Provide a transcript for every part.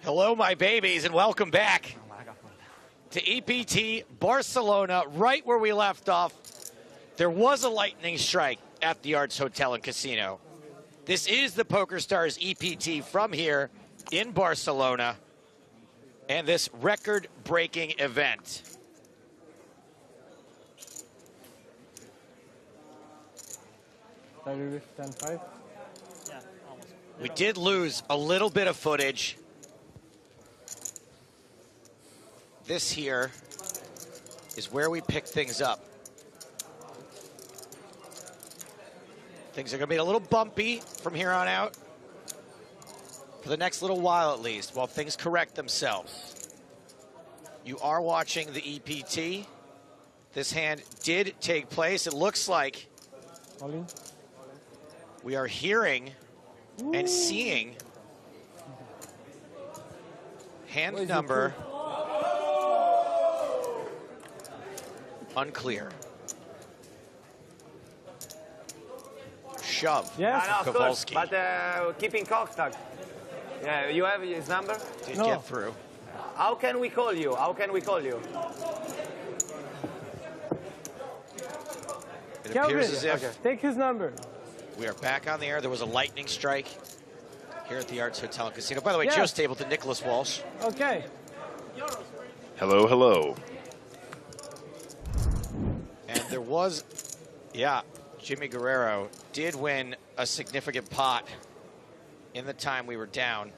Hello, my babies, and welcome back to EPT Barcelona, right where we left off. There was a lightning strike at the Arts Hotel and Casino. This is the PokerStars EPT from here in Barcelona, and this record-breaking event. We did lose a little bit of footage. This here is where we pick things up. Things are going to be a little bumpy from here on out, for the next little while at least, while things correct themselves. You are watching the EPT. This hand did take place. It looks like we are hearing and seeing hand number unclear. Shove. Yes, no, of course, but keeping Costa. Yeah, you have his number? Did get through. How can we call you? How can we call you? It appears as if take his number. We are back on the air. There was a lightning strike here at the Arts Hotel and Casino. By the way, Joe Stable to Nicholas Walsh. Okay. Hello, hello. And there was, Jimmy Guerrero did win a significant pot in the time we were down.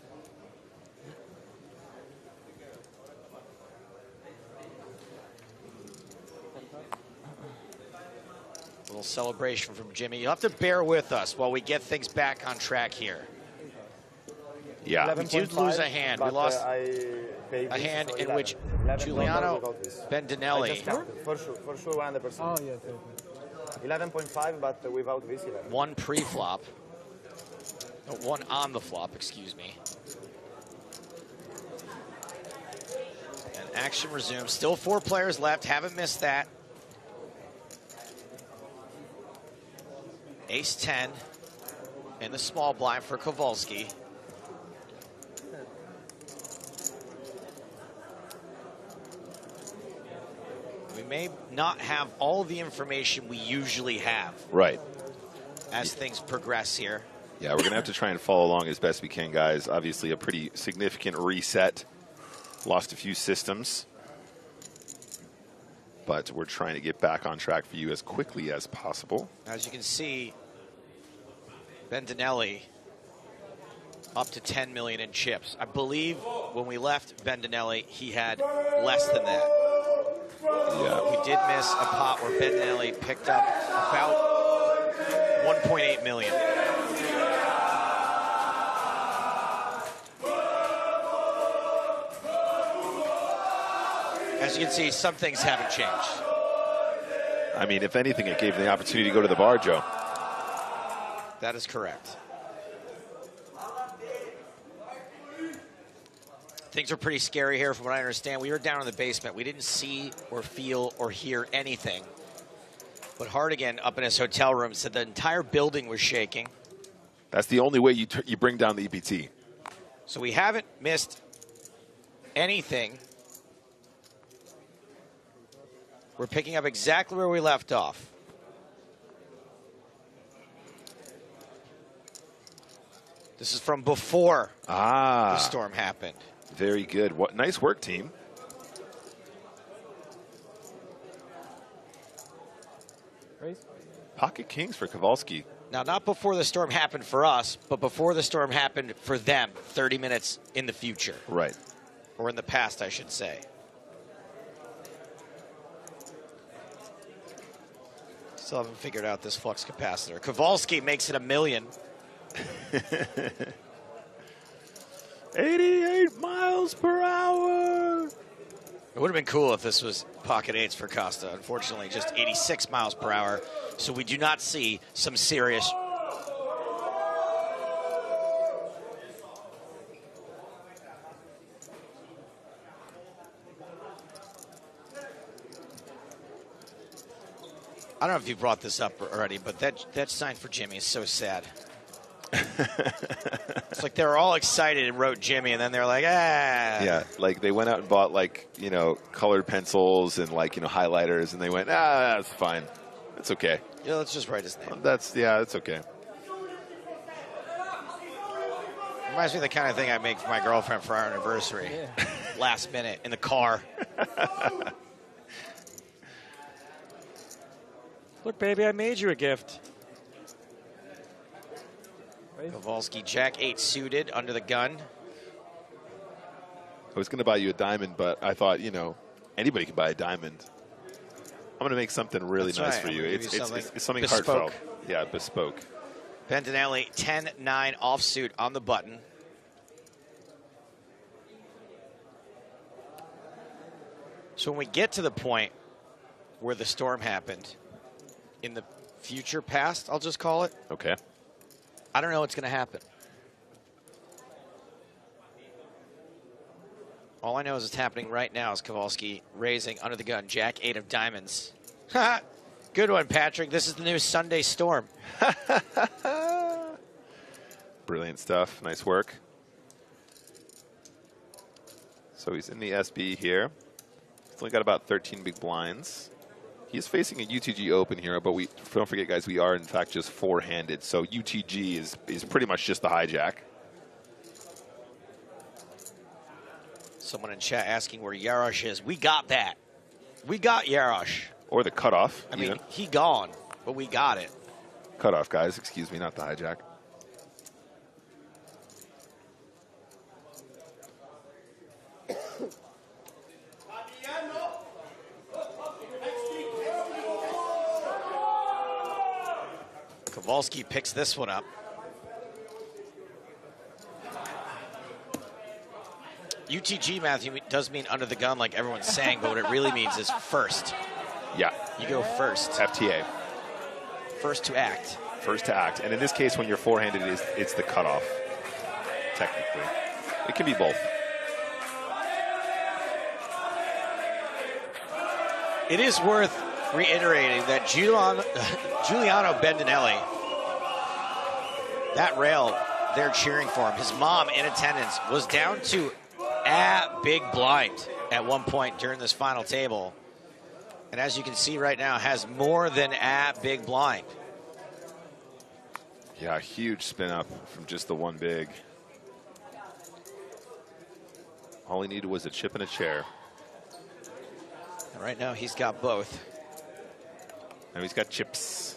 A little celebration from Jimmy. You'll have to bear with us while we get things back on track here. Yeah. We did lose a hand. We lost a hand in which Giuliano Bendinelli. For sure 100%. Oh, yes. 11.5, but without this 11. One pre-flop. No, one on the flop, excuse me. And action resumes. Still 4 players left. Haven't missed that. Ace-10 in the small blind for Kowalski. We may not have all the information we usually have. Right. As things progress here. Yeah, we're going to have to try and follow along as best we can, guys. Obviously, a pretty significant reset. Lost a few systems. But we're trying to get back on track for you as quickly as possible. As you can see, Bendinelli up to 10 million in chips. I believe when we left Bendinelli, he had less than that. Yeah. We did miss a pot where Bendinelli picked up about 1.8 million. As you can see, some things haven't changed. I mean, if anything, it gave them the opportunity to go to the bar, Joe. That is correct. Things are pretty scary here from what I understand. We were down in the basement. We didn't see or feel or hear anything. But Hardigan up in his hotel room said the entire building was shaking. That's the only way you bring down the EPT. So we haven't missed anything. We're picking up exactly where we left off. This is from before the storm happened. Very good. What nice work, team. Pocket kings for Kowalski. Now, not before the storm happened for us, but before the storm happened for them, 30 minutes in the future. Right. Or in the past, I should say. Still haven't figured out this flux capacitor. Kowalski makes it $1 million. 88 miles per hour. It would have been cool if this was pocket eights for Costa. Unfortunately, just 86 miles per hour. So we do not see some serious. I don't know if you brought this up already, but that sign for Jimmy is so sad. It's like they were all excited and wrote Jimmy, and then they're like, ah. Yeah, like they went out and bought like, you know, colored pencils and like, you know, highlighters, and they went, that's fine. It's okay. Yeah, let's just write his name. That's okay. Reminds me of the kind of thing I make for my girlfriend for our anniversary. Yeah. Last minute in the car. Look, baby, I made you a gift. Kowalski, Jack 8 suited under the gun. I was going to buy you a diamond, but I thought, you know, anybody can buy a diamond. I'm going to make something really nice for you. It's something bespoke. heartfelt. Yeah, bespoke. Bentinelli, 10-9 offsuit on the button. So when we get to the point where the storm happened, in the future past, I'll just call it. Okay. I don't know what's going to happen. All I know is it's happening right now is Kowalski raising under the gun, Jack 8 of diamonds. Good one, Patrick. This is the new Sunday storm. Brilliant stuff. Nice work. So he's in the SB here. He's only got about 13 big blinds. He is facing a UTG open here, but don't forget, guys, we are, in fact, just four-handed. So UTG is pretty much just the hijack. Someone in chat asking where Yarosh is. We got that. We got Yarosh. Or the cutoff. I mean, he gone, but we got it. Cutoff, guys. Excuse me, not the hijack. Kowalski picks this one up. UTG, Matthew, does mean under the gun like everyone's saying, but what it really means is first. Yeah. You go first. FTA. First to act. First to act. And in this case, when you're four-handed, it's the cutoff, technically. It can be both. It is worth reiterating that Giuliano Bentinelli, that rail, they're cheering for him. His mom in attendance was down to a big blind at one point during this final table. And as you can see right now, has more than a big blind. Yeah, huge spin up from just the one big. All he needed was a chip and a chair. And right now he's got both. And he's got chips.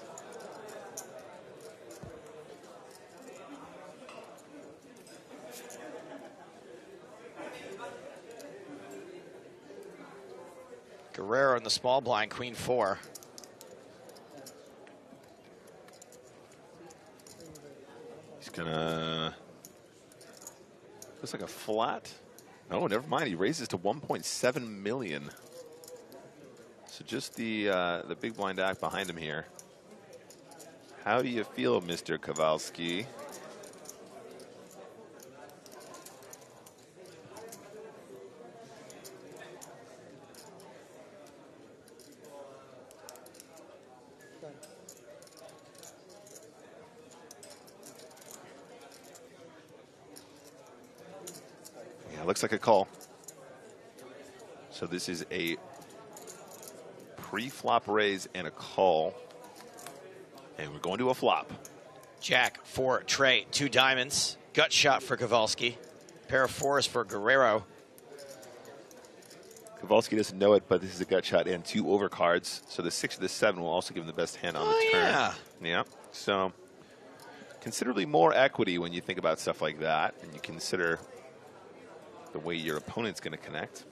Guerrero in the small blind, queen 4. He's gonna, looks like a flat. No, never mind. He raises to 1.7 million. So just the big blind act behind him here. How do you feel, Mr. Kowalski? Yeah, looks like a call. So this is a pre-flop raise and a call. And we're going to a flop. Jack 4, Trey, 2 diamonds. Gut shot for Kowalski. Pair of 4s for Guerrero. Kowalski doesn't know it, but this is a gut shot and 2 overcards. So the 6 or the 7 will also give him the best hand on the turn. Yeah. Yeah. So considerably more equity when you think about stuff like that, and you consider the way your opponent's going to connect.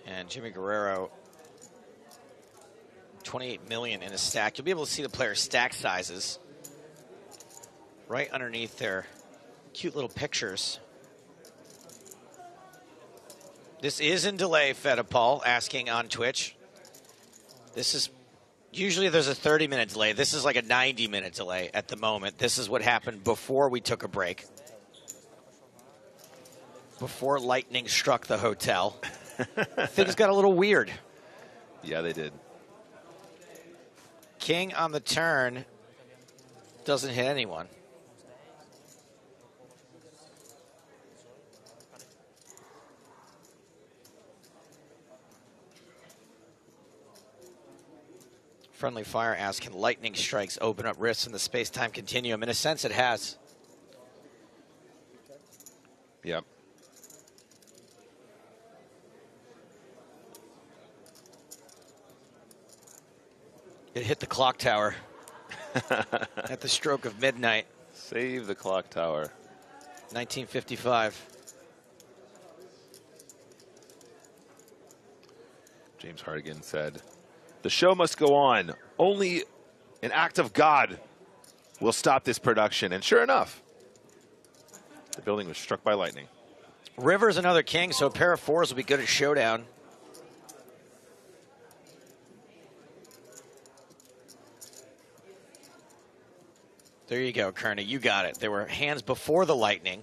And Jimmy Guerrero, 28 million in a stack. You'll be able to see the players' stack sizes right underneath their cute little pictures. This is in delay, Feta Paul asking on Twitch. This is, usually there's a 30-minute delay. This is like a 90-minute delay at the moment. This is what happened before we took a break. Before lightning struck the hotel. Things got a little weird. Yeah, they did. King on the turn doesn't hit anyone. Friendly Fire asks, can lightning strikes open up rifts in the space-time continuum? In a sense, it has. Yep. It hit the clock tower at the stroke of midnight. Save the clock tower. 1955. James Hardigan said, the show must go on. Only an act of God will stop this production. And sure enough, the building was struck by lightning. River's another king, so a pair of fours will be good at showdown. There you go, Kearney. You got it. There were hands before the lightning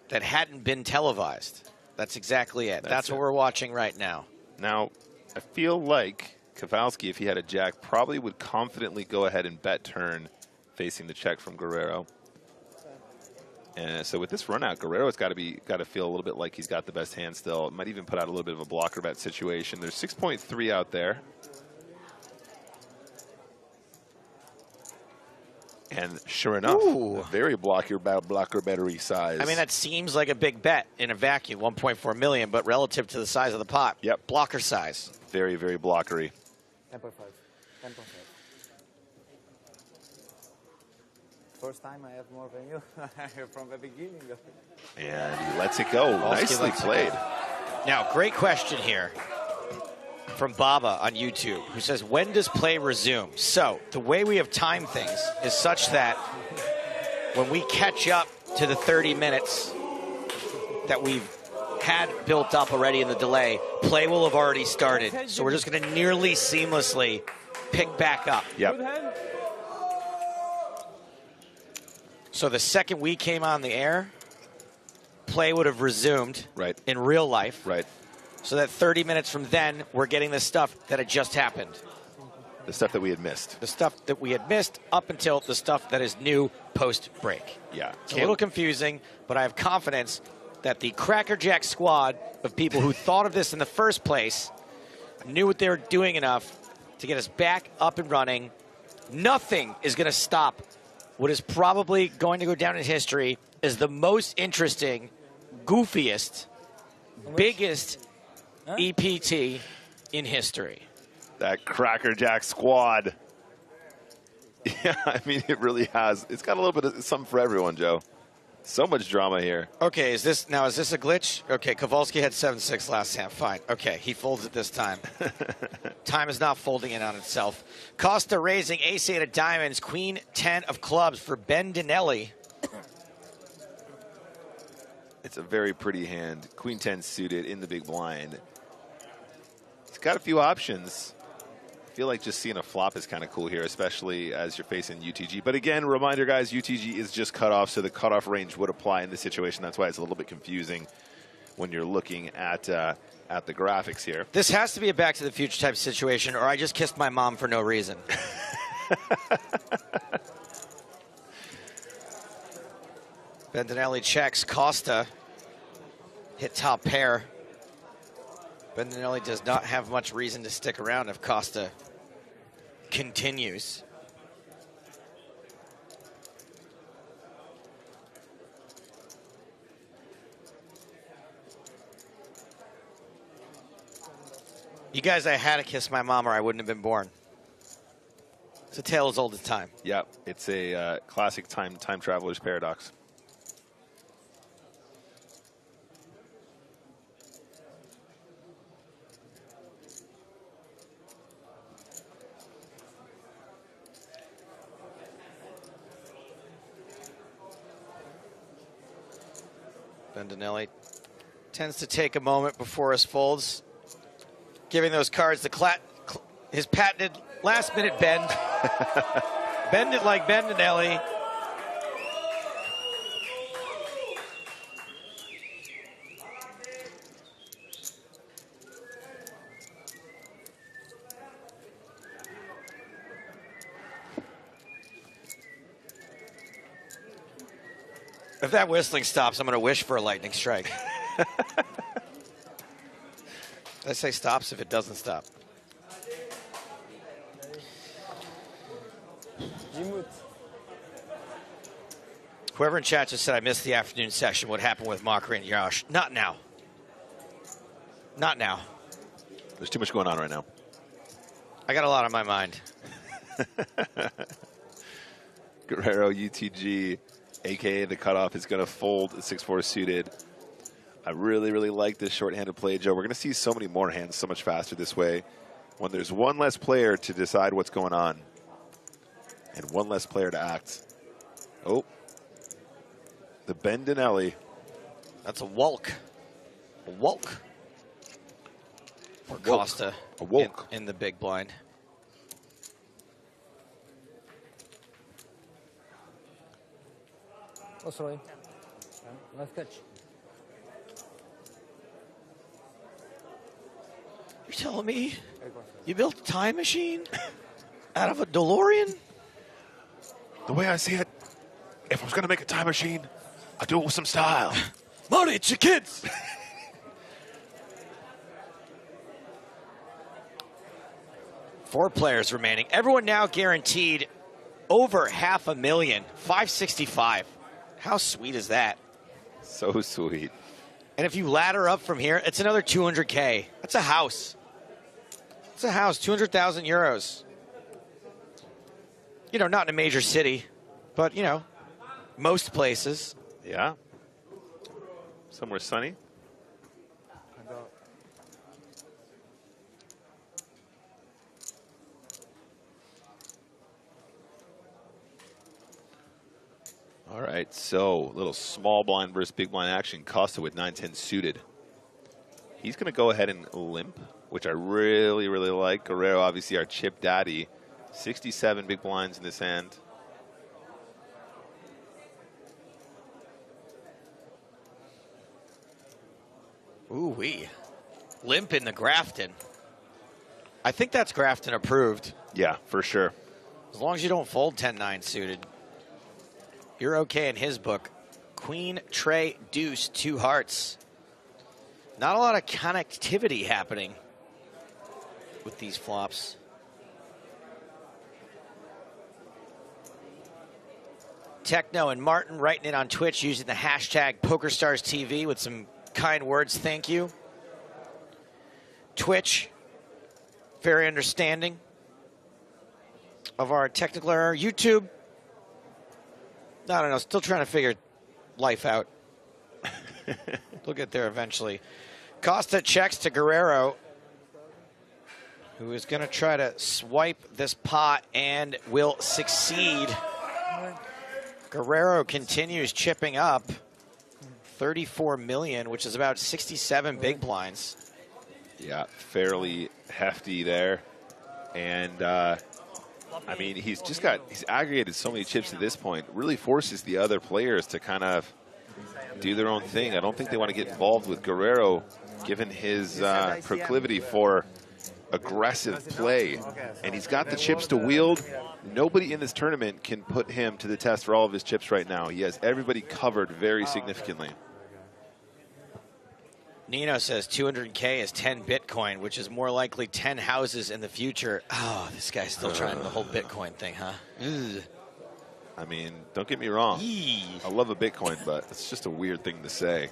that hadn't been televised. That's exactly it. That's what we're watching right now. Now, I feel like Kowalski, if he had a jack, probably would confidently go ahead and bet turn facing the check from Guerrero. And so with this run out, Guerrero's got to feel a little bit like he's got the best hand still. Might even put out a little bit of a blocker bet situation. There's 6.3 out there. And sure enough, a very blocker battery size. I mean, that seems like a big bet in a vacuum, 1.4 million, but relative to the size of the pot, yep, blocker size. Very, very blockery. 10.5. 10.5. First time I have more than you from the beginning. And he lets it go. Nicely played. Now, great question here from Baba on YouTube, who says, when does play resume? So the way we have timed things is such that when we catch up to the 30 minutes that we've had built up already in the delay, play will have already started. So we're just going to nearly seamlessly pick back up. Yep. So the second we came on the air, play would have resumed in real life. Right. So that 30 minutes from then, we're getting the stuff that had just happened. The stuff that we had missed. The stuff that we had missed up until the stuff that is new post-break. Yeah. It's a little confusing, but I have confidence that the Crackerjack squad of people who thought of this in the first place knew what they were doing enough to get us back up and running. Nothing is going to stop what is probably going to go down in history as the most interesting, goofiest, biggest EPT in history. That Crackerjack squad. Yeah, I mean, it really has. It's got a little bit of something for everyone, Joe. So much drama here. Okay, is this a glitch? Okay, Kowalski had 7-6 last hand. Fine. Okay, he folds it this time. Time is not folding in on itself. Costa raising ace-8 of diamonds, queen 10 of clubs for Ben Dinelli. It's a very pretty hand. Queen 10 suited in the big blind. It's got a few options. I feel like just seeing a flop is kind of cool here, especially as you're facing UTG. But again, reminder, guys, UTG is just cutoff, so the cutoff range would apply in this situation. That's why it's a little bit confusing when you're looking at the graphics here. This has to be a Back to the Future type situation, or I just kissed my mom for no reason. Bendinelli checks. Costa hit top pair. Bendinelli does not have much reason to stick around if Costa continues. You guys, I had to kiss my mom or I wouldn't have been born. It's a tale as old as time. Yep, it's a classic time traveler's paradox. Bendinelli tends to take a moment before his folds, giving those cards his patented last-minute bend. Bend it like Bendinelli. If that whistling stops, I'm going to wish for a lightning strike. I say stops if it doesn't stop. Whoever in chat just said I missed the afternoon session. What happened with Mockery and Josh? Not now. Not now. There's too much going on right now. I got a lot on my mind. Guerrero UTG, a.k.a. the cutoff, is going to fold 6-4 suited. I really, really like this short-handed play, Joe. We're going to see so many more hands so much faster this way when there's one less player to decide what's going on and one less player to act. Oh, the Bendinelli. That's a walk. A walk. For Costa a walk. In the big blind. Oh, sorry. Left catch. You're telling me you built a time machine out of a DeLorean? The way I see it, if I was going to make a time machine, I'd do it with some style. Marty, it's your kids. 4 players remaining. Everyone now guaranteed over $500,000, 565. How sweet is that? So sweet. And if you ladder up from here, it's another 200K. That's a house. It's a house, 200,000 euros. You know, not in a major city, but, you know, most places. Yeah. Somewhere sunny. All right, so a little small blind versus big blind action. Costa with 9-10 suited. He's going to go ahead and limp, which I really, really like. Guerrero, obviously our chip daddy. 67 big blinds in this hand. Ooh-wee. Limp in the Grafton. I think that's Grafton approved. Yeah, for sure. As long as you don't fold 10-9 suited. You're okay in his book. Queen, Trey, Deuce, 2 hearts. Not a lot of connectivity happening with these flops. Techno and Martin writing in on Twitch using the hashtag PokerStarsTV with some kind words. Thank you. Twitch, very understanding of our technical error. YouTube, I don't know, still trying to figure life out. We'll get there eventually. Costa checks to Guerrero, who is going to try to swipe this pot and will succeed. Guerrero continues chipping up 34 million, which is about 67 big blinds. Yeah, fairly hefty there. And, I mean, he's aggregated so many chips at this point. Really forces the other players to kind of do their own thing. I don't think they want to get involved with Guerrero, given his proclivity for aggressive play. And he's got the chips to wield. Nobody in this tournament can put him to the test for all of his chips right now. He has everybody covered very significantly. Nino says 200K is 10 Bitcoin, which is more likely 10 houses in the future. Oh, this guy's still trying the whole Bitcoin thing, huh? Ugh. I mean, don't get me wrong. I love a Bitcoin, but it's just a weird thing to say.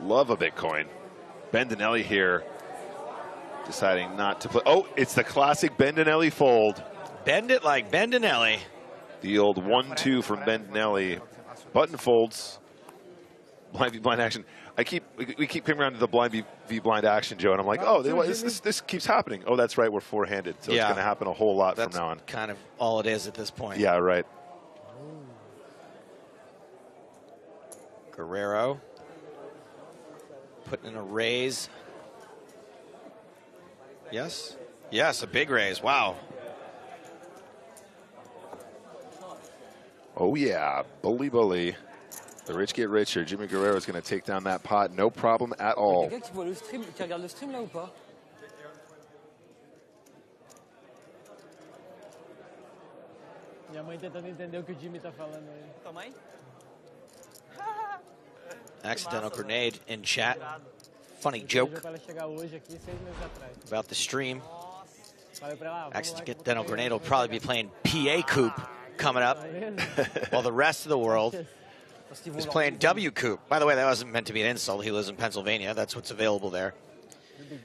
Love a Bitcoin. Bendinelli here deciding not to play. Oh, it's the classic Bendinelli fold. Bend it like Bendinelli. The old 1-2 from Bendinelli. Button folds. Blind v blind action. We keep coming around to the blind v blind action, Joe, and I'm like, oh, this keeps happening. Oh, that's right, we're four-handed, so it's going to happen a whole lot from now on. That's kind of all it is at this point. Yeah, right. Guerrero putting in a raise. Yes? Yes, a big raise. Wow. Oh, yeah. Bully, bully. The rich get richer. Jimmy Guerrero is going to take down that pot. No problem at all. Quelqu'un qui voit le stream, qui regarde le stream là ou pas? Minha mãe tentando entender o que o Jimmy tá falando aí. Tua mãe? Accidental grenade in chat. Funny joke Pra ela chegar hoje aqui, 6 meses atrás. about the stream. Falei pra ela, Accidental grenade will probably be playing PA Coop coming up, while the rest of the world is playing W Coop. By the way, that wasn't meant to be an insult. He lives in Pennsylvania. That's what's available there.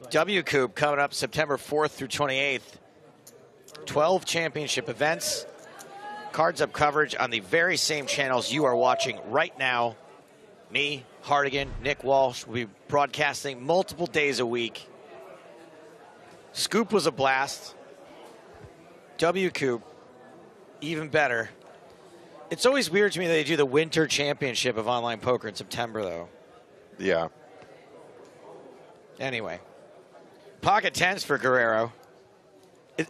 W Coop coming up September 4th through 28th. 12 championship events. Cards Up coverage on the very same channels you are watching right now. Me, Hardigan, Nick Walsh will be broadcasting multiple days a week. Scoop was a blast. W Coop, even better. It's always weird to me that they do the Winter Championship of online poker in September, though. Yeah. Anyway, pocket tens for Guerrero.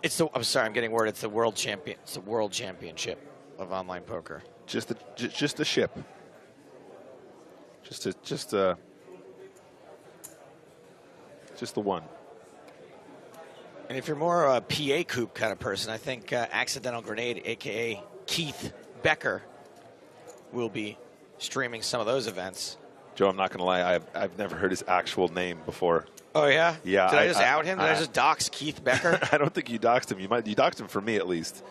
It's the. I'm sorry, I'm getting word. It's the world champion. It's the world championship of online poker. Just the ship. Just the one. And if you're more a PA Coop kind of person, I think Accidental Grenade, a.k.a. Keith Becker, will be streaming some of those events. Joe, I'm not going to lie. I've never heard his actual name before. Oh, yeah? Yeah. Did I just out him? Did I just dox Keith Becker? I don't think you doxed him. You doxed him for me, at least.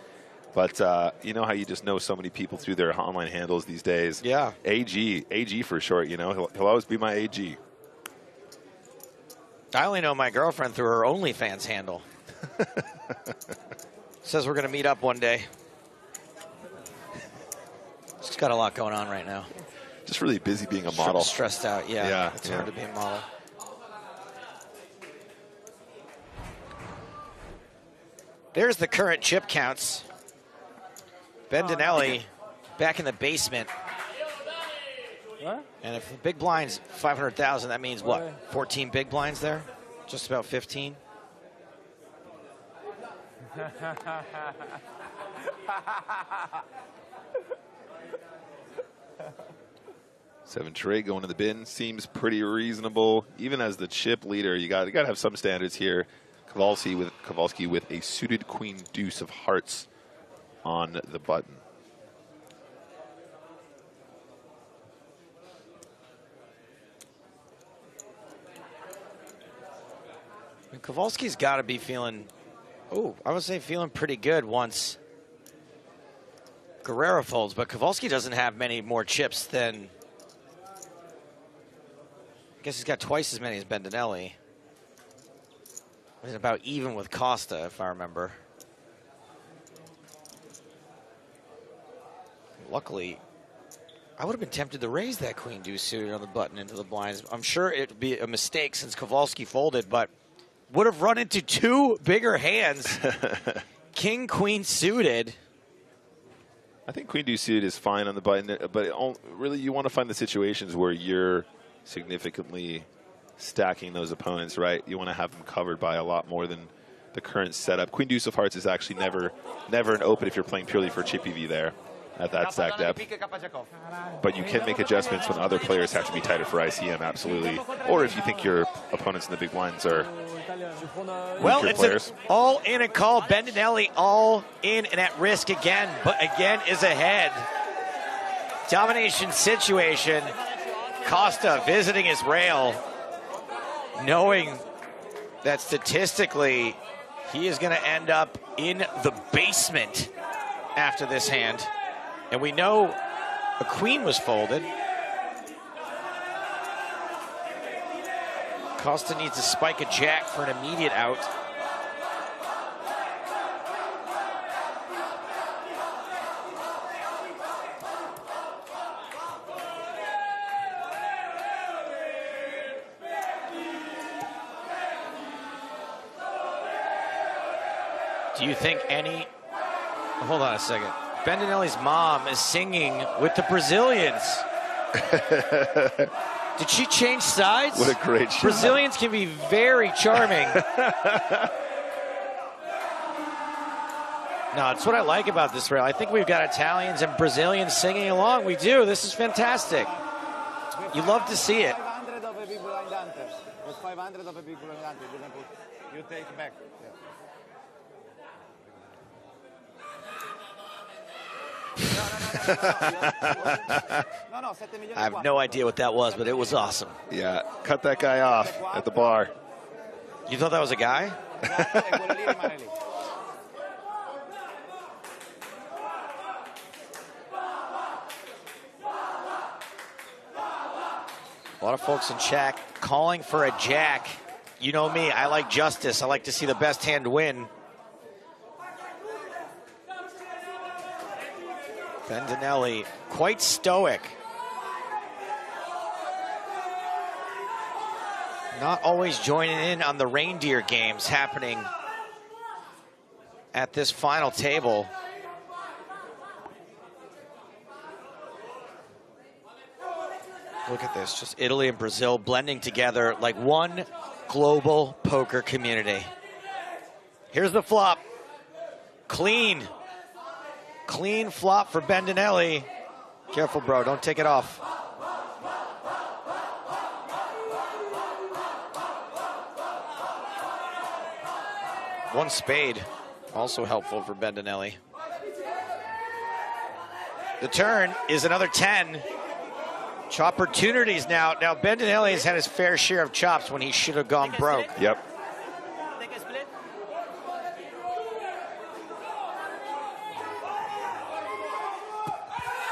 But you know how you just know so many people through their online handles these days? Yeah. AG for short, you know. He'll always be my AG. I only know my girlfriend through her OnlyFans handle. Says we're going to meet up one day. She's got a lot going on right now. Just really busy being a model. Stressed out, yeah. Yeah, It's hard to be a model. There's the current chip counts. Bendinelli back in the basement. What? And if the big blind's 500,000, that means what? 14 big blinds there? Just about 15? Seven trade going to the bin seems pretty reasonable. Even as the chip leader, you got to have some standards here. Kowalski with a suited queen deuce of hearts on the button. And Kowalski's got to be feeling, I would say feeling pretty good once Guerrero folds, but Kowalski doesn't have many more chips than, I guess he's got twice as many as Bendinelli. He's about even with Costa, if I remember. Luckily, I would have been tempted to raise that queen deuce suited on the button into the blinds. I'm sure it would be a mistake since Kowalski folded, but would have run into two bigger hands. King, queen suited. I think queen deuce suited is fine on the button, but really you want to find the situations where you're significantly stacking those opponents, right? You want to have them covered by a lot more than the current setup. Queen deuce of hearts is actually never an open if you're playing purely for chip EV there at that stack depth. But you can make adjustments when other players have to be tighter for ICM, absolutely. Or if you think your opponents in the big blinds are well, it's an all-in and call. Bendinelli all in and at risk again, but again is ahead. Domination situation. Costa visiting his rail, knowing that statistically he is going to end up in the basement after this hand. And we know a queen was folded. Costa needs to spike a jack for an immediate out. Do you think any... Hold on a second. Bendinelli's mom is singing with the Brazilians. Did she change sides? What a great shot. Brazilians can be very charming. No, it's what I like about this rail. I think we've got Italians and Brazilians singing along. We do. This is fantastic. You love to see it. 500 of a big blind ante. With 500 of a big blind ante. You take back. Yeah. I have no idea what that was, but it was awesome. Yeah, cut that guy off at the bar. You thought that was a guy? A lot of folks in chat calling for a jack. You know me, I like justice. I like to see the best hand win. Bendinelli, quite stoic. Not always joining in on the reindeer games happening at this final table. Look at this, just Italy and Brazil blending together like one global poker community. Here's the flop. Clean. Clean flop for Bendinelli. Careful, bro, don't take it off. One spade, also helpful for Bendinelli. The turn is another 10. Chopportunities now. Now Bendinelli has had his fair share of chops when he should have gone broke. Yep.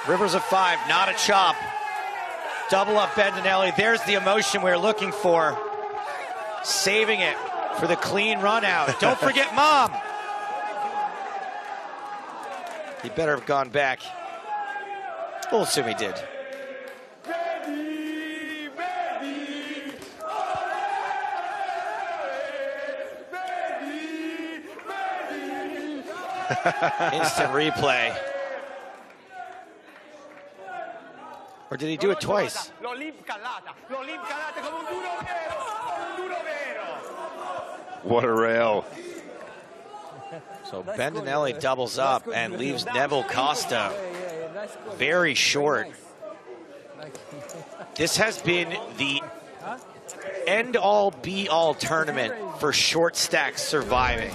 Rivers of 5, not a chop. Double up Bendinelli. There's the emotion we were looking for. Saving it for the clean run out. Don't forget Mom. He better have gone back. We'll assume he did. Instant replay. Or did he do it twice? What a rail. So Bendinelli doubles up and leaves Neville Costa very short. This has been the end-all, be-all tournament for short stacks surviving.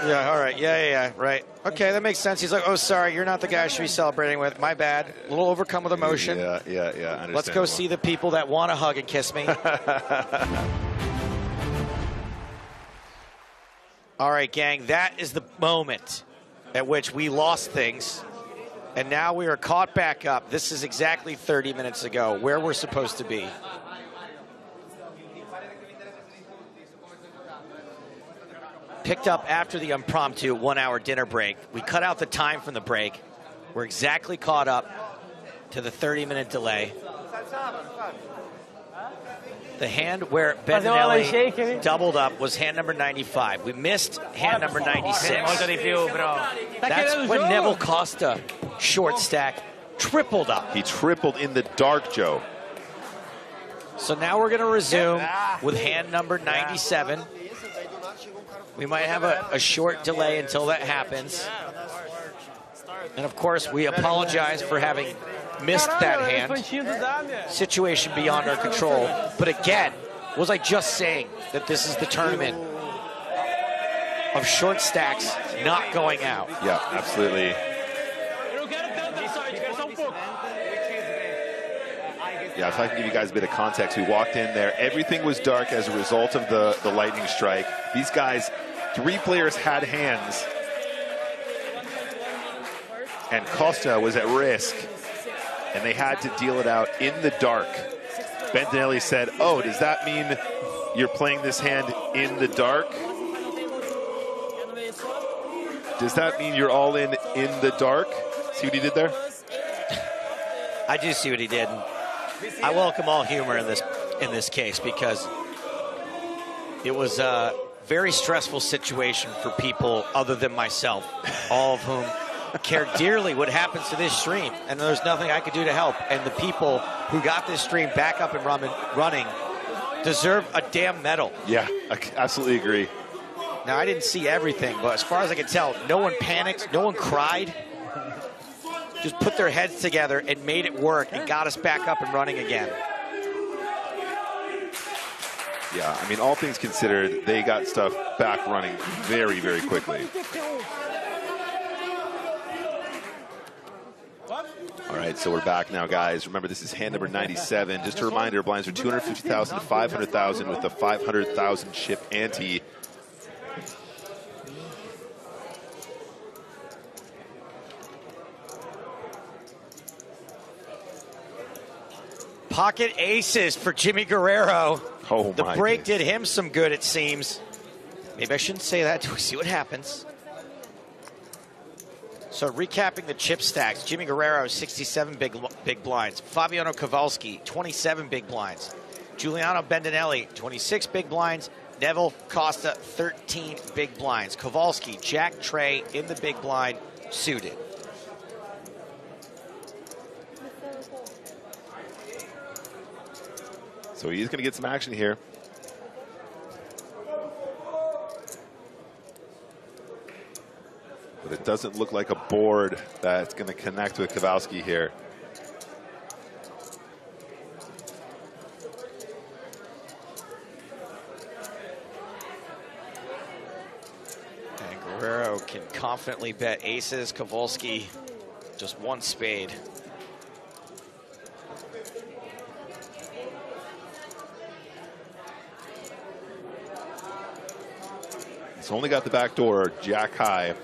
Yeah, all right. Yeah, right. Okay, that makes sense. He's like, oh, sorry, you're not the guy I should be celebrating with. My bad. A little overcome with emotion. Yeah. Let's go see the people that want to hug and kiss me. All right, gang, that is the moment at which we lost things, and now we are caught back up. This is exactly 30 minutes ago, where we're supposed to be. Picked up after the impromptu 1-hour dinner break. We cut out the time from the break. We're exactly caught up to the 30-minute delay. The hand where Bendinelli doubled up was hand number 95. We missed hand number 96. That's when Neville Costa, short stack, tripled up. He tripled in the dark, Joe. So now we're going to resume with hand number 97. We might have a short delay until that happens. And of course, we apologize for having missed that hand. Situation beyond our control. But again, was I just saying that this is the tournament of short stacks not going out? Yeah, absolutely. Yeah, if I can give you guys a bit of context, we walked in there. Everything was dark as a result of the lightning strike. These guys, 3 players had hands. And Costa was at risk. And they had to deal it out in the dark. Bendinelli said, oh, does that mean you're playing this hand in the dark? Does that mean you're all in the dark? See what he did there? I do see what he did. I welcome all humor in this case because it was a very stressful situation for people other than myself, all of whom care dearly what happens to this stream, and there's nothing I could do to help. And the people who got this stream back up and running deserve a damn medal. Yeah, I absolutely agree. Now, I didn't see everything, but as far as I can tell, no one panicked, no one cried. Just put their heads together and made it work and got us back up and running again. Yeah, I mean, all things considered, they got stuff back running very, very quickly. All right, so we're back now, guys. Remember, this is hand number 97. Just a reminder, blinds are 250,000 to 500,000 with the 500,000 chip ante. Pocket aces for Jimmy Guerrero. Oh, the my break goodness. did him some good, it seems. Maybe I shouldn't say that. We'll see what happens. So recapping the chip stacks, Jimmy Guerrero, 67 big blinds. Fabiano Kowalski, 27 big blinds. Giuliano Bendinelli, 26 big blinds. Neville Costa, 13 big blinds. Kowalski, Jack Trey in the big blind, suited. So he's going to get some action here. But it doesn't look like a board that's going to connect with Kowalski here. And Guerrero can confidently bet aces. Kowalski, just one spade. It's only got the back door, Jack High.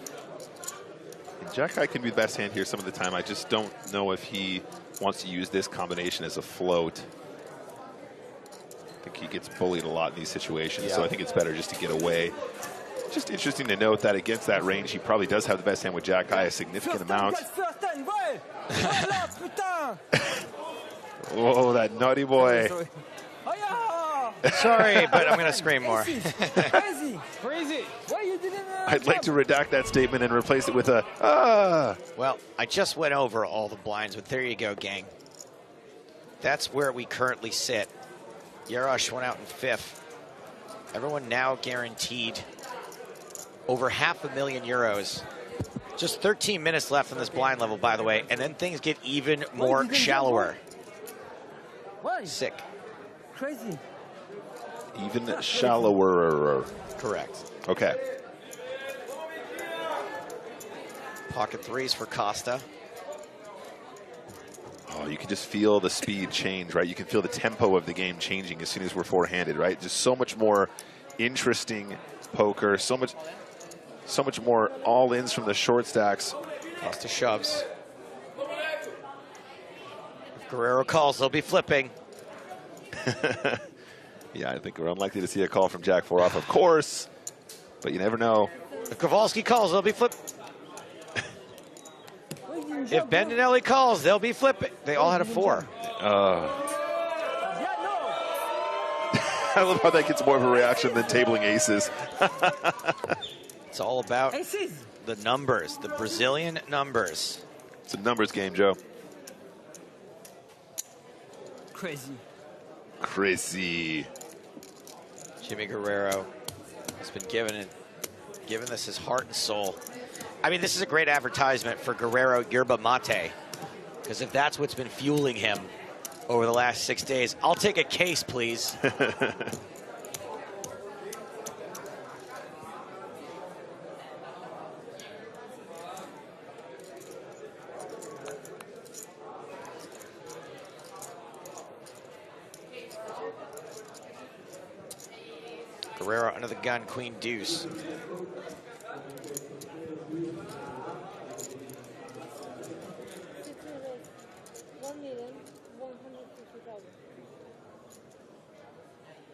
And Jack High can be the best hand here some of the time. I just don't know if he wants to use this combination as a float. I think he gets bullied a lot in these situations, so I think it's better just to get away. Just interesting to note that against that range, he probably does have the best hand with Jack High, a significant amount. Whoa, that naughty boy. Sorry, but I'm going to scream more. Crazy! Crazy! Why you didn't... I'd like to redact that statement and replace it with a, ah. Well, I just went over all the blinds, but there you go, gang. That's where we currently sit. Yarosh went out in fifth. Everyone now guaranteed over €500,000. Just 13 minutes left on this blind level, by the way, and then things get even more shallower. Why? Sick. Crazy. Even shallower. Correct. Okay. Pocket threes for Costa. Oh, you can just feel the speed change, right? You can feel the tempo of the game changing as soon as we're four-handed, right? Just so much more interesting poker, so much more all-ins from the short stacks. Costa shoves. If Guerrero calls, they'll be flipping. Yeah, I think we're unlikely to see a call from Jack 4 off, of course, but you never know. If Kowalski calls, they'll be flipping. If Bendinelli calls, they'll be flipping. They all had a 4. I love how that gets more of a reaction than tabling aces. It's all about the numbers, the Brazilian numbers. It's a numbers game, Joe. Crazy. Crazy. Jimmy Guerrero has been given this his heart and soul. I mean, this is a great advertisement for Guerrero Yerba Mate, because if that's what's been fueling him over the last 6 days, I'll take a case, please. Guerrero under the gun, queen deuce.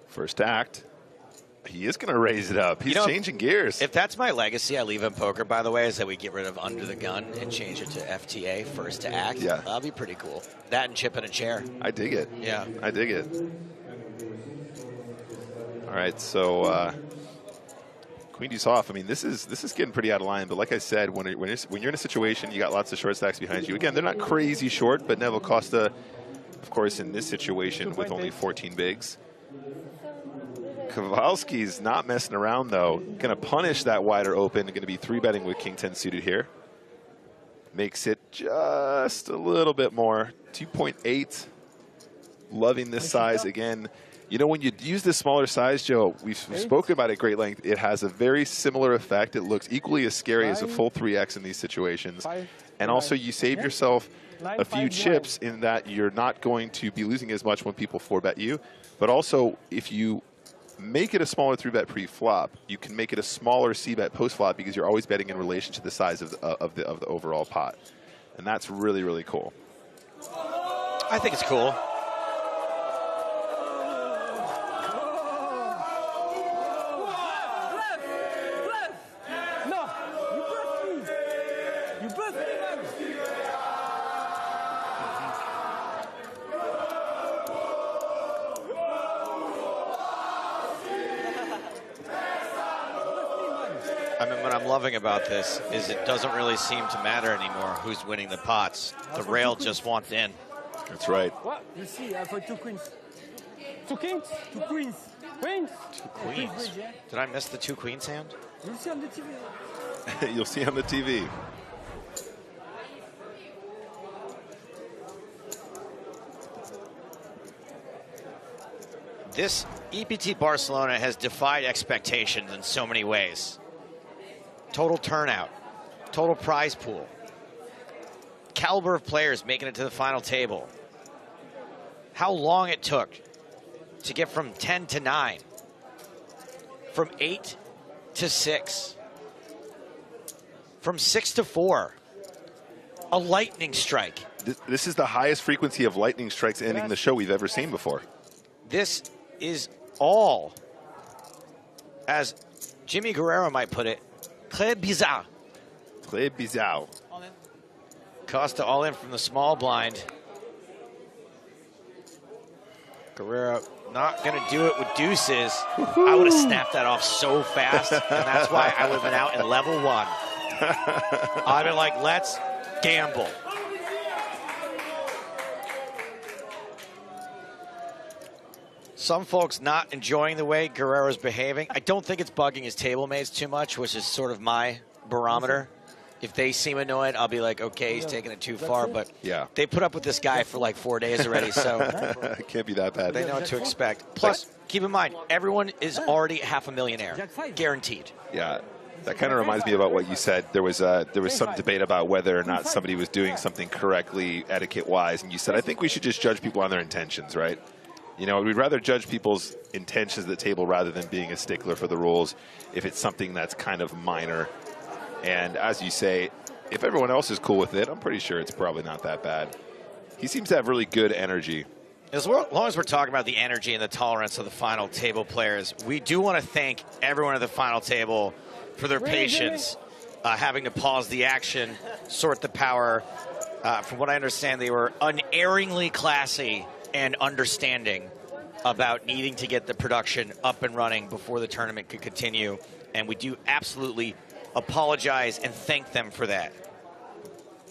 First act. He is going to raise it up. He's changing gears. If that's my legacy, I leave in poker, by the way, is that we get rid of under the gun and change it to FTA, first to act. Yeah. That'll be pretty cool. That and chip in a chair. I dig it. Yeah. I dig it. All right, so queen deuce off. I mean, this is getting pretty out of line. But like I said, when you're in a situation, you got lots of short stacks behind you. Again, they're not crazy short, but Neville Costa, of course, in this situation with only 14 bigs. Kowalski's not messing around, though. Going to punish that wider open. Going to be 3-betting with king 10 suited here. Makes it just a little bit more. 2.8. Loving this size again. You know, when you use this smaller size, Joe, we've spoken about it at great length. It has a very similar effect. It looks equally as scary as a full 3X in these situations. And also, you save yourself a few chips in that you're not going to be losing as much when people 4-bet you. But also, if you make it a smaller 3-bet pre-flop, you can make it a smaller c-bet post-flop because you're always betting in relation to the size of the overall pot. And that's really, really cool. I think it's cool. I mean, what I'm loving about this is it doesn't really seem to matter anymore who's winning the pots. The rail just wants in. That's right. What? You see, I put 2 queens. 2 kings? 2 queens. Queens? 2 queens. Did I miss the 2 queens hand? You'll see on the TV. You'll see on the TV. This EPT Barcelona has defied expectations in so many ways. Total turnout, total prize pool, caliber of players making it to the final table. How long it took to get from 10 to 9, from 8 to 6, from 6 to 4, a lightning strike. This is the highest frequency of lightning strikes ending the show we've ever seen before. This is all, as Jimmy Guerrero might put it, très bizarre. Très bizarre. Costa all in from the small blind. Guerrero not going to do it with deuces. I would have snapped that off so fast, and that's why I would have been out in level 1. I'd been like, let's gamble. Some folks not enjoying the way Guerrero's behaving. I don't think it's bugging his table mates too much, which is sort of my barometer. If they seem annoyed, I'll be like, okay, he's taking it too far. But yeah, they put up with this guy for like 4 days already, so it can't be that bad. They know what to expect. Plus, keep in mind, everyone is already $500,000, guaranteed. Yeah, that kind of reminds me about what you said. There was some debate about whether or not somebody was doing something correctly, etiquette-wise, and you said, I think we should just judge people on their intentions, right? You know, we'd rather judge people's intentions at the table rather than being a stickler for the rules if it's something that's kind of minor. And as you say, if everyone else is cool with it, I'm pretty sure it's probably not that bad. He seems to have really good energy. As long as we're talking about the energy and the tolerance of the final table players, we do want to thank everyone at the final table for their patience, having to pause the action, sort the power. From what I understand, they were unerringly classy and understanding about needing to get the production up and running before the tournament could continue. And we do absolutely apologize and thank them for that.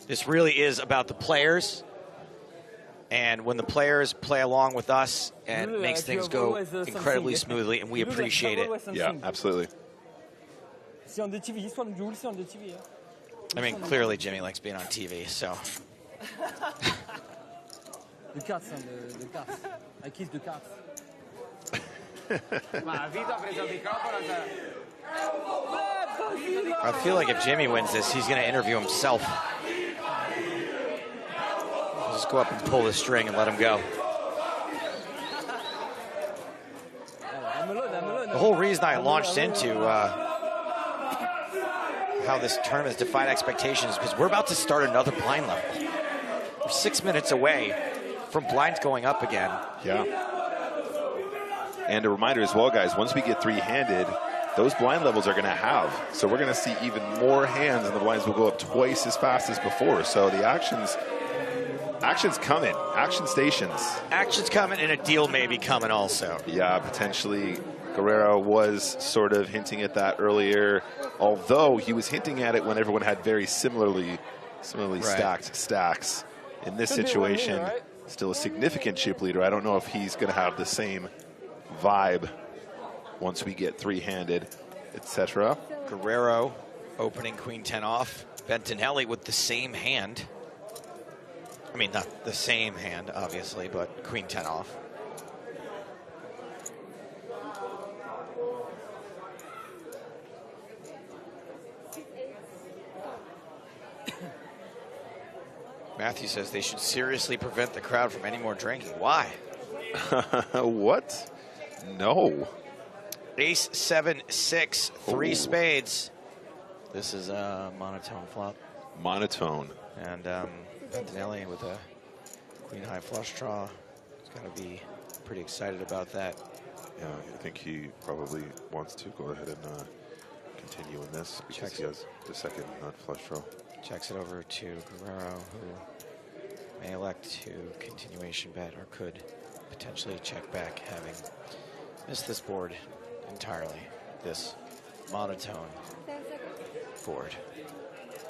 This really is about the players. And when the players play along with us, and makes things go incredibly smoothly, and we appreciate it. Yeah, absolutely. I mean, clearly Jimmy likes being on TV, so. The cards, the cards. I kiss the cards. I feel like if Jimmy wins this, he's going to interview himself. Just go up and pull the string and let him go. The whole reason I launched into how this tournament has defied expectations is because we're about to start another blind level. We're 6 minutes away from blinds going up again. Yeah. And a reminder as well, guys, once we get three-handed, those blind levels are going to halve. So we're going to see even more hands, and the blinds will go up twice as fast as before. So the action's coming. Action stations. Action's coming, and a deal may be coming also. Yeah, potentially. Guerrero was sort of hinting at that earlier, although he was hinting at it when everyone had very similarly stacked stacks. In this situation, still a significant chip leader. I don't know if he's going to have the same vibe once we get three-handed, etc. Guerrero opening queen 10 off. Bentinelli with the same hand. I mean, not the same hand, obviously, but queen 10 off. Matthew says they should seriously prevent the crowd from any more drinking. Why? What? No. Ace, 7, 6, 3 Ooh. spades. This is a monotone flop. Monotone. And Bentinelli with a queen high flush draw. He's got to be pretty excited about that. Yeah, I think he probably wants to go ahead and continue in this because Checks he has the second nut flush draw. Checks it over to Guerrero, who may elect to continuation bet or could potentially check back, having missed this board entirely. This monotone board.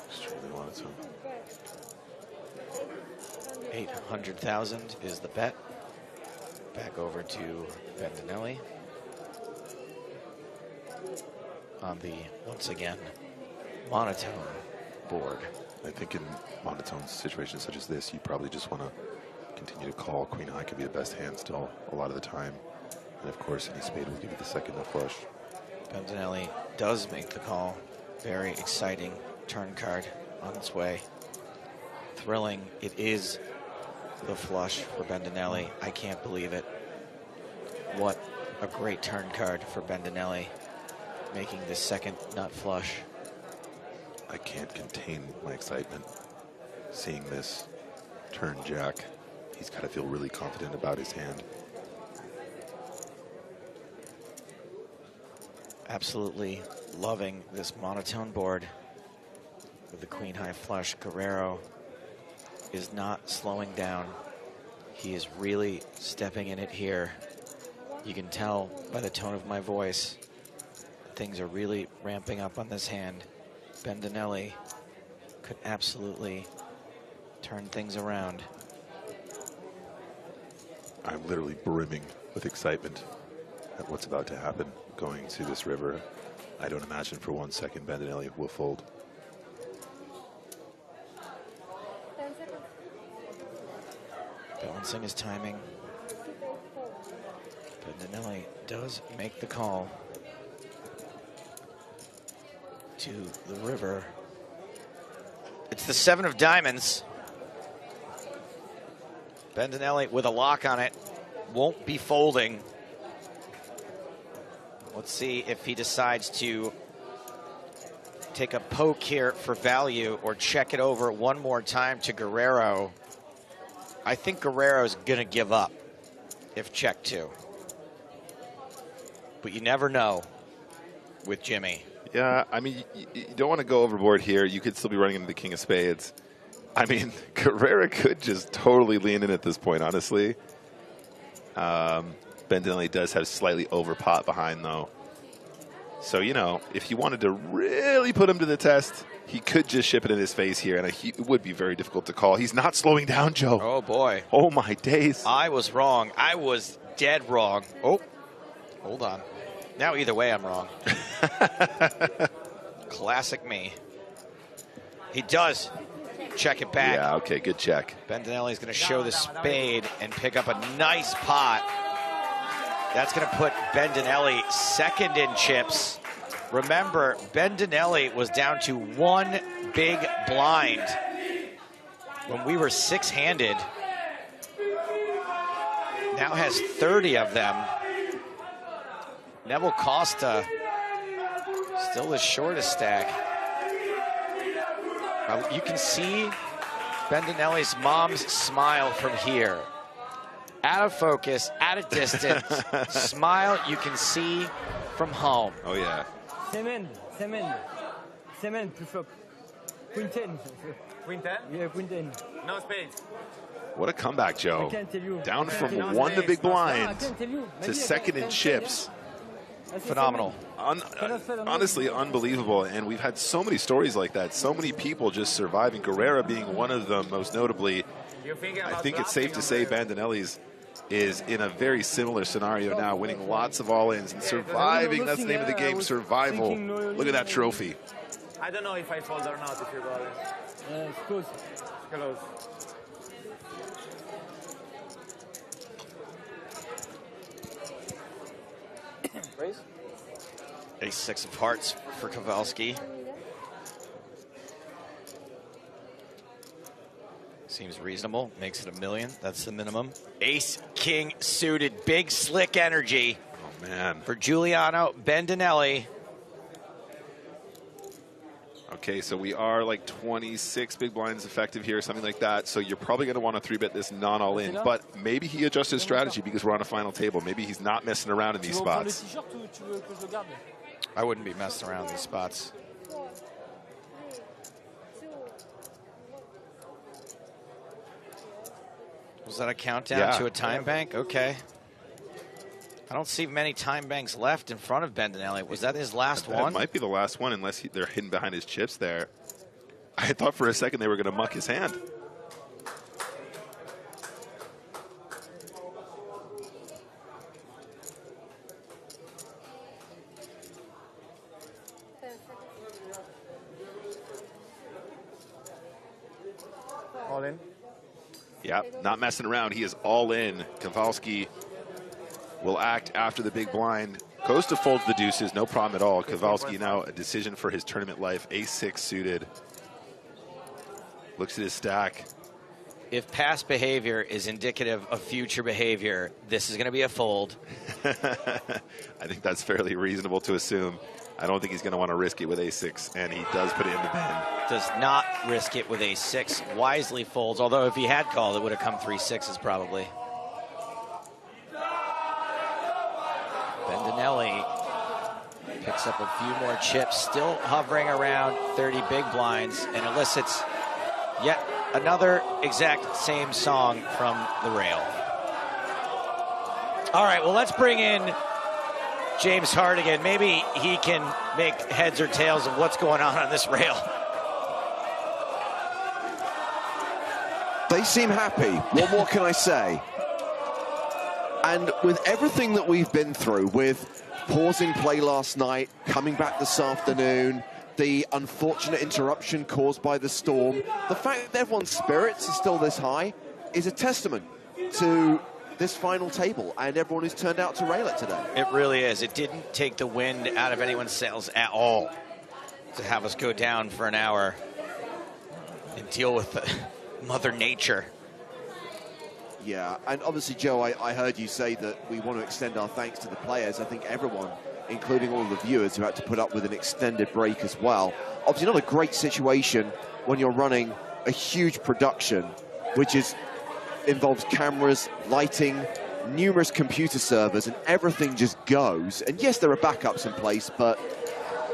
Extremely monotone. 800,000 is the bet. Back over to Bentinelli on the, once again, monotone board. I think in monotone situations such as this, you probably just want to continue to call. Queen high could be the best hand still a lot of the time. And of course, any spade will give you the second nut flush. Bentinelli does make the call. Very exciting turn card on its way. Thrilling. It is the flush for Bentinelli. I can't believe it. What a great turn card for Bentinelli, making the second nut flush. I can't contain my excitement seeing this turn jack. He's got to feel really confident about his hand. Absolutely loving this monotone board with the queen high flush. Guerrero is not slowing down. He is really stepping in it here. You can tell by the tone of my voice, things are really ramping up on this hand. Bentinelli could absolutely turn things around. I'm literally brimming with excitement at what's about to happen going to this river. I don't imagine for 1 second Bentinelli will fold. Balancing his timing. Bentinelli does make the call to the river. It's the 7 of diamonds. Bentinelli with a lock on it. Won't be folding. Let's see if he decides to take a poke here for value or check it over one more time to Guerrero. I think Guerrero's going to give up if check 2. But you never know with Jimmy. Yeah, I mean, you don't want to go overboard here. You could still be running into the king of spades. I mean, Guerrero could just totally lean in at this point, honestly. Bentinelli does have slightly over pot behind, though. So, you know, if you wanted to really put him to the test, he could just ship it in his face here, and it would be very difficult to call. He's not slowing down, Joe. Oh, boy. Oh, my days. I was wrong. I was dead wrong. Oh, hold on. Now, either way, I'm wrong. Classic me. He does check it back. Yeah, okay, good check. Bentinelli's going to show the spade and pick up a nice pot. That's going to put Bentinelli second in chips. Remember, Bentinelli was down to 1 big blind when we were 6-handed. Now has 30 of them. Neville Costa still the shortest stack. You can see Bentinelli's mom's smile from here. Out of focus, at a distance, smile you can see from home. Oh, yeah. Semen, plus flop. Queen 10. Queen 10? Yeah, Queen 10. No spades. What a comeback, Joe. I can't tell you. Down from No 1 to big blind I can't tell you. to Maybe second in can't chips. tell you. Phenomenal. Honestly, unbelievable. And we've had so many stories like that. So many people just surviving. Guerrero being one of them, most notably. I think it's safe to say Bentinelli's is in a very similar scenario now, winning lots of all-ins and surviving. That's the name of the game, survival. Look at that trophy. I don't know if I fold or not if you got it. It's close. It's close. Ace-6 of hearts for Kowalski. Seems reasonable. Makes it $1 million. That's the minimum. Ace, king suited. Big, slick energy. Oh, man. For Giuliano Bendinelli. Okay, so we are like 26 big blinds effective here, something like that. So you're probably going to want to 3-bet this non-all-in. But maybe he adjusts his strategy because we're on a final table. Maybe he's not messing around in these spots. I wouldn't be messing around in these spots. Was that a countdown to a time bank? Okay. I don't see many time banks left in front of Bendinelli. Was that his last one? It might be the last one, unless they're hidden behind his chips there. I thought for a second they were going to muck his hand. All in. Yeah, not messing around. He is all in. Kowalski will act after the big blind. Costa folds the deuces, no problem at all. Kowalski now a decision for his tournament life. Ace-6 suited. Looks at his stack. If past behavior is indicative of future behavior, this is going to be a fold. I think that's fairly reasonable to assume. I don't think he's going to want to risk it with Ace-6, and he does put it in the bin. Does not risk it with Ace-6. Wisely folds, although if he had called, it would have come 3-6s probably. Bendinelli picks up a few more chips, still hovering around 30 big blinds, and elicits yet another exact same song from the rail. All right, well, let's bring in James Hardigan. Maybe he can make heads or tails of what's going on this rail. They seem happy. What more can I say? And with everything that we've been through, with pausing play last night, coming back this afternoon, the unfortunate interruption caused by the storm, the fact that everyone's spirits are still this high is a testament to this final table and everyone who's turned out to rail it today. It really is. It didn't take the wind out of anyone's sails at all to have us go down for an hour and deal with Mother Nature. Yeah, and obviously, Joe, I heard you say that we want to extend our thanks to the players. I think everyone, including all the viewers who had to put up with an extended break as well. Obviously not a great situation when you're running a huge production, which involves cameras, lighting, numerous computer servers, and everything just goes. And yes, there are backups in place, but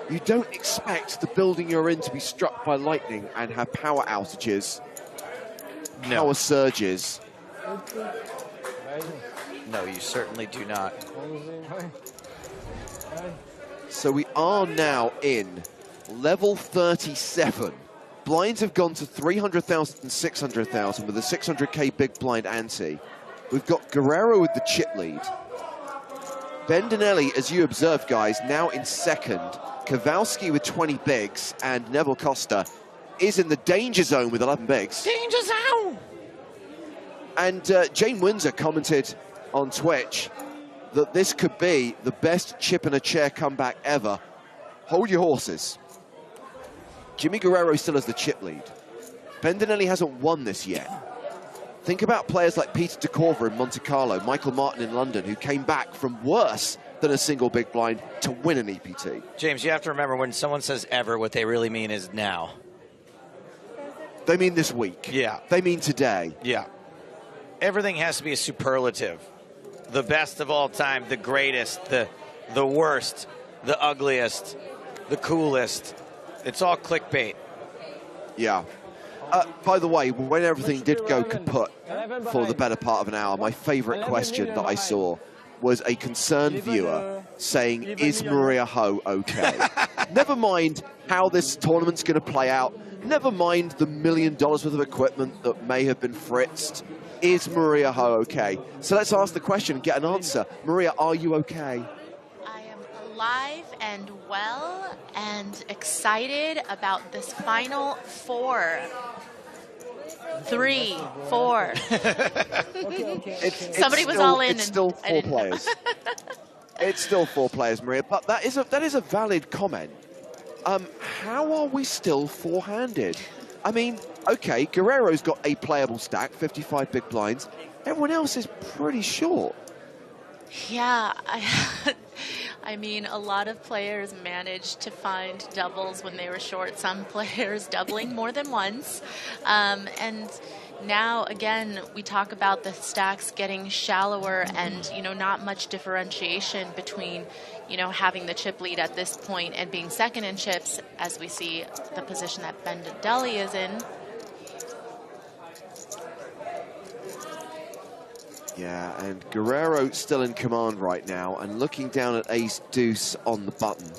you don't expect the building you're in to be struck by lightning and have power outages, power surges. No, you certainly do not. So we are now in level 37. Blinds have gone to 300,000 and 600,000 with a 600K big blind ante. We've got Guerrero with the chip lead. Bendinelli, as you observed, guys, now in second. Kowalski with 20 bigs, and Neville Costa is in the danger zone with 11 bigs. Danger zone! And Jane Windsor commented on Twitch that this could be the best chip in a chair comeback ever. Hold your horses. Jimmy Guerrero still has the chip lead. Bendinelli hasn't won this yet. Think about players like Peter DeCorva in Monte Carlo, Michael Martin in London, who came back from worse than a single big blind to win an EPT. James, you have to remember when someone says ever, what they really mean is now. They mean this week. Yeah. They mean today. Yeah. Everything has to be a superlative. The best of all time, the greatest, the worst, the ugliest, the coolest. It's all clickbait. Yeah. By the way, when everything did go kaput for the better part of an hour, my favorite question that I saw was a concerned viewer saying, is Maria Ho okay? Never mind how this tournament's going to play out. Never mind the $1 million worth of equipment that may have been fritzed. Is Maria Ho okay? So let's ask the question and get an answer. Maria, are you okay? I am alive and well and excited about this final 4. 3, 4. Somebody was all in. It's still 4 players. It's still 4 players, Maria. But that is a valid comment. How are we still 4-handed? I mean, okay, Guerrero's got a playable stack, 55 big blinds. Everyone else is pretty short. Yeah, I mean, a lot of players managed to find doubles when they were short. Some players doubling more than once. And now, again, we talk about the stacks getting shallower and, you know, not much differentiation between, you know, having the chip lead at this point and being second in chips, as we see the position that Bendelli is in. Yeah, and Guerrero still in command right now and looking down at ace deuce on the button.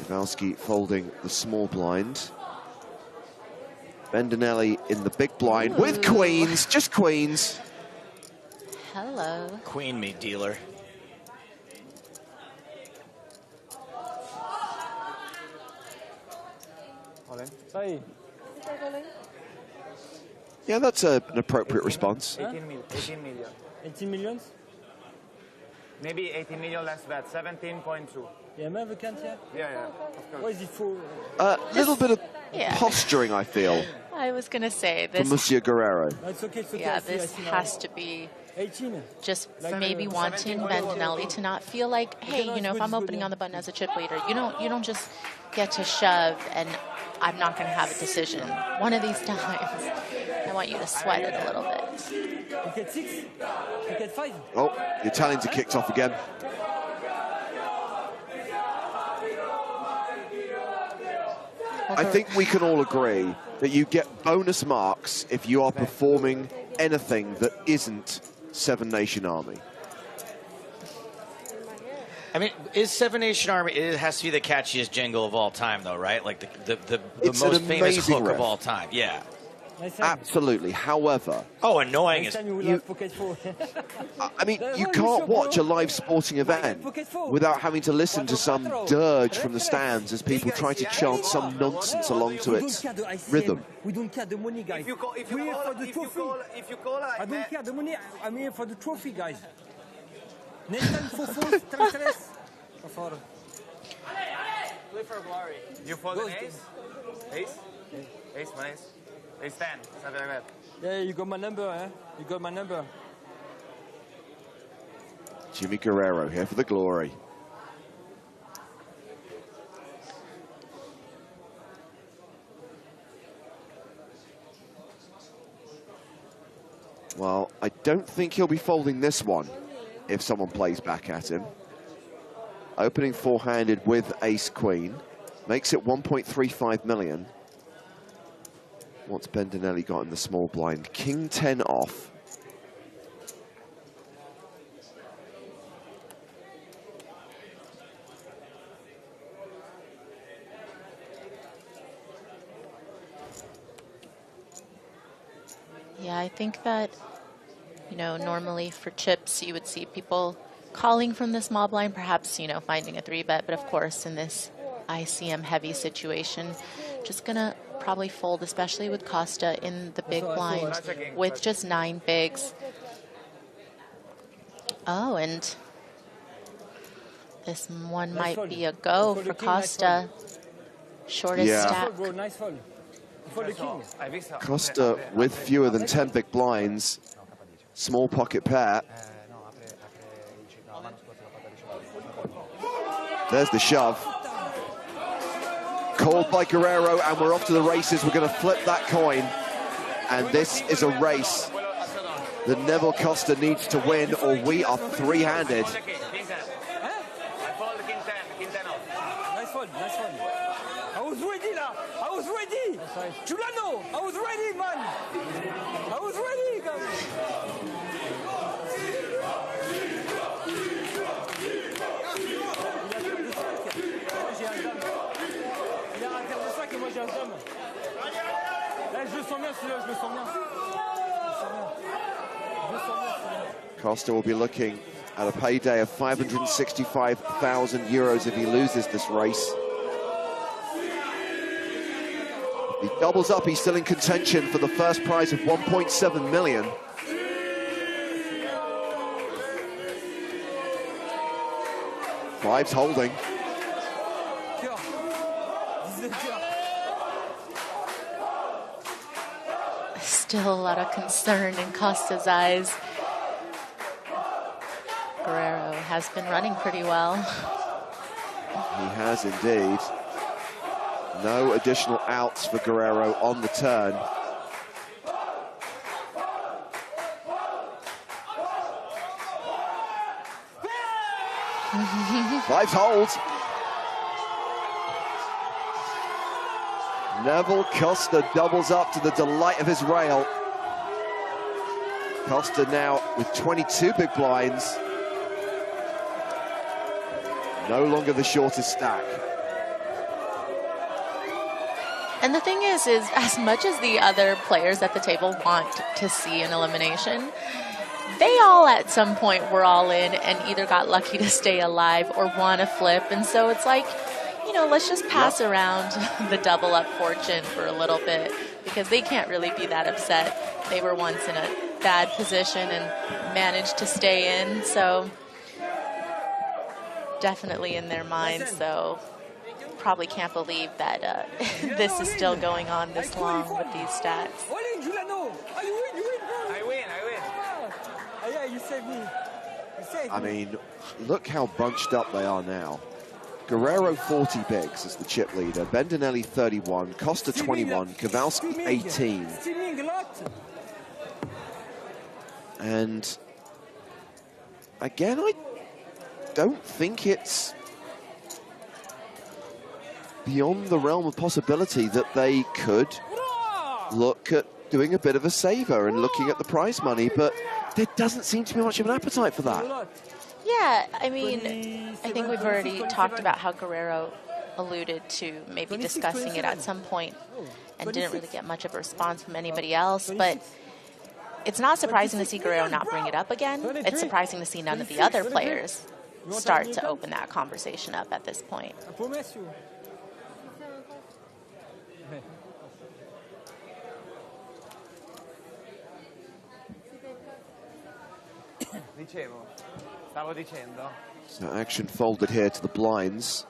Kowalski folding the small blind. Bendelli in the big blind with queens, just queens. Hello. Queen me, dealer. Sorry. Yeah, that's an appropriate response. 18 million. 18 millions? Maybe 18 million less bet, 17.2. Yeah, man, we can't, yeah? Yeah, of course. What is it for? A little bit of Yeah. posturing, I feel, I was going to say from this. Monsieur Guerrero. No, it's okay, it's okay. Yeah, I see this now. has to be 18. just maybe wanting Bendelli to not feel like, hey, you know, if I'm opening on the button as a chip leader, you don't just get to shove and I'm not going to have a decision. One of these times, I want you to sweat it a little bit. You get 6? You get 5? Oh, the Italians are kicked off again. I think we can all agree that you get bonus marks if you are performing anything that isn't Seven Nation Army. I mean, is Seven Nation Army, it has to be the catchiest jingle of all time, though, right? Like the It's most an famous amazing hook riff. of all time. Yeah. Nice time. Absolutely. However, Oh, annoying Next is... time you will have pocket 4. I mean, you can't watch a live sporting event without having to listen to some dirge from the stands as people try to chant some nonsense along to its rhythm. We don't care the money, guys. If you call, We're here for the trophy. if you call, I don't care the money. I'm here for the trophy, guys. Next time for 4, 3. Por favor. play for glory. You fold an ace? Ace? Ace, my ace. Ace 10, something like that. Yeah, you got my number, eh? You got my number. Jimmy Guerrero here for the glory. Well, I don't think he'll be folding this one if someone plays back at him. Opening four-handed with ace-queen. Makes it 1.35 million. What's Bendelli got in the small blind? King 10 off. Yeah, I think that, you know, normally for chips, you would see people calling from the small blind, perhaps, you know, finding a 3-bet. But of course, in this ICM heavy situation, just going to probably fold, especially with Costa in the big blind with just 9 bigs. Oh, and this one might be a go for Costa. Shortest stack. Bro, nice fold. For the king. Costa with fewer than 10 big blinds. Small pocket pair. There's the shove. Called by Guerrero, and we're off to the races. We're going to flip that coin. And this is a race that Neville Costa needs to win, or we are three-handed. Nice fold, nice fold. I was ready, là. I was ready. Giuliano, I was ready, man. I was ready, guys. Il a un quart de sac et moi j'ai un dame. Là, je le sens bien, celui-là, je le sens bien. Je le sens bien. Costa will be looking at a payday of 565,000 euros if he loses this race. If he doubles up, he's still in contention for the first prize of 1.7 million. Fives holding. Still a lot of concern in Costa's eyes. Guerrero has been running pretty well. He has indeed. No additional outs for Guerrero on the turn. Fives holds. Neville Costa doubles up to the delight of his rail. Costa now with 22 big blinds. No longer the shortest stack. And the thing is as much as the other players at the table want to see an elimination, they all at some point were all in and either got lucky to stay alive or won a flip. And so it's like, you know, let's just pass around the double up fortune for a little bit, because they can't really be that upset. They were once in a bad position and managed to stay in. So definitely in their minds, so probably can't believe that this is still going on this long with these stats. I win. Yeah, you saved me. I mean, look how bunched up they are now. Guerrero 40 bigs as the chip leader, Bendinelli 31, Costa 21, Kowalski 18. And again, I don't think it's beyond the realm of possibility that they could look at doing a bit of a saver and looking at the prize money, but there doesn't seem to be much of an appetite for that. Yeah, I mean, I think we've already talked about how Guerrero alluded to maybe discussing it at some point and didn't really get much of a response from anybody else, but it's not surprising to see Guerrero not bring it up again. It's surprising to see none of the other players start to open that conversation up at this point. Stavo dicendo. So action folded here to the blinds.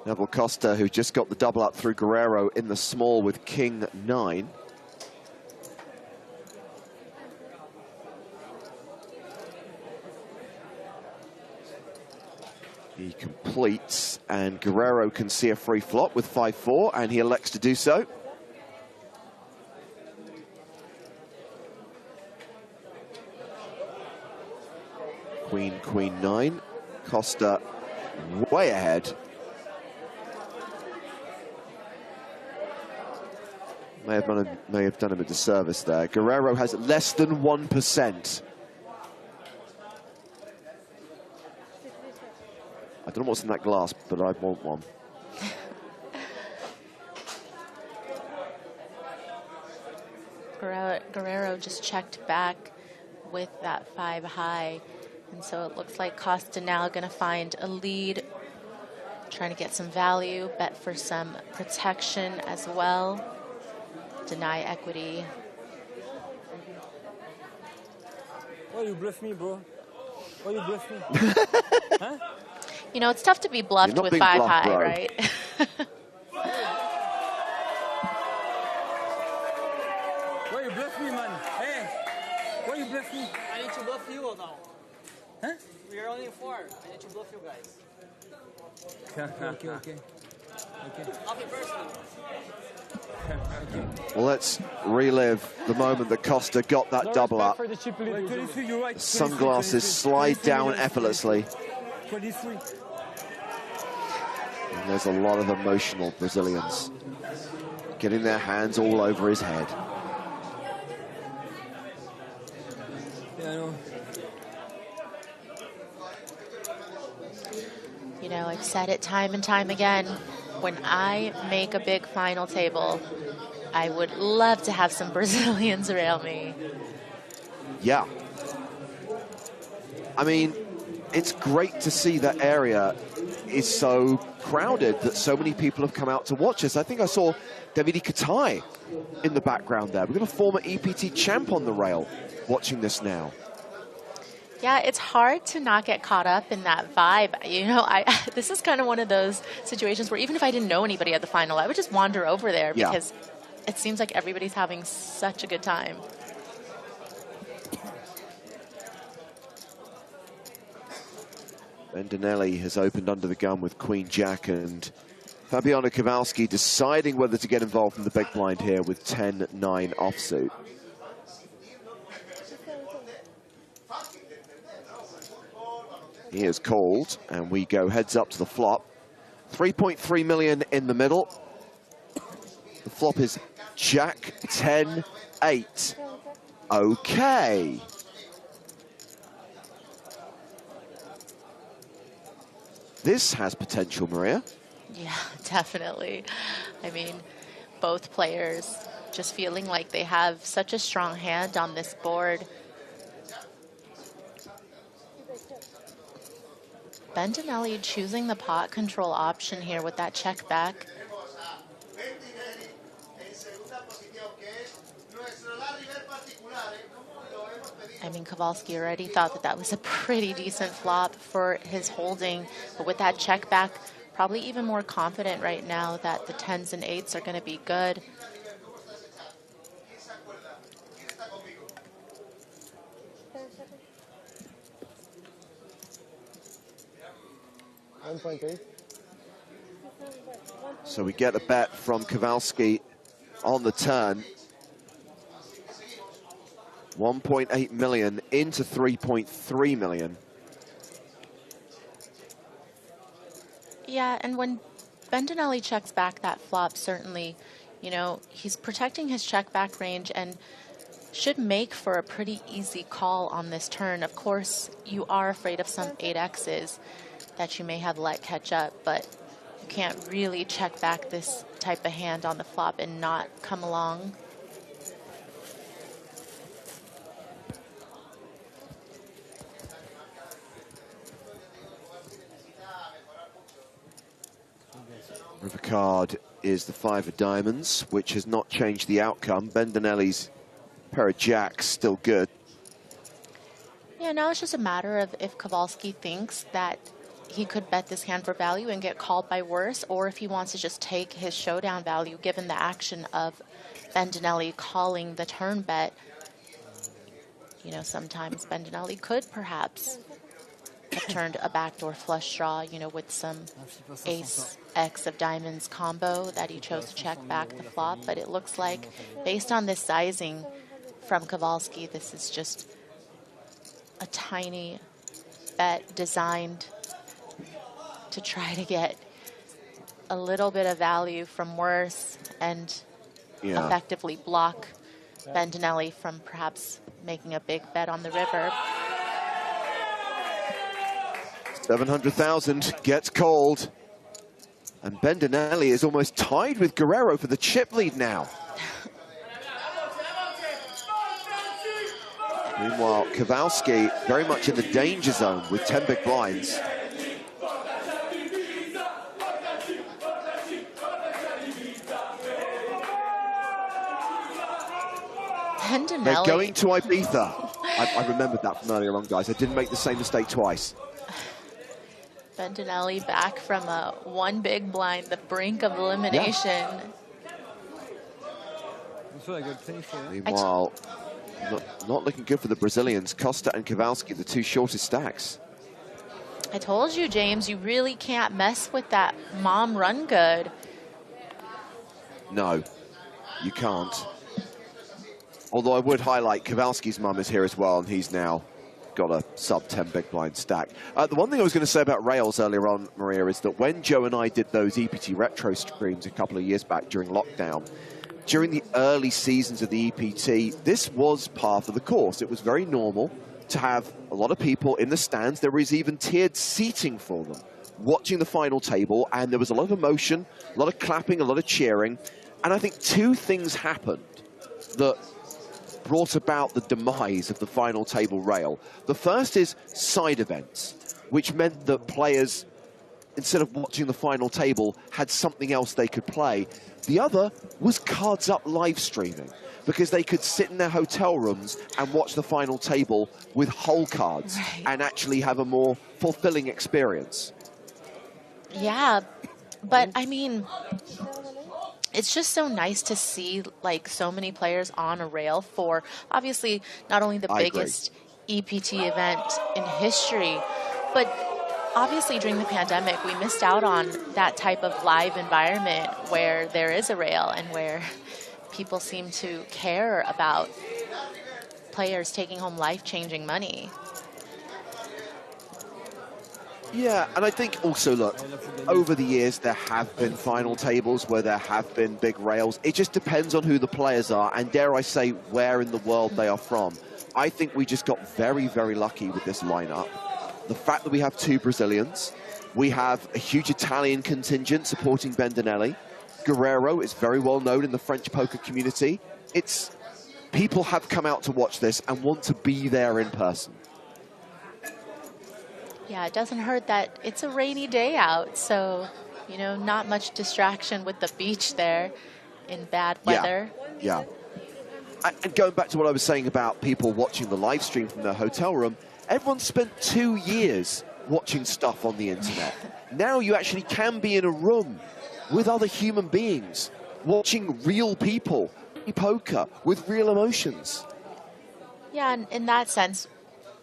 Neville Costa, who just got the double up through Guerrero in the small with King 9. He completes, and Guerrero can see a free flop with 5-4, and he elects to do so. Queen, Queen 9. Costa way ahead. May have done him a disservice there. Guerrero has less than 1%. I don't know what's in that glass, but I want one. Guerrero just checked back with that 5 high. And so it looks like Costa now going to find a lead, trying to get some value, bet for some protection as well, deny equity. Why you bluff me, bro? Why you bluff me? Huh? You know, it's tough to be bluffed with 5 high, bro. Right? Why you bluff me, man? Hey, why you bluff me? I need to bluff you now. Huh? We are only 4. I need to bluff you guys. Okay. Okay, personally. Well, let's relive the moment that Costa got that double up. Sunglasses slide down effortlessly. 23. And there's a lot of emotional Brazilians getting their hands all over his head. Yeah, I know. You know, I've said it time and time again. When I make a big final table, I would love to have some Brazilians rail me. Yeah. I mean, it's great to see that area is so crowded, that so many people have come out to watch us. I think I saw Davide Katai in the background there. We've got a former EPT champ on the rail watching this now. Yeah, it's hard to not get caught up in that vibe. You know, this is kind of one of those situations where even if I didn't know anybody at the final, I would just wander over there because it seems like everybody's having such a good time. Bendinelli has opened under the gun with Queen Jack, and Fabiano Kowalski deciding whether to get involved in the big blind here with 10-9 offsuit. He is called, and we go heads up to the flop. 3.3 million in the middle. The flop is Jack 10-8. Okay. This has potential, Maria. Yeah, definitely. I mean, both players just feeling like they have such a strong hand on this board. Bendinelli choosing the pot control option here with that check back. I mean, Kowalski already thought that that was a pretty decent flop for his holding, but with that check back, probably even more confident right now that the 10s and 8s are going to be good. So we get a bet from Kowalski on the turn. 1.8 million into 3.3 million. Yeah, and when Bendinelli checks back that flop, certainly, you know, he's protecting his check back range and should make for a pretty easy call on this turn. Of course, you are afraid of some 8Xs that you may have let catch up, but you can't really check back this type of hand on the flop and not come along. River card is the 5 of diamonds, which has not changed the outcome. Bendinelli's pair of jacks still good. Yeah, now it's just a matter of if Kowalski thinks that he could bet this hand for value and get called by worse, or if he wants to just take his showdown value given the action of Bendinelli calling the turn bet. You know, sometimes Bendinelli could perhaps have turned a backdoor flush draw, you know, with some ace X of diamonds combo that he chose to check back the flop. But it looks like, based on this sizing from Kowalski, this is just a tiny bet designed to try to get a little bit of value from worse and effectively block Bendinelli from perhaps making a big bet on the river. 700,000 gets called. And Bendinelli is almost tied with Guerrero for the chip lead now. Meanwhile, Kowalski very much in the danger zone with 10 big blinds. Bendinelli. They're going to Ibiza. I remembered that from earlier on, guys. I didn't make the same mistake twice. Bendinelli back from a one big blind, the brink of elimination. Meanwhile, not looking good for the Brazilians. Costa and Kowalski, the two shortest stacks. I told you, James, you really can't mess with that mom run good. No, you can't. Although I would highlight Kowalski's mum is here as well, and he's now got a sub-10 big blind stack. The one thing I was going to say about rails earlier on, Maria, is that when Joe and I did those EPT retro streams a couple of years back during lockdown, during the early seasons of the EPT, this was part of the course. It was very normal to have a lot of people in the stands. There was even tiered seating for them, watching the final table, and there was a lot of emotion, a lot of clapping, a lot of cheering. And I think two things happened that brought about the demise of the final table rail. The first is side events, which meant that players instead of watching the final table, had something else they could play. The other was Cards Up live streaming, because they could sit in their hotel rooms and watch the final table with whole cards and actually have a more fulfilling experience. Yeah, but I mean, it's just so nice to see like so many players on a rail for obviously not only the biggest EPT event in history, but obviously during the pandemic we missed out on that type of live environment where there is a rail and where people seem to care about players taking home life-changing money. Yeah, and I think also, look, over the years there have been final tables where there have been big rails. It just depends on who the players are and, dare I say, where in the world they are from. I think we just got very, very lucky with this lineup. The fact that we have 2 Brazilians, we have a huge Italian contingent supporting Bendinelli. Guerrero is very well known in the French poker community. People have come out to watch this and want to be there in person. Yeah, it doesn't hurt that it's a rainy day out, so, you know, not much distraction with the beach there in bad weather. Yeah. And going back to what I was saying about people watching the live stream from their hotel room, everyone spent 2 years watching stuff on the internet. Now you actually can be in a room with other human beings, watching real people play poker with real emotions. Yeah, and in that sense,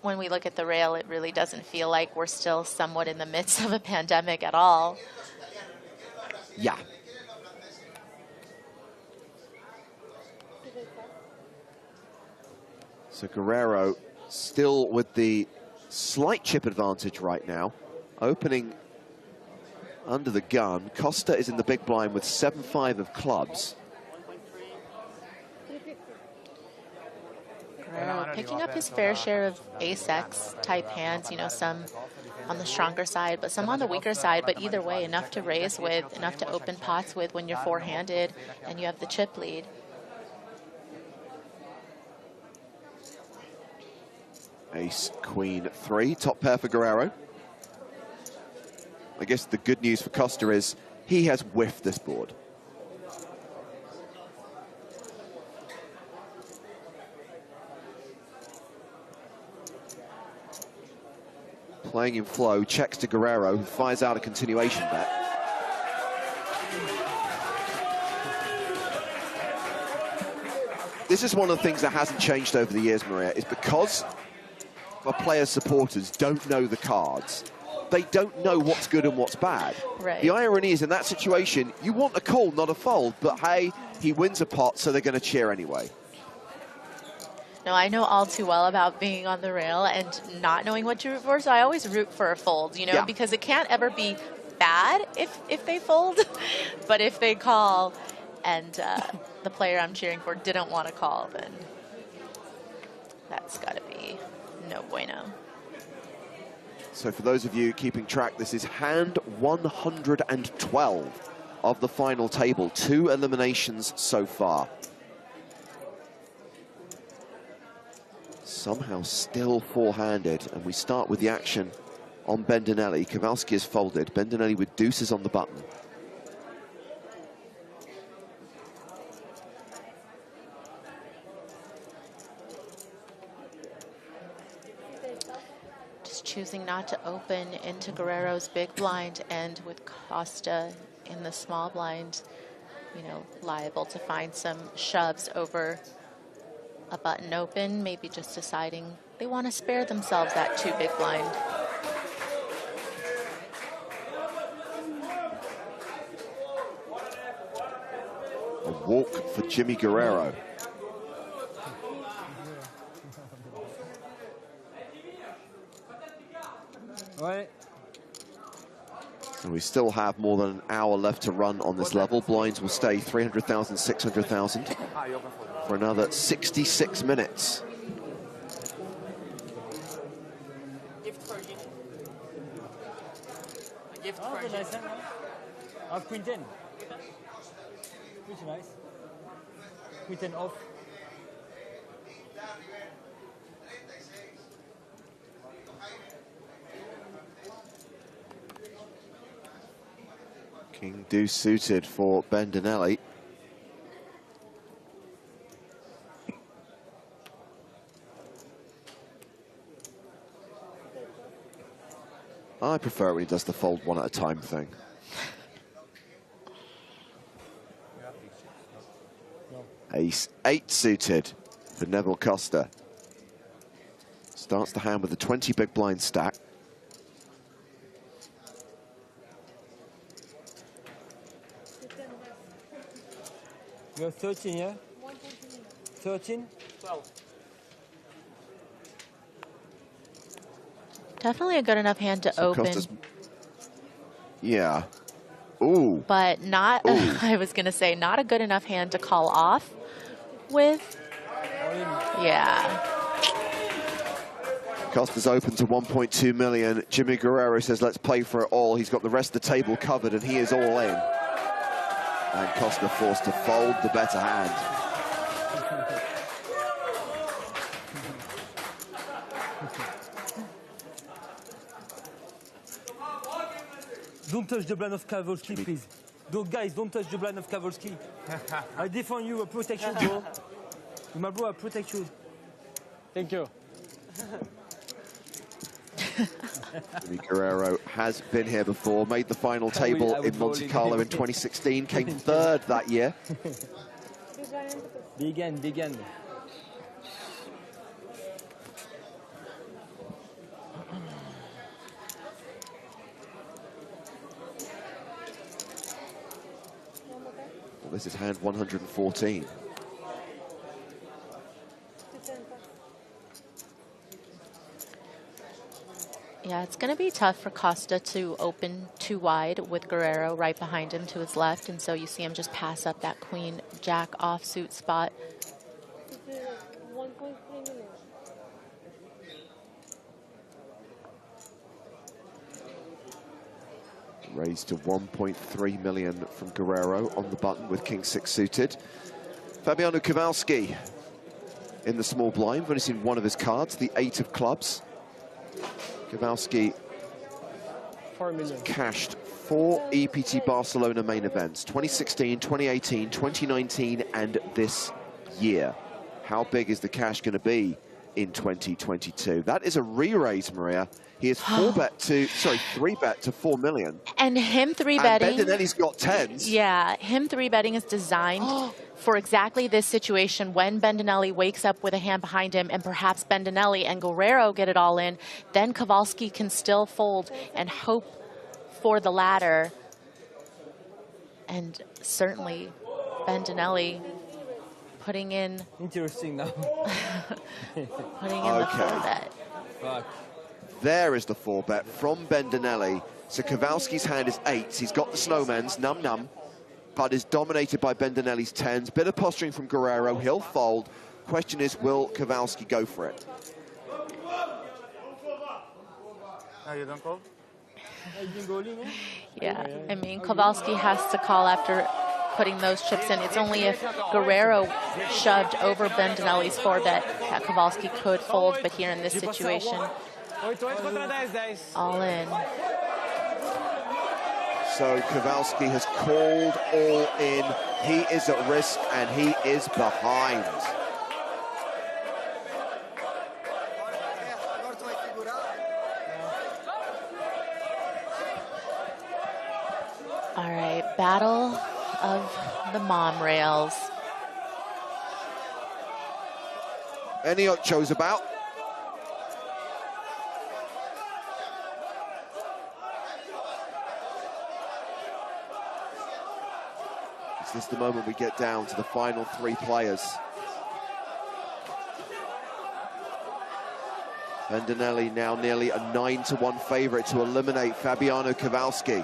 when we look at the rail, it really doesn't feel like we're still somewhat in the midst of a pandemic at all. Yeah. So Guerrero still with the slight chip advantage right now, opening under the gun. Costa is in the big blind with 7-5 of clubs. Guerrero picking up his fair share of ace-X type hands, you know, some on the stronger side, but some on the weaker side, but either way, enough to raise with, enough to open pots with when you're four-handed and you have the chip lead. Ace, Queen, 3, top pair for Guerrero. I guess the good news for Costa is he has whiffed this board. Playing in flow, checks to Guerrero, who fires out a continuation bet. This is one of the things that hasn't changed over the years, Maria, is because our players' supporters don't know the cards. They don't know what's good and what's bad. Right. The irony is, in that situation, you want a call, not a fold, but hey, he wins a pot, so they're going to cheer anyway. No, I know all too well about being on the rail and not knowing what to root for, so I always root for a fold, you know, because it can't ever be bad if they fold, but if they call and the player I'm cheering for didn't want to call, then that's got to be no bueno. So for those of you keeping track, this is hand 112 of the final table. 2 eliminations so far. Somehow still four-handed, and we start with the action on Bendinelli. Kowalski is folded. Bendinelli with deuces on the button. Just choosing not to open into Guerrero's big blind, and with Costa in the small blind, you know, liable to find some shoves over a button open, maybe just deciding they want to spare themselves that 2 big blind. A walk for Jimmy Guerrero. So we still have more than an hour left to run on this level. Blinds will stay 300,000, 600,000 for another 66 minutes. Gift for Jimmy. A gift for Jimmy. Nice, huh? Queen 10. Pretty nice. Queen 10 off. King deuce suited for Bendinelli. I prefer it when he does the fold one at a time thing. Ace 8 suited for Neville Costa. Starts the hand with a 20 big blind stack. You have 13, yeah? 13? 12. Definitely a good enough hand to So open. Costa's, yeah. Ooh. But not, I was going to say, not a good enough hand to call off with. Yeah. Costa's open to 1.2 million. Jimmy Guerrero says, let's play for it all. He's got the rest of the table covered, and he is all in. And Costa forced to fold the better hand. Don't touch the blind of Kowalski, please. Guys, don't touch the blind of Kowalski. I defend you, I protect you, bro. My bro, I protect you. Thank you. Jimmy Guerrero has been here before, made the final table in Monte Carlo in 2016, came third that year. Big end, big end. Well, this is hand 114. Yeah, it's going to be tough for Costa to open too wide with Guerrero right behind him to his left. And so you see him just pass up that queen jack offsuit spot. Raised to 1.3 million from Guerrero on the button with King 6 suited. Fabiano Kowalski in the small blind. We've only seen one of his cards, the 8 of clubs. Kowalski 4 million. cashed 4 EPT Barcelona main events, 2016, 2018, 2019, and this year. How big is the cash going to be in 2022? That is a re-raise, Maria. He is 3-bet to 4 million. And him 3-betting. And Bendinelli's got 10s. Yeah, him 3-betting is designed for exactly this situation. When Bendinelli wakes up with a hand behind him and perhaps Bendinelli and Guerrero get it all in, then Kowalski can still fold and hope for the ladder. And certainly Bendinelli putting in... Interesting now. putting in the 4-bet. Fuck. There is the 4-bet from Bendinelli. So Kowalski's hand is 8s. He's got the snowmans, num-num, but is dominated by Bendinelli's 10s. Bit of posturing from Guerrero. He'll fold. Question is, will Kowalski go for it? No, you don't call? Yeah, I mean, Kowalski has to call after putting those chips in. It's only if Guerrero shoved over Bendinelli's 4-bet that Kowalski could fold, but here in this situation, all in. So Kowalski has called all in. He is at risk and he is behind. All right, battle of the mom rails. Any ochos about? Is this the moment we get down to the final 3 players? Bendinelli now nearly a 9-1 favorite to eliminate Fabiano Kowalski.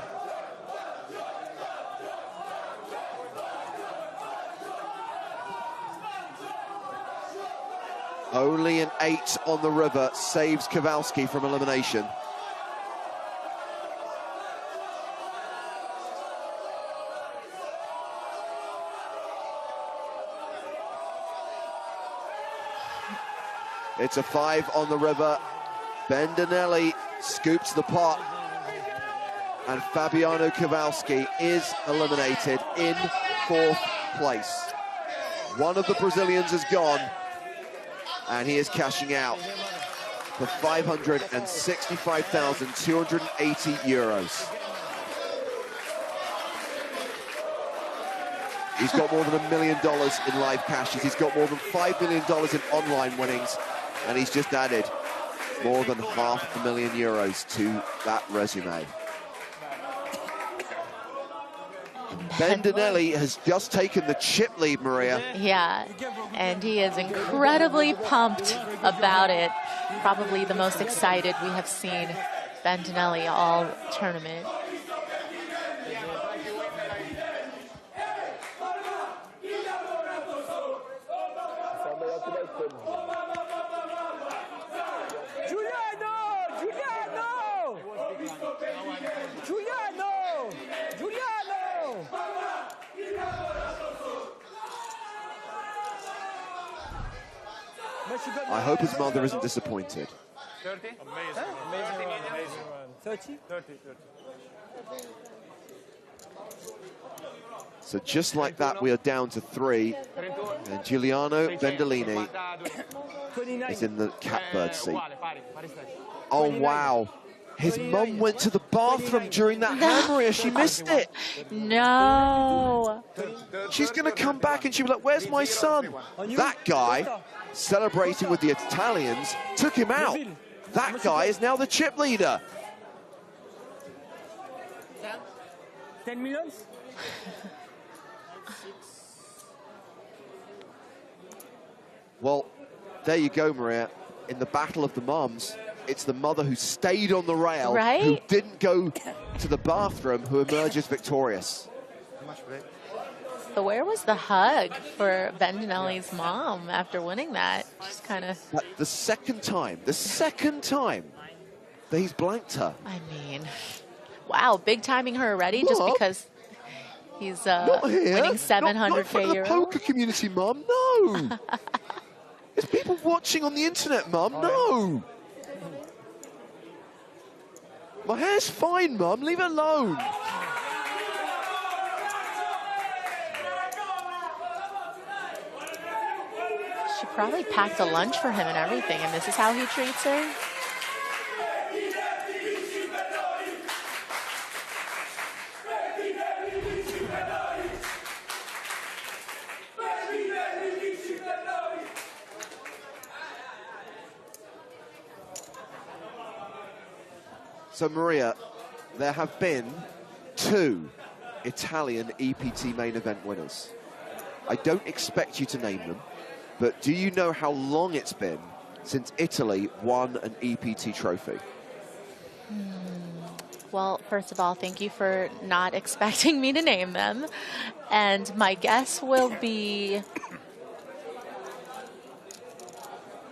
Only an 8 on the river saves Kowalski from elimination. It's a 5 on the river. Bendinelli scoops the pot. And Fabiano Kowalski is eliminated in 4th place. One of the Brazilians is gone, and he is cashing out for 565,280 euros. He's got more than $1 million in live cashes. He's got more than $5 million in online winnings, and he's just added more than €500,000 to that resume. Bendinelli has just taken the chip lead, Maria. Yeah, and he is incredibly pumped about it. Probably the most excited we have seen Bendinelli all tournament. I hope his mother isn't disappointed. 30? Amazing. Amazing. 30? 30. So just like that, we are down to 3. And Giuliano Bendolini is in the catbird seat. Oh, wow. His mum went to the bathroom during that hand, Maria. She missed it. No. She's going to come back and she'll be like, where's my son? That guy, celebrating with the Italians, took him out. That guy is now the chip leader. 10 million? Well, there you go, Maria. In the battle of the mums, it's the mother who stayed on the rail, right? Who didn't go to the bathroom, who emerges victorious. But where was the hug for Bendinelli's mom after winning that? Just kind of... The second time that he's blanked her. I mean, wow, big timing her already just because he's winning 700K not for the euro. poker community, Mum, no. It's people watching on the internet, Mum, no. My hair's fine, Mum, leave it alone. She probably packed a lunch for him and everything, and this is how he treats her. So, Maria, there have been 2 Italian EPT main event winners. I don't expect you to name them, but do you know how long it's been since Italy won an EPT trophy? Well, first of all, thank you for not expecting me to name them. And my guess will be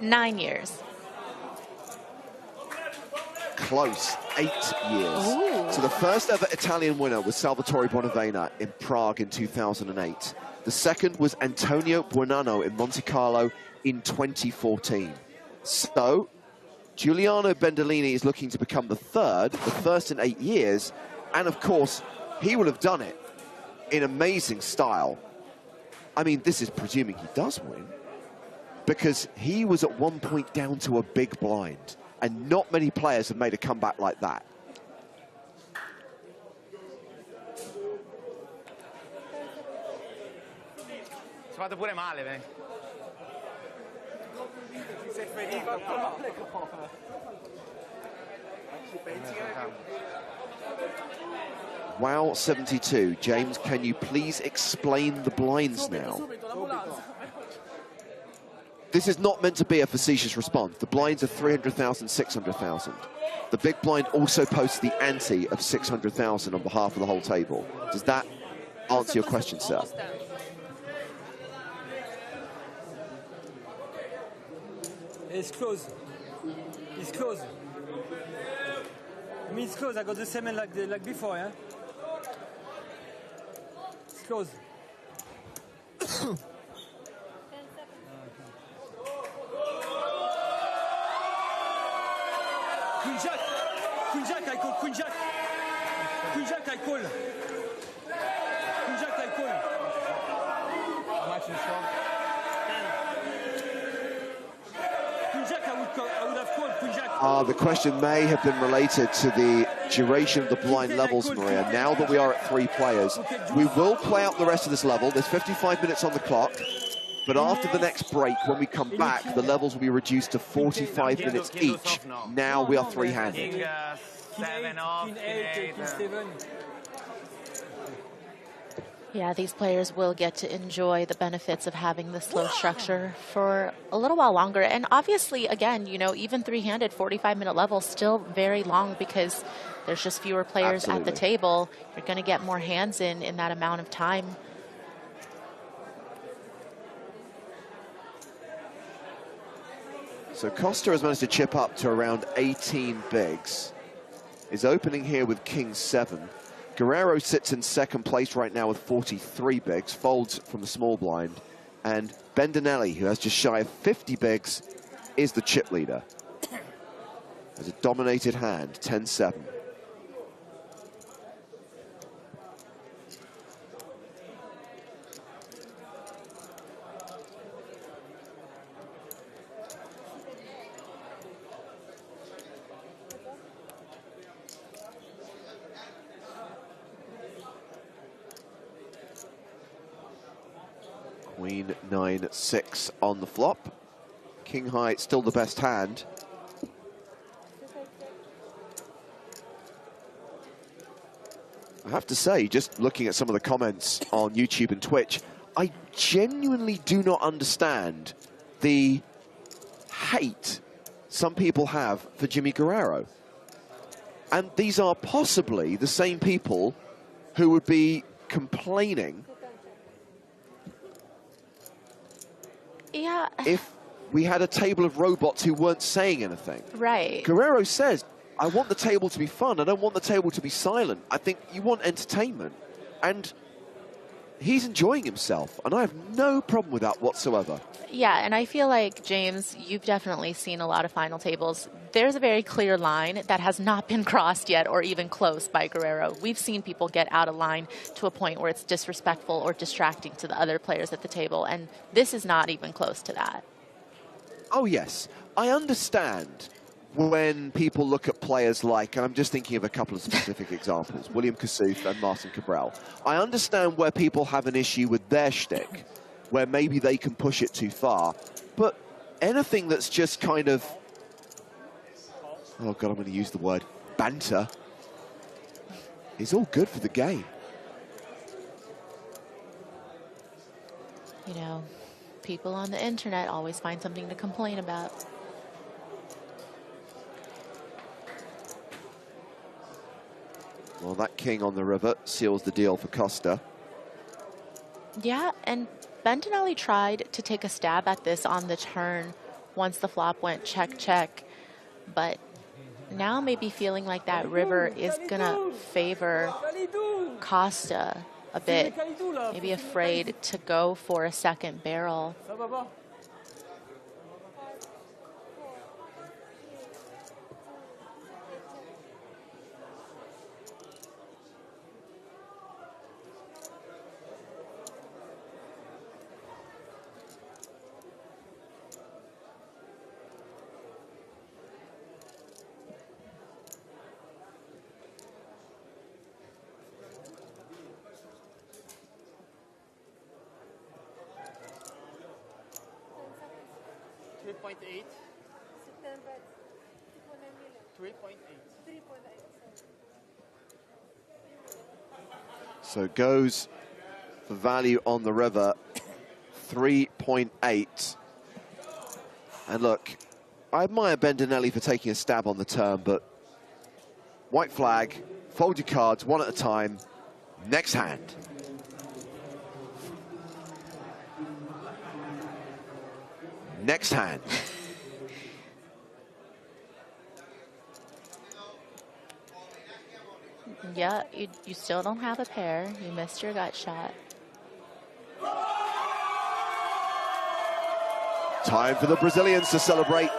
9 years. Close, 8 years. Ooh. So the first ever Italian winner was Salvatore Bonavena in Prague in 2008. The second was Antonio Buonanno in Monte Carlo in 2014. So Giuliano Bendolini is looking to become the third, the first in 8 years. And of course, he will have done it in amazing style. I mean, this is presuming he does win, because he was at one point down to a big blind. And not many players have made a comeback like that. Si fate pure male, vedi. Wow, 72. James, can you please explain the blinds now? This is not meant to be a facetious response. The blinds are 300,000, 600,000. The big blind also posts the ante of 600,000 on behalf of the whole table. Does that answer your question, sir? It's close. It's close. I mean, it's close. I got the same like before, yeah? It's close. Queen Jack. Queen Jack, I call Queen Jack. Queen Jack, I call. Queen Jack, I call. How much you show? 10. Queen Jack, I would have called Queen Jack. The question may have been related to the duration of the blind levels, Maria. Now that we are at 3 players, we will play out the rest of this level. There's 55 minutes on the clock. But after the next break, when we come back, the levels will be reduced to 45 minutes each. Now we are three-handed. King 7 off, King 8. King 7. Yeah, these players will get to enjoy the benefits of having the slow structure for a little while longer. And obviously, again, you know, even three-handed 45-minute level still very long because there's just fewer players at the table. You're going to get more hands in that amount of time. So Costa has managed to chip up to around 18 bigs. Is opening here with King 7. Guerrero sits in second place right now with 43 bigs, folds from the small blind. And Bendinelli, who has just shy of 50 bigs, is the chip leader. Has a dominated hand, 10-7. Queen 9-6 on the flop. King high, still the best hand. I have to say, just looking at some of the comments on YouTube and Twitch, I genuinely do not understand the hate some people have for Jimmy Guerrero. And these are possibly the same people who would be complaining if we had a table of robots who weren't saying anything. Right. Guerrero says, I want the table to be fun. I don't want the table to be silent. I think you want entertainment. And he's enjoying himself. And I have no problem with that whatsoever. Yeah, and I feel like, James, you've definitely seen a lot of final tables. There's a very clear line that has not been crossed yet or even close by Guerrero. We've seen people get out of line to a point where it's disrespectful or distracting to the other players at the table, and this is not even close to that. Oh, yes. I understand when people look at players like, and I'm just thinking of a couple of specific examples, William Kassouf and Martin Cabral. I understand where people have an issue with their shtick, where maybe they can push it too far. But anything that's just kind of, oh God, I'm going to use the word banter, is all good for the game. You know, people on the internet always find something to complain about. Well, that king on the river seals the deal for Costa. Yeah, and Bendinelli tried to take a stab at this on the turn once the flop went check, check. But now maybe feeling like that river is going to favor Costa a bit. Maybe afraid to go for a second barrel. So goes for value on the river, 3.8. And look, I admire Bendinelli for taking a stab on the turn, but white flag, fold your cards one at a time, next hand. Next hand. Yeah, you still don't have a pair. You missed your gut shot. Time for the Brazilians to celebrate.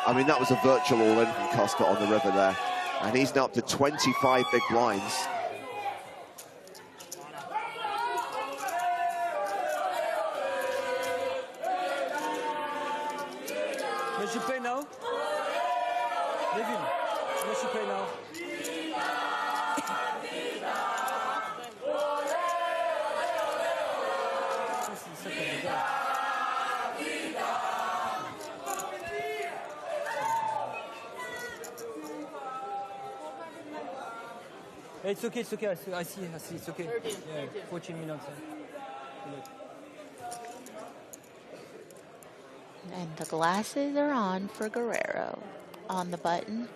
I mean, that was a virtual all-in from Costa on the river there. And he's now up to 25 big blinds. Let you play now. Neville, let you play now. It's okay, it's okay. I see, it's okay. 13, Yeah, 14 minutes. And the glasses are on for Guerrero. On the button.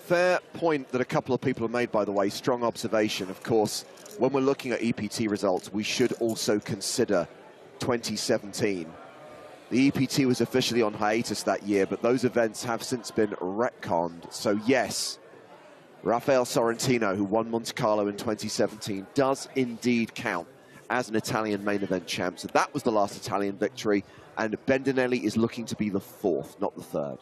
Fair point that a couple of people have made, by the way. Strong observation. Of course, when we're looking at EPT results, we should also consider 2017. The EPT was officially on hiatus that year, but those events have since been retconned. So yes, Rafael Sorrentino, who won Monte Carlo in 2017, does indeed count as an Italian main event champ. So that was the last Italian victory, and Bendinelli is looking to be the fourth, not the third.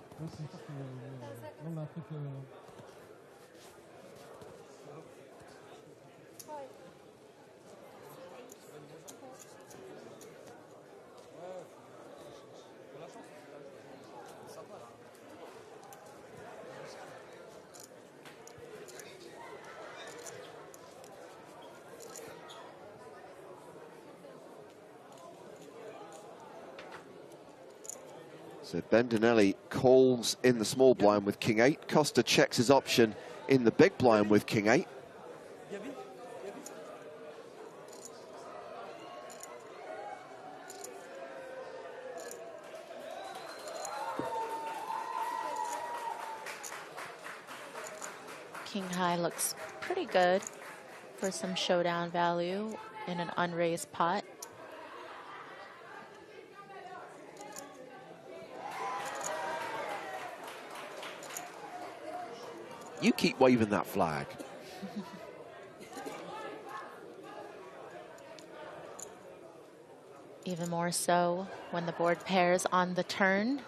So Bendinelli calls in the small blind with King 8. Costa checks his option in the big blind with King 8. King high looks pretty good for some showdown value in an unraised pot. You keep waving that flag. Even more so when the board pairs on the turn.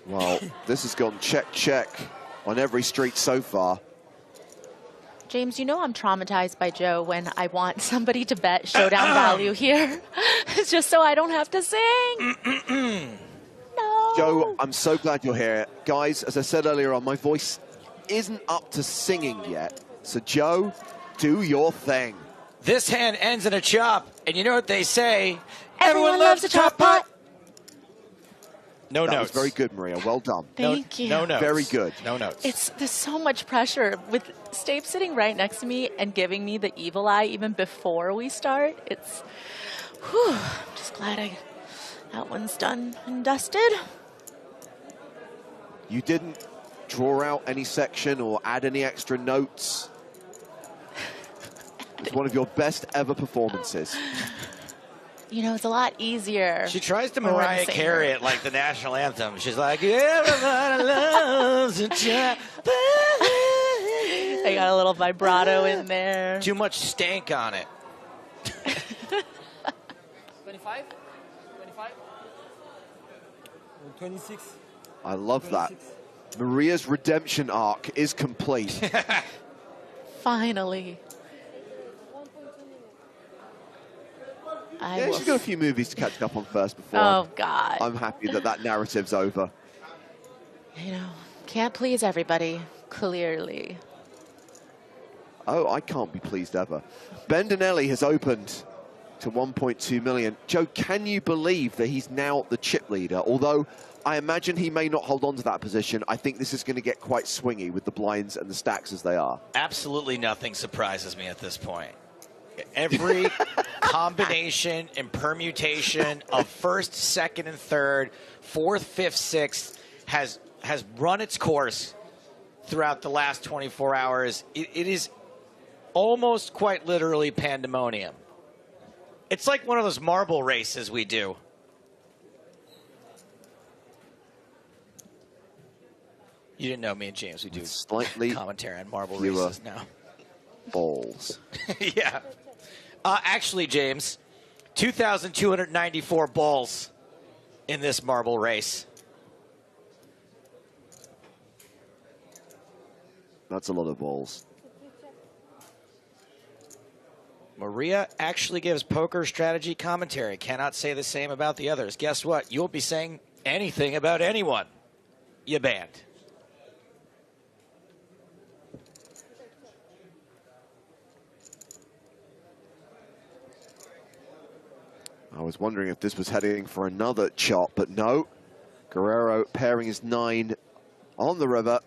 Well, this has gone check, check on every street so far. James, you know I'm traumatized by Joe when I want somebody to bet showdown value here. It's just so I don't have to sing. No. Joe, I'm so glad you're here. Guys, as I said earlier on, my voice isn't up to singing yet. So, Joe, do your thing. This hand ends in a chop, and you know what they say? Everyone loves a chop pot. No That notes. was very good, Maria. Well done. Thank you. No notes. Very good. No notes. There's so much pressure with Stape sitting right next to me and giving me the evil eye even before we start. It's, whew, I'm just glad that one's done and dusted. You didn't draw out any section or add any extra notes. It's one of your best ever performances. You know, it's a lot easier. She tries to when we're Mariah the same Carey room. it like the national anthem. She's like, everybody loves a chop. I got a little vibrato in there. Too much stank on it. 25? 25? 26. I love that. Maria's redemption arc is complete. Finally. Yeah, she's got a few movies to catch up on first before Oh, God. I'm happy that that narrative's over. You know, can't please everybody, clearly. Oh, I can't be pleased ever. Bendinelli has opened to 1.2 million. Joe, can you believe that he's now the chip leader? Although I imagine he may not hold on to that position. I think this is going to get quite swingy with the blinds and the stacks as they are. Absolutely nothing surprises me at this point. Every combination and permutation of first, second, and third, fourth, fifth, sixth has run its course throughout the last 24 hours. It is almost quite literally pandemonium. It's like one of those marble races we do You didn't know me and James. We do slightly commentary on marble fewer races now. balls. Yeah. Actually, James, 2,294 balls in this marble race. That's a lot of balls. Maria actually gives poker strategy commentary. Cannot say the same about the others. Guess what? You won't be saying anything about anyone. You banned. I was wondering if this was heading for another chop, but no. Guerrero pairing his 9 on the river.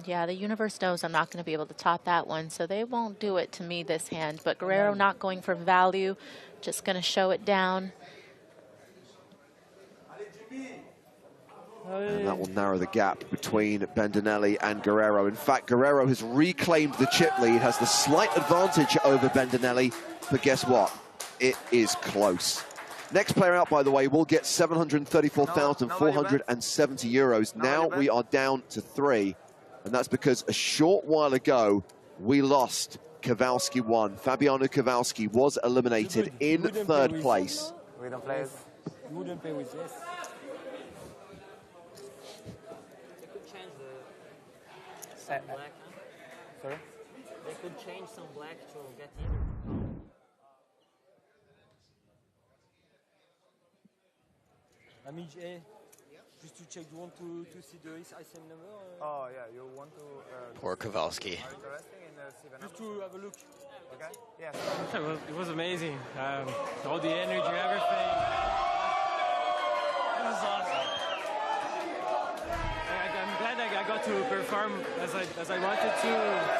Yeah, the universe knows I'm not going to be able to top that one, so they won't do it to me this hand. But Guerrero not going for value, just going to show it down. And that will narrow the gap between Bendinelli and Guerrero. In fact, Guerrero has reclaimed the chip lead, has the slight advantage over Bendinelli, but guess what? It is close. Next player out, by the way, will get 734,470 euros. Now we are down to 3, and that's because a short while ago, we lost. Kowalski won. Fabiano Kowalski was eliminated in 3rd place. We don't play it. You wouldn't play with this. They could change some black. Sorry? They could change some black to get in. Amige A, just to check, do you want to see the ISM number? Oh, yeah, you want to... Poor Kowalski. Are interesting in the 7 Just to have a look. Okay? Yes. It was amazing. All the energy, everything. It was awesome. I'm glad I got to perform as I wanted to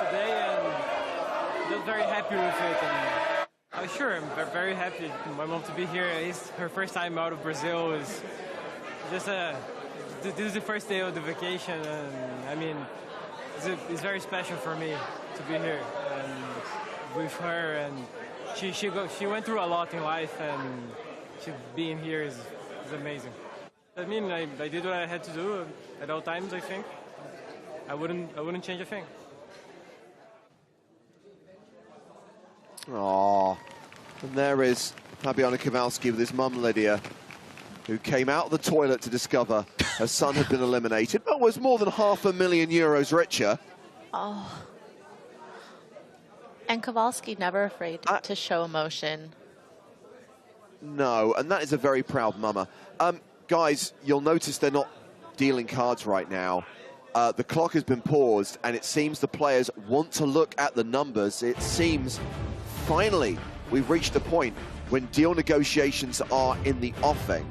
today, and just very happy with it. And, sure, I'm very happy. My mom to be here. It's her first time out of Brazil. Is just this is the first day of the vacation, and I mean, it's very special for me to be here and with her. And she went through a lot in life, and being here is amazing. I mean, I did what I had to do at all times. I think I wouldn't change a thing. Aww. And there is Fabiano Kowalski with his mum, Lydia, who came out of the toilet to discover her son had been eliminated, but was more than €500,000 richer. Oh. And Kowalski never afraid to show emotion. No, and that is a very proud mama. Guys, you'll notice they're not dealing cards right now. The clock has been paused, and it seems the players want to look at the numbers. It seems, finally, we've reached a point when deal negotiations are in the offing.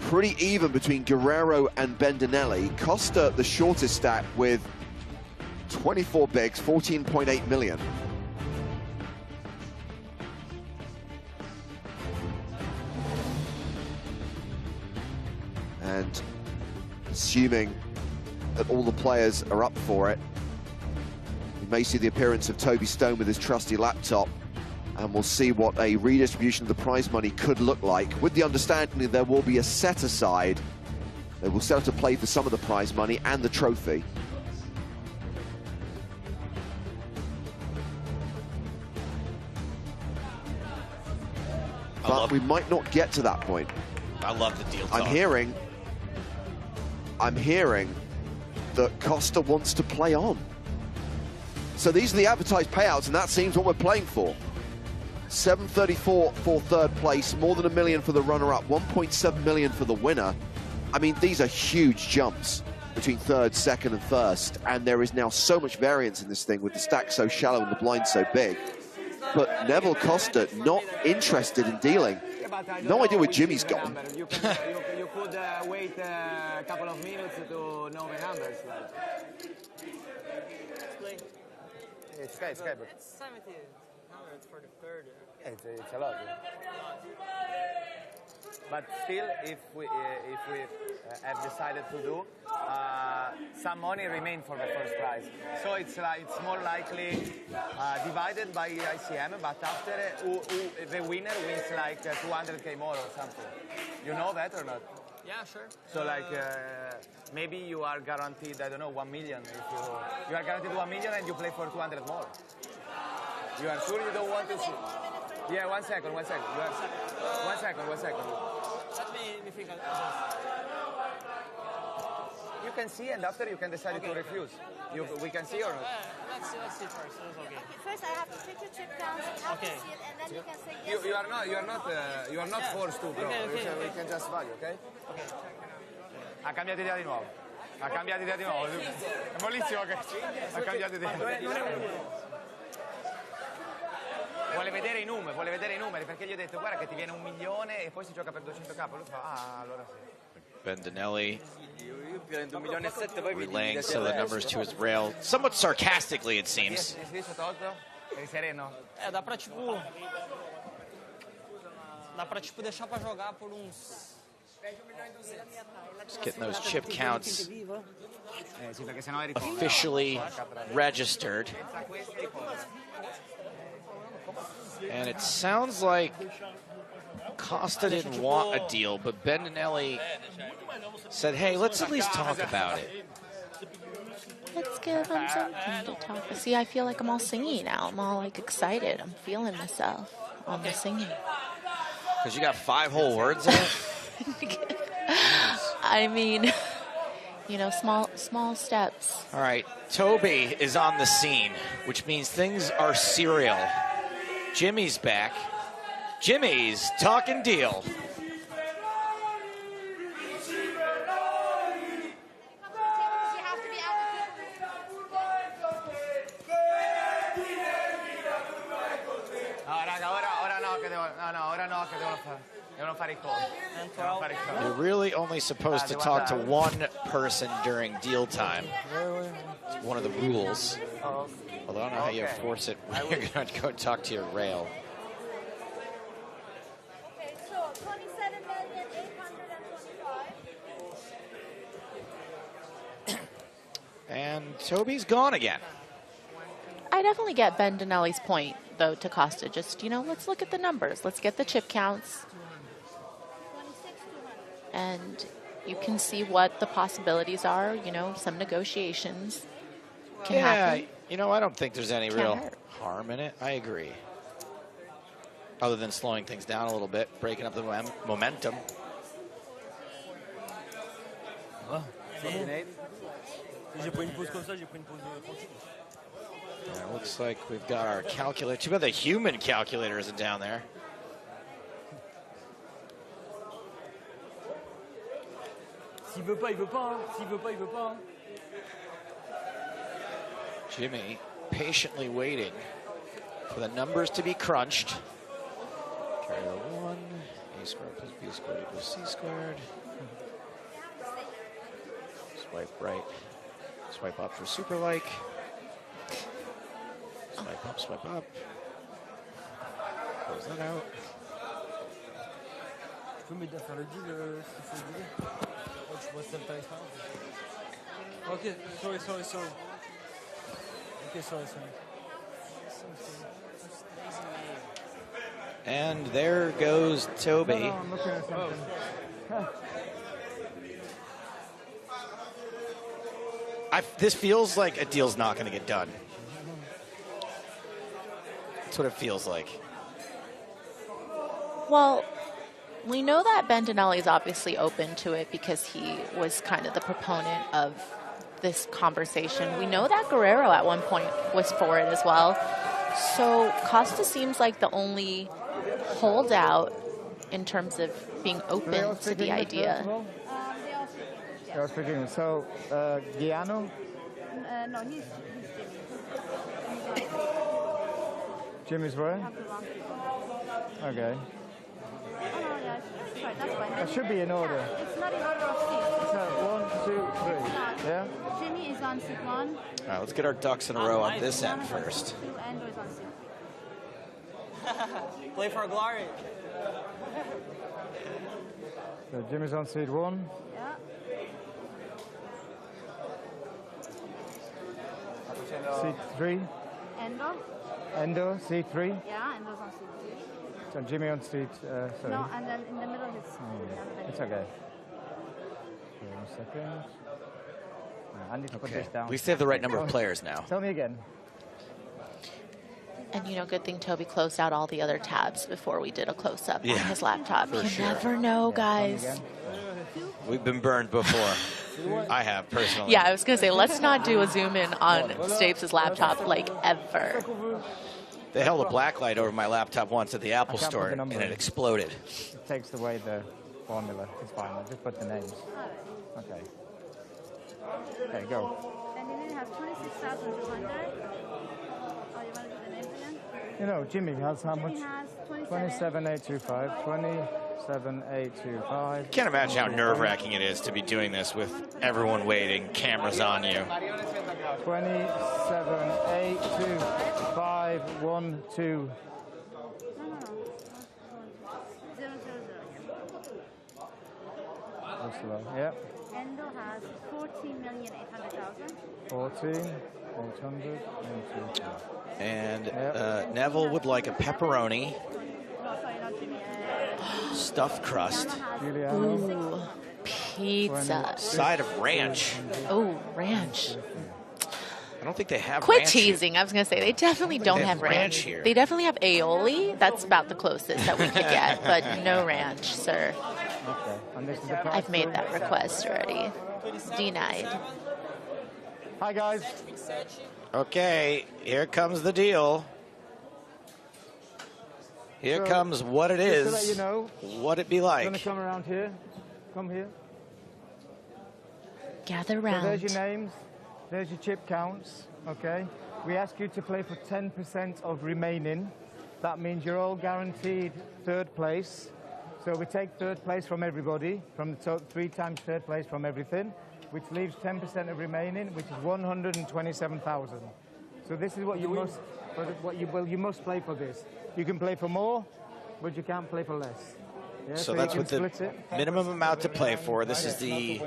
Pretty even between Guerrero and Bendinelli. Costa, the shortest stack, with 24 bigs, 14.8 million. And assuming that all the players are up for it, we may see the appearance of Toby Stone with his trusty laptop, and we'll see what a redistribution of the prize money could look like, with the understanding that there will be a set aside. They will set up to play for some of the prize money and the trophy. But we might not get to that point. I love the deal talk. I'm hearing that Costa wants to play on. So these are the advertised payouts, and that seems what we're playing for. 734 for 3rd place, more than $1 million for the runner-up, 1.7 million for the winner. I mean, these are huge jumps between 3rd, 2nd, and 1st, and there is now so much variance in this thing with the stack so shallow and the blind so big. But Neville Costa not interested in dealing. No idea where Jimmy's gone. You could wait a couple of minutes to know the numbers. It's okay, but It's 70 numbers for the 3rd. it's a lot. But still, if we have decided to do, some money remain for the first prize. So it's more likely divided by ICM, but after the winner wins like 200k more or something. You know that or not? Yeah, sure. So like maybe you are guaranteed, I don't know, 1 million. If you are guaranteed 1 million and you play for 200 more. You are sure you don't want to see? Yeah, 1 second, 1 second. You are, 1 second, 1 second. Let me think. You can see, and after you can decide to refuse. We can see or not? Let's see first. It's okay. First, I have to check your chip counts, have to see it, and then you can say yes. You are not forced to, bro. Okay. We can just value, okay? Ha cambiato idea di nuovo. Ha cambiato idea di nuovo. È bellissimo che ha cambiato idea. Vuole vedere i numeri, perché gli ho detto guarda che ti viene 1 milione e poi si gioca per 200k. Lui fa, allora sì. Bendanelli relaying some of the numbers to his rail, somewhat sarcastically, it seems. Eri sereno? Dá pra tipo deixar pra jogar por uns. Just getting those chip counts officially registered. And it sounds like Costa didn't want a deal, but Bendanelli said, hey, let's at least talk about it. Let's give him something to talk. See, I feel like I'm all singing now. I'm all like excited. I'm feeling myself on the singing. Because you got 5 whole words in it? I mean, you know, small steps. All right, Toby is on the scene, which means things are serial. Jimmy's back. Jimmy's talking deal. You're really only supposed to talk to one person during deal time. It's one of the rules. Although I don't know how you force it when you're going to go talk to your rail. Okay, so 27,825. And Toby's gone again. I definitely get Bendanelli's point, though, to Costa. Just, you know, let's look at the numbers. Let's get the chip counts. And you can see what the possibilities are. You know, some negotiations can happen. You know, I don't think there's any real harm in it. I agree. Other than slowing things down a little bit, breaking up the momentum. Yeah, it looks like we've got our calculator. Too bad the human calculator isn't down there. S'il veut pas, il veut pas. S'il veut pas, il veut pas. Jimmy patiently waiting for the numbers to be crunched. Carry the 1, A squared plus B squared equals C squared. Swipe right, swipe up for super like. Swipe up, swipe up. Close that out. Tu peux m'aider à faire le deal s'il faut le deal? Oh, tu vois celle de ta expérience. Ok, sorry. Ok, sorry. And there goes Toby. No, I'm looking at something. This feels like a deal's not going to get done. That's what it feels like. Well, we know that Bendanelli is obviously open to it because he was kind of the proponent of this conversation. We know that Guerrero at one point was for it as well. So Costa seems like the only holdout in terms of being open to the idea. They are speaking. So, Giano? No, he's Jimmy. Jimmy's where? Okay. Oh, no, yeah, that's fine. That should be in order. It's not in order of seats. So, 1, 2, 3. Yeah? Jimmy is on seat 1. All right, let's get our ducks in a row on this end first. Endo is on seat 3. Play for glory. So, Jimmy's on seat 1. Yeah. Seat 3. Endo, seat 3. Yeah, Endo's on seat 3. So, Jimmy on seat, sorry. No, and then in the middle it's... It's okay. second. I need to put this Okay. down. At least they have the right number of players now. Tell me again. And you know, good thing Toby closed out all the other tabs before we did a close-up on his laptop. for You sure. never know, guys. We've been burned before. I have, personally. Yeah, I was going to say, let's not do a zoom in on Stapes' laptop, like, ever. They held a black light over my laptop once at the Apple can't put Store, the and number it in. exploded. It takes away the formula. It's fine. I'll just put the names. Okay. Okay, go. And then you have 26,200. Oh, you want to do the names again? You know, Jimmy has how much? Jimmy has 27,825. 27,825. Can't imagine how nerve-wracking it is to be doing this with everyone waiting, cameras on you. 27,825. 1, 2. Looks low. Yep. Endo has 14,800,000. 14,800. And Neville would like a pepperoni, No, sorry, not Jimmy. stuffed crust, Ooh, pizza. side of ranch. Oh, ranch. I don't think they have Quit ranch here. teasing. I was going to say, they definitely don't They have have ranch. ranch here. They definitely have aioli. That's about the closest that we could get, but no ranch, sir. Okay. And this is the price I've made too? that request already. Denied. Hi, guys. Okay, here comes the deal. Here So, comes what it just is. to let you know, what it be I'm like. going to come around here. Come here. Gather So round. there's your names. There's your chip counts. Okay. We ask you to play for 10% of remaining. That means you're all guaranteed third place. So we take third place from everybody, from the 3 times third place from everything, which leaves 10% of remaining, which is 127,000. So this is what you must, you must play for this. You can play for more, but you can't play for less. Yeah, So you that's can what the split it. minimum amount to play for. This is the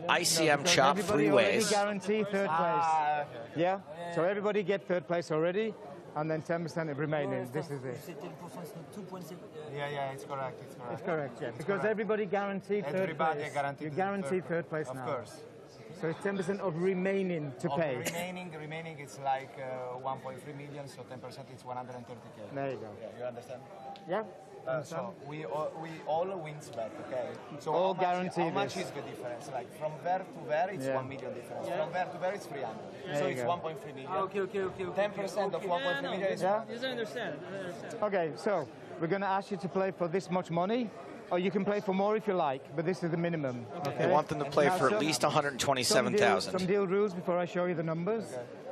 ICM Because chop everybody 3 already ways. guarantee third place. Yeah? So everybody get third place already, and then 10% of remaining. This is it. Yeah, it's correct. It's correct, yeah. Because everybody guaranteed third Everybody place. guaranteed You the guaranteed third third place Of now. course. So it's 10% of remaining to Of pay. remaining it's like 1.3 million, so 10% is 130k. There you go. Yeah, you understand? Yeah? So we all wins bet, okay? So All how much, guarantee how much this. is the difference? Like from there to there, it's Yeah. 1 million difference. From there to there, it's 300. There So you it's go. 1.3 million. Okay. 10% of 1.3 million is Yeah? Yes, I understand. Okay, so we're going to ask you to play for this much money, or you can play for more if you like, but this is the minimum. Okay? They want them to play Now, for at some- least Some 127,000. deal rules before I show you the numbers.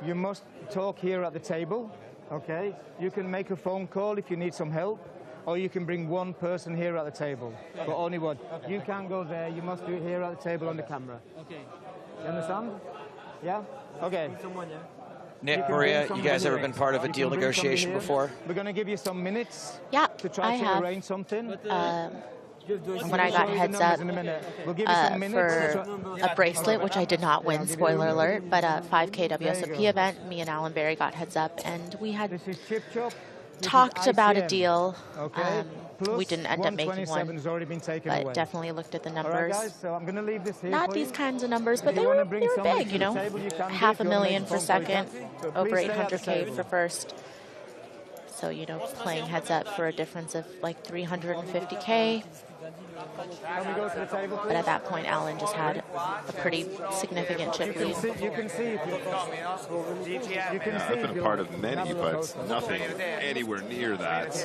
You must talk here at the table, okay? You can make a phone call if you need some help, or you can bring one person here at the table, but only one. You can't go there, you must do it here at the table on the camera. Okay. You understand? Yeah? Okay. Someone, yeah. Nick, You can Maria, bring you somebody guys ever here. been part of a You deal can bring somebody negotiation here. before? We're going to give you some minutes Yeah, to try I to have. arrange something. When I got heads up in a minute. We'll give you some minutes. for a bracelet, which I did not win, spoiler alert, but a 5K WSOP event, me and Alan Berry got heads up, and we had This is Chip Chop. This talked is about a ICM. deal. Okay. Plus We didn't end up making 127 one, has already been taken but away. definitely looked at the All right, numbers. guys, so I'm going to leave this here Not for these you. kinds of numbers, but If they you were, wanna bring they were somebody big, to you the know. table, you can do. Half If a you wanna million make for a phone call, you second, can. So over please stay at the 800K table. for first. So, you know, playing heads up for a difference of like 350K. Can we go to the table, But please? at that point, Alan just had a pretty significant chip lead. You can see if you Yeah, I've been a part of many, but nothing anywhere near that.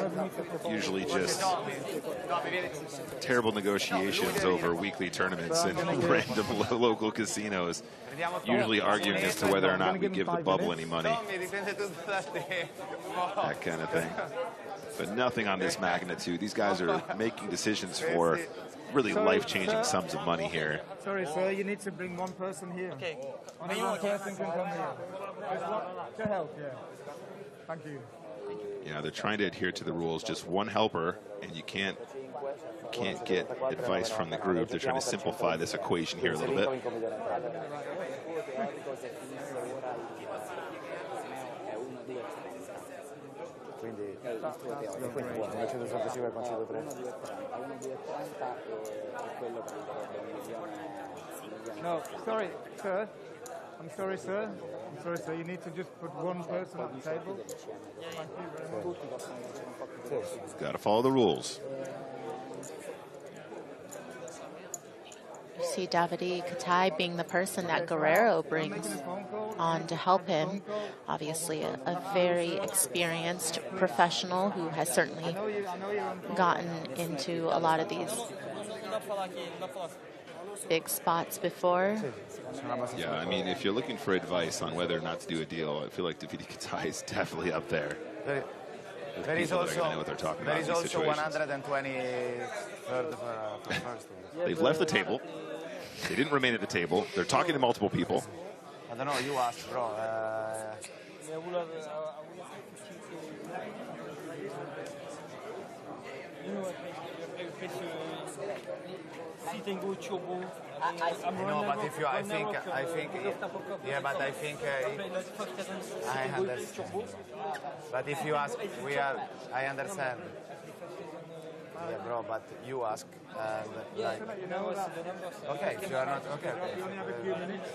Usually just terrible negotiations over weekly tournaments in random local casinos. Usually arguing as to whether or not we give the bubble any money. That kind of thing. But nothing on this magnitude. These guys are making decisions for really life-changing sums of money here. Sorry, sir, you need to bring one person here. Okay. Only one person can come here. To help, yeah. Thank you. You know, they're trying to adhere to the rules. Just one helper, and you can't get advice from the group. They're trying to simplify this equation here a little bit. Quindi invece successivo è concetto 3. No, sorry, sir. I'm sorry, sir. I'm sorry, sir. You need to just put one person at the table. Thank you very much. He's got to follow the rules. You see Davide Katai being the person that Guerrero brings on to help him. Obviously a very experienced professional who has certainly gotten into a lot of these big spots before. Yeah, I mean, if you're looking for advice on whether or not to do a deal, I feel like Davide Katai is definitely up there. There is also, know what they're talking there about is in these also situations. 123rd for first. They've left the table. They didn't remain at the table. They're talking to multiple people. I don't know, you asked, bro. No, but if you, I think, yeah, but I think, I understand. But if you ask, I understand. Yeah, bro, but you ask, and like, okay, if you are not, okay. You only have a few minutes.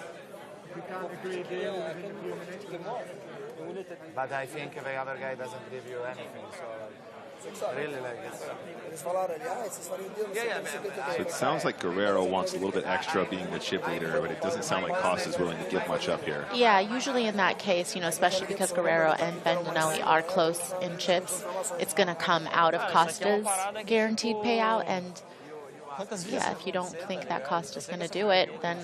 If you can't agree a deal within a few minutes. But I think the other guy doesn't give you anything, so really like it's. So it sounds like Guerrero wants a little bit extra being the chip leader, but it doesn't sound like Costa's willing to give much up here. Yeah, usually in that case, you know, especially because Guerrero and Bandinelli are close in chips, it's going to come out of Costa's guaranteed payout. And yeah, if you don't think that Costa's going to do it, then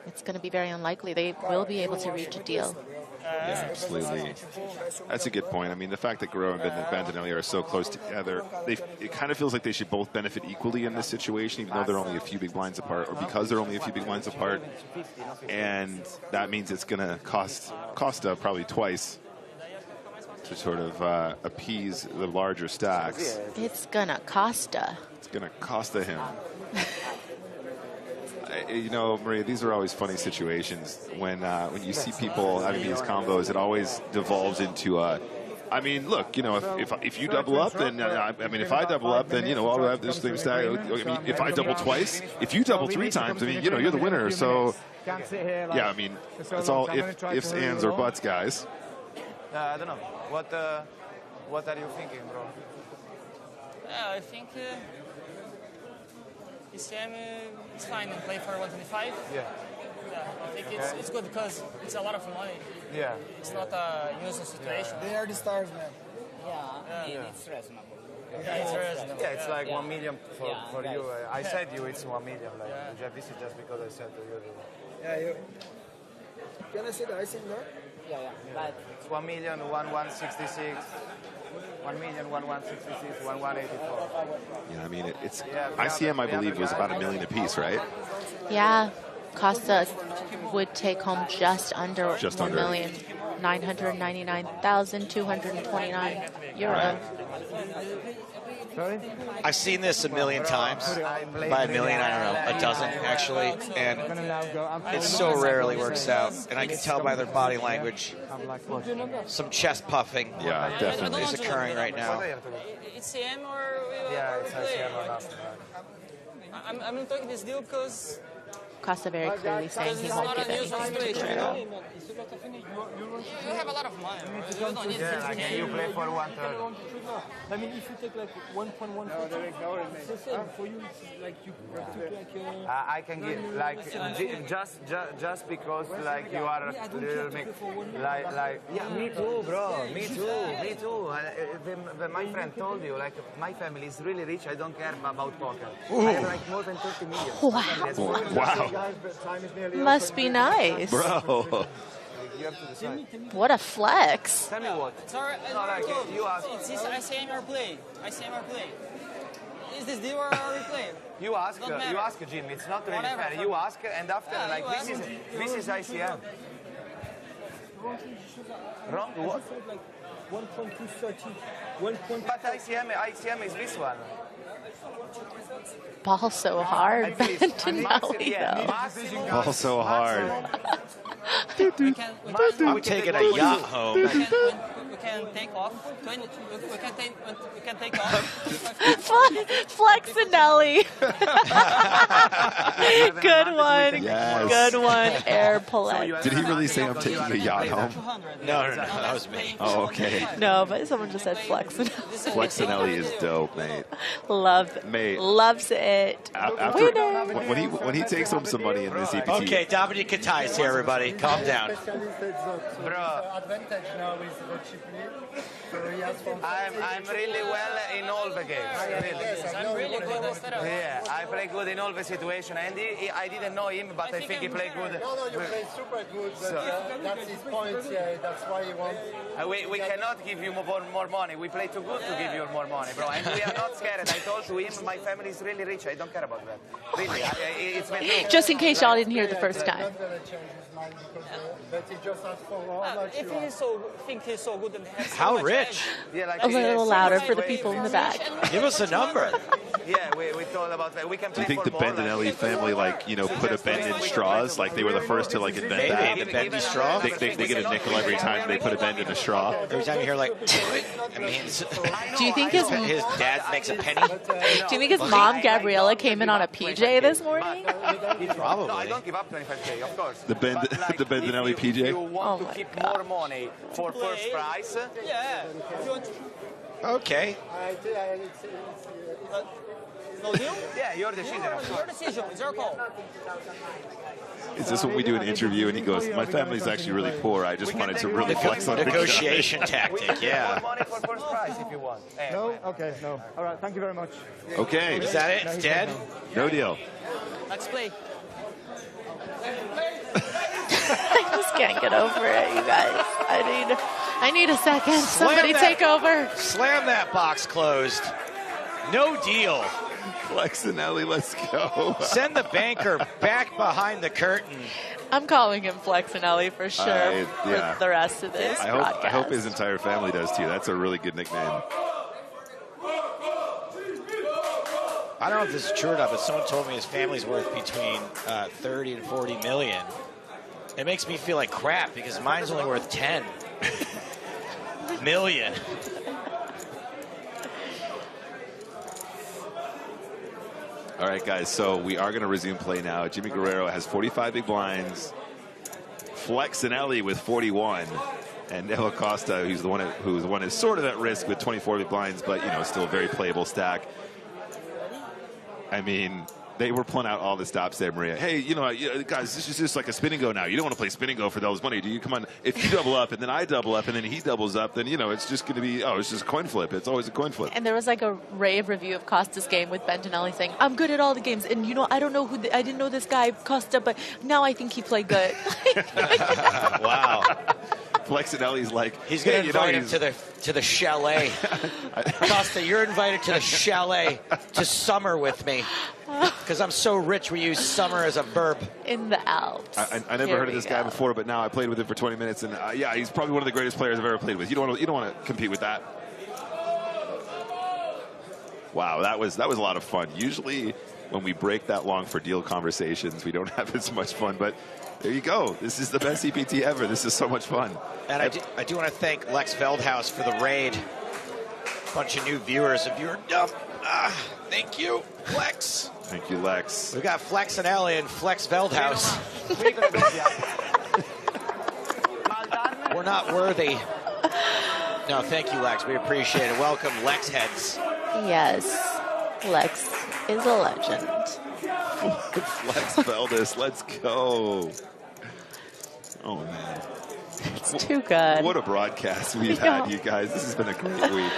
it's going to be very unlikely they will be able to reach a deal. Yeah, absolutely. That's a good point. I mean, the fact that Guerrero and Bandinelli are so close together, it kind of feels like they should both benefit equally in this situation, even though they're only a few big blinds apart, or because they're only a few big blinds apart. And that means it's going to cost Costa probably twice to sort of appease the larger stacks. It's going to Costa. It's going to Costa him. You know, Maria, these are always funny situations. When you see people having these combos, it always devolves into I mean, look, you know, if you double up, then I mean, if I double up, then you know, I'll have this same stack. I mean, if I double twice, if you double 3 times, I mean, you know, you're the winner. So, yeah, I mean, it's all ifs, ands, or buts, guys. I don't know. What are you thinking, bro? Yeah, I think ECM is fine and play for 125. Yeah. I think it's good because it's a lot of money. Yeah. It's not a usual situation. They are the stars, man. Yeah. It's reasonable. Yeah, it's reasonable. Yeah, it's like 1 million for you. I said you it's 1 million. Like, this is just because I said to you. Yeah, you. Can I see the icing there? Yeah. But it's 1 million, 1166. 1 million, 1166, 1184. Yeah, I mean, it's ICM, I believe, was about $1 million apiece, right? Yeah, Costa would take home just under €1,999,229 euro. Sorry? I've seen this a million times. By a million, I don't know, a dozen actually, and it so rarely works out. And I can tell by their body language, some chest puffing definitely is occurring right now. ECM or... Yeah, it's ICM or not. I'm not taking this deal because... Costa very clearly saying he won't give anything to Guerrero. You have a lot of money. You don't need you play for 1/3. I mean, if you take like 1.1, they're ignoring me. It's the same. For you, it's like you took like I can give like just because like you are a little like yeah, me too, bro. Me too. My friend told you like my family is really rich. I don't care about poker. I have like more than 30 million. Wow. Must be nice. Bro. You have to decide. What a flex. Tell me what. It's alright. No, like you ask. It's ICM or play. ICM or play. Is this deal or are we playing? You ask Jim. It's not really fair. You ask, and after like this is ICM. Wrong? What? like 1.230. But ICM is this one. Ball so hard, Bandinelli, though. Ball so hard. I'm taking a yacht home. We can take off. We can take off. Flexinelli. Good one. Yes. Good one. Air play. Did he really say I'm taking a yacht home? No, that was me. Oh, okay. No, but someone just said Flexinelli. Flexinelli is dope, mate. Loves it. After, when he takes home some money in this EPT. Okay, Dominic Katais here, everybody. Calm down. Advantage now is the chip lead. I'm really well in all the games. I'm really good. Yeah, I play good in all the situations. And I didn't know him, but I think he played good. No, you play super good, but that's his point. Yeah, that's why you want. We cannot give you more money. We play too good to give you more money, bro. And we are not scared. I told to him, my family is really rich. I don't care about that. Really, it's been true. Just in case y'all didn't hear the first time. If he's so good, then How rich? A little louder for the people in the back. Give us a number. Yeah, we told about that. We can Do you play think for the more, Bendenelli family, like, you know, put a bend in straws? Like they were the first to like invent that? Maybe the bendy straw. They get a nickel every time they put a bend in a straw. Every time you hear like, it means. Do you think his dad makes a penny? Do you think his mom Gabriella came in on a PJ this morning? Probably. No, I don't give up 25K, of course. The Bendenelli PJ. If you want to keep more money for first prize, yeah. Okay. No deal? Yeah, your decision, of Your course. decision. It's your call. Is this when we do an interview and he goes, my family's actually really poor. I just wanted to really flex on Negotiation tactic, yeah. Money for first prize if you want. No? Okay, no. All right, thank you very much. Okay. Is that it? It's dead? No deal. Let's play. I just can't get over it, you guys. I need a second. Somebody take over. Slam that box closed. No deal. Flexinelli, let's go. Send the banker back behind the curtain. I'm calling him Flexinelli for sure for the rest of this broadcast. I hope his entire family does too. That's a really good nickname. I don't know if this is true or not, but someone told me his family's worth between 30 and 40 million. It makes me feel like crap because mine's only worth 10 million. All right, guys, so we are going to resume play now. Jimmy Guerrero has 45 big blinds. Flexinelli with 41. And Neville Costa, who's the one who's sort of at risk with 24 big blinds, but, you know, still a very playable stack. I mean, they were pulling out all the stops there, Maria. Hey, you know, guys, this is just like a spin and go now. You don't want to play spin and go for those money, do you? Come on. If you double up and then I double up and then he doubles up, then, you know, it's just going to be, it's just a coin flip. It's always a coin flip. And there was like a rave review of Costa's game with Bentinelli saying, I'm good at all the games. And, you know, I don't know I didn't know this guy, Costa, but now I think he played good. Wow. Flexinelli's like, he's going to invite him to the chalet. Costa, you're invited to the chalet to summer with me because I'm so rich we use summer as a verb. In the Alps. I never heard of this guy before, but now I played with him for 20 minutes, and yeah, he's probably one of the greatest players I've ever played with. You don't want to compete with that. Wow, that was a lot of fun. Usually when we break that long for deal conversations, we don't have as much fun, but there you go. This is the best EPT ever. This is so much fun. And I do want to thank Lex Veldhouse for the raid. Bunch of new viewers. If you're dumb, thank you, Lex. Thank you, Lex. We've got Flexinelli and Flex Veldhouse. We're not worthy. No, thank you, Lex. We appreciate it. Welcome, Lex Heads. Yes, Lex is a legend. Flex Veldhouse, let's go. Oh, man. It's too good. What a broadcast we've had, you guys. This has been a great week.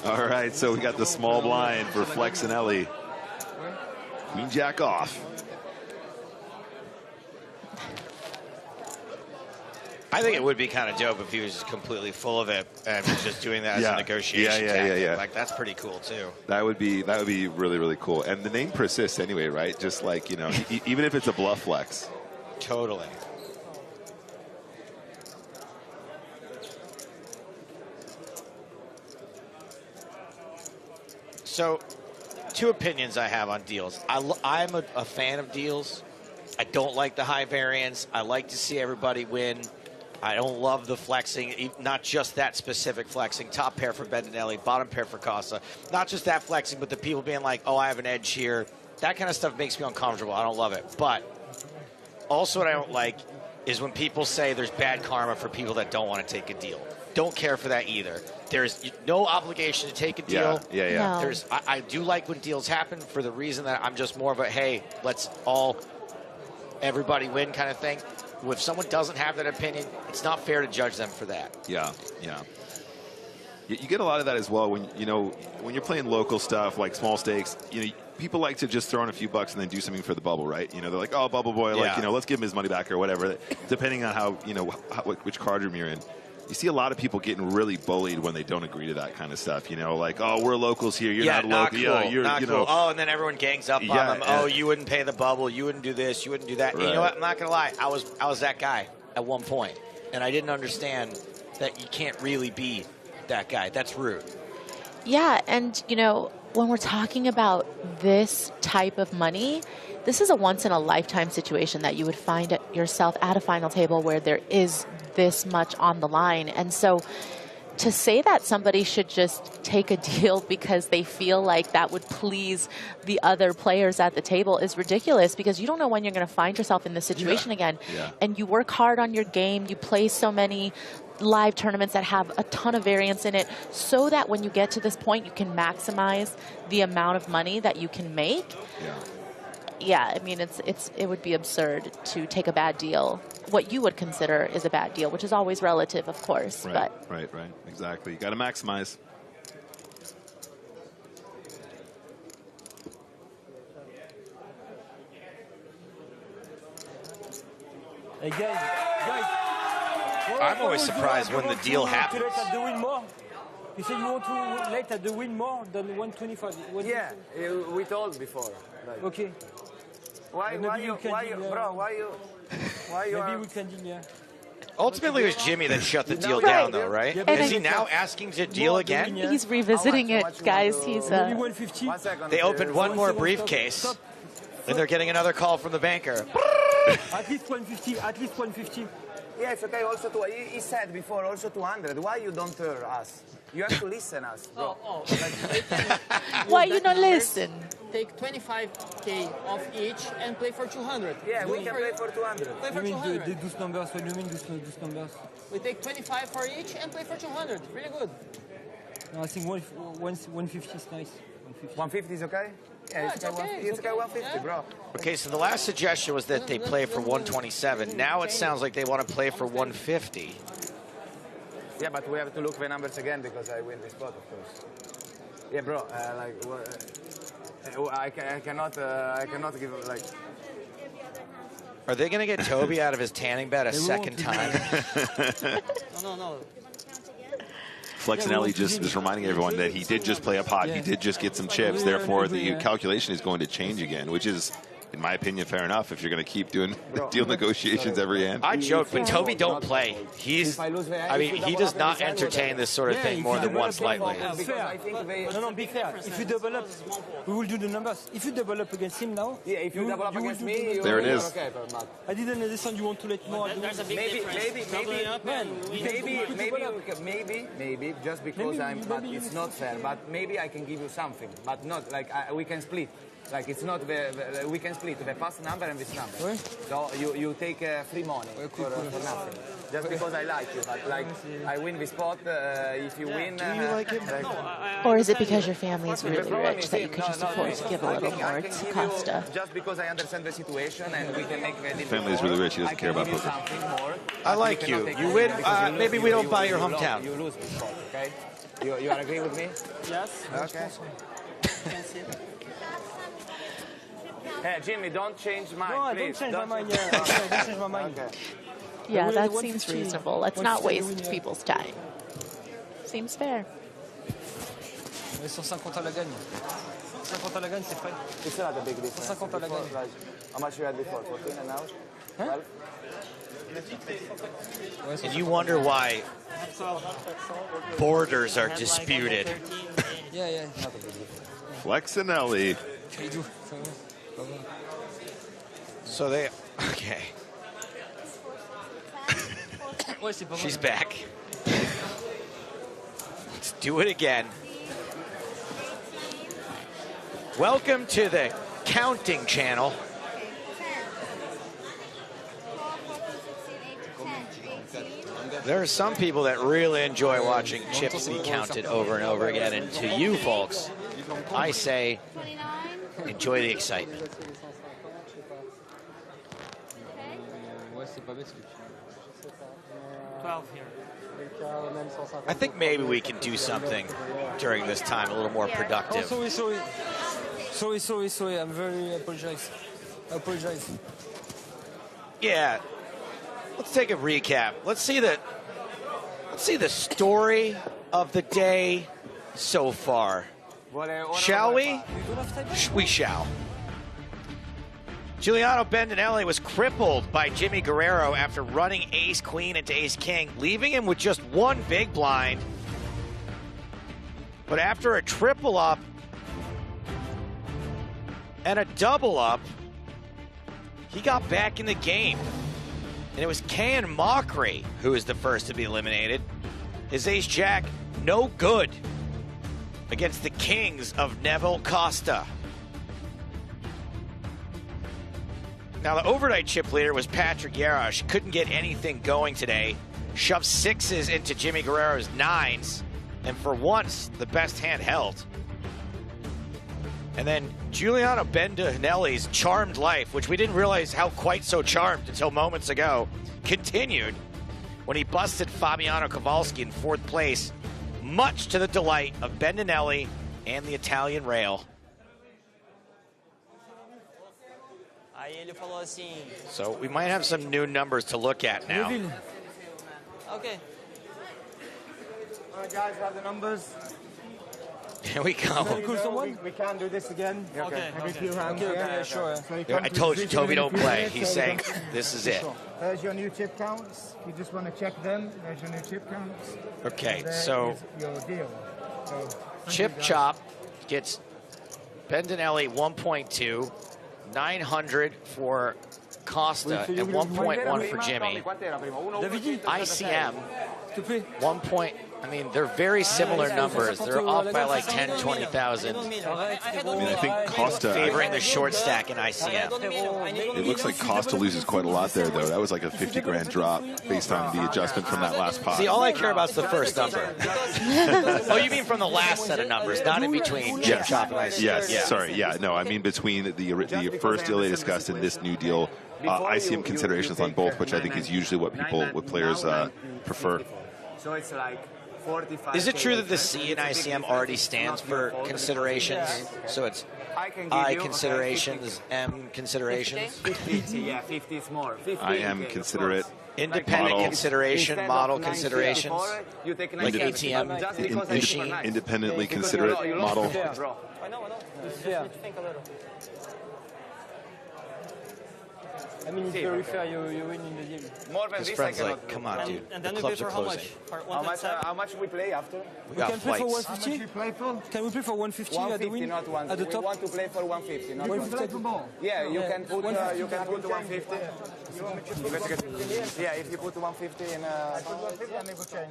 All right, so we got the small blind for Flexinelli. Queen Jack off. I think it would be kind of dope if he was just completely full of it and was just doing that as a negotiation tactic. Yeah. Like, that's pretty cool, too. That would be really, really cool. And the name persists anyway, right? Just like, you know, even if it's a bluff flex. Totally. So, two opinions I have on deals. I'm a fan of deals. I don't like the high variance. I like to see everybody win. I don't love the flexing, not just that specific flexing. Top pair for Bentinelli, bottom pair for Costa. Not just that flexing, but the people being like, oh, I have an edge here. That kind of stuff makes me uncomfortable. I don't love it. But also what I don't like is when people say there's bad karma for people that don't want to take a deal. Don't care for that either. There's no obligation to take a deal. Yeah. No. I do like when deals happen for the reason that I'm just more of a, hey, let's everybody win kind of thing. If someone doesn't have that opinion, it's not fair to judge them for that. Yeah. You get a lot of that as well when when you're playing local stuff like small stakes. People like to just throw in a few bucks and then do something for the bubble, right? They're like, oh, bubble boy, let's give him his money back or whatever, depending on how which card room you're in. You see a lot of people getting really bullied when they don't agree to that kind of stuff. Like, oh, we're locals here. You're not a local. Cool. You're not cool. Oh, and then everyone gangs up on them. Oh, you wouldn't pay the bubble. You wouldn't do this. You wouldn't do that. Right. You know what? I'm not going to lie. I was that guy at one point, and I didn't understand that you can't really be that guy. That's rude. Yeah, and, when we're talking about this type of money, this is a once-in-a-lifetime situation that you would find yourself at a final table where there is this much on the line. And so to say that somebody should just take a deal because they feel like that would please the other players at the table is ridiculous, because you don't know when you're going to find yourself in this situation again. Yeah. And you work hard on your game. You play so many live tournaments that have a ton of variance in it, so that when you get to this point, you can maximize the amount of money that you can make. Yeah, I mean, it would be absurd to take a bad deal. What you would consider is a bad deal, which is always relative, of course. Right, exactly. You got to maximize. Hey guys. I'm always surprised when the deal happens. You said you want to let at the win more than 125. Yeah, we told before. Okay. Why you? Maybe we can deal, yeah. Ultimately, it was Jimmy that shut the deal down, though, right? Is he now asking to deal again? He's revisiting it, guys. He's They opened one more briefcase, and they're getting another call from the banker. At least 150. At least 150. Yeah, it's okay. Also, he said before also 200. Why you don't hear us? You have to listen us, bro. Why you don't listen? Take 25K off each and play for 200. Yeah, we can play for 200. Play for You mean 200. the those numbers? What do you mean those numbers? We take 25 for each and play for 200. Really good. No, I think 150 is nice. 150 is okay? Yeah, it's okay. It's okay, 150, bro. Okay, so the last suggestion was that they play for 127. Now it sounds like they want to play for 150. Yeah, but we have to look the numbers again because I win this spot, of course. Yeah, bro. I cannot give like. Are they going to get Toby out of his tanning bed a second time? No. Flexinelli just is reminding everyone that he did just play a pot. He did just get some chips. Therefore, the calculation is going to change again, which is, in my opinion, fair enough if you're going to keep doing deal negotiations every end. I joke, but Toby don't play. He does not entertain this sort of thing more than once lightly. No, be fair. If you double up, we will do the numbers. If you double up against him now, yeah, if you double up against me, there it is. Okay, I didn't understand you want to let more. Maybe just because but it's not fair. But maybe I can give you something, but not like we can split. Like it's not we can split the past number and this number. So you take free money for nothing. Just because I like you, but like I win this spot. If you win, do you like him? Or is it because your family is really rich that you could just afford to give a little more to Costa? Just because I understand the situation and we can make the family is really rich. He doesn't care about poker. I like you. You win. Maybe we don't buy your hometown. You lose this spot, okay? You agree with me? Yes. Okay. Hey, Jimmy, don't change mine, No, please. don't change my mind. Don't change my mind. Okay. Yeah, that seems reasonable. Let's not waste people's time. Seems fair. 150 à la gagne. 150 à la gagne, c'est frais. It's not a big difference. 150 à la gagne. Like, how much you had before? 14 and now? 12? And you wonder why borders are disputed. Yeah. Flexinelli. So they, okay. She's back. Let's do it again. Welcome to the counting channel. There are some people that really enjoy watching chips be counted over and over again, and to you folks, I say, enjoy the excitement. I think maybe we can do something during this time a little more productive. Sorry. I'm very apologize. Yeah. Let's take a recap. Let's see the story of the day so far. Shall we? We shall. Giuliano Bendinelli was crippled by Jimmy Guerrero after running ace-queen into ace-king, leaving him with just one big blind. But after a triple up and a double up, he got back in the game. And it was Can Mockery who was the first to be eliminated. His ace-jack, no good against the kings of Neville Costa. Now, the overnight chip leader was Patrick Yarosh. Couldn't get anything going today. Shoved sixes into Jimmy Guerrero's nines. And for once, the best hand held. And then Giuliano Bendinelli's charmed life, which we didn't realize how quite so charmed until moments ago, continued when he busted Fabiano Kowalski in fourth place, much to the delight of Bendinelli and the Italian rail. So we might have some new numbers to look at now. Okay. All right, guys, have the numbers. Here we go. We can't do this again. Okay. Every few hands. Okay, sure. So you I come to told you, position Toby, don't every few play. minutes, He's so saying you this is it. There's your new chip counts. You just want to check them. There's your new chip counts. Okay, There so is your deal. So, Chip Chop gets Bendinelli 1.2, 900 for Costa, and 1.1 for Jimmy. ICM, 1 point. I mean, they're very similar numbers. They're off by like 10, 20,000. I mean, I think Costa favoring the short stack in ICM. It looks like Costa loses quite a lot there, though. That was like a 50 grand drop based on the adjustment from that last pot. See, all I care about is the first number. Oh, you mean from the last set of numbers, not in between Chip Chop and ICM? Yes, yeah. sorry. Yeah, no, I mean between the first deal they discussed and this new deal. ICM considerations on both, which I think is usually what players prefer. So it's like 45. Is it true that the C in ICM already stands for considerations? So it's I considerations, M considerations? 50, yeah, 50 is more. 50, I am considerate. Independent model. consideration, model considerations, you take like ATM machine. Independently considerate model. I know. Think a little. I mean, it's very fair. You win in the game. More than His this, friend's I like, cannot. come on, dude. And The then we play clubs are for how much? closing. For How much we play after? We got Can play for flights. 150? Can we play for 150 at the 150, win? not 1. At the We top? want to play for 150, not 150. 150. Yeah, you can put 150. Yeah, if you put 150 in.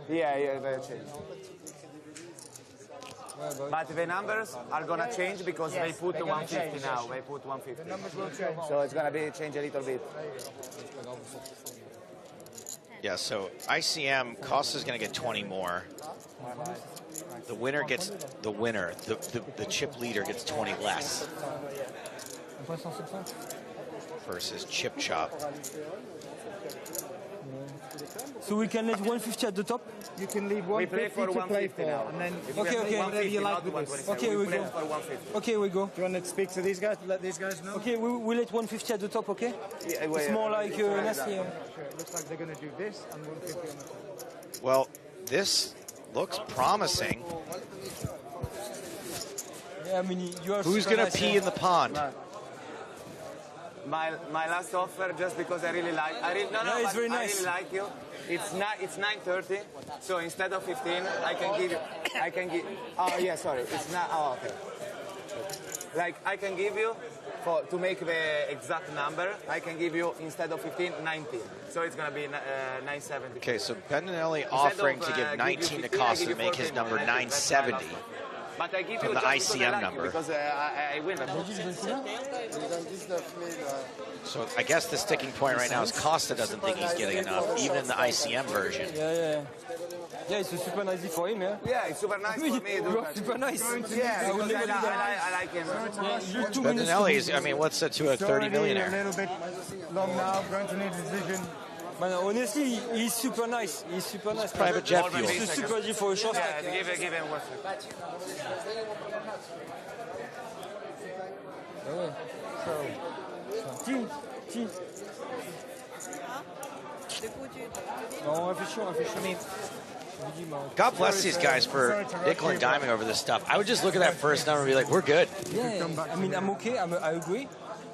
Yeah, they change. But the numbers are gonna change because they put 150 now. They put 150. The numbers will change. So it's gonna be change a little bit. Yeah, so ICM, Costa's going to get 20 more. The winner gets the winner. The chip leader gets 20 less. Versus Chip Chop. So we can let 150 at the top? You can leave We play 150 for to play 150 for, now. and then Okay. whatever you like with this. Okay, we play go. for 150. Okay, we go. Do you want to speak to these guys? Let these guys know. Okay, we let 150 at the top, okay? Yeah, It's more like last year. Sure, it looks like they're going to do this and 150 on the top. Well, this looks promising. Yeah, I mean, you are Who's super going to nice, pee yeah. in the pond? My last offer, just because I really like. Yeah, it's very nice. I really like you. It's 9:30, so instead of 15, I can give. Oh yeah, sorry. It's not. Oh okay. Like I can give you, to make the exact number, I can give you instead of 15, 19. So it's going to be 970. Okay, so Bendinelli offering to give 19 to Costa to make his number 970 but I give from you the just ICM number. Because I win. So I guess the sticking point right now is Costa doesn't think he's getting enough, even in the ICM version. Yeah, it's super nice for him, yeah? Yeah, it's super nice for me. Super nice. Yeah, because I like him. Bendinelli is, I mean, what's that to a 30 millionaire? A little bit long now, going to need a decision. But honestly, he's super nice. He's super nice. Private jet fuel. He's super easy for a short stack. Yeah, give him 1 second. I mean, God bless these guys for nickel and diming over this stuff. I would just look at that first number and be like, we're good. Yeah, I mean, I'm okay. I agree.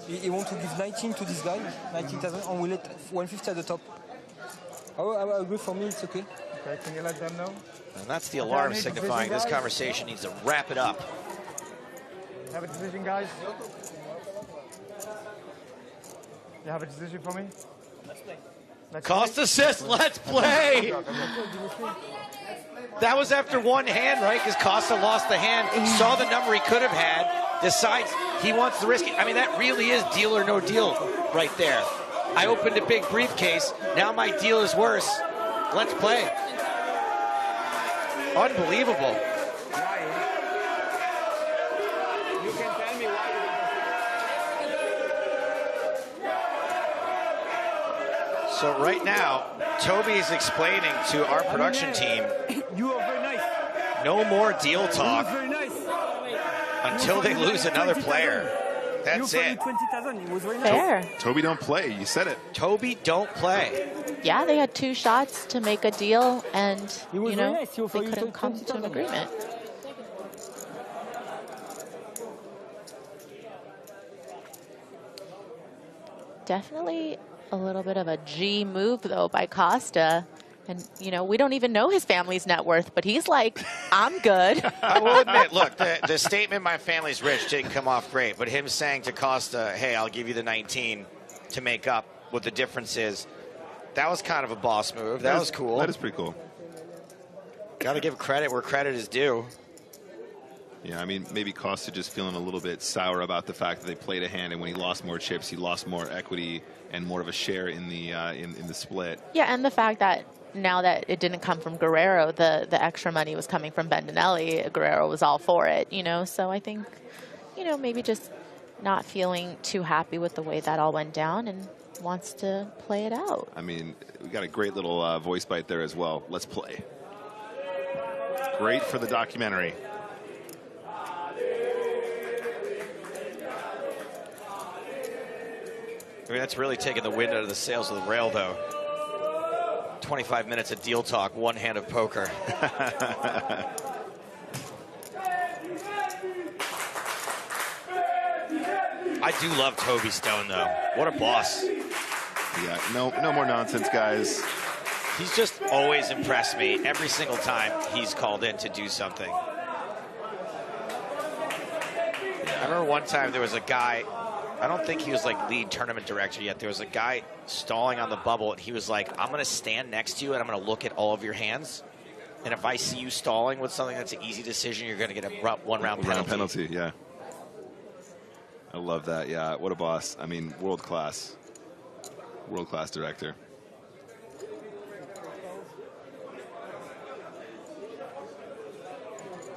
He wants to give 19 to this guy, 19,000, and we let 150 at the top. I agree. For me, it's okay. Okay, can you let them know? And that's the alarm signifying this conversation needs to wrap it up. Have a decision, guys? You have a decision for me? Costa says, let's play. That was after one hand, right? Because Costa lost the hand, saw the number he could have had, decides he wants to risk it. I mean, that really is deal or no deal right there. I opened a big briefcase. Now my deal is worse. Let's play. Unbelievable. You can tell me why. So right now, Toby is explaining to our production team, you are very nice. No more deal talk Very nice. until they lose another player. That's it. 20,000. It was very nice. Fair. Toby don't play. You said it. Toby don't play. Yeah, they had 2 shots to make a deal, and you know nice. they couldn't come to an agreement. Definitely a little bit of a G move though by Costa. And, you know, we don't even know his family's net worth, but he's like, I'm good. I will admit, look, the statement, my family's rich, didn't come off great. But him saying to Costa, hey, I'll give you the 19 to make up what the difference is, that was kind of a boss move. That was cool. That is pretty cool. Got to give credit where credit is due. Yeah, I mean, maybe Costa just feeling a little bit sour about the fact that they played a hand, and when he lost more chips, he lost more equity and more of a share in the in the split. Yeah, and the fact that now that it didn't come from Guerrero, the extra money was coming from Bendinelli. Guerrero was all for it, you know. So I think, you know, maybe just not feeling too happy with the way that all went down and wants to play it out. I mean, we got a great little voice bite there as well. Let's play. Great for the documentary. I mean, that's really taking the wind out of the sails of the rail, though. 25 minutes of deal talk, one hand of poker. I do love Toby Stone, though. What a boss. Yeah, no more nonsense, guys. He's just always impressed me every single time he's called in to do something. I remember one time there was a guy, I don't think he was like lead tournament director yet. There was a guy stalling on the bubble, and he was like, I'm going to stand next to you and I'm going to look at all of your hands. And if I see you stalling with something that's an easy decision, you're going to get a one-round penalty. Yeah. I love that. Yeah, what a boss. I mean, world-class. World-class director.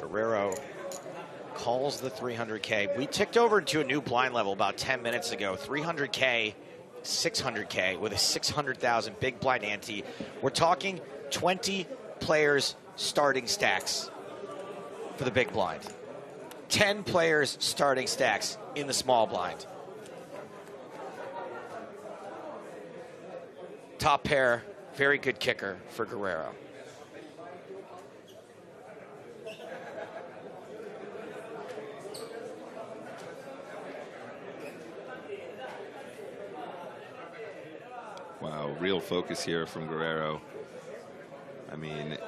Guerrero calls the 300K. We ticked over into a new blind level about 10 minutes ago. 300K, 600K with a 600,000 big blind ante. We're talking 20 players starting stacks for the big blind. 10 players starting stacks in the small blind. Top pair, very good kicker for Guerrero. Wow, real focus here from Guerrero. I mean,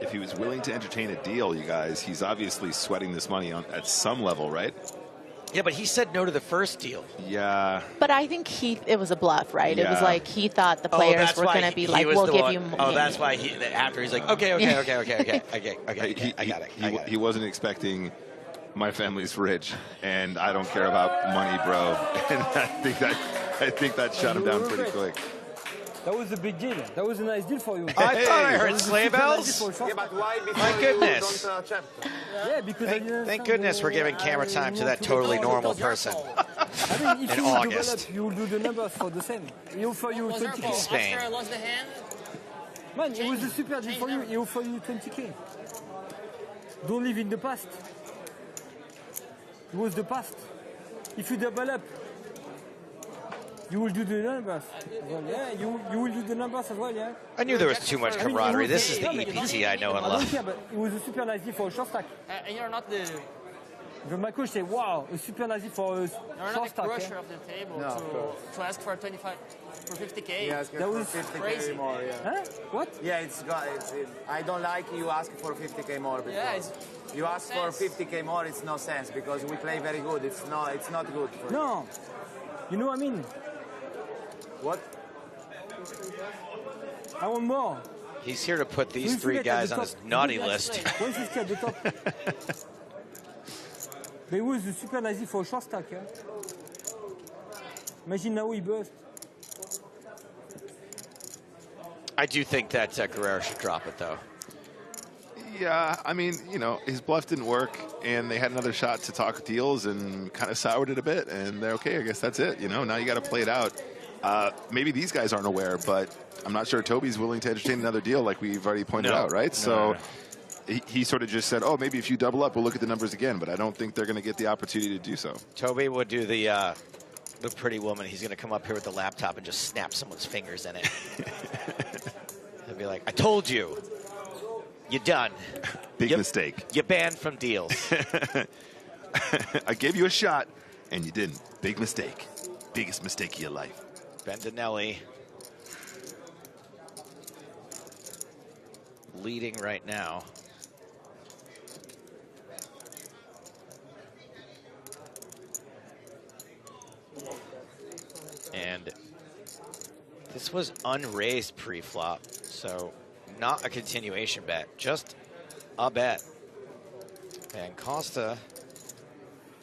if he was willing to entertain a deal, you guys, he's obviously sweating this money on at some level, right? Yeah, but he said no to the first deal. Yeah. But I think it was a bluff, right? It was Yeah. like he thought the players were going to be like, we'll give you Oh, that's why after he's like, okay, I got it. He wasn't expecting my family's rich, and I don't care about money, bro. And I think that shut him down pretty quick. That was a big deal. That was a nice deal for you. I thought I heard sleigh bells. Yeah, but why before My goodness. you don't check? Yeah, because Thank goodness we're giving camera time to that totally normal person. I mean, if in you August. develop, you will do the numbers for the same. He offer you Was our 20k. fault Spain. after I lost the hand? Man, it was a super deal for you. He offer you 20k. Don't live in the past. It was the past. If you develop, you will do the numbers. Well, yeah, you will do the numbers as well, yeah. I knew there was too much camaraderie. This is the EPT I know and I don't love. care, but it was a super nice deal for a short stack. And you're not the My coach said, wow, a super nice deal for a you're short not the stack. crusher of the table to ask for 50k. Yeah, That was 50k crazy. more. Yeah. Huh? What? Yeah, I don't like you ask for 50k more. Yeah, You ask for 50k more, it's no sense because we play very good. It's not good. For No. You know what I mean? What? I want more. He's here to put these Don't three forget at guys the on top. his naughty list. Where's this at the top? But it was a super nice deal for a short stack, yeah? Imagine now he burst. I do think that Guerrero should drop it, though. Yeah, I mean, you know, his bluff didn't work, and they had another shot to talk deals and kind of soured it a bit, and they're okay, I guess that's it. You know, now you got to play it out. Maybe these guys aren't aware, but I'm not sure Toby's willing to entertain another deal like we've already pointed out, right? So he sort of just said, oh, maybe if you double up, we'll look at the numbers again, but I don't think they're going to get the opportunity to do so. Toby would do the pretty woman. He's going to come up here with the laptop and just snap someone's fingers in it. He'll be like, I told you. You're done. Big mistake. You're banned from deals. I gave you a shot, and you didn't. Big mistake. Biggest mistake of your life. Bendinelli leading right now. And this was unraised pre-flop, so not a continuation bet, just a bet. And Costa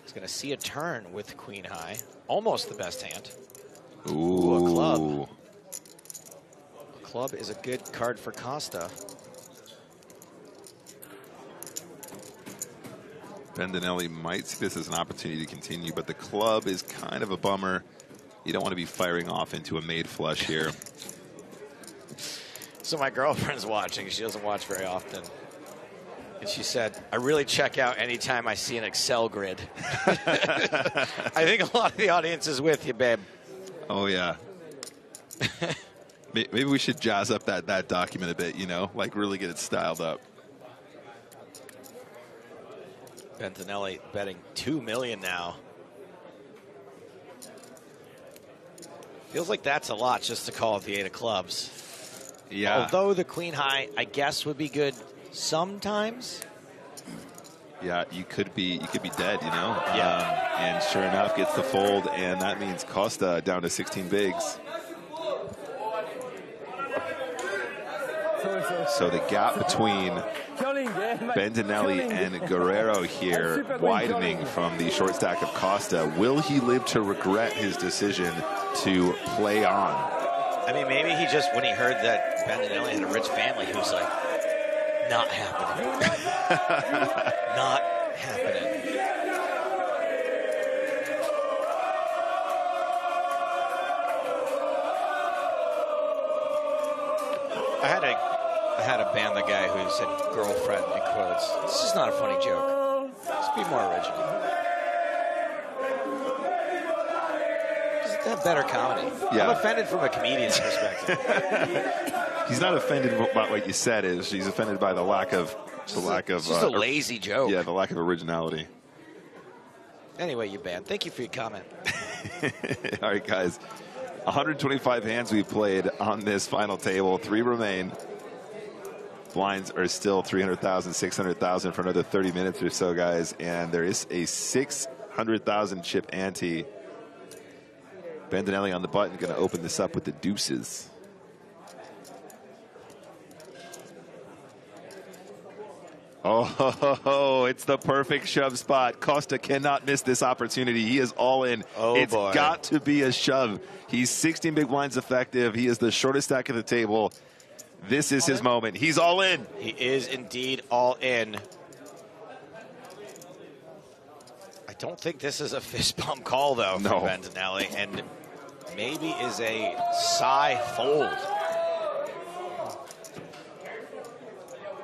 is going to see a turn with queen high, almost the best hand. Ooh, a club. A club is a good card for Costa. Bendinelli might see this as an opportunity to continue, but the club is kind of a bummer. You don't want to be firing off into a made flush here. So my girlfriend's watching. She doesn't watch very often. And she said, I really check out anytime I see an Excel grid. I think a lot of the audience is with you, babe. Oh, yeah. Maybe we should jazz up that document a bit, you know, like really get it styled up. Bendinelli betting $2 million now. Feels like that's a lot just to call it the 8 of clubs. Yeah. Although the queen high, I guess, would be good sometimes. Yeah, you could be dead, you know. Yeah. And sure enough, gets the fold, and that means Costa down to 16 bigs. So the gap between Bendinelli and Guerrero here widening from the short stack of Costa. Will he live to regret his decision to play on? I mean, maybe he just, when he heard that Bendinelli had a rich family, he was like, not happening. Not happening. I had to ban the guy who said girlfriend in quotes. This is not a funny joke. Let's be more original. Just have better comedy. Yeah. I'm offended from a comedian's perspective. He's not offended by what you said. He's offended by the lack of It's just a lazy joke. Yeah, the lack of originality. Anyway, you banned. Thank you for your comment. All right, guys. 125 hands we've played on this final table. 3 remain. Blinds are still 300,000, 600,000 for another 30 minutes or so, guys. And there is a $6 100,000 chip ante. Bandinelli on the button, going to open this up with the deuces. Oh, it's the perfect shove spot. Costa cannot miss this opportunity. He is all in. Oh, it's boy. got to be a shove. He's 16 big blinds effective. He is the shortest stack at the table. This is his moment. He's all in. He is indeed all in. I don't think this is a fist bump call, though, No. from Bandinelli, and maybe is a side fold.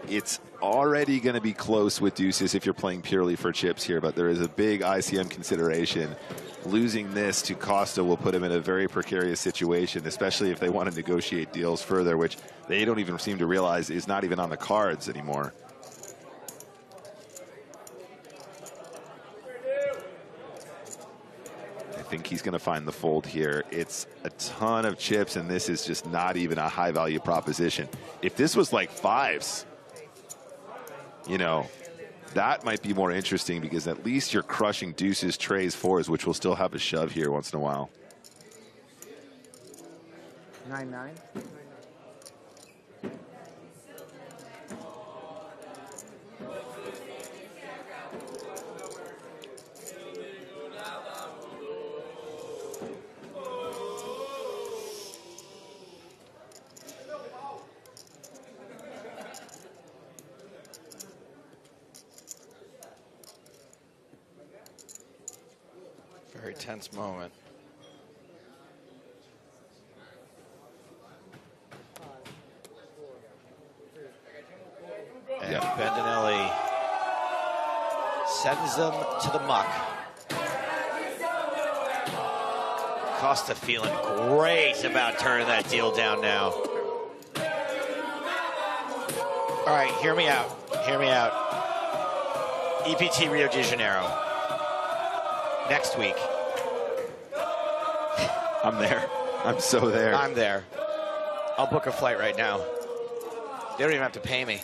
It's already going to be close with deuces if you're playing purely for chips here, but there is a big ICM consideration. Losing this to Costa will put him in a very precarious situation, especially if they want to negotiate deals further, which they don't even seem to realize is not even on the cards anymore. I think he's going to find the fold here. It's a ton of chips, and this is just not even a high-value proposition. If this was like fives, you know, that might be more interesting because at least you're crushing deuces, trays, fours, which will still have a shove here once in a while. 9-9. Very tense moment. And Bandinelli sends them to the muck. Costa feeling great about turning that deal down now. All right, hear me out. Hear me out. EPT Rio de Janeiro. Next week. I'm there. I'm so there. I'm there. I'll book a flight right now. They don't even have to pay me.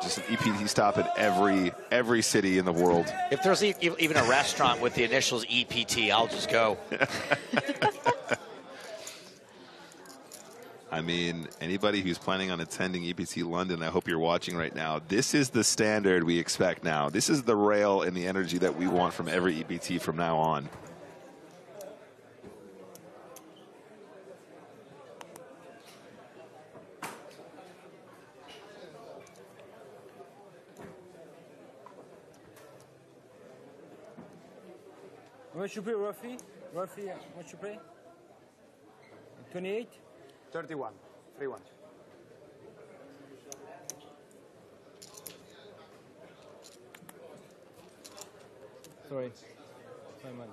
Just an EPT stop in every city in the world. If there's even a restaurant with the initials EPT, I'll just go. I mean, anybody who's planning on attending EPT London, I hope you're watching right now. This is the standard we expect now. This is the rail and the energy that we want from every EPT from now on. How much you play, roughly? Roughly, how much you play? 28? 31. 3-1. Sorry. Sorry, man.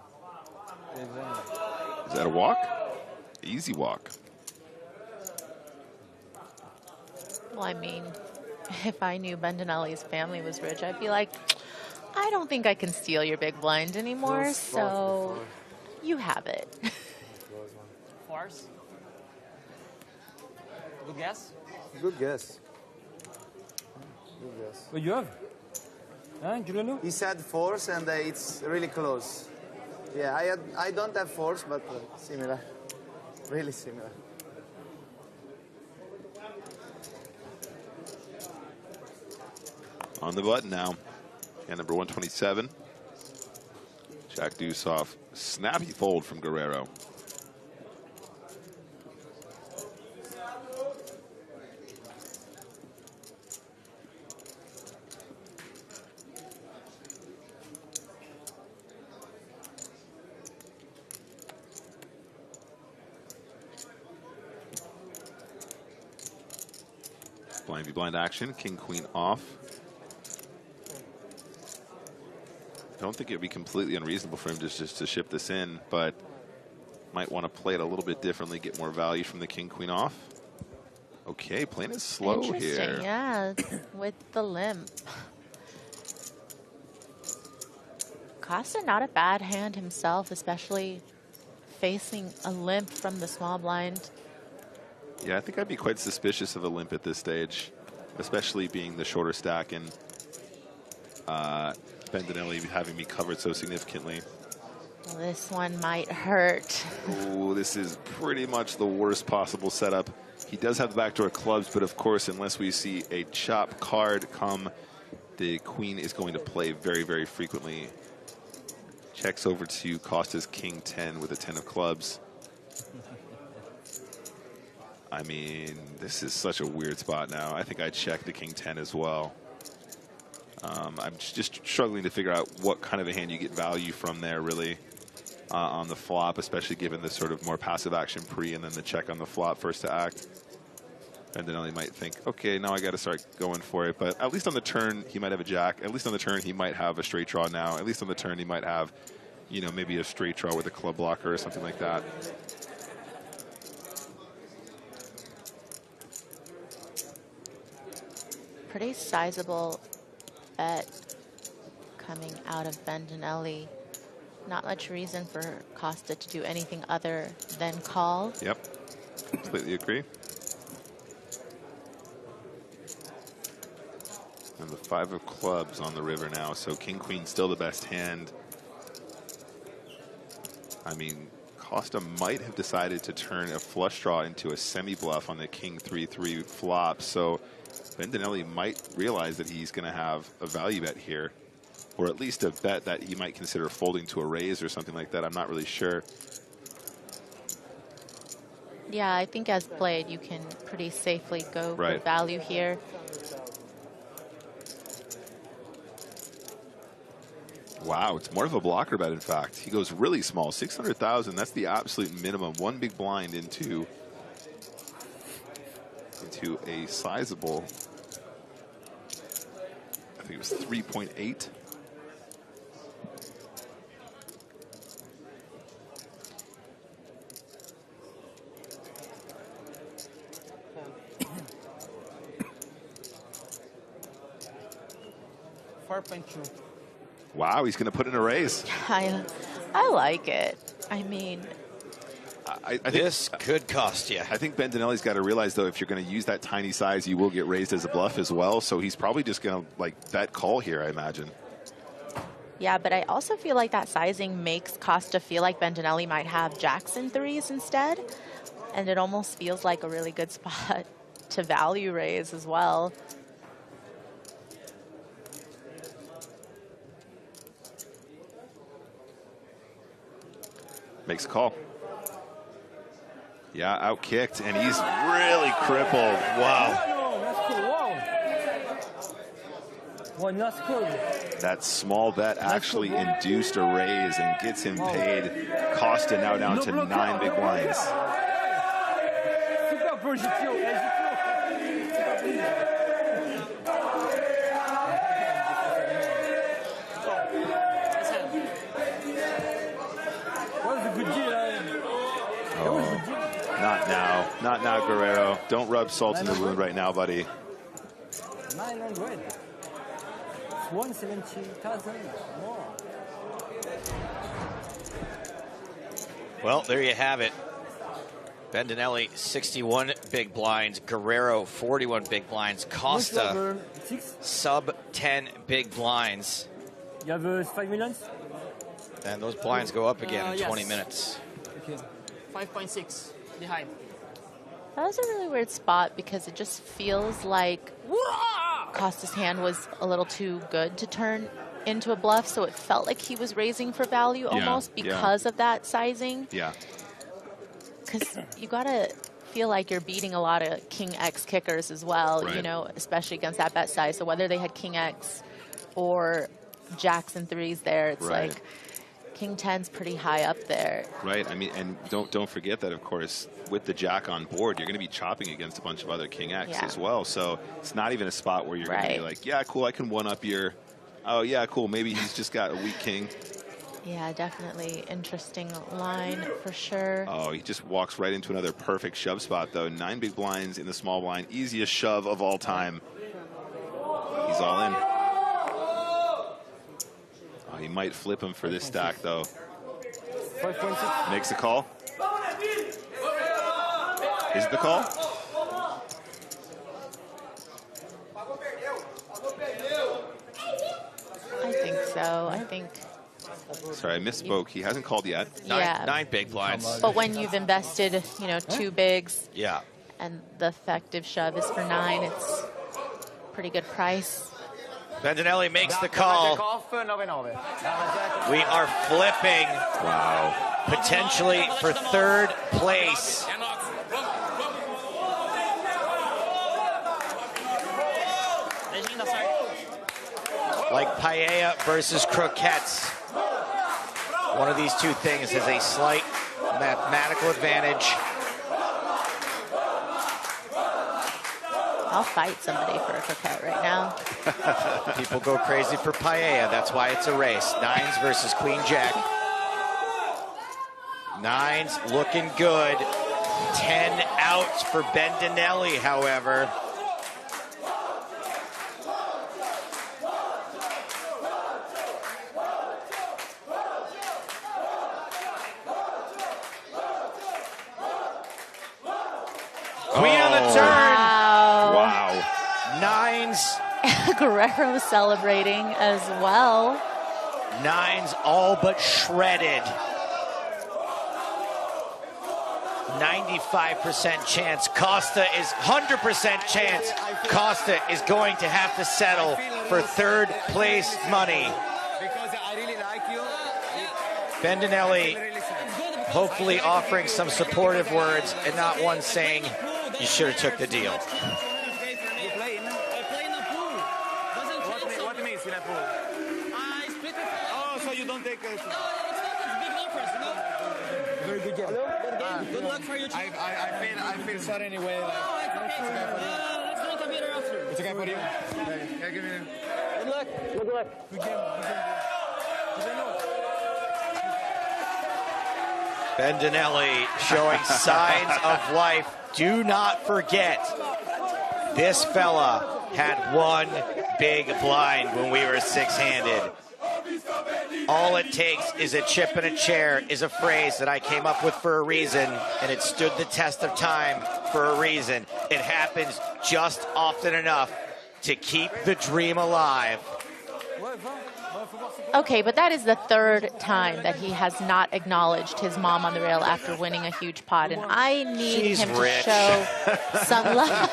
Is that a walk? Easy walk. Well, I mean, if I knew Bandinelli's family was rich, I'd be like, I don't think I can steal your big blind anymore, so you have it. Fours. Good guess? Good guess. Good guess. What you have? Huh, Giuliano? He said fours, and it's really close. Yeah, I don't have fours, but similar. Really similar. On the button now. Hand number 127. Jack deuce off. Snappy fold from Guerrero. Blind v blind action. King, queen off. I don't think it would be completely unreasonable for him just to ship this in, but might want to play it a little bit differently, get more value from the king, queen off. Okay, playing it slow here. Yeah, with the limp. Costa, not a bad hand himself, especially facing a limp from the small blind. Yeah, I think I'd be quite suspicious of a limp at this stage, especially being the shorter stack and Bendinelli having me covered so significantly. Well, this one might hurt. Ooh, this is pretty much the worst possible setup. He does have the backdoor clubs, but of course, unless we see a chop card come, the queen is going to play very, very frequently. Checks over to Costa's king 10 with a 10 of clubs. I mean, this is such a weird spot now. I think I'd check the king 10 as well. I'm just struggling to figure out what kind of a hand you get value from there, really, on the flop, especially given the sort of more passive action pre and then the check on the flop first to act. And then he might think, okay, now I got to start going for it. But at least on the turn, he might have a jack. At least on the turn, he might have a straight draw now. At least on the turn, he might have, you know, maybe a straight draw with a club blocker or something like that. Pretty sizable bet coming out of Bendinelli. Not much reason for Costa to do anything other than call. Yep, completely agree. And the 5 of clubs on the river now, so king queen still the best hand. I mean, Costa might have decided to turn a flush draw into a semi bluff on the king 3-3 flop, so Bendinelli might realize that he's going to have a value bet here, or at least a bet that he might consider folding to a raise or something like that. I'm not really sure. Yeah, I think as played, you can pretty safely go for Right. value here. Wow, it's more of a blocker bet, in fact. He goes really small, 600,000. That's the absolute minimum. One big blind into a sizable, I think it was 3.8. Wow, he's going to put in a raise. I like it. I mean, I think this could cost you. I think Bendinelli's got to realize, though, if you're going to use that tiny size, you will get raised as a bluff as well. So he's probably just going to, like, bet call here, I imagine. yeah, but I also feel like that sizing makes Costa feel like Bendinelli might have jacks and threes instead. And it almost feels like a really good spot to value raise as well. Makes a call. Yeah, out kicked, and he's really crippled. Wow. One last call. That small bet actually induced a raise and gets him paid. Costa now down to 9 big blinds. Super position. Not now. Not now, Guerrero. Don't rub salt in the wound right now, buddy. 900. 170,000 more. Well, there you have it. Bendinelli, 61 big blinds. Guerrero, 41 big blinds. Costa, sub 10 big blinds. You have 5 minutes? And those blinds go up again in 20 yes. minutes. Okay. 5.6 behind. That was a really weird spot because it just feels like Costa's hand was a little too good to turn into a bluff, so it felt like he was raising for value almost because of that sizing. Yeah. Because you got to feel like you're beating a lot of King X kickers as well, Right. you know, especially against that bet size. So whether they had King X or jacks and threes there, it's Right. like King 10's pretty high up there. Right. I mean, and don't forget that, of course, with the jack on board, you're going to be chopping against a bunch of other King X as well. So it's not even a spot where you're going to be like, yeah, cool, I can one-up your, oh, yeah, cool, maybe he's just got a weak king. Yeah, definitely interesting line for sure. Oh, he just walks right into another perfect shove spot, though. 9 big blinds in the small blind. Easiest shove of all time. He's all in. Oh, he might flip him for this stack, though. 5.6. Makes a call. Is it the call? I think So I think. Sorry, I misspoke. He hasn't called yet. Yeah. Nine big blinds. But when you've invested, you know, 2 bigs. Yeah. And the effective shove is for 9, it's pretty good price. Bendinelli makes the call. We are flipping. Wow. Potentially for 3rd place. Like paella versus croquettes. One of these two things has a slight mathematical advantage. I'll fight somebody for a croquette right now. People go crazy for paella. That's why it's a race. 9s versus Queen Jack. 9s looking good. 10 outs for Bendinelli, however. Queen on the turn. Wow. 9s. Guerrero celebrating as well. 9s all but shredded. 95% chance. Costa is 100% chance. Costa is going to have to settle for 3rd place money. Bendinelli hopefully offering some supportive words and not one saying you should have took the deal. What means in a pool? Oh, so you don't take a... Very good game. Good luck for you. I feel sorry anyway. Let's drink a beer after. It's okay for you. Okay, give me. Good luck. Good luck. Good game. Bendinelli showing signs of life. Do not forget, this fella had 1 big blind when we were 6-handed. All it takes is a chip and a chair is a phrase that I came up with for a reason, and it stood the test of time for a reason. It happens just often enough to keep the dream alive. Okay, but that is the 3rd time that he has not acknowledged his mom on the rail after winning a huge pot, and I need him to show some love.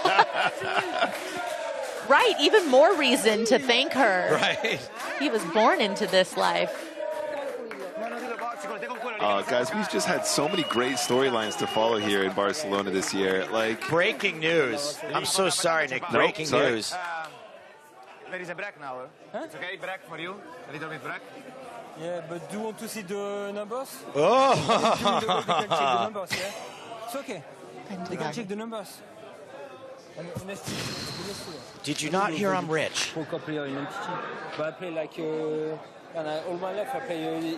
Right, even more reason to thank her. Right. He was born into this life. Guys, we've just had so many great storylines to follow here in Barcelona this year. Like breaking news. I'm so sorry, Nick. Breaking news. There is a break now. Huh? It's okay, break for you. A little bit break. Yeah, but do you want to see the numbers? Oh! We can check the numbers, yeah? It's okay. They can check the numbers. Did you not hear I'm rich? Poker player in entity. But I play like, all my life I play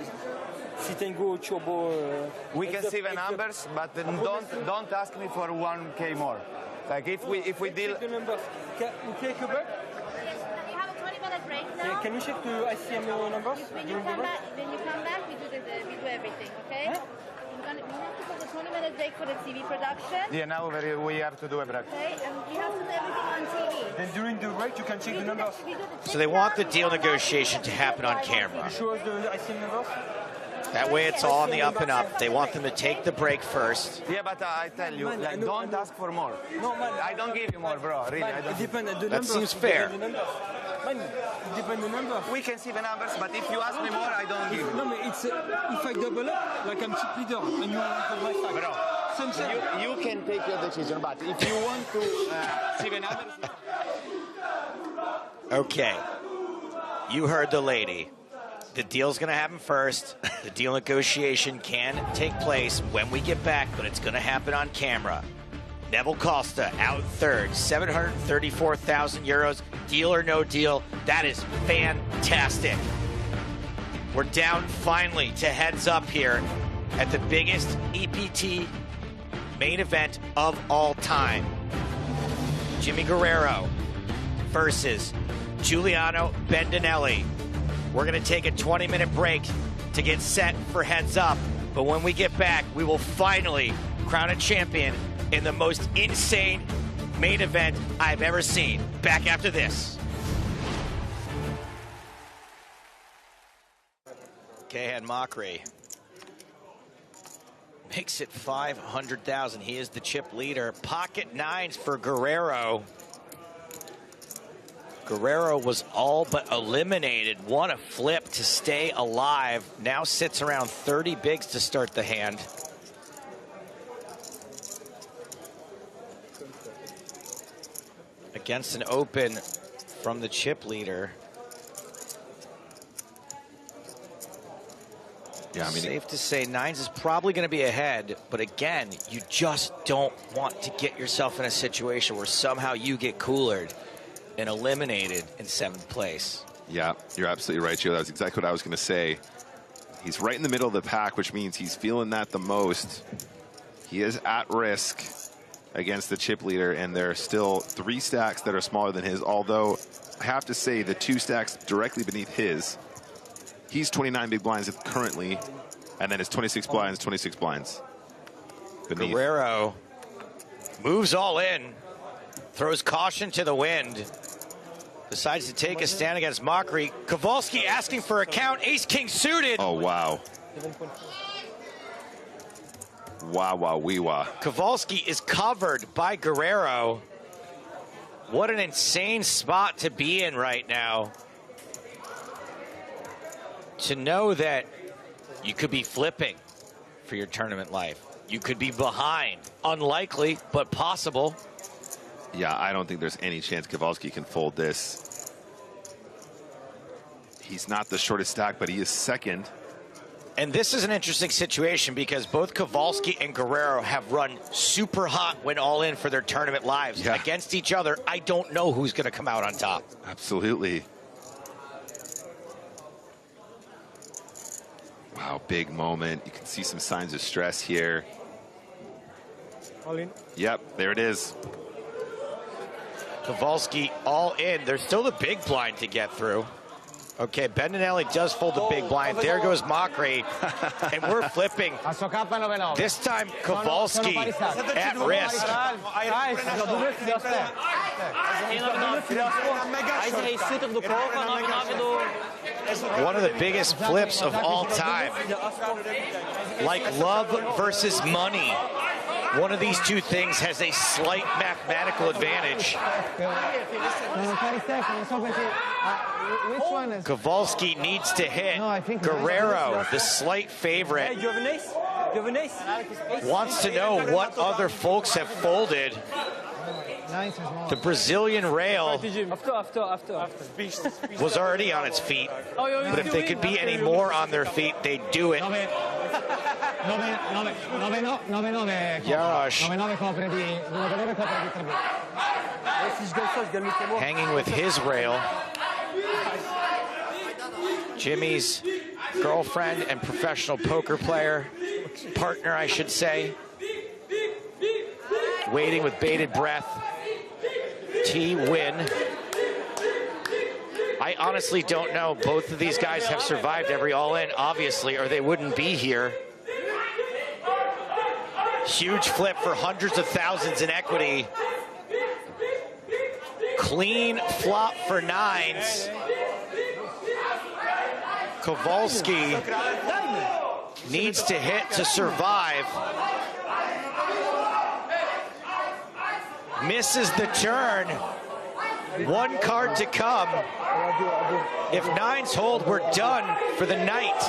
sit and go, turbo. We can see the numbers, but don't ask me for 1K more. Like if we deal. The numbers. Can we take a break? You have a 20-minute break now. Yeah, can we check the ICM numbers? When you come back, we do everything, okay? Huh? We have to put a 20-minute break for the TV production. Yeah, now we have to do a break. Okay, and we have to do everything on TV. Then during the break, you can check the numbers. So they want the deal negotiation to happen on camera. You show us the ICM numbers? That way it's all on the up and up. They want them to take the break first. Yeah, but I tell you, like, don't ask for more. No, man. I don't give you more, bro. Really, I don't. It depends on the That numbers. seems fair. Man, it depends on the numbers. We can see the numbers, but if you ask me more, I don't give you. No, but it's if I double up, like I'm chip leader, and you want on my side. Bro, you can take your decision, but if you want to see the numbers... Okay. You heard the lady. The deal's going to happen first. The deal negotiation can take place when we get back, but it's going to happen on camera. Neville Costa out third, 734,000 euros, deal or no deal. That is fantastic. We're down finally to heads up here at the biggest EPT main event of all time. Jimmy Guerrero versus Giuliano Bendinelli. We're going to take a 20-minute break to get set for heads up. But when we get back, we will finally crown a champion in the most insane main event I've ever seen. Back after this. Cahan Mockery makes it 500,000. He is the chip leader. Pocket nines for Guerrero. Guerrero was all but eliminated. Won a flip to stay alive. Now sits around 30 bigs to start the hand. Against an open from the chip leader. Yeah, I mean, safe to say nines is probably going to be ahead, but again, you just don't want to get yourself in a situation where somehow you get coolered and eliminated in 7th place. Yeah, you're absolutely right, Joe. That was exactly what I was going to say. He's right in the middle of the pack, which means he's feeling that the most. He is at risk against the chip leader, and there are still 3 stacks that are smaller than his, although I have to say the 2 stacks directly beneath his, he's 29 big blinds currently, and then it's 26 blinds, 26 blinds beneath. Guerrero moves all in, throws caution to the wind, decides to take a stand against Mockery. Kowalski asking for a count, ace-king suited. Oh, wow. Wow, wow, wee wah. Kowalski is covered by Guerrero. What an insane spot to be in right now. To know that you could be flipping for your tournament life. You could be behind. Unlikely, but possible. Yeah, I don't think there's any chance Kowalski can fold this. He's not the shortest stack, but he is second. And this is an interesting situation because both Kowalski and Guerrero have run super hot when all in for their tournament lives. Yeah. Against each other, I don't know who's going to come out on top. Absolutely. Wow, big moment. You can see some signs of stress here. All in. Yep, there it is. Kowalski all in. There's still the big blind to get through. Okay, Bendinelli does fold the big blind. There goes Mockery. And we're flipping. This time, Kowalski at risk. One of the biggest flips of all time. Like love versus money. One of these two things has a slight mathematical advantage. Which one is? Kowalski needs to hit. Guerrero, the slight favorite, wants to know what other folks have folded. The Brazilian rail was already on its feet, but if they could be any more on their feet, they'd do it. Yarosh hanging with his rail. Jimmy's girlfriend and professional poker player, partner, I should say, waiting with bated breath. T win. I honestly don't know. Both of these guys have survived every all-in, obviously, or they wouldn't be here. Huge flip for hundreds of thousands in equity. Clean flop for nines. Kowalski needs to hit to survive. Misses the turn. One card to come. If nines hold, we're done for the night.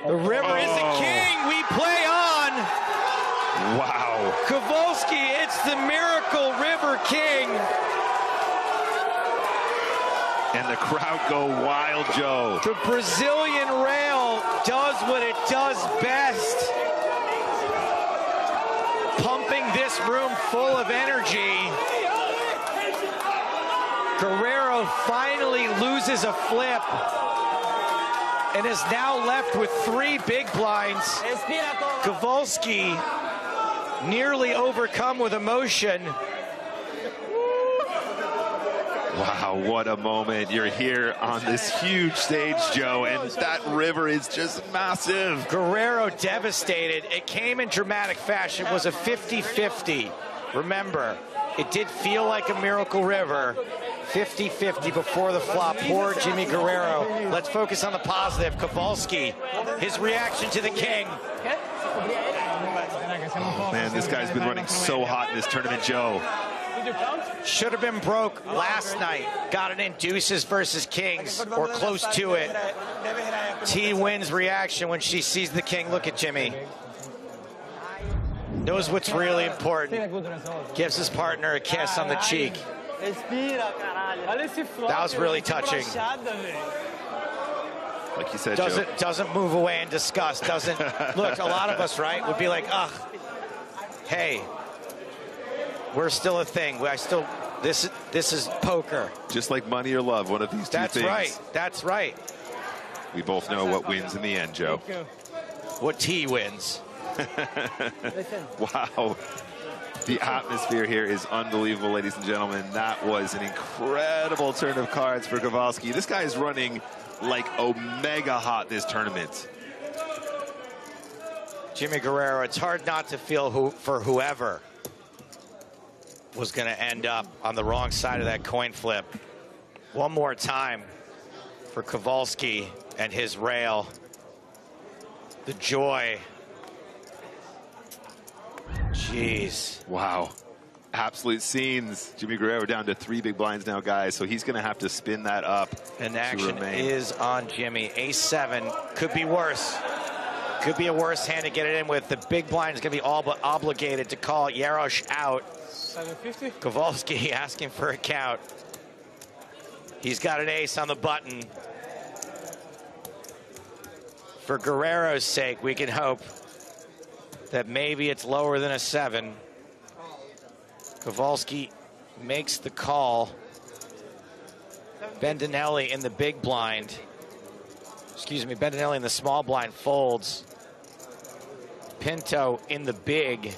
The river is the king. We play on. Wow. Kowalski, it's the miracle River King. And the crowd go wild, Joe. The Brazilian rail does what it does best. Pumping this room full of energy. Guerrero finally loses a flip and is now left with 3 big blinds. Kowalski nearly overcome with emotion. Wow, what a moment. You're here on this huge stage, Joe, and that river is just massive. Guerrero devastated. It came in dramatic fashion. It was a 50-50. Remember, It did feel like a Miracle River. 50-50 before the flop. Poor Jimmy Guerrero. Let's focus on the positive. Kowalski, his reaction to the king. Man, this guy's been running so hot in this tournament, Joe. Should have been broke last night. Got it in deuces versus kings, or close to it. T wins reaction when she sees the king. Look at Jimmy. Knows what's really important. Gives his partner a kiss on the cheek. That was really touching. Like you said, doesn't move away in disgust. Doesn't look. A lot of us, right, would be like, ugh. Hey, we're still a thing. This is poker. Just like money or love, one of these two things. That's right. That's right. We both know what wins in the end, Joe. What T wins. Wow. The atmosphere here is unbelievable, ladies and gentlemen. That was an incredible turn of cards for Kowalski. This guy is running like Omega hot this tournament. Jimmy Guerrero, it's hard not to feel for whoever was going to end up on the wrong side of that coin flip. One more time for Kowalski and his rail. The joy. Jeez. Wow. Absolute scenes. Jimmy Guerrero down to 3 big blinds now, guys, so he's going to have to spin that up. And action is on Jimmy. Ace-7 could be worse. Could be a worse hand to get it in with. The big blind is going to be all but obligated to call Jarosz out. 750. Kowalski asking for a count. He's got an ace on the button. For Guerrero's sake, we can hope that maybe it's lower than a 7. Kowalski makes the call. Bendinelli in the big blind. Excuse me, Bendinelli in the small blind folds. Pinto in the big.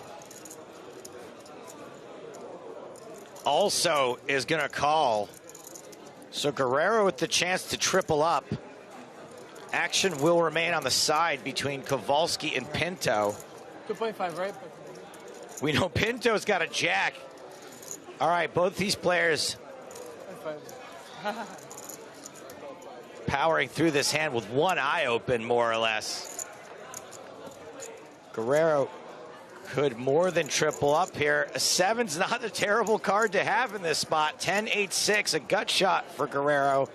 Also is going to call. So Guerrero with the chance to triple up. Action will remain on the side between Kowalski and Pinto. 2.5, right? We know Pinto's got a jack. All right, both these players powering through this hand with one eye open, more or less. Guerrero could more than triple up here. A 7's not a terrible card to have in this spot. 10-8-6, a gut shot for Guerrero.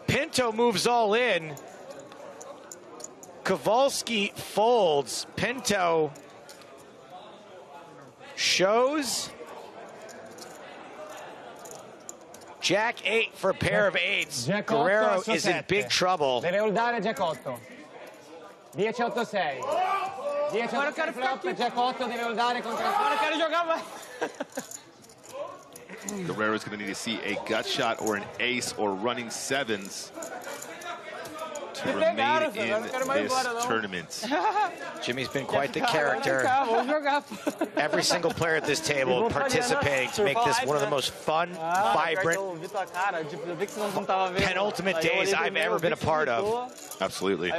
Pinto moves all in. Kowalski folds. Pinto shows. Jack 8 for a pair of 8s. Guerrero is in big trouble. Deve holdare Jack 8. 10-8-6. 10-8-6 flop, Jack 8 deve holdare contro Guerrero's going to need to see a gut shot or an ace or running 7s to remain in this tournament. Jimmy's been quite the character. Every single player at this table participating to make this one of the most fun, vibrant, penultimate days I've ever been a part of. Absolutely.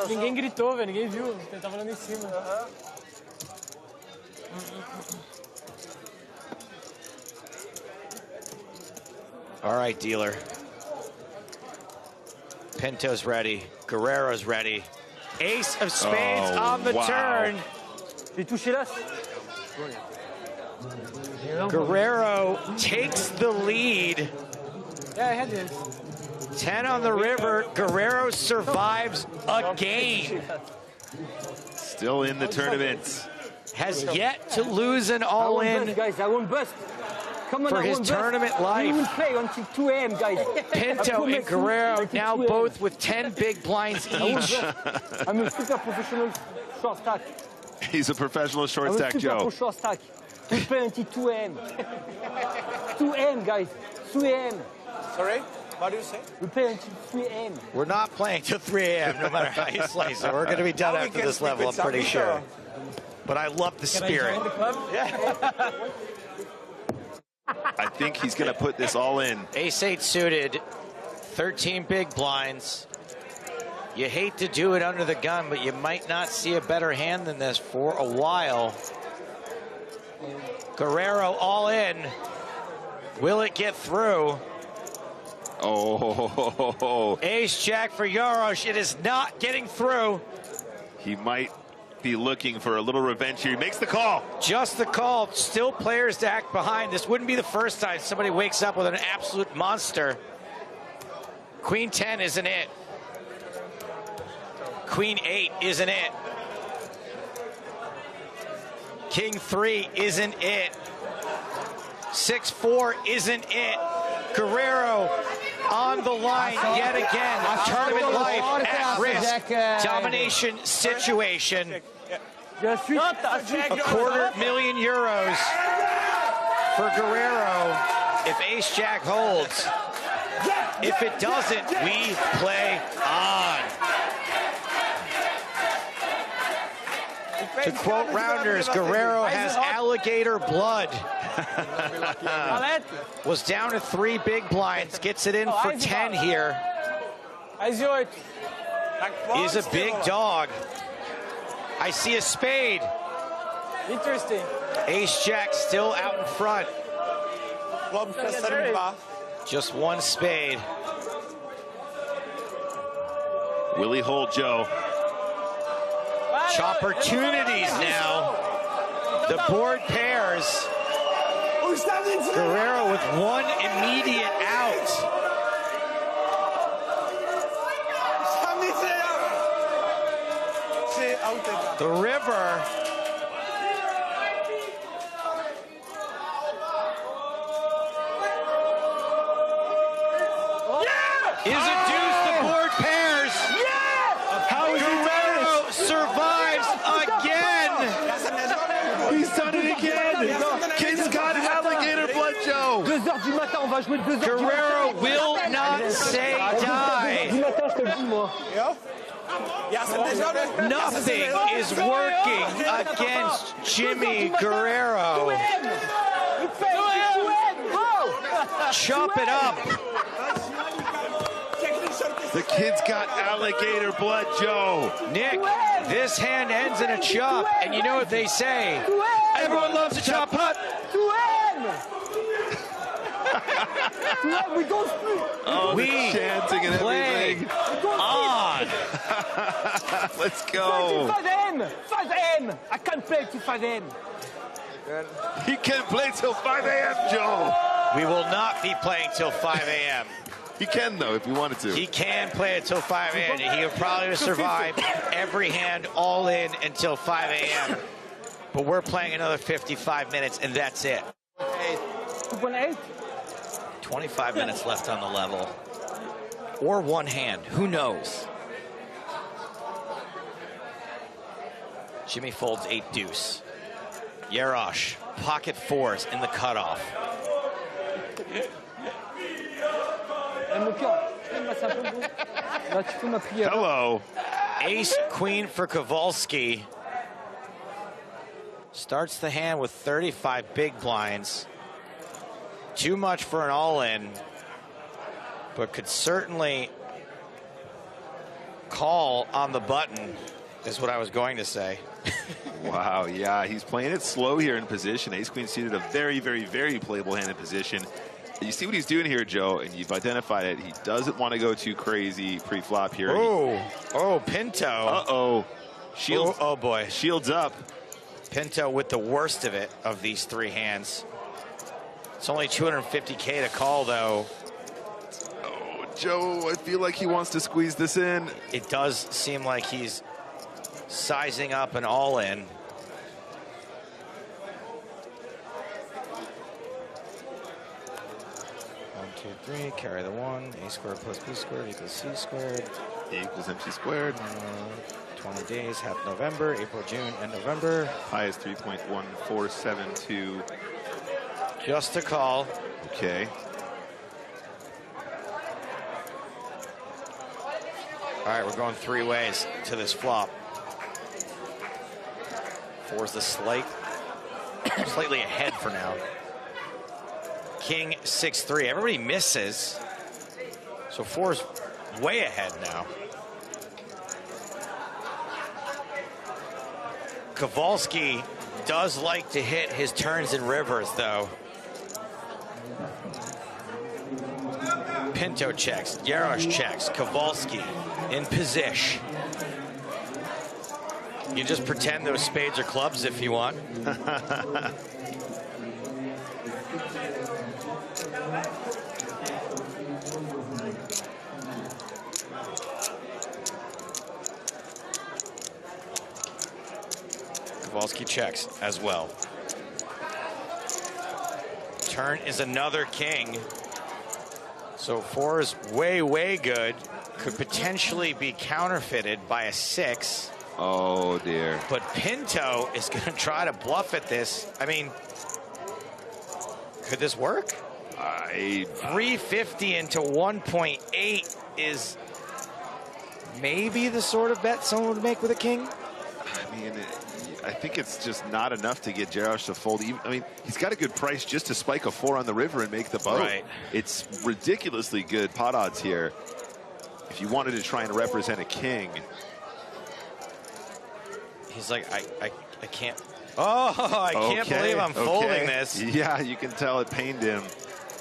Ninguém gritou, velho. Ninguém viu. Ele tava olhando em cima. All right, dealer. Pinto's ready. Guerrero's ready. Ace of spades on the turn. Guerrero takes the lead. Yeah, I had this. 10 on the river. Guerrero survives again. Still in the tournament. Has yet to lose an all-in. Guys, I won't bust. For his tournament life. We will play until 2 a.m., guys. Pinto and Guerrero now both with 10 big blinds each. I'm a super professional short stack. He's a professional short stack, Joe. I'm a super short stack. We play until 2 a.m. 2 a.m., guys. 2 a.m. Sorry? What do you say? We play until 3 a.m. We're not playing till 3 a.m. no matter how you slice it. We're going to be done after this level, I'm pretty sure. But I love the spirit. I think he's going to put this all in. Ace-8 suited, 13 big blinds. You hate to do it under the gun, but you might not see a better hand than this for a while. Guerrero all in. Will it get through? Oh. Ace jack for Jarosz. It is not getting through. He might be looking for a little revenge here. He makes the call. Just the call. Still players to act behind. This wouldn't be the first time somebody wakes up with an absolute monster. Queen 10 isn't it. Queen 8 isn't it. King 3 isn't it. 6-4 isn't it. Guerrero on the line yet again. Tournament life at risk. Domination situation. €250,000 for Guerrero if Ace Jack holds. If it doesn't, we play on. To quote Rounders, Guerrero has alligator blood. Was down to 3 big blinds, gets it in for 10 here. Is a big dog. I see a spade. Interesting. Ace Jack still out in front. Just one spade. Will he hold, Joe? Opportunities now. The board pairs. Guerrero with one immediate out. The river. Is a deuce, the board pairs. How is Guerrero survives again. He's done it again. Kid's got alligator blood, Joe. Guerrero will not say die. Nothing is working against Jimmy Guerrero. Chop it up. The kid's got alligator blood, Joe. Nick, this hand ends in a chop, and you know what they say. Everyone loves a chop putt. We chanting and everything. On. Let's go. 5 I can't play till 5 a.m. He can play till 5 a.m., Joe. We will not be playing till 5 a.m. He can, though, if he wanted to. He can play until 5 a.m. He would probably survive every hand all in until 5 a.m. But we're playing another 55 minutes, and that's it. 2.8? 25 minutes left on the level. Or one hand. Who knows? Jimmy folds 8 deuce. Jarosz, pocket 4s in the cutoff. Hello. Ace queen for Kowalski. Starts the hand with 35 big blinds. Too much for an all-in, but could certainly call on the button, is what I was going to say. Wow, yeah, he's playing it slow here in position. Ace-queen suited, a very, very, very playable hand in position. And you see what he's doing here, Joe, and you've identified it. He doesn't want to go too crazy pre-flop here. Oh, Pinto. Uh-oh. Shields. Oh, boy. Shields up. Pinto with the worst of it of these 3 hands. It's only $250K to call, though. Oh, Joe, I feel like he wants to squeeze this in. It does seem like he's sizing up an all-in. 1, 2, 3, carry the 1. A squared plus B squared equals C squared. A equals MC squared. 20 days, half November, April, June, and November. High is 3.1472. Just a call. Okay. All right, we're going 3 ways to this flop. 4's the slightly ahead for now. King 6-3. Everybody misses. So 4's way ahead now. Kowalski does like to hit his turns and rivers, though. Pinto checks, Jarosz checks, Kowalski in position. You just pretend those spades are clubs if you want. Kowalski checks as well. Turn is another king. So 4 is way, way good. Could potentially be counterfeited by a 6. Oh, dear. But Pinto is going to try to bluff at this. I mean, could this work? 350 into 1.8 is maybe the sort of bet someone would make with a king. I mean, I think it's just not enough to get Jarosz to fold. I mean, he's got a good price just to spike a 4 on the river and make the boat. Right. It's ridiculously good pot odds here. If you wanted to try and represent a king. He's like, I can't. Oh, I can't believe I'm folding this. Yeah, you can tell it pained him.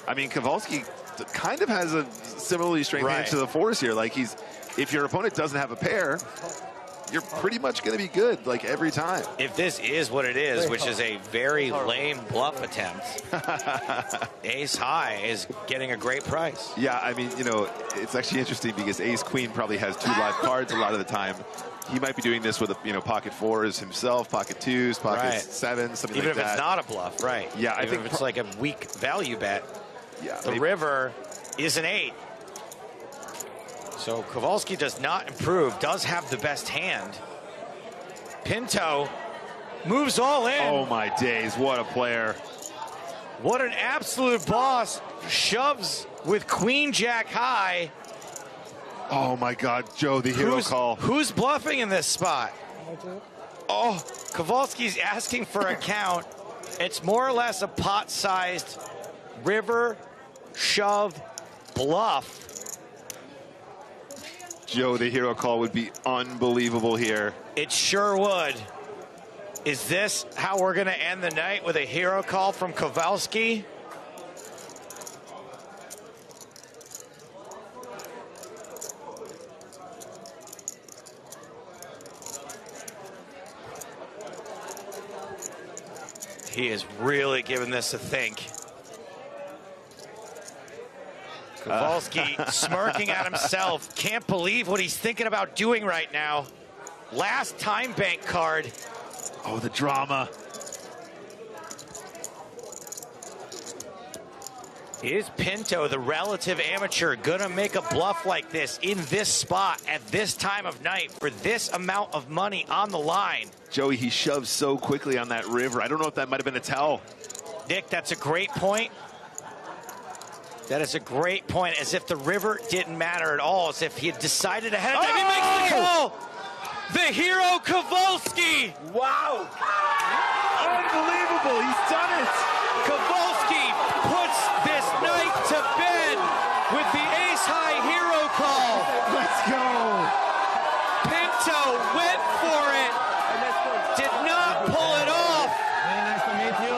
I mean, Kowalski kind of has a similarly strange hand to the 4s here. Like, if your opponent doesn't have a pair, you're pretty much going to be good, like, every time. If this is what it is, which is a very lame bluff attempt, ace high is getting a great price. Yeah, I mean, you know, it's actually interesting because ace queen probably has 2 live cards a lot of the time. He might be doing this with, pocket 4s himself, pocket 2s, pocket 7s, something Even like that. Even if it's not a bluff, right. Yeah, I think if it's like a weak value bet. Yeah, the river is an 8. So Kowalski does not improve, does have the best hand. Pinto moves all in. Oh my days, what a player. What an absolute boss. Shoves with queen jack high. Oh my God, Joe, the hero call. Who's bluffing in this spot? Oh, Kowalski's asking for a count. It's more or less a pot-sized river shove bluff. Joe, the hero call would be unbelievable here. It sure would. Is this how we're going to end the night, with a hero call from Kowalski? He is really giving this a think. Kowalski smirking at himself. Can't believe what he's thinking about doing right now. Last time bank card. Oh, the drama. Is Pinto, the relative amateur, gonna make a bluff like this in this spot at this time of night for this amount of money on the line? Joey, he shoves so quickly on that river. I don't know if that might have been a tell. Nick, that's a great point. That is a great point, as if the river didn't matter at all, as if he had decided ahead of time. He makes the call! The hero Kowalski! Wow! Unbelievable, he's done it! Kowalski puts this night to bed with the ace-high hero call. Let's go! Pinto went for it, did not pull it off.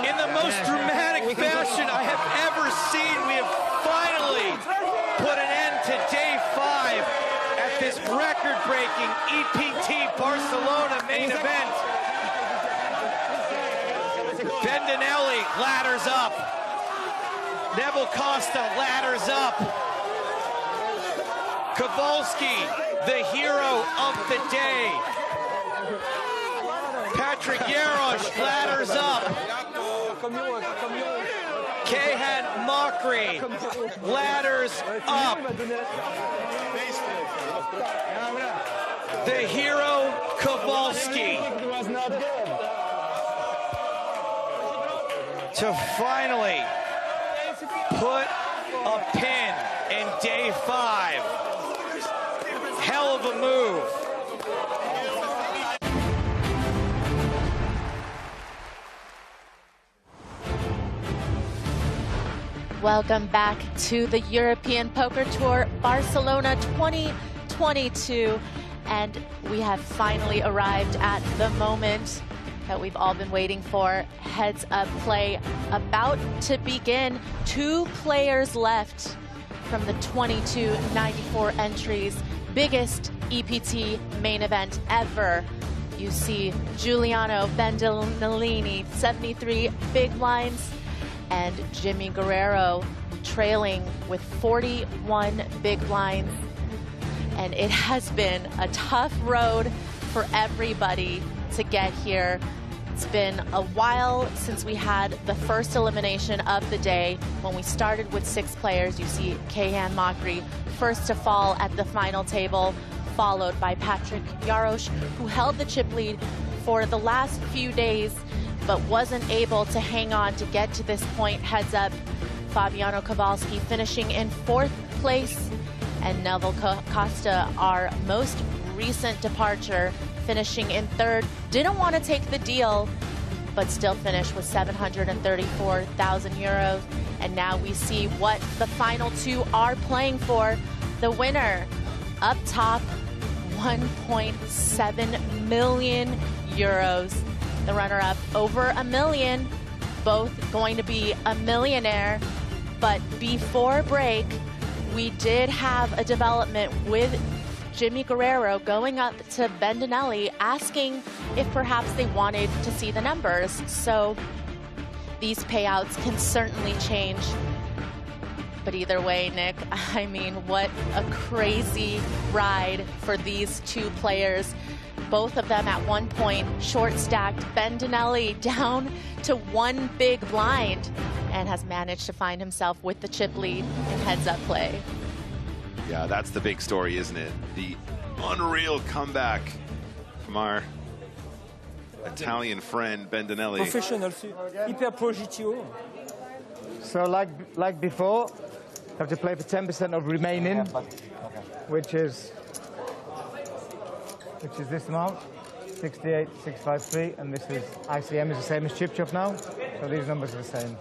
In the most dramatic fashion I have ever seen. We have finally put an end to day 5 at this record-breaking EPT Barcelona main event. Bendinelli ladders up. Neville Costa ladders up. Kowalski, the hero of the day. Patrick Jarosz ladders up. Kahan Mokri ladders up. The hero Kowalski to finally put a pin in day 5. Hell of a move. Welcome back to the European Poker Tour Barcelona 2022, and we have finally arrived at the moment that we've all been waiting for. Heads up play about to begin. 2 players left from the 2294 entries. Biggest EPT main event ever. You see Giuliano Bandolini, 73 big blinds, and Jimmy Guerrero trailing with 41 big blinds. And it has been a tough road for everybody to get here. It's been a while since we had the first elimination of the day. When we started with 6 players, you see Kayhan Mokri first to fall at the final table, followed by Patrick Jarosz, who held the chip lead for the last few days, but wasn't able to hang on to get to this point. Heads up, Fabiano Kowalski finishing in 4th place, and Neville Costa, our most recent departure, finishing in 3rd. Didn't want to take the deal, but still finished with 734,000 euros. And now we see what the final 2 are playing for. The winner up top, 1.7 million euros. The runner-up over $1 million, both going to be a millionaire. But before break, we did have a development with Jimmy Guerrero going up to Bandinelli, asking if perhaps they wanted to see the numbers. So these payouts can certainly change. But either way, Nick, I mean, what a crazy ride for these 2 players. Both of them at one point short stacked. Bandinelli down to 1 big blind and has managed to find himself with the chip lead in heads-up play. Yeah, that's the big story, isn't it? The unreal comeback from our Italian friend Bandinelli. Professional, hyper pro GTO. So like before, you have to play for 10% of remaining, which is this amount, 68,653, and this is ICM is the same as Chip Chop now, so these numbers are the same.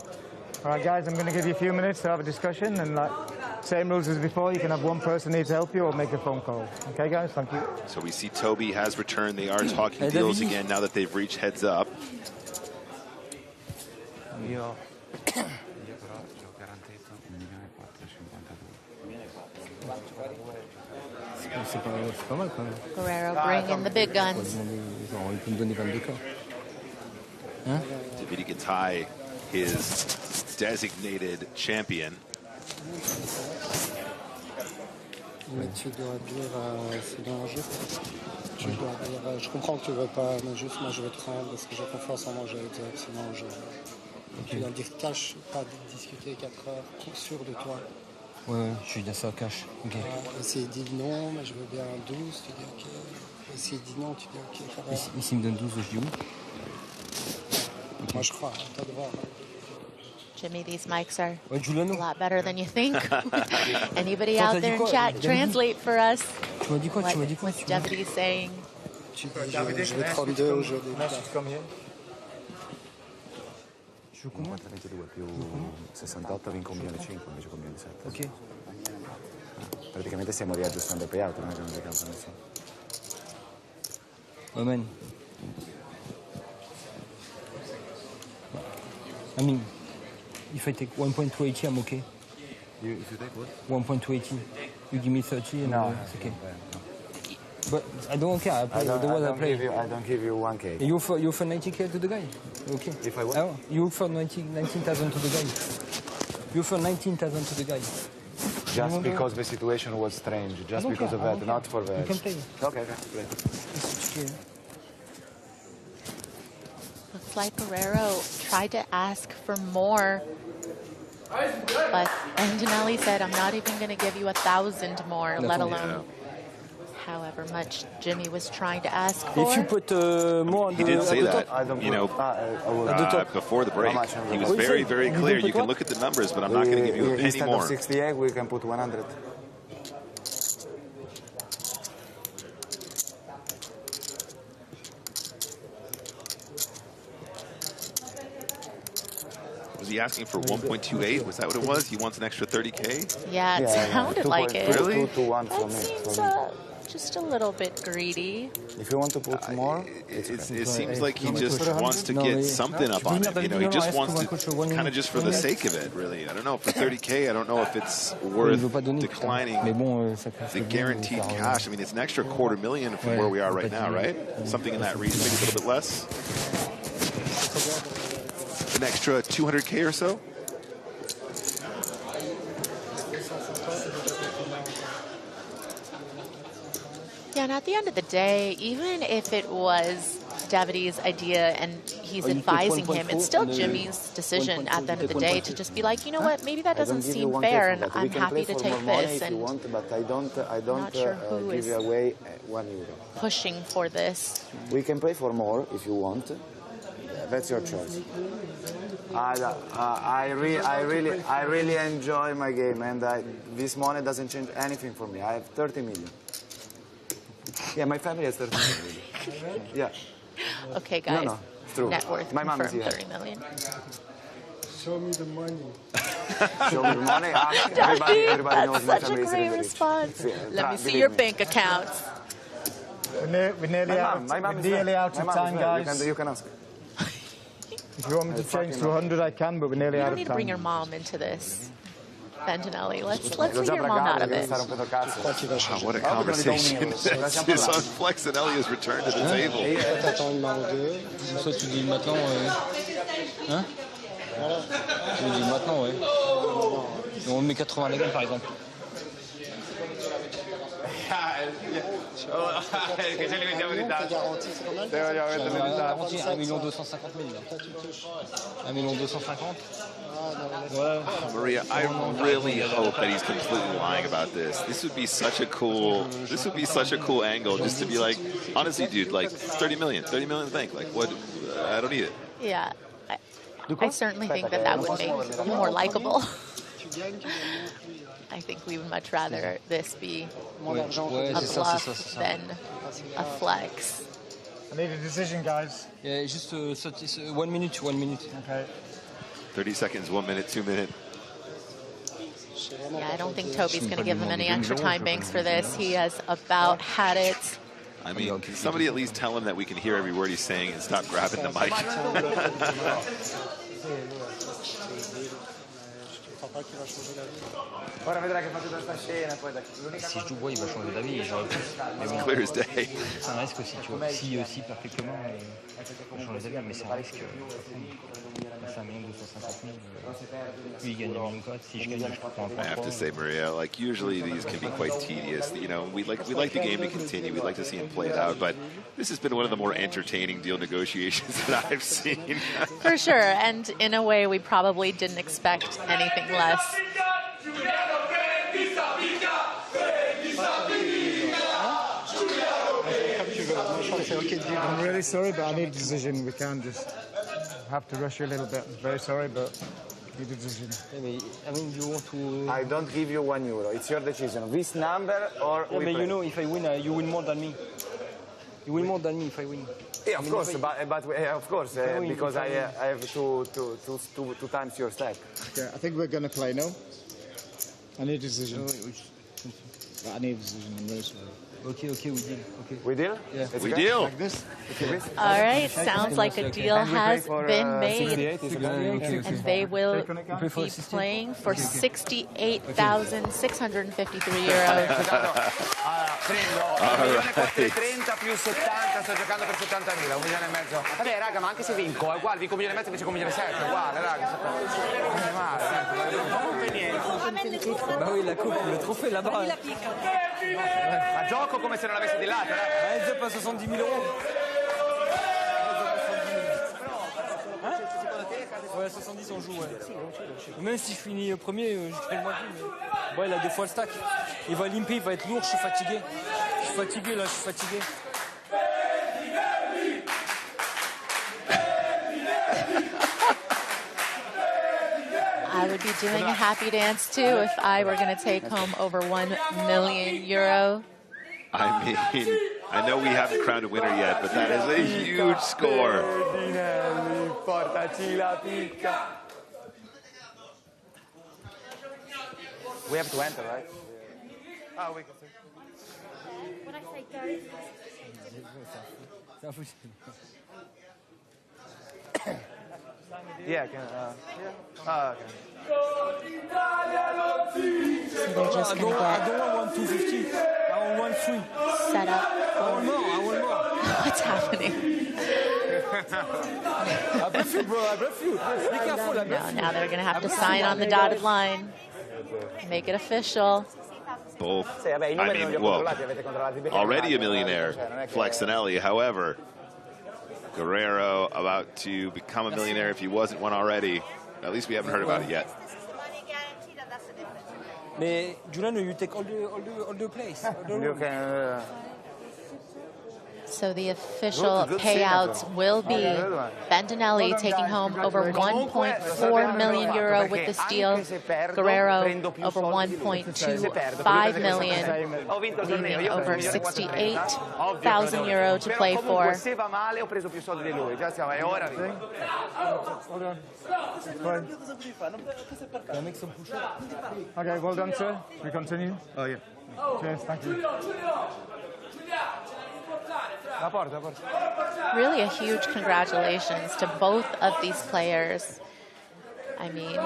All right, guys, I'm going to give you a few minutes to have a discussion, and same rules as before. You can have one person need to help you or make a phone call. Okay, guys, thank you. So we see Toby has returned. They are talking deals again now that they've reached heads up. Guerrero bringing the big guns. Duthie can tie his designated champion. Mais tu dois dire, c'est dans un jeu. Tu dois dire, je comprends que tu veux pas, mais juste moi je veux te rendre parce que j'ai confiance en moi, j'ai dit, sinon je. Tu dois dire cash, pas discuter 4 heures, sûr de toi. Ouais, je suis dans ça cash. Ok. Et s'il dit non, mais je veux bien 12, tu dis ok. Et s'il dit non, tu dis ok, ça va. Et s'il me donne 12, je dis où? Moi je crois, à toi de voir. Jimmy, these mics are a lot better than you think. Anybody out there in chat, translate for us. What's Duthie saying? Tu dis, je veux 32 aujourd'hui. Più 22 più 68 vinco 1.500.000 invece con 1.700.000. Ok. Praticamente stiamo riaggiustando il payout, non è che non decalza nessuno. Oh man. I mean, if I take 1.280, I'm okay. If you take what? 1.280. You give me 30 and no, it's okay. No. But I don't care. I play the one I play. I don't give you 1K. You offer 90K to the guy. Okay. If I what? Oh, you offer 19,000 to the guy. You offer 19,000 to the guy. Just because the situation was strange. Just because of that, not for that. You can play. Okay, great. Looks like Guerrero tried to ask for more, but Bandinelli said, I'm not even going to give you 1,000 more, let alone however much Jimmy was trying to ask for. If you put more on he did say that, you know, before the break. He was very, very clear. You can look at the numbers, but I'm not going to give you a penny Instead more. of 68, we can put 100. Was he asking for 1.28? Was that what it was? He wants an extra 30K? Yeah, it sounded like it. Really? 2 to 1 for me. Seems just a little bit greedy. If you want to put more, it seems like he just wants to get something up on him. You know, he just wants to kind of just for the sake of it, really. I don't know, for 30K, I don't know if it's worth declining the guaranteed cash. I mean, it's an extra $250,000 from where we are right now, right? Something in that region, maybe a little bit less. An extra 200K or so. Yeah, and at the end of the day, even if it was Davide's idea and he's advising him, it's still Jimmy's decision at the end of the day to just be like, you know what, maybe that doesn't seem fair, and I'm happy to take this. And but I don't not sure who give is you away €1. pushing for this. We can play for more if you want. That's your choice. I really enjoy my game, and this money doesn't change anything for me. I have 30 million. Yeah, my family has 30 million. Yeah. Okay, guys. No, it's true. Net worth my mom is confirmed, here. 30 million. Show me the money. Show me the money. Everybody knows my That's such family a is great rich. response. Yeah, Let me see believe your me. bank accounts. We're nearly out of time, guys. You can ask. If you want me to change to 100, I can, but we're nearly You out don't of need to time. bring your mom into this, Bentinelli. Let's leave your mom out of it. Wow, what a conversation. This is on Flexinelli's return to the table. Soit tu dis maintenant, hein? Tu dis maintenant, ouais. Et on met 80 la gamme, par exemple. Che ce li mettiamo di tanto? Garantie 1 250 000. 1 250 000. Maria, I really hope that he's completely lying about this. This would be such a cool angle, just to be like, honestly, dude, like 30 million in the bank. Like, what? I don't need it. Yeah, I certainly think that would make him more likable. I think we would much rather this be a bluff than a flex. I need a decision, guys. Yeah, just 1 minute. Okay. 30 seconds, 1 minute, 2 minutes. Yeah, I don't think Toby's going to give him any extra time banks for this. He has about had it. I mean, can somebody at least tell him that we can hear every word he's saying and stop grabbing the mic? Ora vedrai che faccio questa scena, poi Si je joue, il va changer d'avis. J'aurais pu. Mais bon, clear as day. C'est un risque aussi, tu vois. Si perd quelque moment, il va changer d'avis, mais c'est un risque. C'est 1 250 000. Lui, il gagne 1 million. Si je gagne, je prends un point. I have to say, Maria, like usually these can be quite tedious. You know, we like the game to continue. We'd like to see him play it out, but this has been one of the more entertaining deal negotiations that I've seen. For sure, and in a way, we probably didn't expect anything less. I'm really sorry, but I need a decision. We can't just have to rush you a little bit. I'm very sorry, but need a decision. I mean, you want to... I don't give you €1. It's your decision. This number or Yeah, we but play. you know, if I win, you win more than me. You win more than me if I win. Yeah, of course, because I have two times your stack. Okay, I think we're going to play, no? I need a decision. I need a decision. I'm really sorry. Okay, we deal. Okay. We deal? Yeah. We deal. Like this? All right, sounds like a deal has been made, and they will be playing for €68,653. Prendo 1.430 più 70, sto giocando per 70.000, 1,5 milioni. Vabbè, raga, ma anche se vinco, è uguale, vinco 1,5 milioni invece che 1,7 milioni, è uguale, raga. Non è male, non fa niente. Bah oui, la coupe, le trophée là-bas. Ma gioco come se non l'avessi di là, Heads up à 70 000 €. Ouais, 70 on joue, ouais. Même si je finis premier, je ferai le moins de vie. Mais... Ouais, il a 2 fois le stack. Il va limper, il va être lourd, je suis fatigué. Je suis fatigué là, je suis fatigué. I would be doing a happy dance too if I were going to take home over €1 million. I mean, I know we haven't crowned a winner yet, but that is a huge score. We have to enter, right? Oh, we can see. When I say go, C'est un fou. Yeah, can, yeah. Okay. So they're just I going to don't get want 250. I want 1-3. set up. I want more. I want more. What's happening? I bluff you, bro. I bluff you. Be careful. I bluff No, you. now they're going to have to sign on the dotted line. Make it official. Both. I mean, well, already a millionaire, Flexinelli. However, Guerrero about to become a millionaire if he wasn't one already. At least we haven't heard about it yet. Mais Giuliano, you take all the place. You can, So the official payouts will be Bandinelli taking home over 1.4 million euro with this deal, Guerrero over 1.25 million, leaving over 68,000 euro to play for. se va male ho preso più soldi di lui. Già siamo, è ora. Hold on. Okay, well done, sir. We continue. Oh, yeah. Cheers, thank you. La porta, la porta. Really a huge congratulations to both of these players. I mean,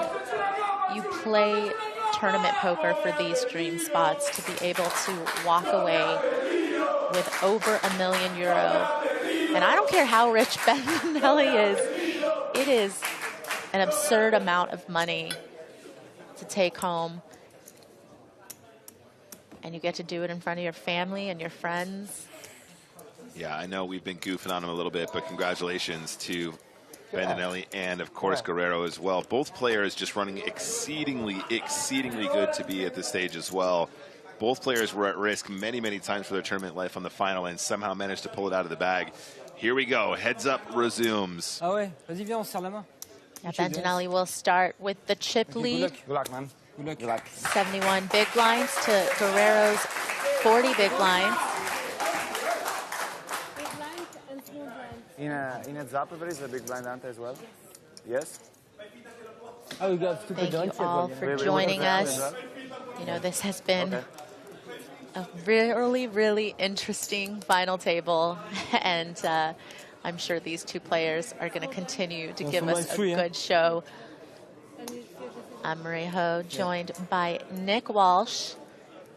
you play tournament poker for these dream spots to be able to walk away with over €1 million. And I don't care how rich Bandinelli is, it is an absurd amount of money to take home. And you get to do it in front of your family and your friends. Yeah, I know we've been goofing on him a little bit, but congratulations to Bandinelli and, of course, Guerrero as well. Both players just running exceedingly good to be at this stage as well. Both players were at risk many, many times for their tournament life on the final and somehow managed to pull it out of the bag. Here we go. Heads up resumes. Ah ouais, vas-y, viens, on se serre la main. Yeah, Bandinelli will start with the chip lead. Good luck, man. Good luck. 71 big blinds to Guerrero's 40 big blinds. In a Zapper there is a big blind ante as well. Yes? Oh, you got Thank you all for joining us. You know, this has been a really, really interesting final table, and I'm sure these two players are going to continue to give us a good show. I'm Marie-Ho, joined by Nick Walsh.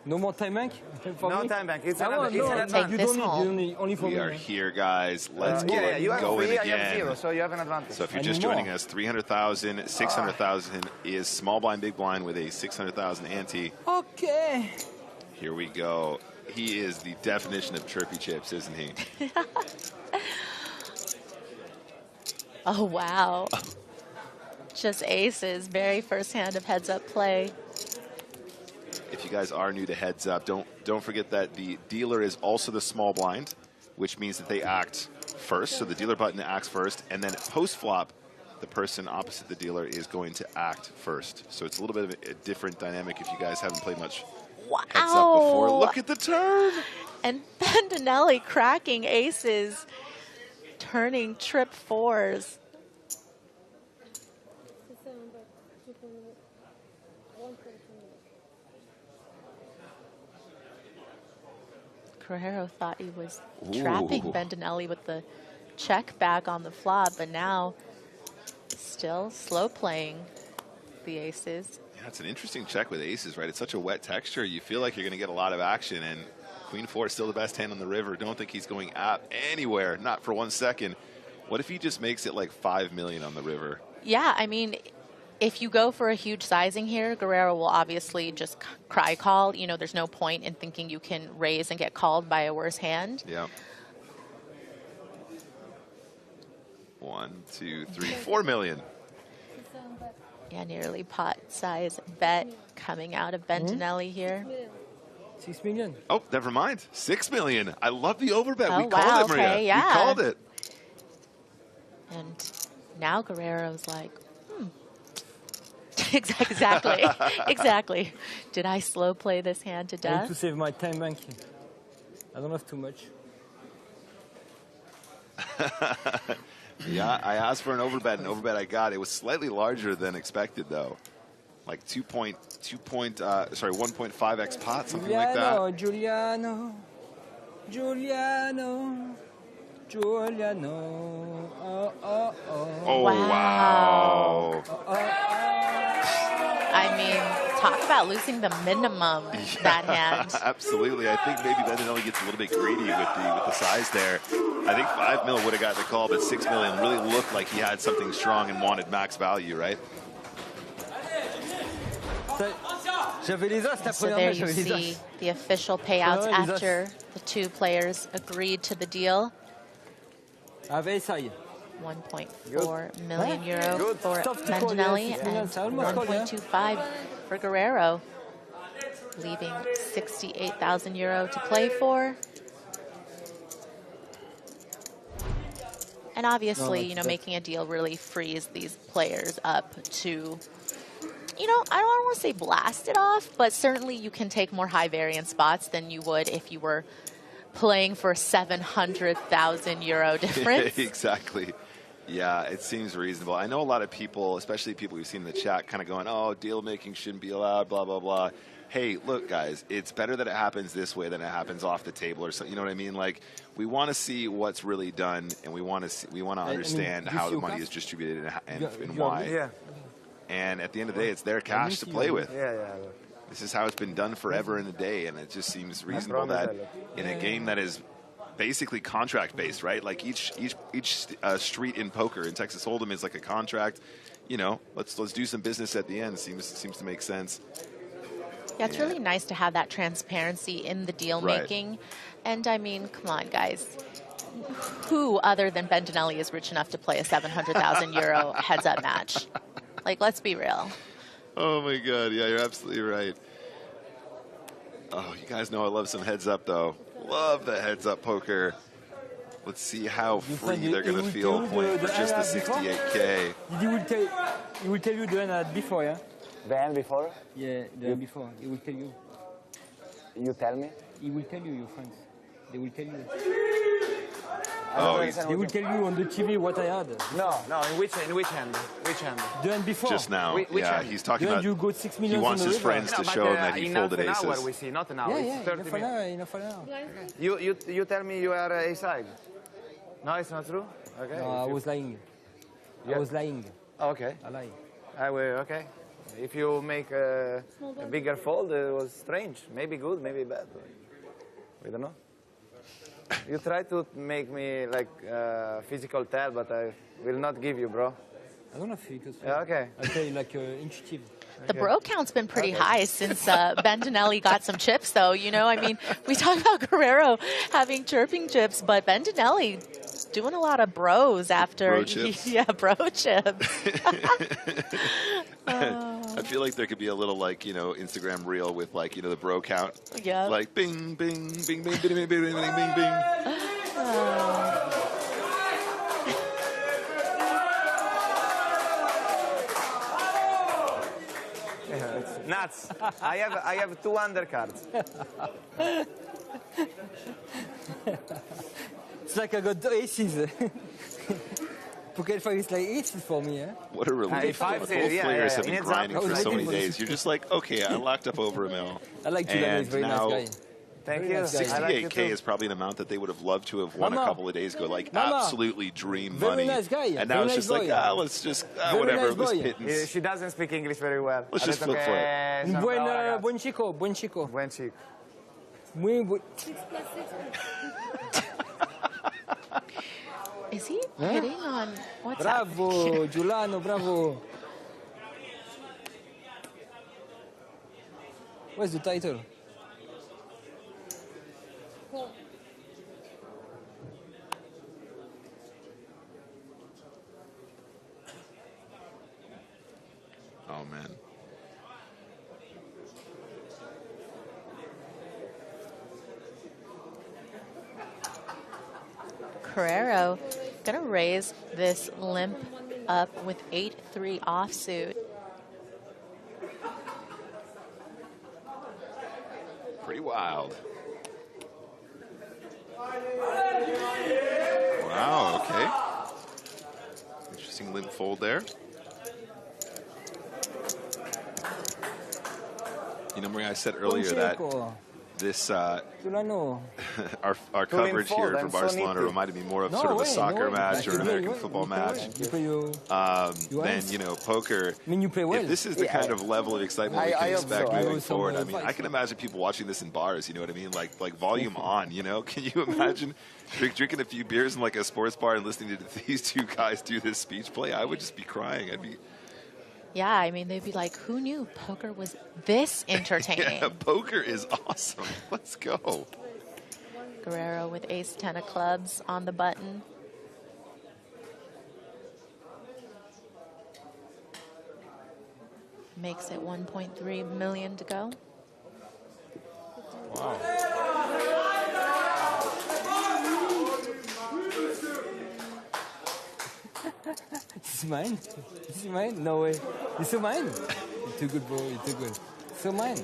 No more time bank? No time bank. It's another. You don't need only for we are here, guys. Let's get you have going three, again. I have 0, so you have an advantage. So if you're just joining us, 300,000, 600,000 is small blind, big blind with a 600,000 ante. Okay. Here we go. He is the definition of chirpy chips, isn't he? Oh, wow. Just aces, very first hand of heads up play. If you guys are new to heads up, don't forget that the dealer is also the small blind, which means that they act first. So the dealer button acts first, and then post flop, the person opposite the dealer is going to act first. So it's a little bit of a different dynamic if you guys haven't played much heads up before. Look at the turn! And Bandinelli cracking aces, turning trip fours. Guerrero thought he was trapping Bandinelli with the check back on the flop, but now still slow playing the aces. Yeah, it's an interesting check with aces, right? It's such a wet texture. You feel like you're going to get a lot of action, and Queen 4 is still the best hand on the river. Don't think he's going up anywhere, not for 1 second. What if he just makes it like 5 million on the river? Yeah, I mean, if you go for a huge sizing here, Guerrero will obviously just cry call. You know, there's no point in thinking you can raise and get called by a worse hand. Yeah. 1, 2, 3, 4 million. Yeah, nearly pot size bet coming out of Bandinelli here. 6 million. Oh, never mind. 6 million. I love the overbet. Oh, we called it, Maria. Okay, yeah. We called it. And now Guerrero's like, exactly, exactly. Did I slow play this hand to I need death? to save my time banking. I don't have too much. Yeah, I asked for an overbet, and overbet I got. It was slightly larger than expected, though. Like 1.5x pot, something like that. Giuliano. Giuliano. Giuliano. Oh, oh, oh. Oh, wow. I mean, talk about losing the minimum that hand. Absolutely. I think maybe Bettinelli gets a little bit greedy with the size there. I think 5 mil would have got the call, but 6 million really looked like he had something strong and wanted max value, right? So there you see the official payouts after the two players agreed to the deal. 1.4 million euro for Bettinelli and 1.25 for Guerrero, leaving 68,000 euro to play for. And obviously, you know, making a deal really frees these players up to, you know, I don't want to say blast it off, but certainly you can take more high variance spots than you would if you were playing for 700,000 euro difference. Exactly. Yeah, it seems reasonable. I know a lot of people, especially people we've seen in the chat, kind of going, oh, deal making shouldn't be allowed, blah, blah, blah. Hey, look, guys, it's better that it happens this way than it happens off the table or something. You know what I mean? Like, we want to see what's really done, and we want to understand how the money is distributed and why. Yeah. And at the end of the day, it's their cash to play with. Yeah, yeah. This is how it's been done forever in a day, and it just seems reasonable that in a game that is basically contract-based, right? Like each street in poker in Texas Hold'em is like a contract. You know, let's do some business at the end. Seems to make sense. Yeah, it's really nice to have that transparency in the deal making. And I mean, come on, guys. Who other than Bettinelli is rich enough to play a 700,000 euro heads-up match? Like, let's be real. Oh my God! Yeah, you're absolutely right. Oh, you guys know I love some heads-up though. Love the heads-up poker. Let's see how free they're going to feel playing for just the 68K. He will tell you the hand before, yeah? The hand before? Yeah, the hand before. He will tell you. You tell me? He will tell you, your friends. They will tell you. Oh, he will tell you on the TV what I had. No, in which hand? Which hand? The hand before. Just now. Yeah, hand? he's talking about. You got 6 million. He wants his friends to show him that he folded in aces. An hour we see, not now. Yeah, it's 30 minutes. Enough an hour. You tell me you are a side. No, it's not true. Okay. No, I was lying. I was lying. Okay. I lie. I will. Okay. If you make a bigger fold, it was strange. Maybe good, maybe bad. We don't know. You try to make me like physical tell, but I will not give you, bro. I don't know because. Yeah, okay. I tell you like intuitive. The bro count's been pretty high since Bettinelli got some chips, though. You know, I mean, we talk about Guerrero having chirping chips, but Bettinelli doing a lot of bros after. Bro chips. Yeah, bro chips. I feel like there could be a little, like, you know, Instagram reel with, like, you know, the bro count. Yeah. Like bing, bing, bing, bing, bing, bing, bing, bing, bing, bing. Yeah, it's nuts. I have 2 undercards. It's like I got aces. Poker 5 is like aces for me, eh? What a relief. Both players have been grinding for so many days. You're just like, okay, I locked up over a mil. I like Giuliano, he's a very nice guy. Thank you. 68K is probably an amount that they would have loved to have won a couple of days ago. Like, absolutely dream very money. Nice guy. And now it's just like, let's just, whatever, nice let's pittance. She doesn't speak English very well. Let's just flip for it. Buen chico. Buen chico. Is he hitting on what's Bravo, Giuliano, bravo. Where's the title? Oh, man. Guerrero gonna raise this limp up with 8-3 offsuit. Pretty wild. Wow, okay. Interesting limp fold there. You know, Maria, I said earlier that this Our coverage here from Barcelona reminded me more of sort of a soccer match or an American football match than, you know, poker. You play well. If this is the kind of level of excitement we can expect moving forward, I mean, I can imagine people watching this in bars, you know what I mean? Like volume on, you know? Can you imagine drinking a few beers in like a sports bar and listening to these two guys do this speech play? I would just be crying. I'd be... Yeah, I mean, they'd be like, who knew poker was this entertaining? Yeah, poker is awesome. Let's go. Guerrero with ace-10 of clubs on the button. Makes it 1.3 million to go. Wow. This is mine? This is mine? No way. This is mine? You're too good, bro. You're too good. So mine.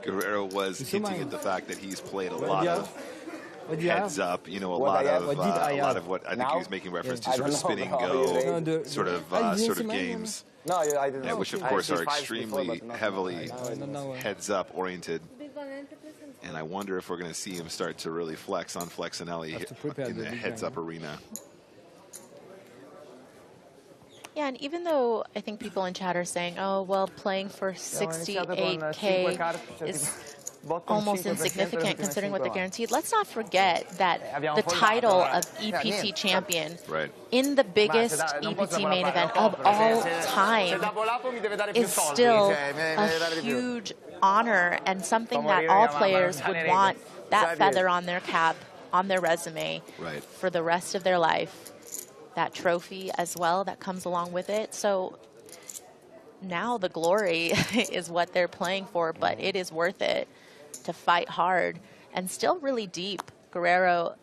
Guerrero was hinting at the fact that he's played a lot of heads up, you know, a lot of what I think he was making reference to, sort of spin and go, sort of games. No, I didn't. Yeah, which of course are extremely heavily heads up oriented. And I wonder if we're going to see him start to really flex on Flexinelli in the heads up arena. Yeah, and even though I think people in chat are saying, oh, well, playing for 68K is almost insignificant considering what they're guaranteed, let's not forget that the title of EPT champion in the biggest EPT main event of all time is still a huge honor and something that all players would want that feather on their cap, on their resume for the rest of their life. That trophy as well that comes along with it. So now the glory is what they're playing for, but it is worth it to fight hard and still really deep. Guerrero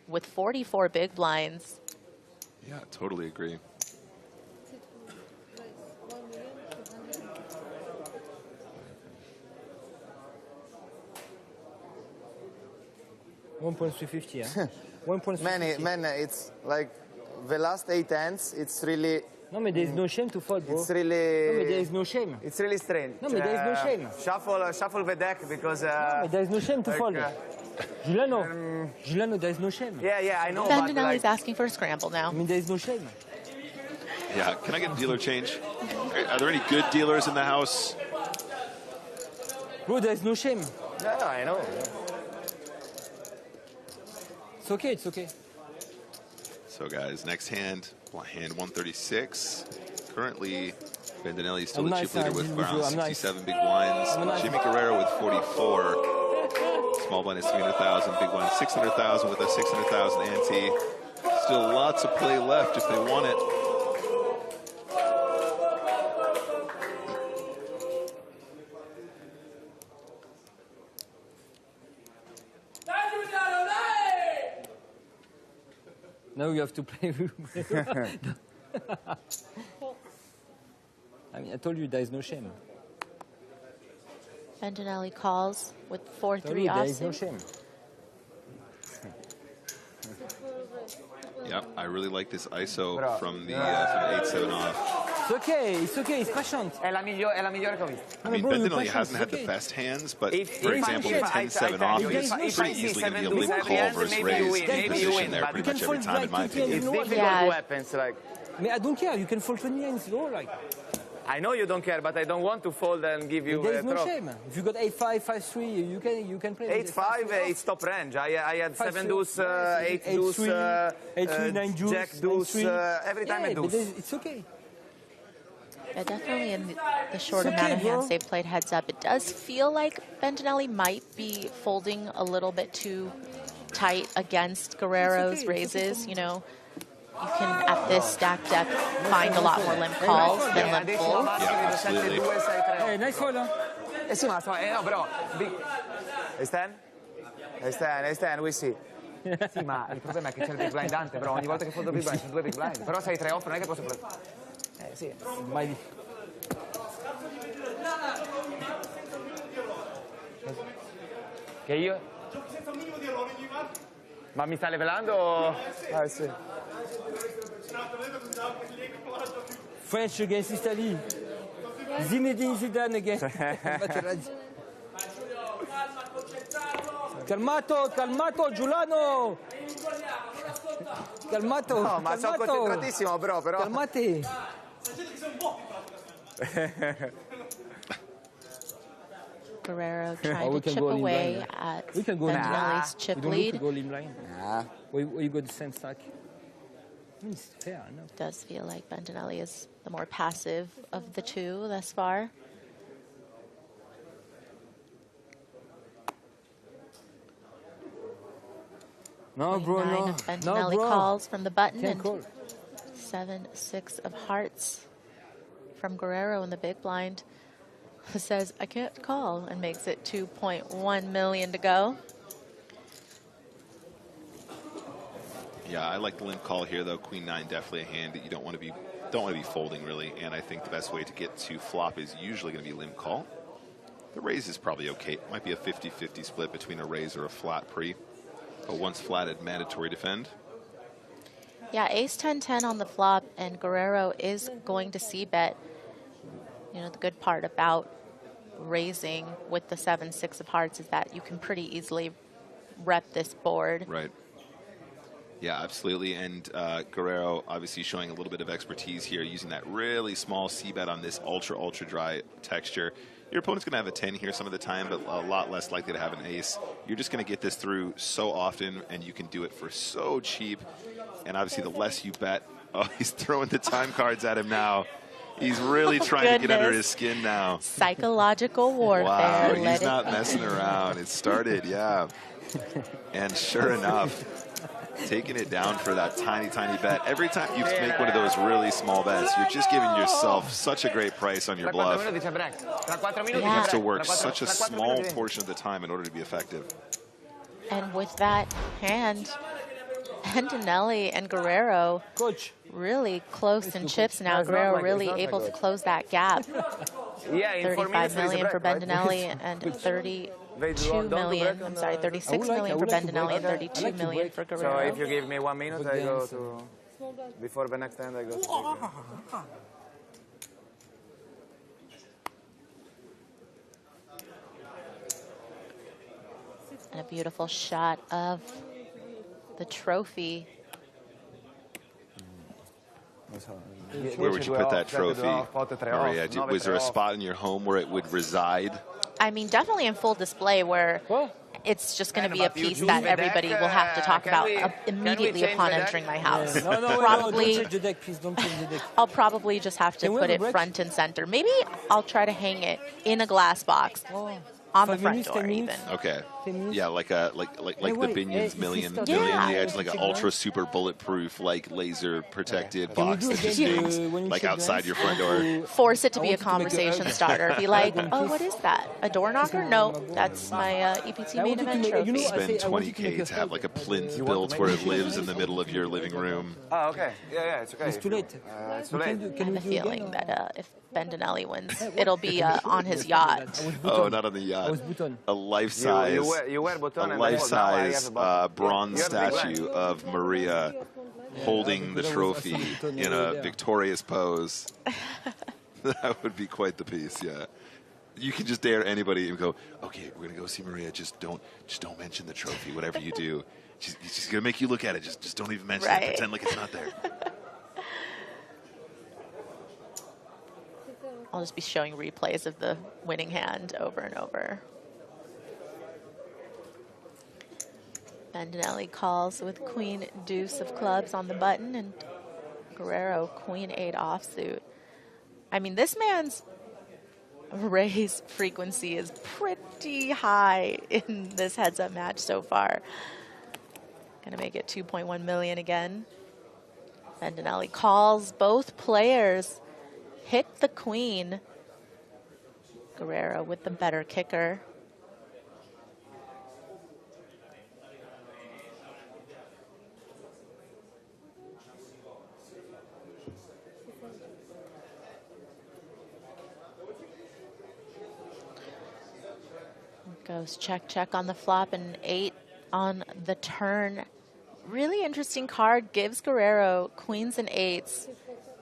with 44 big blinds. Yeah, totally agree. $1.350, $1.350. Man, it's like the last 8 hands, it's really... No, but there is no shame to fold, bro. It's really... No, but there is no shame. It's really strange. No, but there is no shame. Shuffle the deck because... no, but there is no shame to fold. Giuliano, there is no shame. Yeah, I know. Bandinelli's asking for a scramble now. I mean, there is no shame. Yeah, can I get a dealer change? Are there any good dealers in the house? Bro, there is no shame. No, I know. It's okay, it's okay. So, guys, next hand 136. Currently, Bandinelli still the chip leader with around 67 big blinds. Jimmy Guerrero with 44. Small blind is 300,000. Big blind 600,000 with a 600,000 ante. Still lots of play left if they want it. Now you have to play with I mean, I told you there is no shame. Bandinelli calls with 4-3 There offsuit. is no shame. Yep, I really like this ISO from the 8-7 off. It's okay, it's patient. È la migliore che ho visto. I mean, Bandinelli hasn't had the best hands, but for example, the 10-7 off is pretty easily going to be a limp call versus raise position there pretty much every time, in my opinion. It's difficult to happen, like. I don't care, you can fold 20 hands, no, like. I know you don't care, but I don't want to fold and give you There is a no throw. shame. If you got 8-5, 5-3, you can play. 8-5, it's top range. I had 7 deuce, 8 deuce, 8-3, 9 deuce, jack deuce, every time a deuce. It's okay. Yeah, definitely in the short amount of hands they've played heads up, it does feel like Bandinelli might be folding a little bit too tight against Guerrero's raises. You know, you can, at this stacked deck, find a lot more limp calls than limp folds. Yeah, absolutely. Nice fold, huh? Sì, ma no, però... Stand, we see. Sì, ma il problema è che c'è il big blind Dante, però ogni volta che foldo big blind sono 2 big blind. Però se hai 3 off non è che posso... sì. Mai... Che io? Ma mi sta levelando? Ah, sì. French against Italy. Zinedine Zidane against Calmato, calmato, Giuliano! Calmato, No, ma sono concentratissimo, però. Calmati. Guerrero trying to chip away at Bandinelli's chip lead. Nah. Or you go the same stack. It's fair, no? Does feel like Bandinelli is the more passive of the two thus far. No, bro, Queen 9 no. of Bandinelli No, bro. calls from the button, Can't and call. 7-6 of hearts from Guerrero in the big blind, who says, I can't call, and makes it 2.1 million to go. Yeah, I like the limp call here, though. Queen 9 definitely a hand that you don't want to be folding, really. And I think the best way to get to flop is usually going to be limp call. The raise is probably okay. It might be a 50-50 split between a raise or a flat pre. But once flatted, mandatory defend. Yeah, ace 10-10 on the flop, and Guerrero is going to c-bet. You know, the good part about raising with the 7-6 of hearts is that you can pretty easily rep this board. Right. Yeah, absolutely. And Guerrero obviously showing a little bit of expertise here, using that really small c-bet on this ultra, ultra dry texture. Your opponent's going to have a 10 here some of the time, but a lot less likely to have an ace. You're just going to get this through so often, and you can do it for so cheap. And obviously, the less you bet, oh, he's throwing the time cards at him now. He's really trying to get under his skin now. Psychological warfare. Wow, he's not messing around. It started, yeah. And sure enough, taking it down for that tiny, tiny bet. Every time you make one of those really small bets, you're just giving yourself such a great price on your bluff. And you have to work such a small portion of the time in order to be effective. And with that hand, Bandinelli and Guerrero really close in chips now. Guerrero really able to close that gap. Yeah, in 4 minutes 35 million for right? Bandinelli and 32 million. I'm sorry, 36 million for Bandinelli and 32 million for So Guerrero. if you give me 1 minute, I go to... Before the next hand, I go to... And a beautiful shot of the trophy. Where would you put that trophy, Maria? Was there a spot in your home where it would reside? I mean, definitely in full display where it's just going to be a piece that everybody will have to talk about immediately upon entering my house. Probably, Don't change the deck, please. Don't change the deck. I'll probably just have to Can we put have a it break? front and center. Maybe I'll try to hang it in a glass box on the front door even. Okay. Yeah, like the Binion's million on the Yeah. edge, like an ultra super bulletproof, like laser protected box that just hangs like outside your front door. Force it to be a conversation starter. Be like, oh, what is that? A door knocker? No, that's my EPT main event trophy. Spend 20K to have like a plinth built where it lives in the middle of your living room. Oh, okay. Yeah, it's okay. It's too late. It's too late. I have a feeling that if Bandinelli wins, it'll be on his yacht. Oh, not on the yacht. A life-size, You wear button a and life-size now I have a button. bronze You have the statue of Maria holding the trophy in a victorious pose. That would be quite the piece, yeah. You can just dare anybody and go, okay, we're gonna go see Maria. Just don't mention the trophy. Whatever you do, she's gonna make you look at it. Just don't even mention it. Pretend like it's not there. I'll just be showing replays of the winning hand over and over. Bandinelli calls with Queen Deuce of clubs on the button, and Guerrero Queen 8 offsuit. I mean, this man's raise frequency is pretty high in this heads-up match so far. Gonna make it 2.1 million again. Bandinelli calls. Both players hit the queen. Guerrero with the better kicker. Goes check, check on the flop, and 8 on the turn. Really interesting card. Gives Guerrero queens and 8s.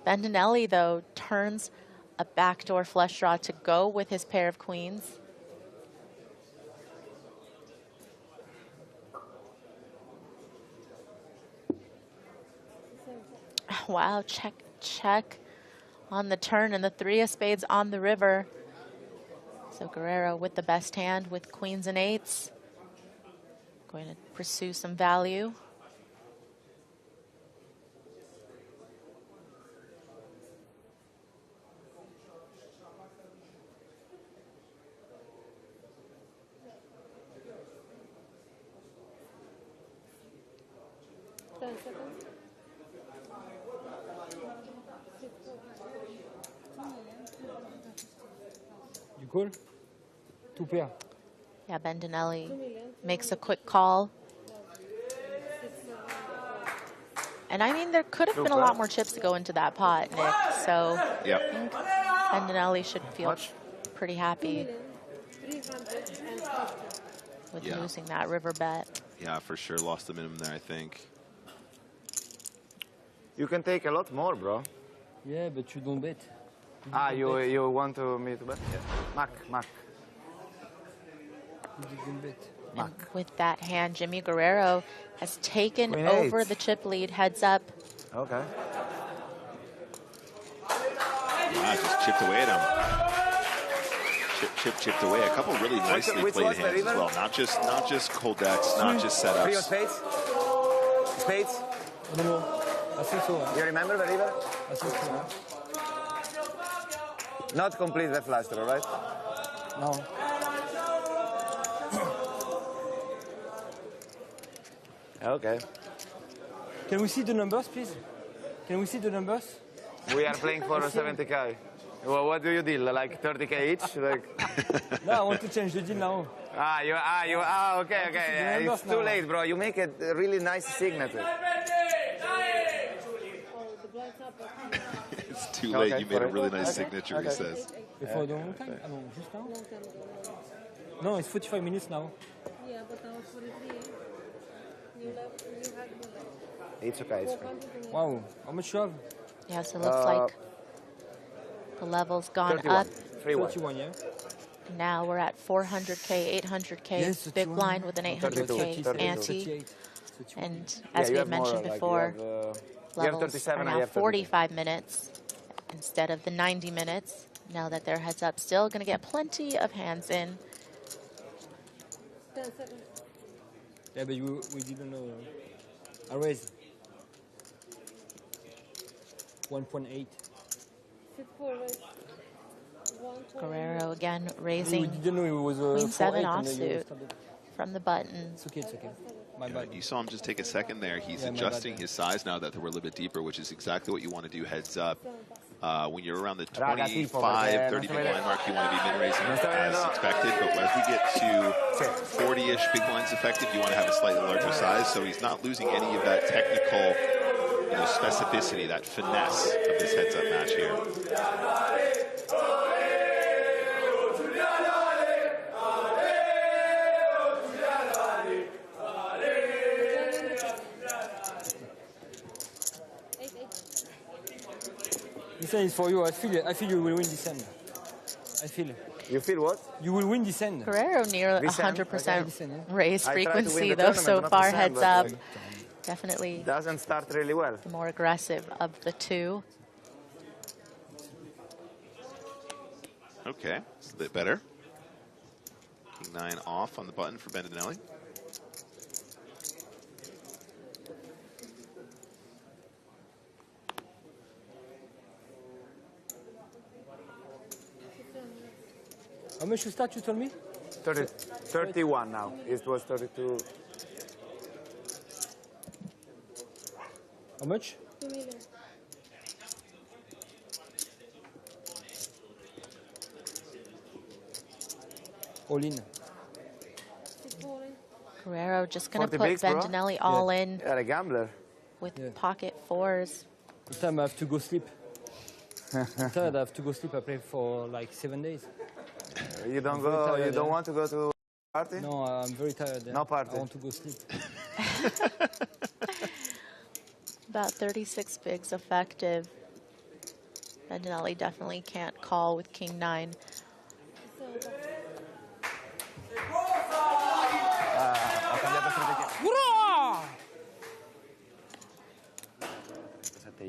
Bandinelli, though, turns a backdoor flush draw to go with his pair of queens. Wow, check, check on the turn, and the 3 of spades on the river. So Guerrero with the best hand with queens and eights. Going to pursue some value. You call? 2 pair. Yeah, Bendinelli makes a quick call. And I mean, there could have been a lot more chips to go into that pot, Nick. So yep. I think Bendinelli should feel pretty happy with losing that river bet. Yeah, for sure. Lost the minimum there, I think. You can take a lot more, bro. Yeah, but you don't bet. You want me to bet? Yeah. Mac. You didn't bet. And with that hand, Jimmy Guerrero has taken Queen over eight. the chip lead, heads up. Okay. Just chipped away at him. Chipped away. A couple really nicely played hands as well. Not just cold decks, not just setups. 3 of spades? Spades? I don't know. I think so. You remember the river? I think so. Not complete the flush draw, right? No. Okay. Can we see the numbers, please? Can we see the numbers? We are playing for 70k. Well, what do you deal? Like 30k each? Like... No, I want to change the deal now. Okay. Yeah, it's too late, bro. You make a really nice signature. It's too late. You made a really nice signature, he says. Before the long time? No, just now? No, it's 45 minutes now. Yeah, but now it's 43. You left, you had the It's okay. Wow, how much you have? Yeah, so it looks like the level's gone 31. up. 31, yeah. Now we're at 400K, 800K, Yes, big blind with an 800K 32. ante. And as we you had have more, mentioned like, before, you have levels 37 are and you now have 32. 45 minutes instead of the 90 minutes. Now that they're heads up, still going to get plenty of hands in. 10 seconds. Yeah, but we didn't know. I raised 1.8. Sit forward. 1, 2, Guerrero again We raising didn't know it was Queen 7 4-8 and then you offsuit started. from the button. It's okay, it's okay. My Yeah, bad. you saw him just take a second there. He's Yeah, my adjusting bad. his size now that we're a little bit deeper, which is exactly what you want to do heads up. When you're around the Raga, 25, 30 big blind mark, you want to be min-raising as expected. But as we get to 40-ish big blinds effective, you want to have a slightly larger size. So he's not losing any of that technical specificity, that finesse of this heads-up match here. This hand is for you. I feel you will win this hand. I feel. You feel what? You will win this hand. Guerrero near This hand? 100% raise I tried to win frequency, the though, tournament, so not far this hand, heads but, up. like, Definitely doesn't start really well. the more aggressive of the two. Okay, it's a bit better. King 9 off on the button for Bendinelli. How much you start, you told me? 31 now. It was 32. How much? 2 million. All in. Sit forward. Guerrero just going to 40 put bigs, bro. Bendinelli all in You're a gambler. with pocket fours. This time I have to go sleep. I'm tired, I have to go sleep. I play for like 7 days. You don't very go. tired, You don't yeah. want to go to party? No, I'm very tired. Yeah. No party. I want to go sleep. About 36 bigs effective. Bendinelli definitely can't call with King 9. Ho cambiato strategia.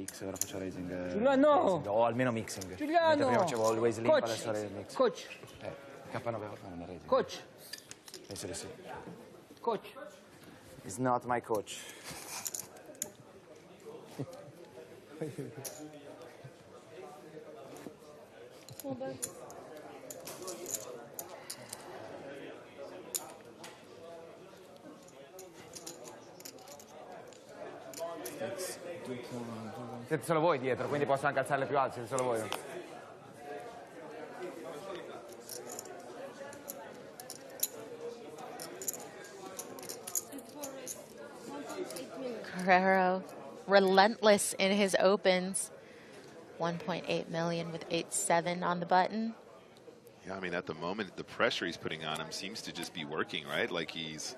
X, ora faccio raising. Giuliano! Raising, o almeno mixing. Giuliano! Mentre prima facevo always limp, Coach! adesso mix. Coach! K9 non è raising. Coach! Penso di sì. Coach! He's not my coach. Siete solo voi dietro, quindi posso anche alzarle più alte, siete solo voi. Guerrero, relentless in his opens. 1.8 million with 8-7 on the button. Yeah, I mean, at the moment, the pressure he's putting on him seems to just be working, right? Like he's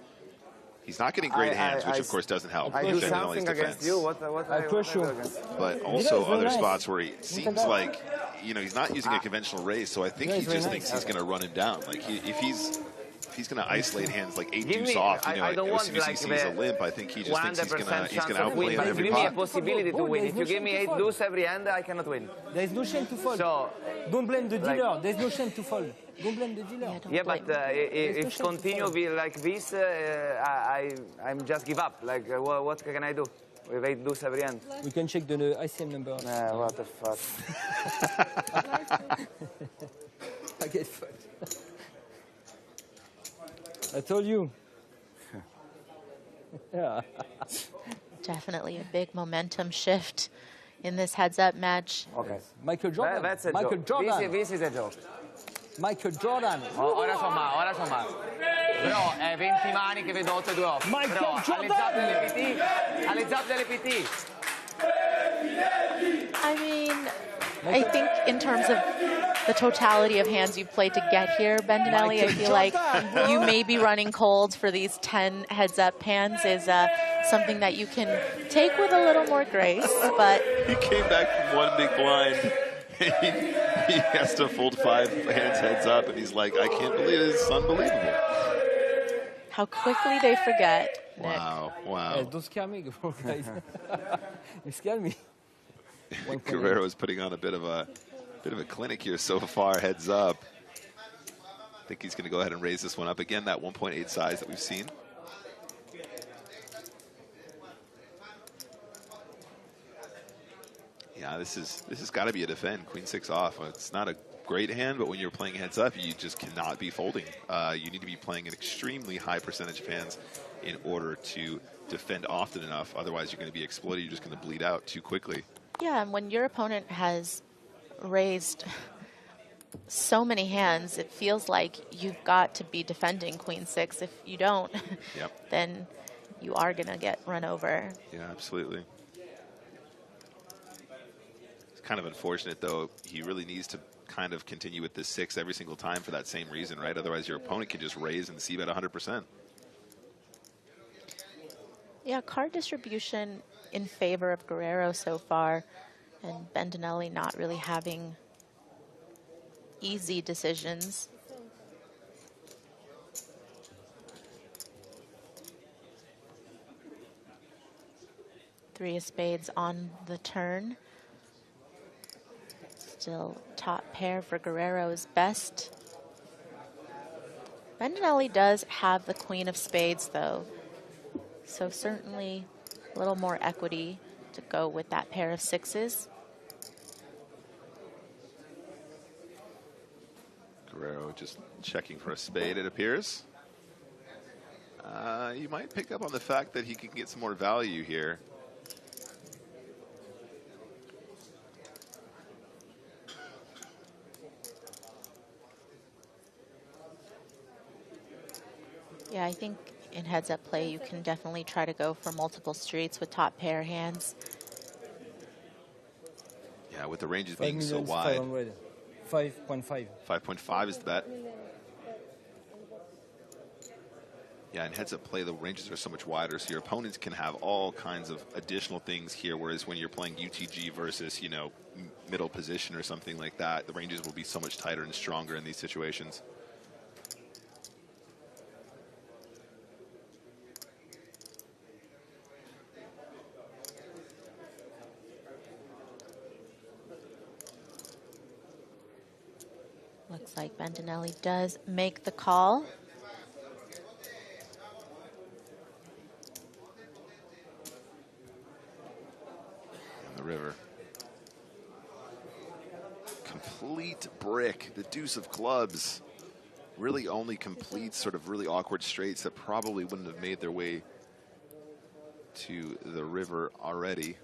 not getting great hands, which of course doesn't help. I do something against you. What I push you. But also other spots where he seems like, you know, he's not using a conventional raise, so I think he just thinks he's going to run him down. Like if he's going to isolate hands like 8-2 off, you know, as soon as he sees a limp, I think he just thinks he's going to outplay him every Give me a pot. possibility to win. If you give me 8 deuce every hand, I cannot win. There is no shame to fold. So, don't blame the dealer. There's no shame to fold. Don't blame the dealer. Yeah, but if continue be like this, I'm just give up. Like, what can I do? With 8 deuce every hand. We can check the ICM number. What the fuck? I get fucked. I told you. Yeah. Definitely a big momentum shift in this heads-up match. Okay. Michael Jordan. That's a Michael joke. Jordan. This is a joke. Michael Jordan. Ora sono male. Però è 20 mani che vedo 8 e 2 off. Michael Però Jordan. alle zap dell'EPT. I mean, I think in terms of the totality of hands you've played to get here, Bendinelli, I feel like you may be running cold for these 10 heads-up hands is something that you can take with a little more grace, but... He came back from one big blind. He has to fold 5 hands heads up, and he's like, I can't believe it. It's unbelievable. How quickly they forget, Nick. Wow. Yeah, don't scare me, guys. You scared me. Guerrero is putting on a bit of a clinic here so far, heads up. I think he's going to go ahead and raise this one up again, that 1.8 size that we've seen. Yeah, this has got to be a defend. Queen 6 off. It's not a great hand, but when you're playing heads up, you just cannot be folding. You need to be playing an extremely high percentage of hands in order to defend often enough. Otherwise, you're going to be exploited. You're just going to bleed out too quickly. Yeah, and when your opponent has raised so many hands, it feels like you've got to be defending Queen 6. If you don't, then you are going to get run over. Yeah, absolutely. It's kind of unfortunate, though. He really needs to kind of continue with this 6 every single time for that same reason, right? Otherwise, your opponent can just raise and see bet 100%. Yeah, card distribution in favor of Guerrero so far, and Bendinelli not really having easy decisions. Three of spades on the turn. Still top pair for Guerrero's best. Bendinelli does have the queen of spades, though. So certainly a little more equity to go with that pair of 6s. Guerrero just checking for a spade, it appears. You might pick up on the fact that he can get some more value here. Yeah, I think in heads-up play, you can definitely try to go for multiple streets with top pair hands. Yeah, with the ranges being so wide. 5.5. 5.5 is the bet. Yeah, in heads-up play, the ranges are so much wider, so your opponents can have all kinds of additional things here, whereas when you're playing UTG versus, you know, middle position or something like that, the ranges will be so much tighter and stronger in these situations. Looks like Bendinelli does make the call. And the river. Complete brick, the deuce of clubs. Really only completes sort of really awkward straights that probably wouldn't have made their way to the river already.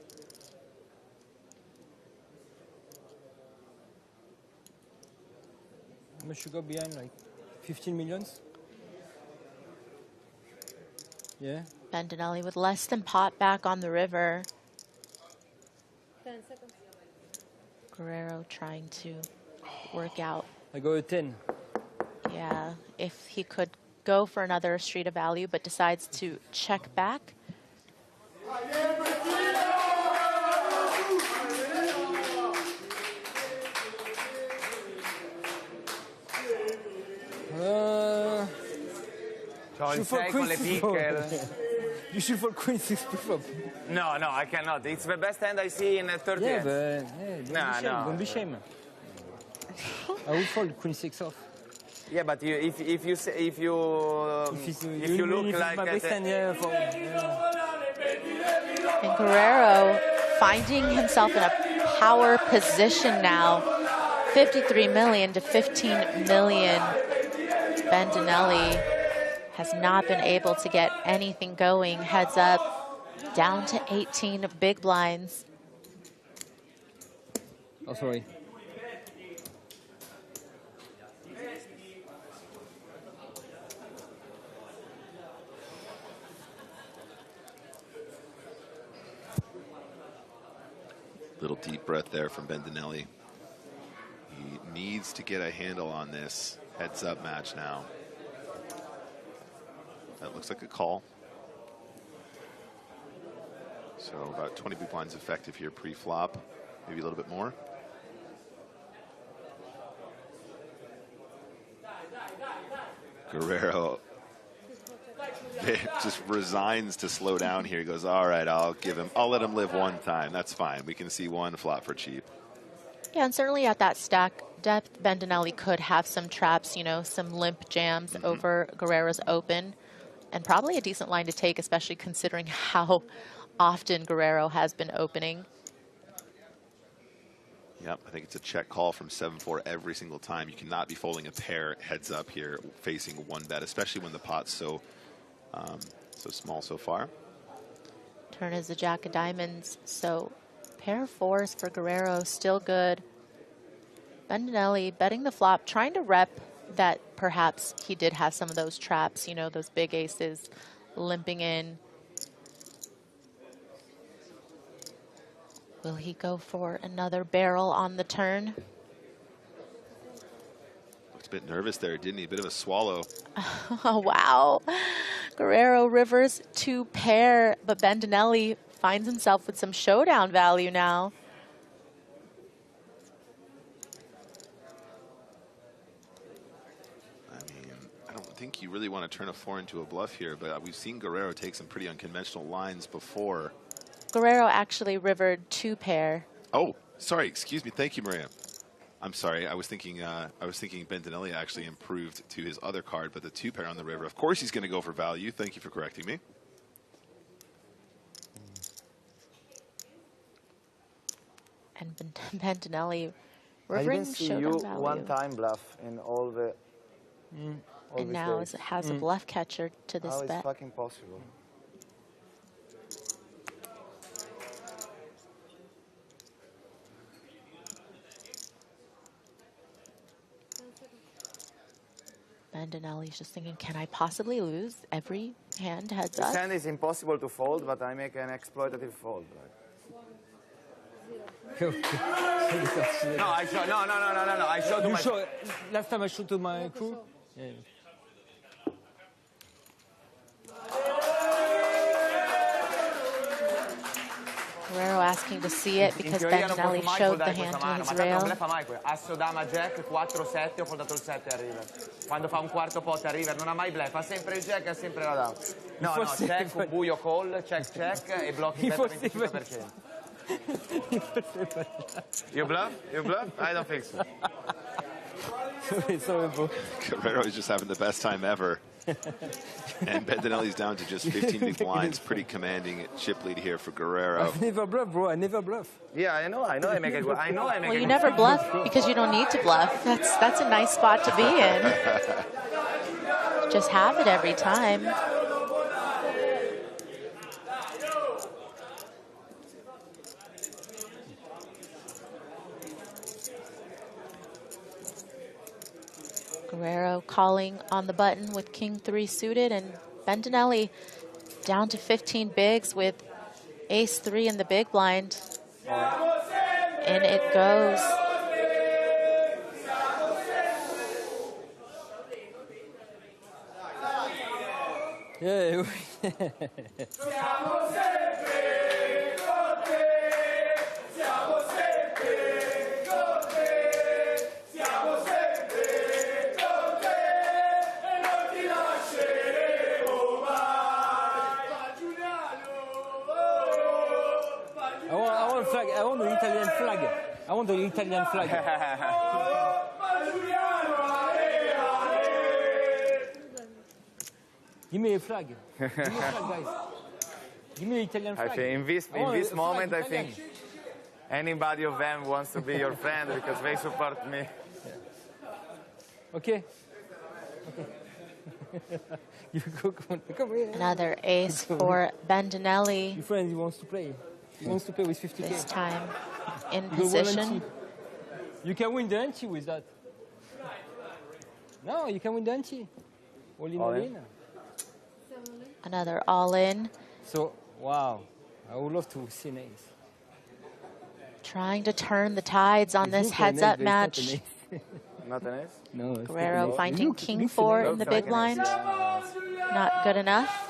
How much you go behind, like 15 millions? Yeah. Bendinelli with less than pot back on the river. 10 seconds. Guerrero trying to work out. I go a 10. Yeah, if he could go for another street of value, but decides to check back. Should for con le picche. You should for queen 6 preflop. No, no, I cannot. It's the best hand I see in 30 Yeah, hands. but don't be shame. I will fold queen 6 off. Yeah, but you, if you look like my best hand, yeah, And Guerrero finding himself in a power position now. 53 million to 15 million. Bendinelli has not been able to get anything going. Heads up, down to 18 big blinds. Oh, sorry. Little deep breath there from Bendinelli. He needs to get a handle on this heads-up match now. That looks like a call. So about 20 big blinds effective here pre-flop, maybe a little bit more. Guerrero just resigns to slow down here. He goes, all right, I'll let him live one time. That's fine. We can see one flop for cheap. Yeah, and certainly at that stack depth, Bendinelli could have some traps, you know, some limp jams over Guerrero's open, and probably a decent line to take, especially considering how often Guerrero has been opening. Yep, I think it's a check call from 7-4 every single time. You cannot be folding a pair heads up here facing one bet, especially when the pot's so small so far. Turn is the jack of diamonds, so pair of fours for Guerrero, still good. Bendinelli betting the flop, trying to rep that perhaps he did have some of those traps, you know, those big aces limping in. Will he go for another barrel on the turn? Looked a bit nervous there, didn't he? A bit of a swallow. Oh, wow. Guerrero rivers 2 pair, but Bendinelli finds himself with some showdown value now. I don't think you really want to turn a 4 into a bluff here, but we've seen Guerrero take some pretty unconventional lines before. Guerrero actually rivered 2 pair. Oh, sorry. Excuse me. Thank you, Maria. I'm sorry. I was thinking Bendinelli actually improved to his other card, but the 2 pair on the river. Of course, he's going to go for value. Thank you for correcting me. And Bendinelli I rivering didn't see showdown you value. one time bluff in all the. All And these now days. it has a bluff catcher to this How is bet. fucking possible? Bendinelli's just thinking, can I possibly lose every hand heads This up? hand is impossible to fold, but I make an exploitative fold. No, I show. No. I showed to You my. show, last time I showed to my crew. Yeah. Guerrero asking to see it because Bendinelli showed the hand to his rail. Non bleffa mai. Asso, dama, jack, 4, 7, ho foldato il 7 a river. Quando fa un quarto pot a river non ha mai bleffa, ha sempre il jack, ha sempre la dama. No, check, un buio call, check e blocchi il 25%. You bluff? You bluff? I don't think so. Guerrero is just having the best time ever. And Bentinelli's down to just 15 big blinds. Pretty commanding chip lead here for Guerrero. I never bluff, bro. I never bluff. Yeah, I know. I make a good. Well, you never bluff because you don't need to bluff. That's a nice spot to be in. Just have it every time. Guerrero calling on the button with King 3 suited, and Bentinelli down to 15 bigs with Ace 3 in the big blind. And it goes. Yeah. I want the Italian flag. I want the Italian flag. Give me a flag. Give me a flag, guys. Give me the Italian flag. I think in this moment, I think anybody of them wants to be your friend because they support me. Okay. You go, come here. Another ace for Bentinelli. Your friend, he wants to play. He wants to play with 50K. This time in position. You can win the ante with that. No, you can win the ante. All in, all in. Another all in. So, wow. I would love to see an ace. Trying to turn the tides on this heads-up match. Not an ace? No. Guerrero finding King 4 in the big blind. Not good enough.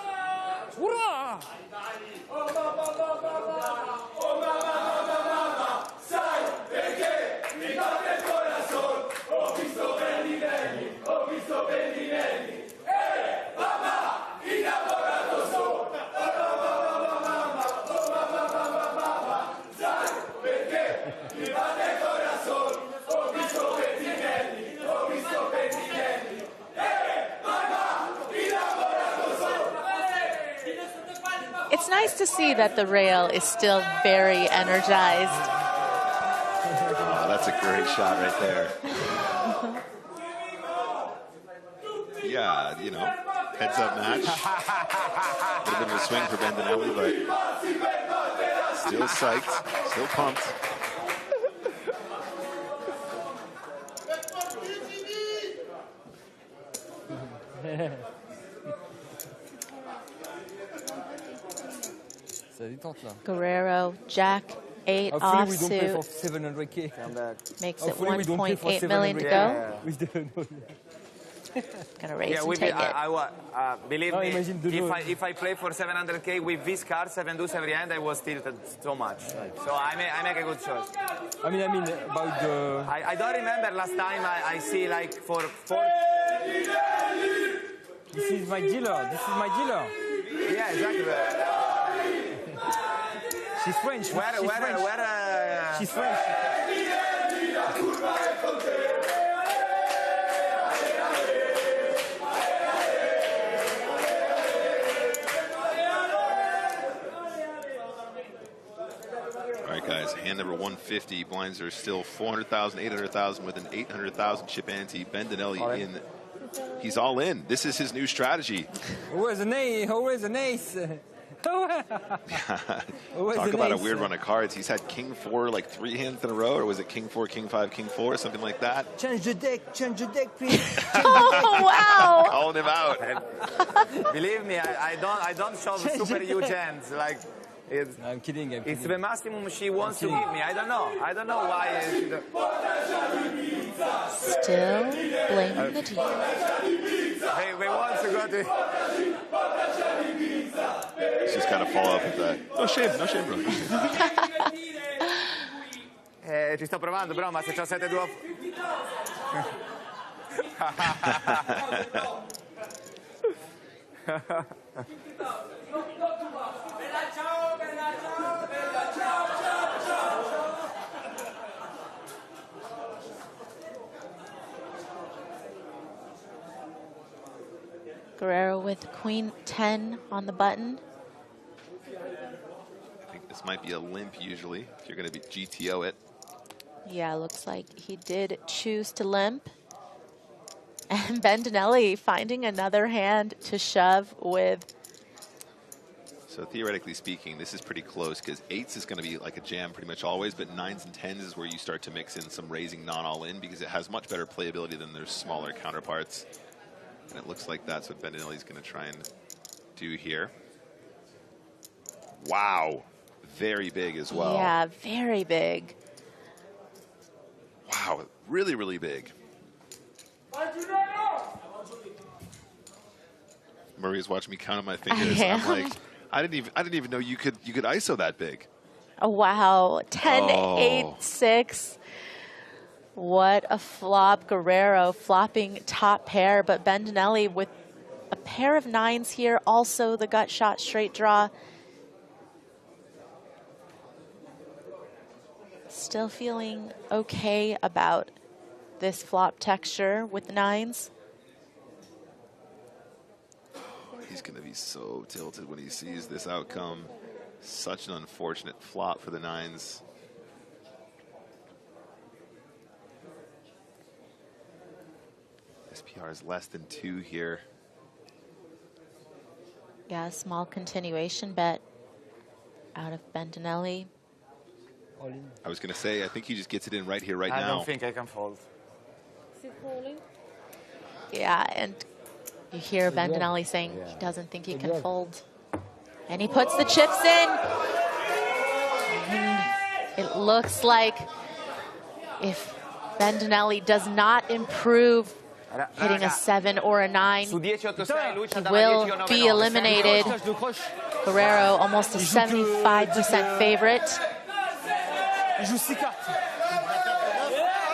It's nice to see that the rail is still very energized. Oh, that's a great shot right there. Yeah, you know, heads up match. A little bit of a swing for Bentinelli, but still psyched, still pumped. Guerrero, Jack 8 Hopefully offsuit. for 700K. Makes it 1.8 million to go. Gonna raise and take it. Believe me, if I play for 700K with this card, 7 deuce every hand, I was tilted so much. So I make a good choice. I mean about the. I don't remember last time I see like for 4. This is my dealer. This is my dealer. Yeah, exactly. She's French. She's French. All right, guys, hand number 150. Blinds are still 400,000, 800,000 with an 800,000 chip ante. Bentinelli in. He's all in. This is his new strategy. Always an ace. Always an ace. Talk about a weird run of cards. He's had King 4 like 3 hands in a row, or was it King 4, King 5, King 4, something like that? Change the deck, please. Oh, wow. Calling him out. Believe me, I don't show super huge hands. Like, I'm kidding. It's the maximum she wants to give me. I don't know why. Still blaming the team. They want to go to. He's just got to follow up with that. No shame, bro. Ci sto provando, bro, ma se c'ho 7-2. Guerrero with Queen 10 on the button. I think this might be a limp usually, if you're going to be GTO it. Yeah, looks like he did choose to limp. And Bendinelli finding another hand to shove with. So theoretically speaking, this is pretty close because 8s is going to be like a jam pretty much always, but 9s and 10s is where you start to mix in some raising non-all-in because it has much better playability than their smaller counterparts. And it looks like that's what Bendinelli's going to try and do here. Wow. Very big as well. Yeah, very big. Wow. Really, really big. Maria's watching me count on my fingers. I'm like, I didn't even know you could ISO that big. Oh, wow. 10, Oh. 8, 6. What a flop. Guerrero flopping top pair, but Bendinelli with a pair of 9s here. Also the gut shot straight draw. Still feeling okay about this flop texture with the 9s. He's going to be so tilted when he sees this outcome. Such an unfortunate flop for the 9s. SPR is less than 2 here. Yeah, a small continuation bet out of Bendinelli. I was going to say, I think he just gets it in right here, right I now. don't think I can fold. Yeah, and you hear Bendinelli saying he doesn't think he can fold. And he puts the chips in. And it looks like if Bendinelli does not improve hitting a 7 or a 9, he will be eliminated. Guerrero, almost a 75% favorite. Il joue 6 cartes.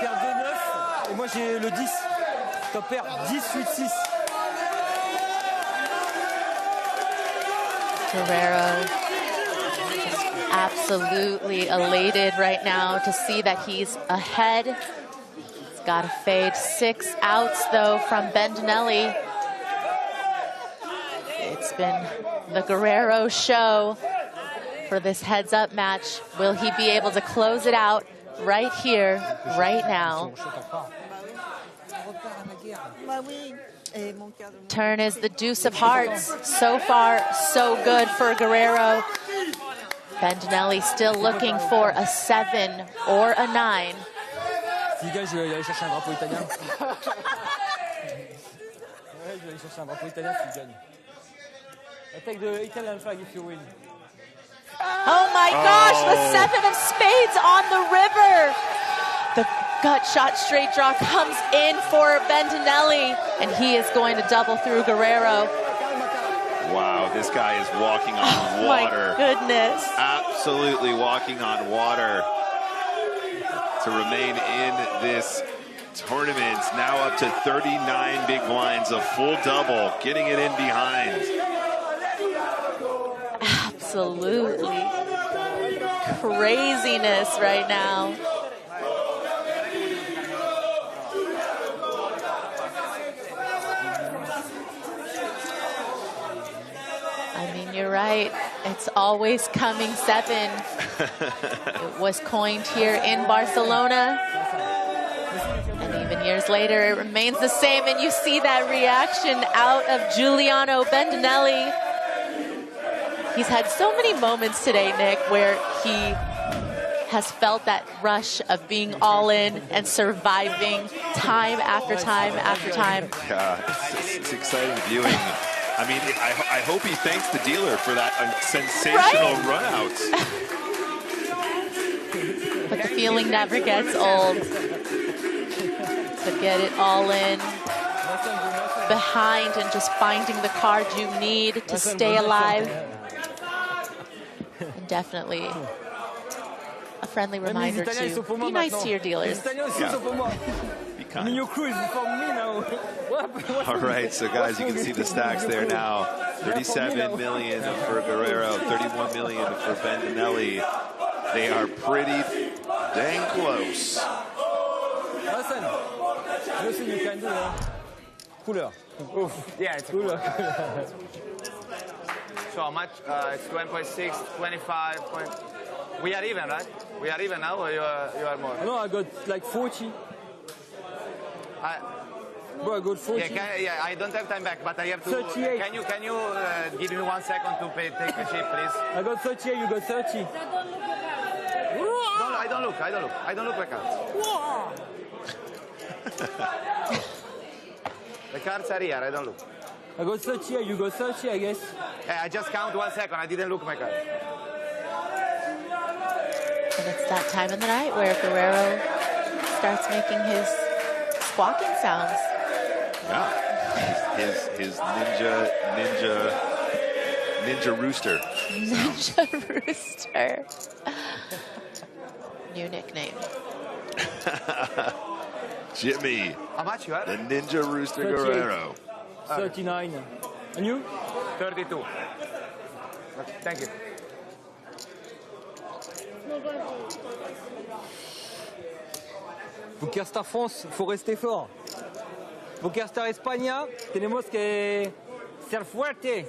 Paire de 9, et moi j'ai le 10. Top paire 10, 8, 6. Guerrero just absolutely elated right now to see that he's ahead. He's got to fade 6 outs though from Bendinelli. It's been the Guerrero show for this heads-up match. Will he be able to close it out right here, right now? Turn is the deuce of hearts. So far, so good for Guerrero. Bendinelli still looking for a 7 or a 9. Les gars, je vais aller chercher un drapeau italien. Ouais, je vais aller chercher un drapeau italien si je gagne. I take the Italian flag if you win. Oh my gosh, the 7 of spades on the river. The gut shot straight draw comes in for Bendinelli, and he is going to double through Guerrero. Wow, this guy is walking on water. My goodness. Absolutely walking on water to remain in this tournament. Now up to 39 big blinds, a full double, getting it in behind. Absolutely craziness right now. I mean, you're right. It's always coming 7. It was coined here in Barcelona. And even years later, it remains the same. And you see that reaction out of Giuliano Bendinelli. He's had so many moments today, Nick, where he has felt that rush of being all in and surviving time after time after time. Yeah, it's exciting viewing. I mean, I hope he thanks the dealer for that sensational run out. But the feeling never gets old. To get it all in behind and just finding the card you need to stay alive. And definitely a friendly reminder to be nice to your dealers. Be kind. All right, so guys, you can see the stacks there now. 37 million for Guerrero, 31 million for Bendinelli. They are pretty dang close. Listen, you can do that. cooler. Yeah, it's cooler. So how much? It's 20.6, 25. We are even, right? We are even now, or you are more? No, I got like 40. Bro, I got 40. Yeah, I don't have time back, but I have to. 38. Can you give me 1 second to take the chip, please? I got 38. You got 30. No, I don't look. I don't look my cards. The cards are here. I don't look. I got 30. You got 30, I guess. Yeah, I just count 1 second. I didn't look my cards. And it's that time of the night where Guerrero starts making his squawking sounds. Yeah, his ninja rooster. Ninja rooster. New nickname. Jimmy. How much you have? The Ninja Rooster 38. Guerrero. 39. And you? 32. Thank you. PokerStars France, faut rester fort. PokerStars España, tenemos que ser fuerte.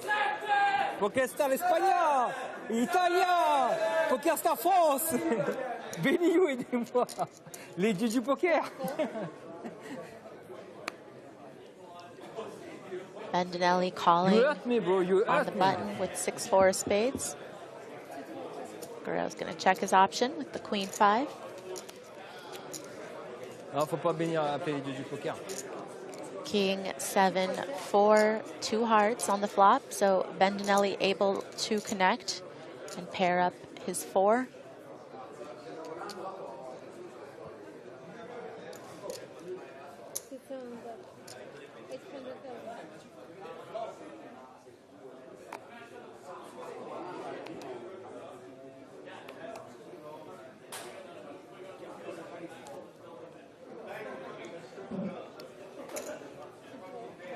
PokerStars España, Italia, PokerStars France. Béni-vous, aidez-moi. Les dieux du poker. Bandinelli calling You hurt me, bro. You on hurt the me. button with 6-4 of spades. Guerrero's going to check his option with the queen 5. Non, faut pas bénir appeler les dieux du poker. King 7-4, 2 hearts on the flop. So Bandinelli able to connect and pair up his 4.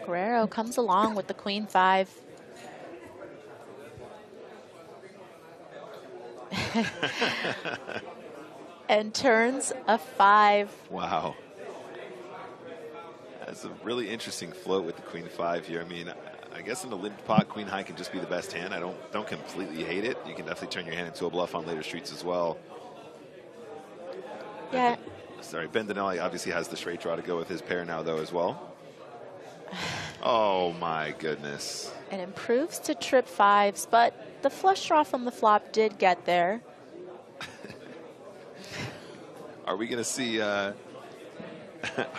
Guerrero comes along with the queen 5. And turns a 5. Wow. That's a really interesting float with the queen 5 here. I mean, I guess in the limped pot, queen high can just be the best hand. I don't completely hate it. You can definitely turn your hand into a bluff on later streets as well. Yeah. Sorry, Bandinelli obviously has the straight draw to go with his pair now, though, as well. Oh, my goodness. It improves to trip 5s, but the flush draw from the flop did get there. Are we going to see? Are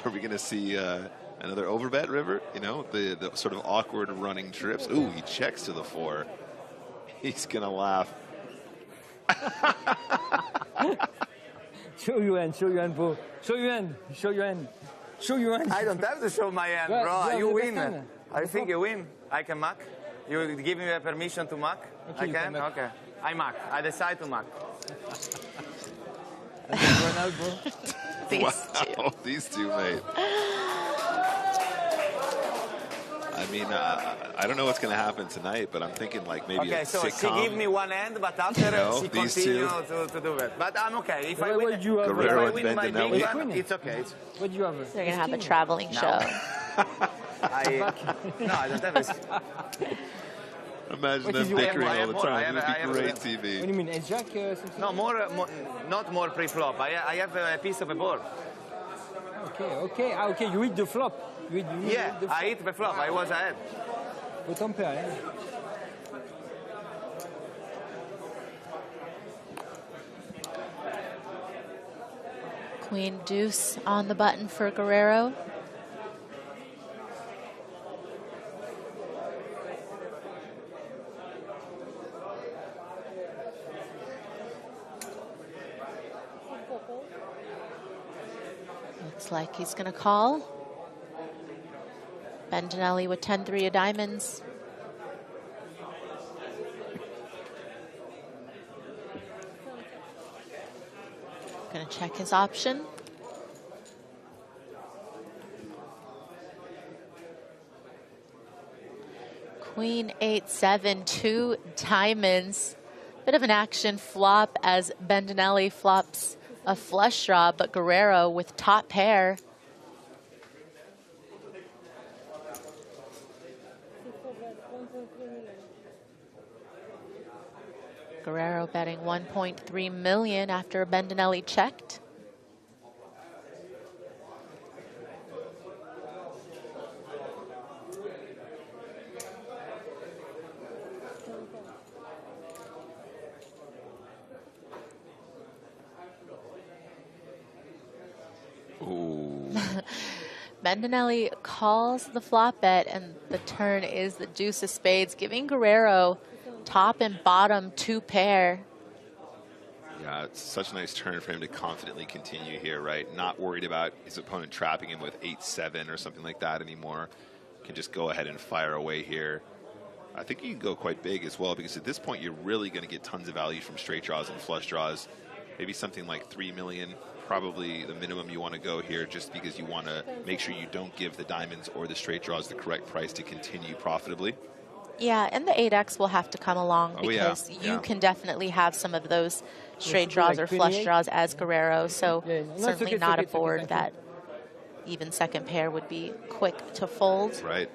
we going to see another overbet, River? You know, the sort of awkward running trips. Ooh, he checks to the 4. He's going to laugh. Show your hand, bro. Show your hand. Show your hand. Show your hand. I don't have to show my hand, bro. You win. I think you win. I can muck. You give me a permission to muck? Okay, I can? Okay. I muck. I decide to muck. These two, mate. I mean, I don't know what's going to happen tonight, but I'm thinking like maybe okay, a so sitcom. she give me one hand, but after she continue to do it. But I'm okay. If I win, my big one, it's okay. What do you have? They're going to have a traveling show. I don't have a... Imagine them bickering all the time. It would be great TV. What do you mean, ace-jack? No, not more pre-flop. I have a piece of a board. Okay, you eat the flop. Yeah, I eat the flop. I was ahead. Autant pair, hein? Queen deuce on the button for Guerrero. Looks like he's going to call. Bandinelli with 10-3 of diamonds. Going to check his option. Queen 8-7, 2 diamonds. Bit of an action flop as Bandinelli flops a flush draw, but Guerrero with top pair. Guerrero betting 1.3 million after Bendinelli checked. Bendinelli calls the flop bet, and the turn is the deuce of spades, giving Guerrero top and bottom 2 pair. Yeah, it's such a nice turn for him to confidently continue here, right? Not worried about his opponent trapping him with 8-7 or something like that anymore. Can just go ahead and fire away here. I think you can go quite big as well, because at this point you're really going to get tons of value from straight draws and flush draws. Maybe something like 3 million, probably the minimum you want to go here, just because you want to make sure you don't give the diamonds or the straight draws the correct price to continue profitably. Yeah, and the 8X will have to come along, because you can definitely have some of those straight draws or flush draws as Guerrero, so certainly not a board that even second pair would be quick to fold. Right.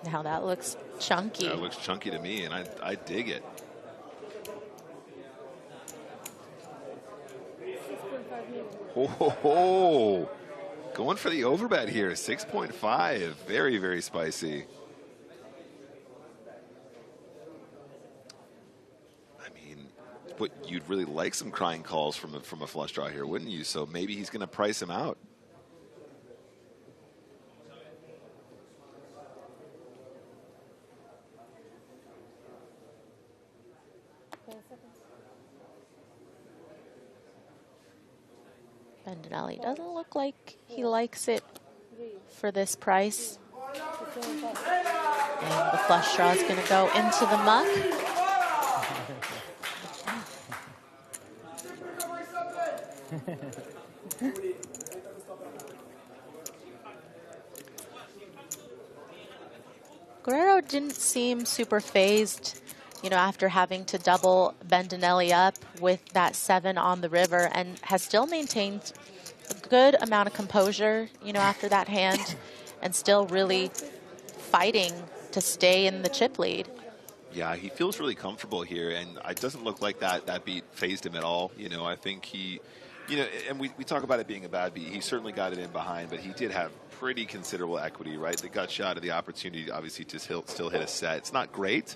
Now that looks chunky. That looks chunky to me, and I dig it. Oh, ho, ho. Going for the overbet here, 6.5. Very, very spicy. I mean, but you'd really like some crying calls from a flush draw here, wouldn't you? So maybe he's going to price him out. Bendinelli doesn't look like he likes it for this price. And the flush draw is going to go into the muck. Guerrero didn't seem super phased, you know, after having to double Bendinelli up with that 7 on the river, and has still maintained a good amount of composure, you know, after that hand, and still really fighting to stay in the chip lead. Yeah, he feels really comfortable here, and it doesn't look like that beat phased him at all. You know, I think he, you know, and we talk about it being a bad beat. He certainly got it in behind, but he did have pretty considerable equity, right? The gut shot of the opportunity, obviously, to still hit a set. It's not great,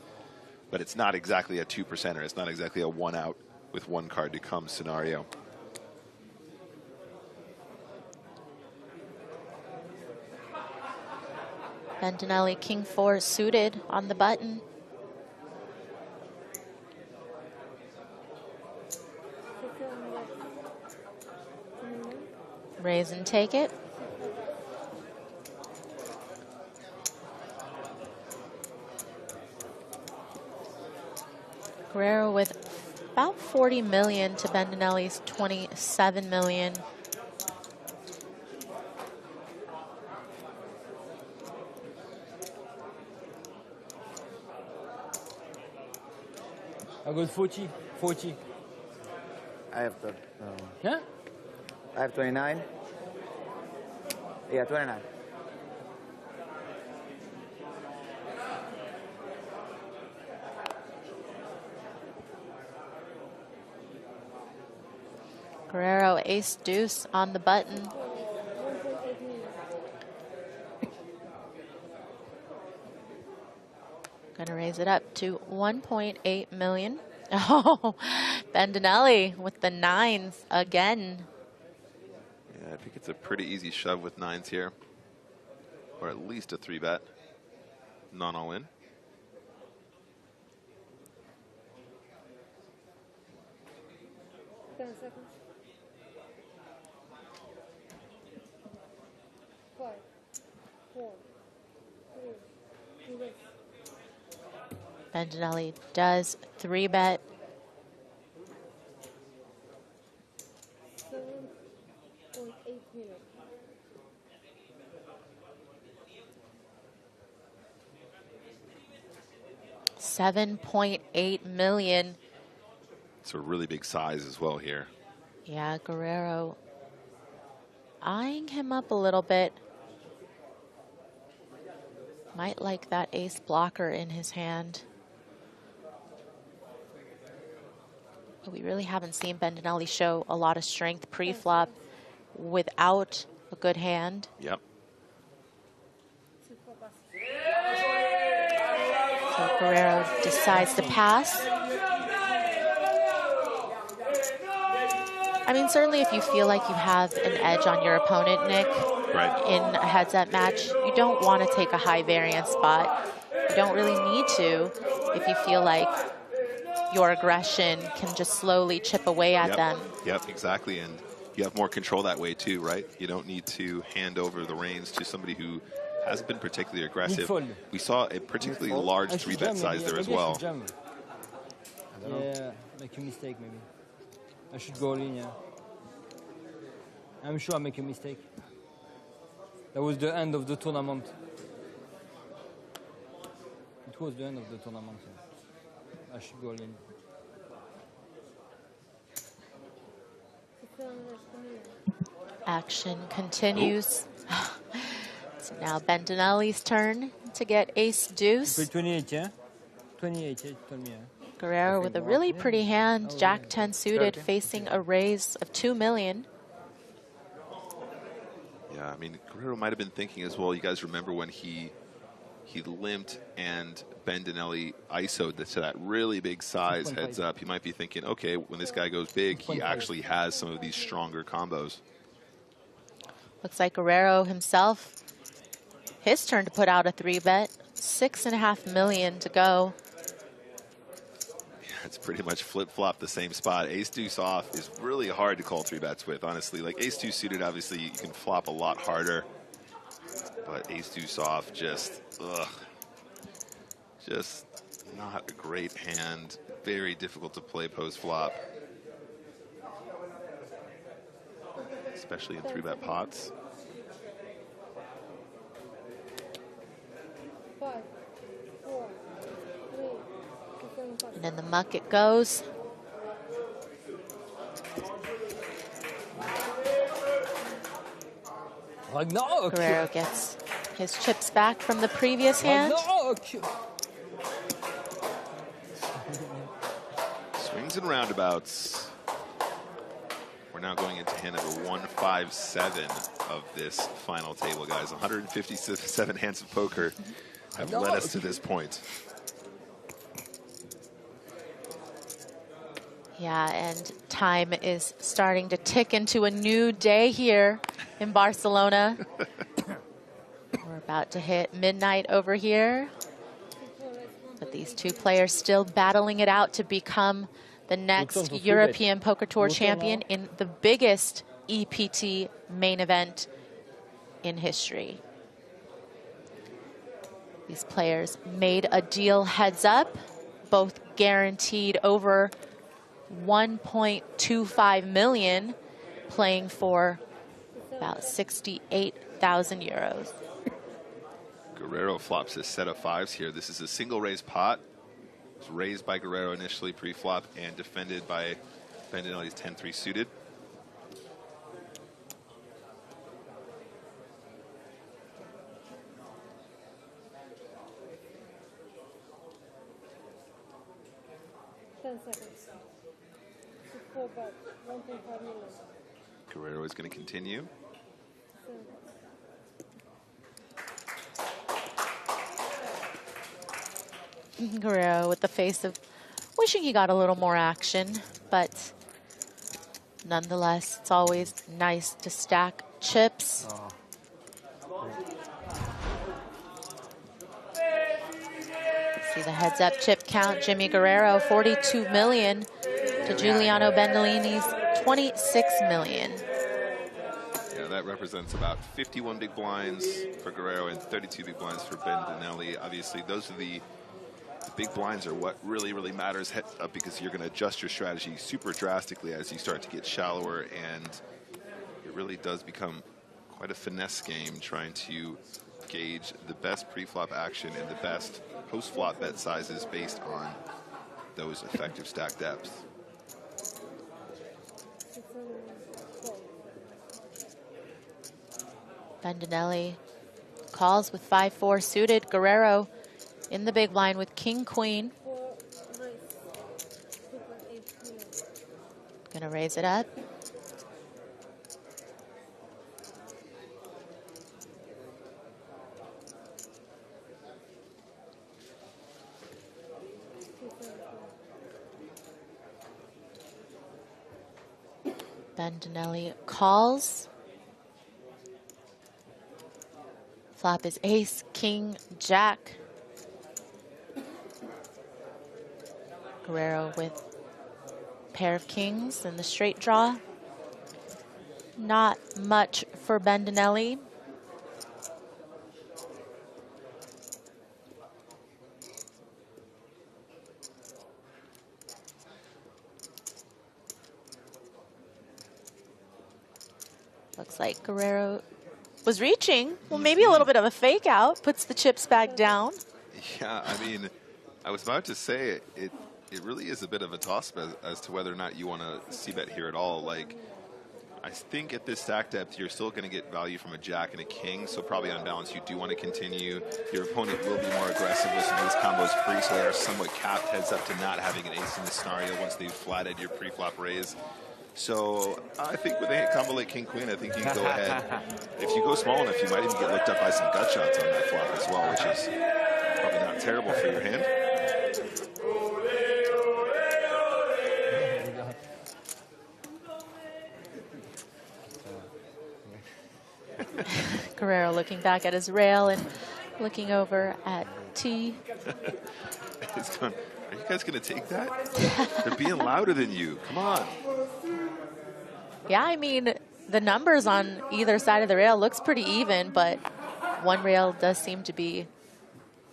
but it's not exactly a 2%er. It's not exactly a 1 out with 1 card to come scenario. Bendinelli King 4 suited on the button. Raise and take it. Guerrero with about 40 million to Bendinelli's 27 million. I got 40. I have the. Yeah? I have 29. Yeah, 29. Guerrero ace deuce on the button. Gonna raise it up to 1.8 million. Oh, Bendinelli with the 9s again. Yeah, I think it's a pretty easy shove with 9s here, or at least a 3-bet. Non all in. Bendinelli does 3-bet. $7.8 million. It's a really big size as well here. Yeah, Guerrero eyeing him up a little bit. Might like that ace blocker in his hand. But we really haven't seen Bendinelli show a lot of strength pre-flop without a good hand. Yep. So Guerrero decides to pass. I mean, certainly if you feel like you have an edge on your opponent, Nick, in a heads-up match, you don't want to take a high variance spot. You don't really need to if you feel like your aggression can just slowly chip away at them. Yep, exactly. And you have more control that way too, right? You don't need to hand over the reins to somebody who hasn't been particularly aggressive. We saw a particularly large 3-bet size there as well. Yeah, make a mistake maybe. I should go all in, yeah. I'm sure I make a mistake. That was the end of the tournament. It was the end of the tournament. I should go all in. Action continues. So now Bendinelli's turn to get ace deuce. 28, yeah? 28, yeah, you told me, yeah. Guerrero with a really pretty hand, Jack 10 suited, facing a raise of 2 million. Yeah, I mean, Guerrero might have been thinking as well. You guys remember when he limped and Bendinelli ISO'd to that really big size heads up. He might be thinking, okay, when this guy goes big, he actually has some of these stronger combos. Looks like Guerrero himself, his turn to put out a 3-bet. 6.5 million to go. It's pretty much flip-flop the same spot. Ace-deuce off is really hard to call 3-bets with, honestly. Like ace-2 suited, obviously, you can flop a lot harder. But ace-deuce off, just not a great hand. Very difficult to play post-flop. Especially in 3-bet pots. And in the muck it goes. Guerrero gets his chips back from the previous hand. Swings and roundabouts. We're now going into hand number 157 of this final table, guys. 157 hands of poker have led us to this point. Yeah, and time is starting to tick into a new day here in Barcelona. We're about to hit midnight over here. But these two players still battling it out to become the next European Poker Tour champion in the biggest EPT main event in history. These players made a deal heads up, both guaranteed over 1.25 million, playing for about 68,000 euros. Guerrero flops a set of fives here. This is a single raise pot. It was raised by Guerrero initially pre-flop and defended by Bendinelli's 10-3 suited. Guerrero is going to continue. Guerrero with the face of wishing he got a little more action, but nonetheless, it's always nice to stack chips. See the heads up chip count. Jimmy Guerrero, 42 million to Giuliano Bendolini's 26 million. Yeah, that represents about 51 big blinds for Guerrero and 32 big blinds for Bendinelli. Obviously, those are the big blinds are what really, really matters heads up, because you're going to adjust your strategy super drastically as you start to get shallower, and it really does become quite a finesse game trying to gauge the best pre-flop action and the best post-flop bet sizes based on those effective stack depths. Bandinelli calls with 5-4 suited. Guerrero in the big blind with king queen. Gonna raise it up. Bandinelli calls. Flop is ace, king, jack. Guerrero with pair of kings in the straight draw. Not much for Bandinelli. Looks like Guerrero was reaching. Well, maybe a little bit of a fake out. Puts the chips back down. Yeah, I mean, I was about to say it really is a bit of a toss-up as to whether or not you want to c-bet here at all. Like, I think at this stack depth, you're still going to get value from a jack and a king, so probably on balance, you do want to continue. Your opponent will be more aggressive with some ace combos free, so they are somewhat capped heads up to not having an ace in the scenario once they've flatted your pre-flop raise. So I think with a combo like king queen, I think you can go ahead. If you go small enough, you might even get looked up by some gut shots on that flop as well, which is probably not terrible for your hand. Guerrero looking back at his rail and looking over at T. He's going, are you guys going to take that? They're being louder than you. Come on. Yeah, I mean, the numbers on either side of the rail looks pretty even, but one rail does seem to be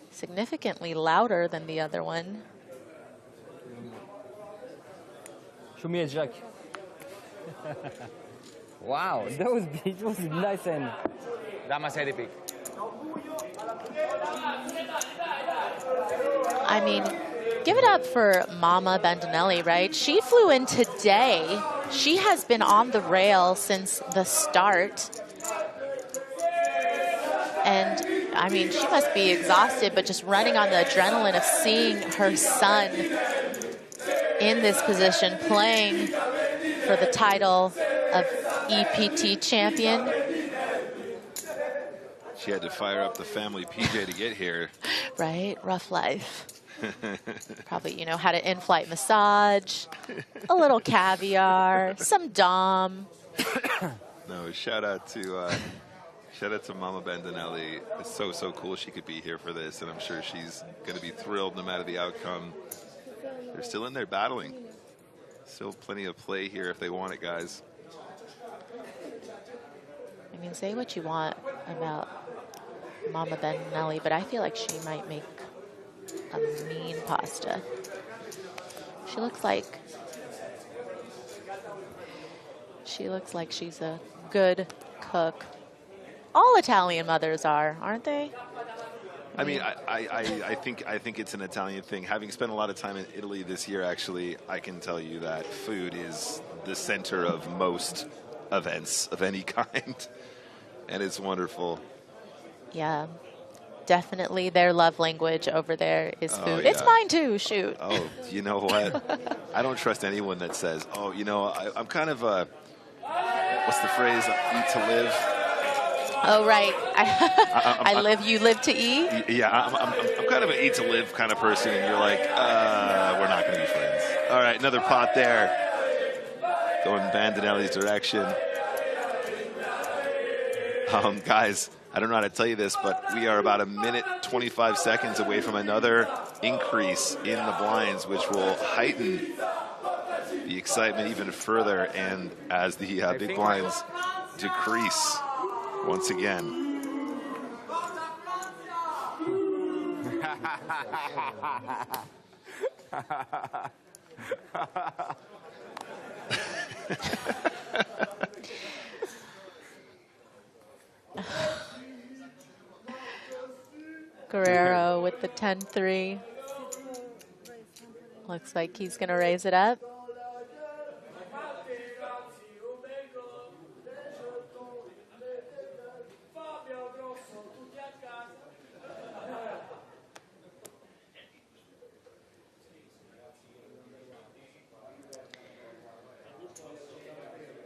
significantly louder than the other one. Show me a jack. Wow, that was nice and. Dama serie pick. I mean, give it up for Mama Bandinelli, right? She flew in today. She has been on the rail since the start. And, I mean, she must be exhausted, but just running on the adrenaline of seeing her son in this position, playing for the title of EPT champion. She had to fire up the family PJ to get here. Right, rough life. Probably, you know, had an in-flight massage, a little caviar, some Dom. No, shout out to Mama Bandinelli. It's so cool she could be here for this, and I'm sure she's going to be thrilled no matter the outcome. They're still in there battling. Still plenty of play here if they want it, guys. I mean, say what you want about Mama Bandinelli, but I feel like she might make a mean pasta. She looks like she's a good cook. All Italian mothers are, aren't they? I mean, I think it's an Italian thing. Having spent a lot of time in Italy this year, actually, I can tell you that food is the center of most events of any kind, and it's wonderful. Yeah, definitely their love language over there is food. Oh, yeah. It's mine too, shoot. Oh, you know what? I don't trust anyone that says, oh, you know, I'm kind of a, what's the phrase, eat to live? Oh, right. I live, you live to eat? Yeah, I'm kind of an eat to live kind of person, and you're like, we're not going to be friends. All right, another pot there. Going Bandinelli's direction. Guys, I don't know how to tell you this, but we are about 1:25 away from another increase in the blinds, which will heighten the excitement even further, and as the big blinds decrease once again. Guerrero with the 10-3. Looks like he's going to raise it up.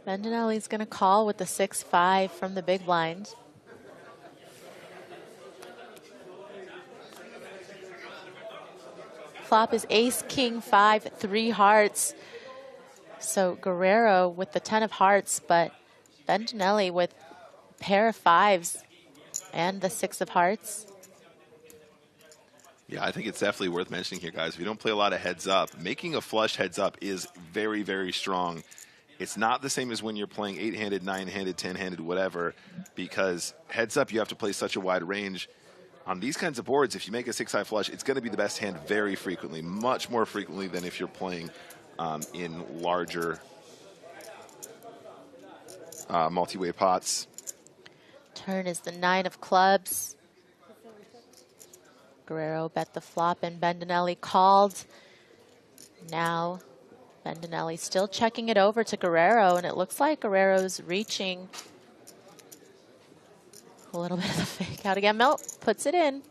Bendinelli's going to call with the 6-5 from the big blind. Flop is ace, king, 5, 3 hearts. So Guerrero with the 10 of hearts, but Bendinelli with a pair of 5s and the 6 of hearts. Yeah, I think it's definitely worth mentioning here, guys. If you don't play a lot of heads up, making a flush heads up is very, very strong. It's not the same as when you're playing 8-handed, 9-handed, 10-handed, whatever, because heads up, you have to play such a wide range. On these kinds of boards, if you make a 6-high flush, it's going to be the best hand very frequently, much more frequently than if you're playing in larger multi-way pots. Turn is the 9 of clubs. Guerrero bet the flop and Bendinelli called. Now Bendinelli still checking it over to Guerrero, and it looks like Guerrero's reaching. A little bit of the fake out again. Nope, puts it in.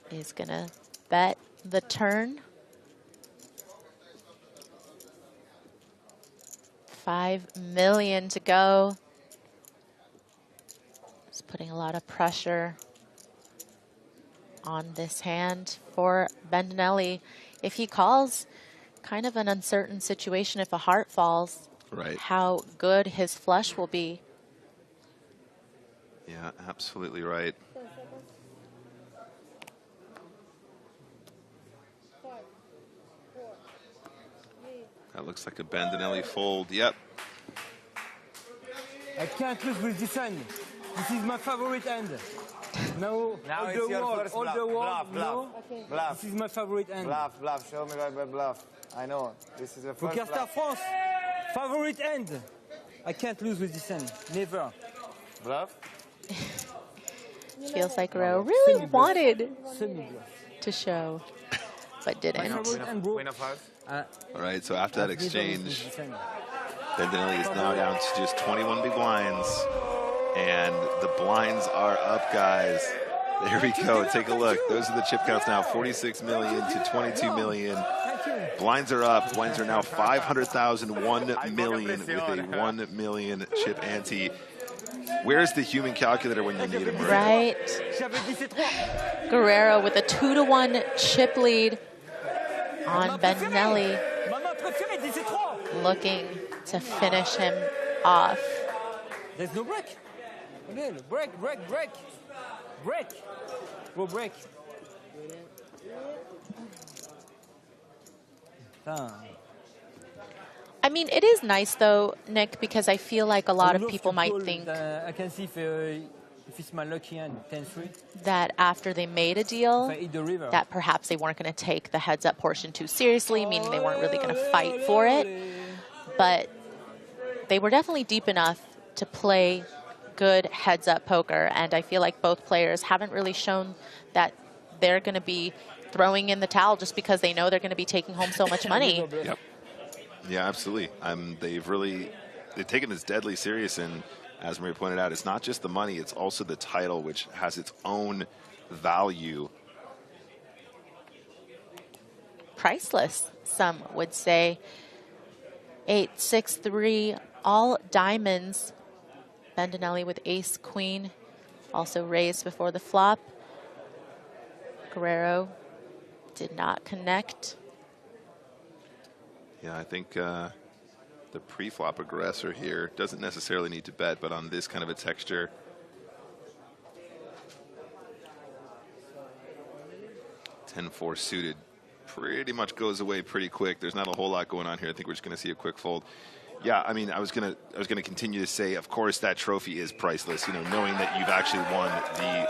He's gonna bet the turn. 5 million to go. It's putting a lot of pressure on this hand for Bendinelli. If he calls, kind of an uncertain situation if a heart falls. Right. How good his flush will be. Yeah, absolutely right. That looks like a Bendinelli fold. Yep. I can't lose with this hand. This is my favorite hand. Now It's all the your world, first all bluff. the world, Bluff, bluff. no? Bluff. This is my favorite hand. Bluff, bluff. Show me by bluff. I know. This is the first PokerStars bluff. France, favorite hand. I can't lose with this hand. Never. Bluff? Feels like Guerrero really wanted Semi-bluff. to show, but didn't. Queen of hearts. All right, so after that exchange, Bendinelli is now down to just 21 big blinds. And the blinds are up, guys. There we go. Take a look. Those are the chip counts now. 46 million to 22 million. Blinds are up. Blinds are now 500,000, 1 million with a 1 million chip ante. Where's the human calculator when you need him? Right. Guerrero with a 2-1 chip lead on Bendinelli, looking to finish him off. There's no break. Okay, break, break, break. Break. Go break. I mean, it is nice, though, Nick, because I feel like a lot of people might think I can see if it's my lucky hand, 10-3. that after they made a deal, If I hit the river. that perhaps they weren't going to take the heads-up portion too seriously, meaning they weren't really going to fight for it. But they were definitely deep enough to play good heads-up poker, and I feel like both players haven't really shown that they're going to be throwing in the towel just because they know they're going to be taking home so much money. Yep. Yeah, absolutely. They've taken this deadly serious, and as Maria pointed out, it's not just the money, it's also the title, which has its own value. Priceless, some would say. 8, 6, 3, all diamonds. Bendinelli with ace, queen, also raised before the flop. Guerrero did not connect. Yeah, I think the pre-flop aggressor here doesn't necessarily need to bet, but on this kind of a texture, (10-4) suited pretty much goes away pretty quick. There's not a whole lot going on here. I think we're just going to see a quick fold. Yeah, I mean, I was gonna continue to say, of course, that trophy is priceless. You know, knowing that you've actually won the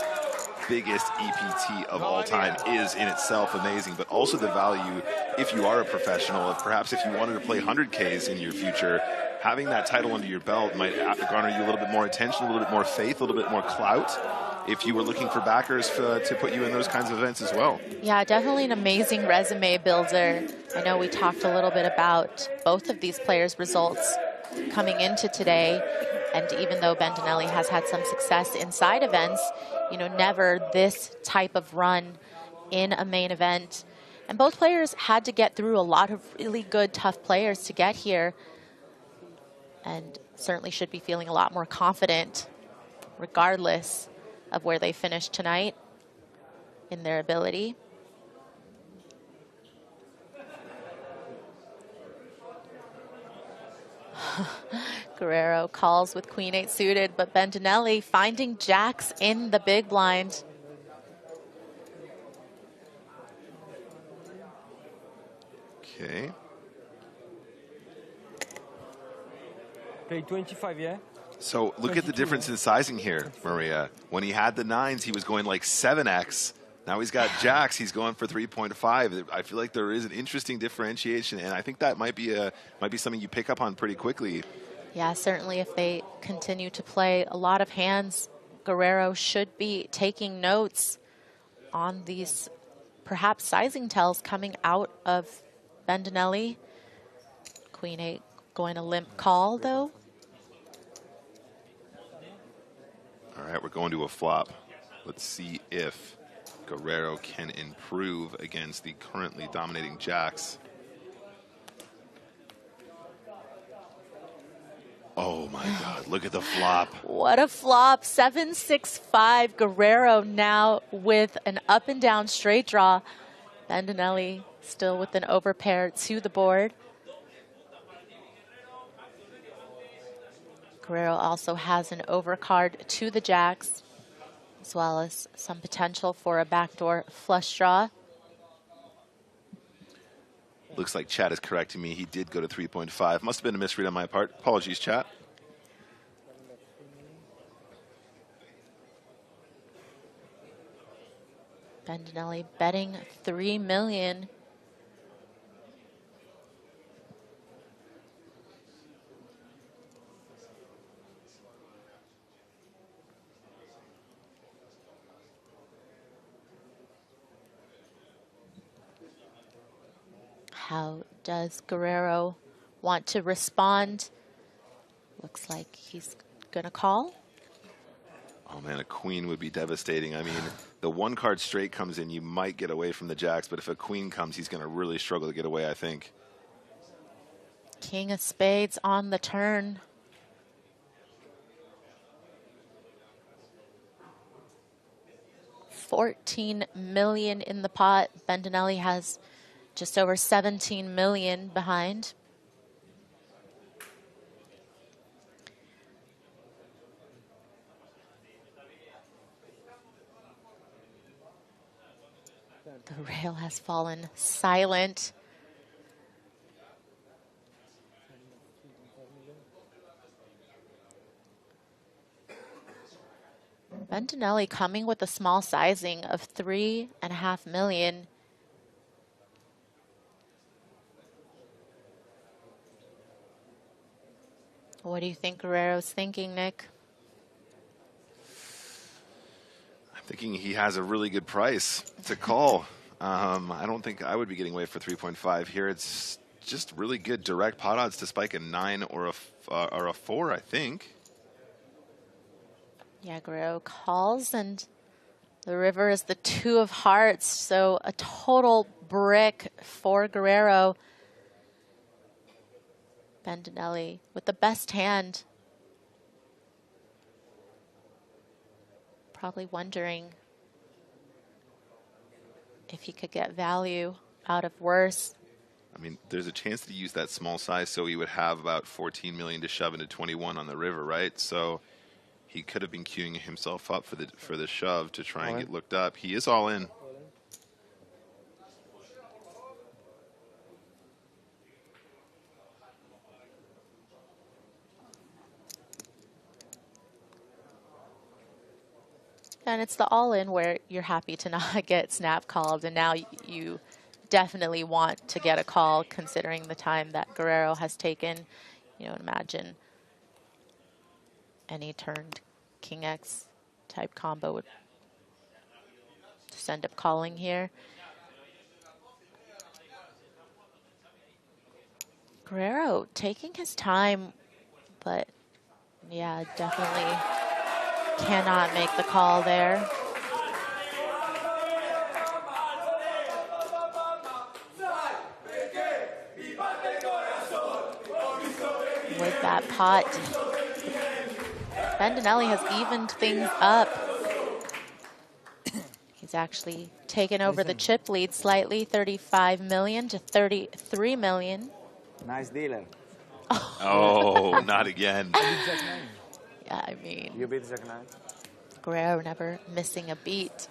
biggest EPT of all time is in itself amazing, but also the value, if you are a professional, of perhaps if you wanted to play 100Ks in your future, having that title under your belt might garner you a little bit more attention, a little bit more faith, a little bit more clout, if you were looking for backers to put you in those kinds of events as well. Yeah, definitely an amazing resume builder. I know we talked a little bit about both of these players' results coming into today, and even though Bendinelli has had some success inside events, you know, never this type of run in a main event. And both players had to get through a lot of really good, tough players to get here. and certainly should be feeling a lot more confident regardless of where they finish tonight in their ability. Guerrero calls with Queen-8 suited, but Bendinelli finding jacks in the big blind. Okay. Play 25, yeah? So look at the difference in sizing here, Maria. When he had the 9s, he was going like 7x. Now he's got jacks, he's going for 3.5. I feel like there is an interesting differentiation, and I think that might be something you pick up on pretty quickly. Yeah, certainly if they continue to play a lot of hands, Guerrero should be taking notes on these perhaps sizing tells coming out of Bendinelli. Queen-8 going to limp call, though. All right, we're going to a flop. Let's see if Guerrero can improve against the currently dominating jacks. Oh my God, look at the flop. What a flop. 7-6-5. Guerrero now with an up and down straight draw. Bendinelli still with an overpair to the board. Guerrero also has an overcard to the jacks, as well as some potential for a backdoor flush draw. Looks like chat is correcting me. He did go to 3.5. Must have been a misread on my part. Apologies, chat. Bendinelli betting $3 million. How does Guerrero want to respond? Looks like he's going to call. Oh man, a queen would be devastating. I mean, the 1-card straight comes in, you might get away from the jacks, but if a queen comes, he's going to really struggle to get away, I think. King of spades on the turn. $14 million in the pot. Bendinelli has just over 17 million behind. The rail has fallen silent. Bendinelli coming with a small sizing of 3.5 million. What do you think Guerrero's thinking, Nick? I'm thinking he has a really good price to call. I don't think I would be getting away for 3.5 here. It's just really good direct pot odds to spike a 9 or a 4, I think. Yeah, Guerrero calls, and the river is the 2 of hearts, so a total brick for Guerrero. Bendinelli with the best hand. Probably wondering if he could get value out of worse. I mean, there's a chance that he used that small size, so he would have about 14 million to shove into 21 on the river, right? So he could have been queuing himself up for the shove to try and get looked up. He is all in. And it's the all-in where you're happy to not get snap called, and now you definitely want to get a call considering the time that Guerrero has taken. You know, imagine any turned King X type combo would just end up calling here. Guerrero taking his time, but yeah, definitely cannot make the call there. with that pot. Bendinelli has evened things up. He's actually taken over the chip lead slightly, 35 million to 33 million. Nice dealer. Oh, not again. Yeah, I mean, You beat Jack 9. Guerrero never missing a beat.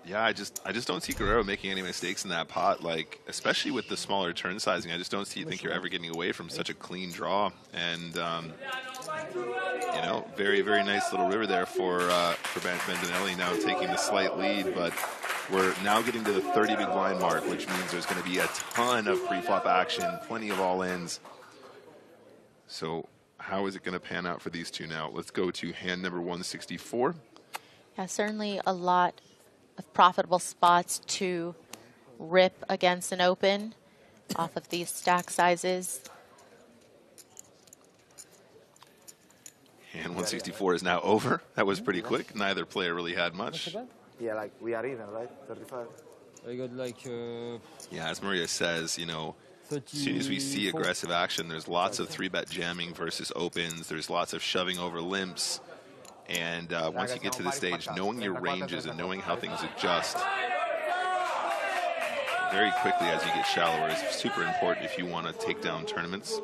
Yeah, I just don't see Guerrero making any mistakes in that pot. Like, especially with the smaller turn sizing, I just don't think you're ever getting away from such a clean draw. And you know, very, very nice little river there for Bendinelli, now taking the slight lead. But we're now getting to the 30 big blind mark, which means there's going to be a ton of pre-flop action, plenty of all-ins. So how is it going to pan out for these two now? Let's go to hand number 164. Yeah, certainly a lot of profitable spots to rip against an open off of these stack sizes. And 164 is now over. That was pretty quick. Neither player really had much. Yeah, like we are even, right? 35. I got like... Yeah, as Maria says, you know, as soon as we see aggressive action, there's lots of 3-bet jamming versus opens. There's lots of shoving over limps. And once you get to the stage, knowing your ranges and knowing how things adjust very quickly as you get shallower is super important if you want to take down tournaments.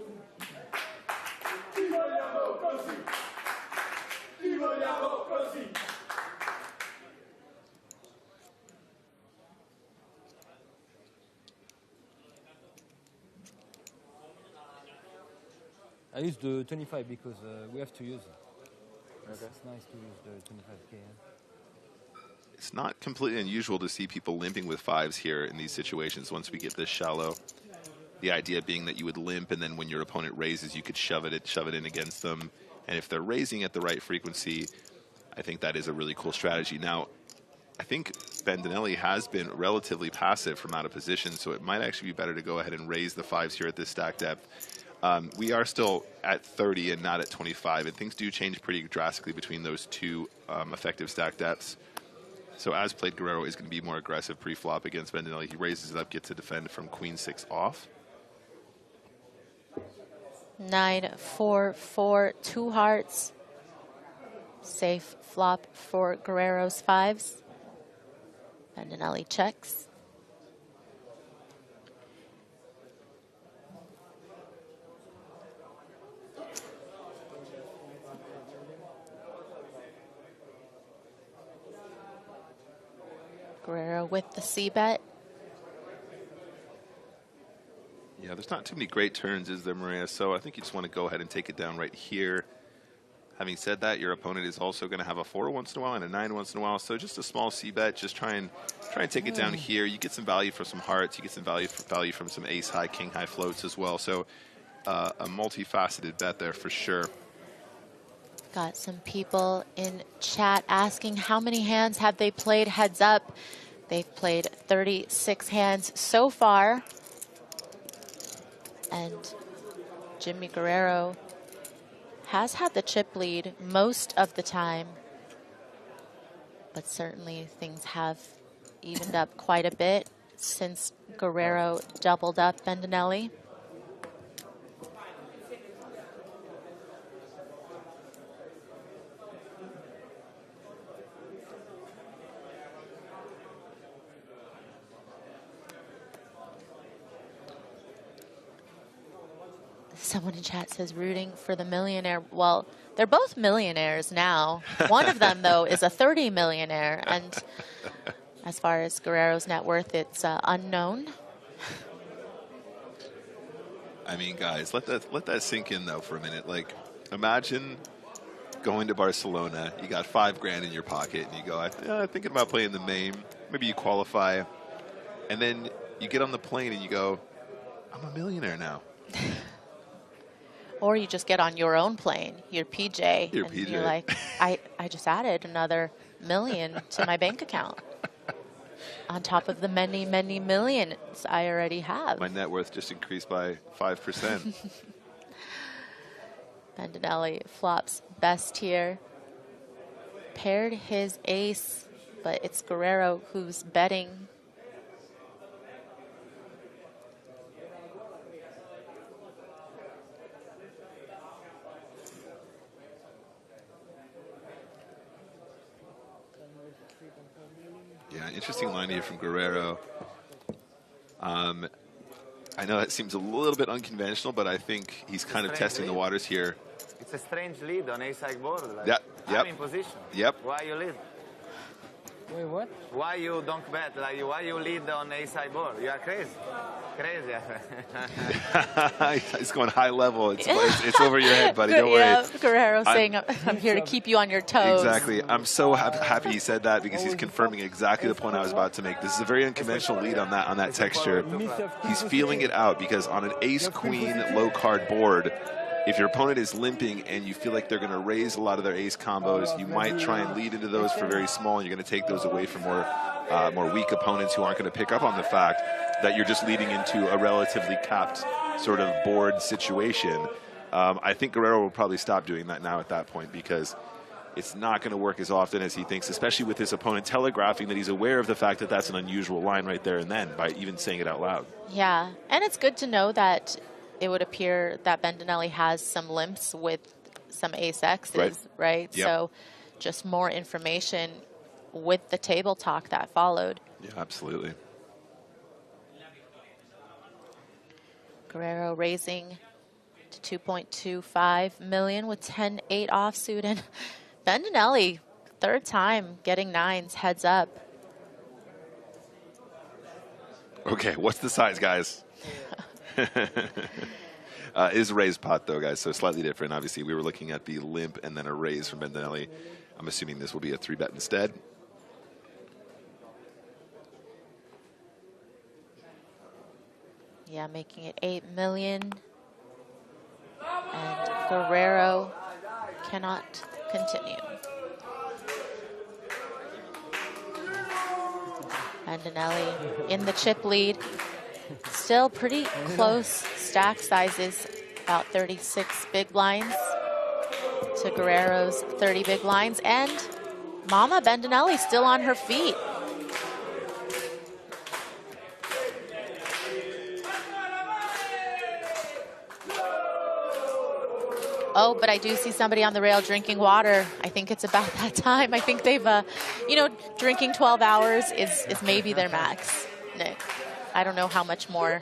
I use the 25 because we have to use it. Okay. It's nice to use the 25K. It's not completely unusual to see people limping with fives here in these situations once we get this shallow. The idea being that you would limp, and then when your opponent raises, you could shove it in against them. And if they're raising at the right frequency, I think that is a really cool strategy. Now, I think Bendinelli has been relatively passive from out of position, so it might actually be better to go ahead and raise the fives here at this stack depth. We are still at 30 and not at 25, and things do change pretty drastically between those two effective stack depths. So as played, Guerrero is going to be more aggressive pre-flop against Bendinelli. He raises it up, gets to defend from queen 6 off. 9-4-4, 2 hearts. Safe flop for Guerrero's fives. Bendinelli checks. Guerrero with the C-bet. Yeah, there's not too many great turns, is there, Maria? So I think you just want to go ahead and take it down right here. Having said that, your opponent is also going to have a 4 once in a while and a 9 once in a while. So just a small C-bet. Just try and take it down here. You get some value for some hearts. You get some value from some ace-high, king-high floats as well. So a multifaceted bet there for sure. Got some people in chat asking how many hands have they played heads up. They've played 36 hands so far. And Jimmy Guerrero has had the chip lead most of the time. But certainly things have evened up quite a bit since Guerrero doubled up Bendinelli. Someone in chat says rooting for the millionaire. Well, they're both millionaires now. One of them, though, is a 30 millionaire. And as far as Guerrero's net worth, it's unknown. I mean, guys, let that sink in, though, for a minute. Like, imagine going to Barcelona. You got $5 in your pocket, and you go, I'm thinking about playing the main. Maybe you qualify. And then you get on the plane, and you go, I'm a millionaire now. Or you just get on your own plane, your PJ, and you're like, I just added another $1 million to my bank account. On top of the many, many millions I already have. My net worth just increased by 5%. Bendinelli flops best here. Paired his ace, but it's Guerrero who's betting. line here from Guerrero. I know that seems a little bit unconventional, but I think he's kind of testing the waters here. It's a strange lead on ace-high board. Like, Yep. I'm in position. Yep. Why you lead? Wait, what? Why you don't bet? Like, why you lead on ace-high board? You are crazy. Crazy. He's going high level. It's over your head, buddy. Don't worry. Yeah, Guerrero saying, I'm here to keep you on your toes. Exactly. I'm so happy he said that because he's confirming exactly the point I was about to make. This is a very unconventional lead on that texture. He's feeling it out because on an ace-queen low-card board, if your opponent is limping and you feel like they're going to raise a lot of their ace combos, you might try and lead into those for very small, and you're going to take those away from more weak opponents who aren't going to pick up on the fact that you're just leading into a relatively capped sort of board situation. I think Guerrero will probably stop doing that now at that point because it's not going to work as often as he thinks, especially with his opponent telegraphing that he's aware of the fact that that's an unusual line right there and then by even saying it out loud. Yeah, and it's good to know that it would appear that Bendinelli has some limps with some ace-X's, right? Yep. So just more information with the table talk that followed. Yeah, absolutely. Guerrero raising to 2.25 million with 10-8 offsuit, and Bendinelli, third time getting nines, heads up. Okay, what's the size, guys? Is raised pot though, guys, so slightly different. Obviously, we were looking at the limp and then a raise from Bendinelli. I'm assuming this will be a 3-bet instead. Yeah, making it 8 million. And Guerrero cannot continue. Bendinelli in the chip lead. Still pretty close stack sizes, about 36 big blinds to Guerrero's 30 big blinds. And Mama Bendinelli still on her feet. Oh, but I do see somebody on the rail drinking water. I think it's about that time. I think they've, drinking 12 hours is maybe their max, Nick. I don't know how much more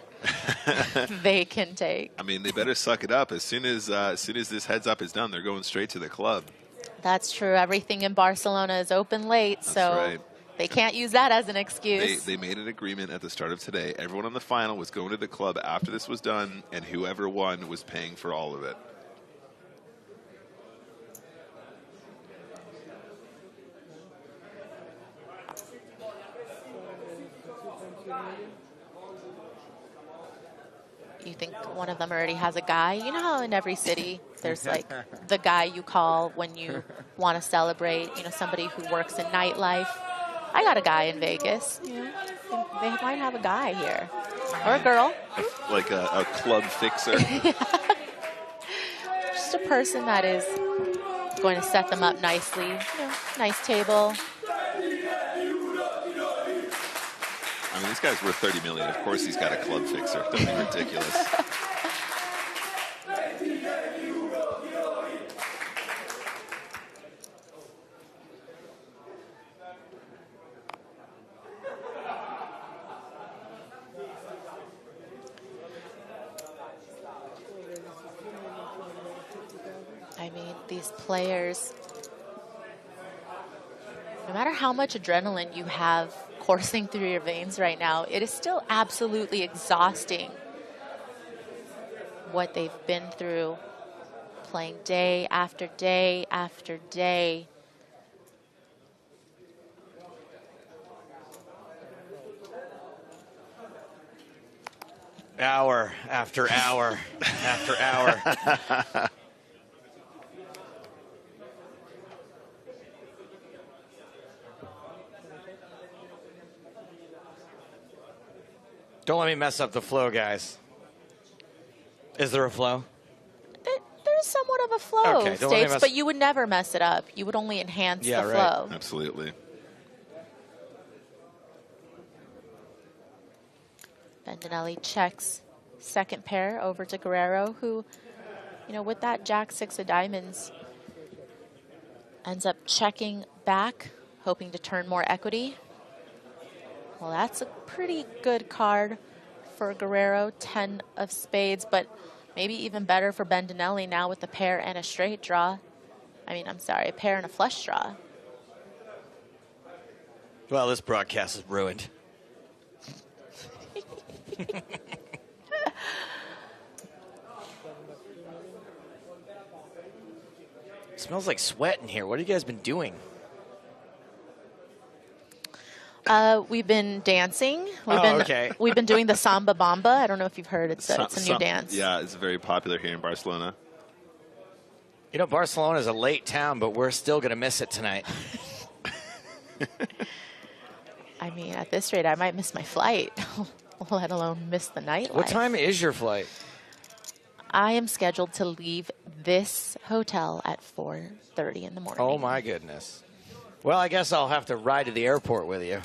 they can take. I mean, they better suck it up. As soon as this heads up is done, they're going straight to the club. That's true. Everything in Barcelona is open late, so right. They can't use that as an excuse. They made an agreement at the start of today. Everyone on the final was going to the club after this was done, and whoever won was paying for all of it. You think one of them already has a guy? You know how in every city there's like the guy you call when you want to celebrate, somebody who works in nightlife. I got a guy in Vegas. They might have a guy here. Or a girl. Like a club fixer. Just a person that is going to set them up nicely. Nice table. I mean, this guy's worth $30 million. Of course he's got a club fixer. Don't be ridiculous. I mean, these players, no matter how much adrenaline you have coursing through your veins right now, it is still absolutely exhausting what they've been through, playing day after day after day. Hour after hour after hour. Don't let me mess up the flow, guys. Is there a flow? There's somewhat of a flow, Okay, Stapes, but you would never mess it up. You would only enhance the flow. Absolutely. Bendinelli checks second pair over to Guerrero, who, with that Jack-6 of diamonds, ends up checking back, hoping to turn more equity. Well, that's a pretty good card for Guerrero, 10 of spades, but maybe even better for Bendinelli now with a pair and a straight draw. I mean, I'm sorry, a pair and a flush draw. Well, this broadcast is ruined. It smells like sweat in here. What have you guys been doing? We've been dancing. Okay. We've been doing the samba bamba. I don't know if you've heard. It's a new dance. Yeah, it's very popular here in Barcelona. You know, Barcelona is a late town, but we're still going to miss it tonight. I mean, at this rate, I might miss my flight, let alone miss the nightlife. What time is your flight? I am scheduled to leave this hotel at 4:30 in the morning. Oh, my goodness. Well, I guess I'll have to ride to the airport with you.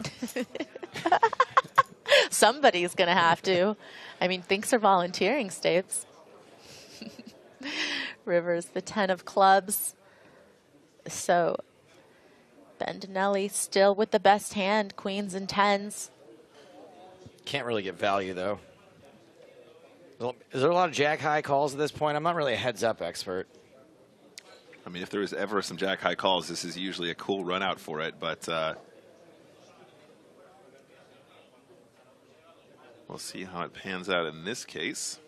Somebody's going to have to. I mean, thanks for volunteering, Stapes. Rivers, the 10 of clubs. So Bendinelli still with the best hand, queens and tens. Can't really get value, though. Is there a lot of jack-high calls at this point? I'm not really a heads-up expert. I mean, if there was ever some jack-high calls, this is usually a cool run-out for it, but we'll see how it pans out in this case.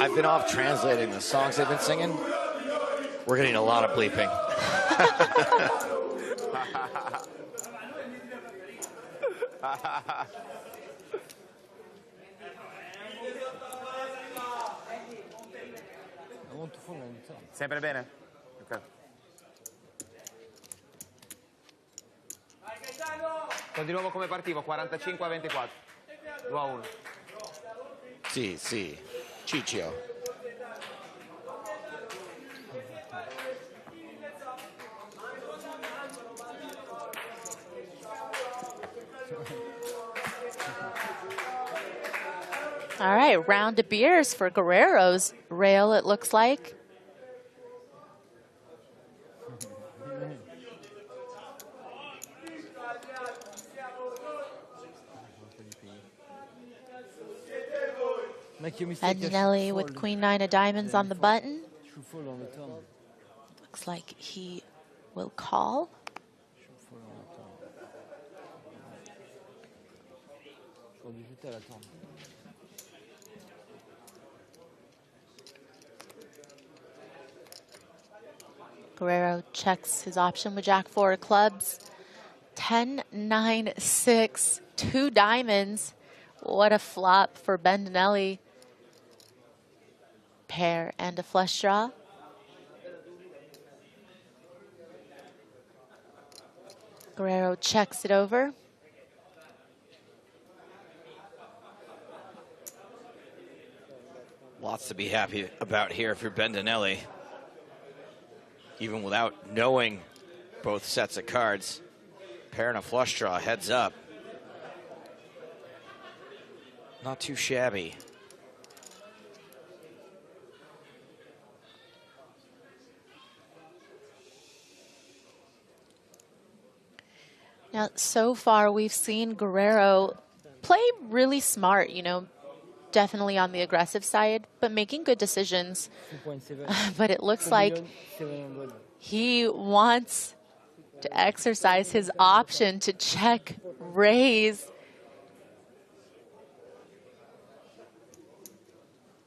I've been off translating the songs they've been singing. We're getting a lot of bleeping. Sempre bene? Ok. Di nuovo come partivo, 45-24. 2-1. Sì, sì. Ciccio. All right, round of beers for Guerrero's rail, it looks like. Bendinelli with queen 9 of diamonds on the button. Looks like he will call. Guerrero checks his option with Jack 4 of clubs. 10, 9, 6, 2 diamonds. What a flop for Bendinelli. Pair and a flush draw. Guerrero checks it over. Lots to be happy about here if you're Bendinelli. Even without knowing both sets of cards. Pair and a flush draw, heads up. Not too shabby. Now, so far we've seen Guerrero play really smart, you know, definitely on the aggressive side, but making good decisions. But it looks like he wants to exercise his option to check raise.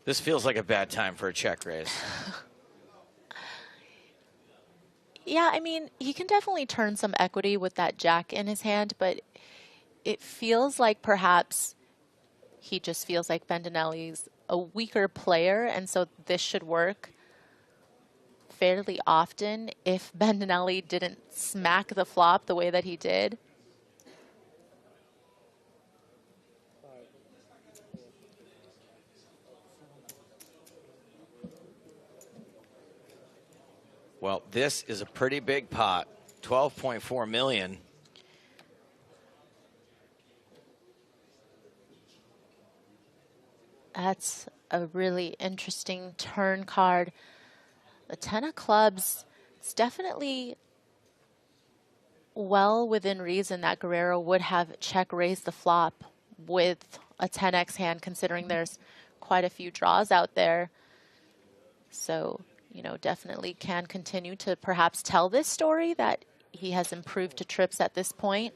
This feels like a bad time for a check raise. Yeah, I mean, he can definitely turn some equity with that jack in his hand, but it feels like perhaps he just feels like Bendinelli's a weaker player, and so this should work fairly often if Bendinelli didn't smack the flop the way that he did. Well, this is a pretty big pot, 12.4 million. That's a really interesting turn card. The 10 of clubs, it's definitely well within reason that Guerrero would have check raised the flop with a 10x hand, considering there's quite a few draws out there. So, you know, definitely can continue to perhaps tell this story that he has improved to trips at this point.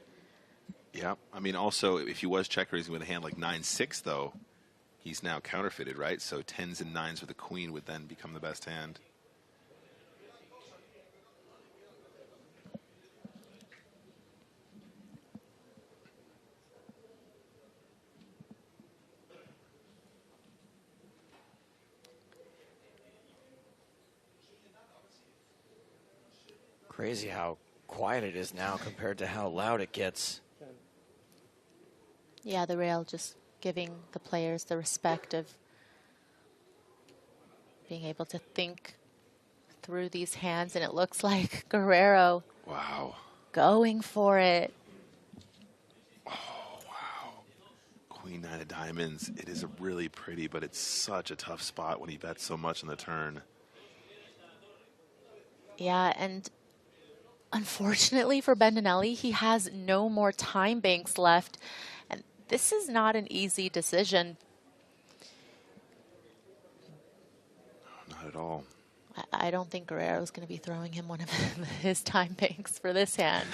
Yeah, I mean, also, if he was check raising with a hand like 9-6, though, he's now counterfeited, right? So 10s and 9s with a queen would then become the best hand. Crazy how quiet it is now compared to how loud it gets. Yeah, the rail just giving the players the respect of being able to think through these hands, and it looks like Guerrero going for it. Oh, wow. Queen 9 of diamonds. It is really pretty, but it's such a tough spot when he bets so much on the turn. Yeah, and unfortunately for Bendinelli, he has no more time banks left. And this is not an easy decision. Not at all. I don't think Guerrero's going to be throwing him one of his time banks for this hand.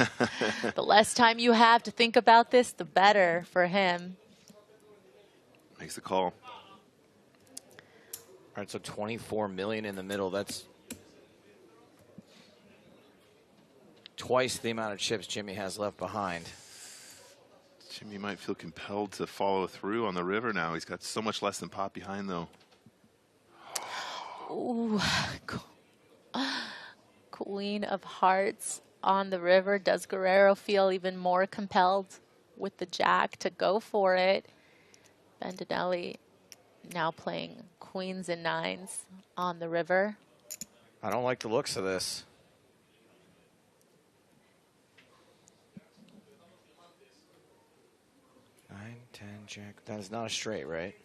The less time you have to think about this, the better for him. Makes the call. All right, so 24 million in the middle. That's twice the amount of chips Jimmy has left behind. Jimmy might feel compelled to follow through on the river now. He's got so much less than pot behind, though. Ooh. Queen of hearts on the river. Does Guerrero feel even more compelled with the jack to go for it? Bendinelli now playing queens and nines on the river. I don't like the looks of this. 9, 10, jack. That is not a straight, right?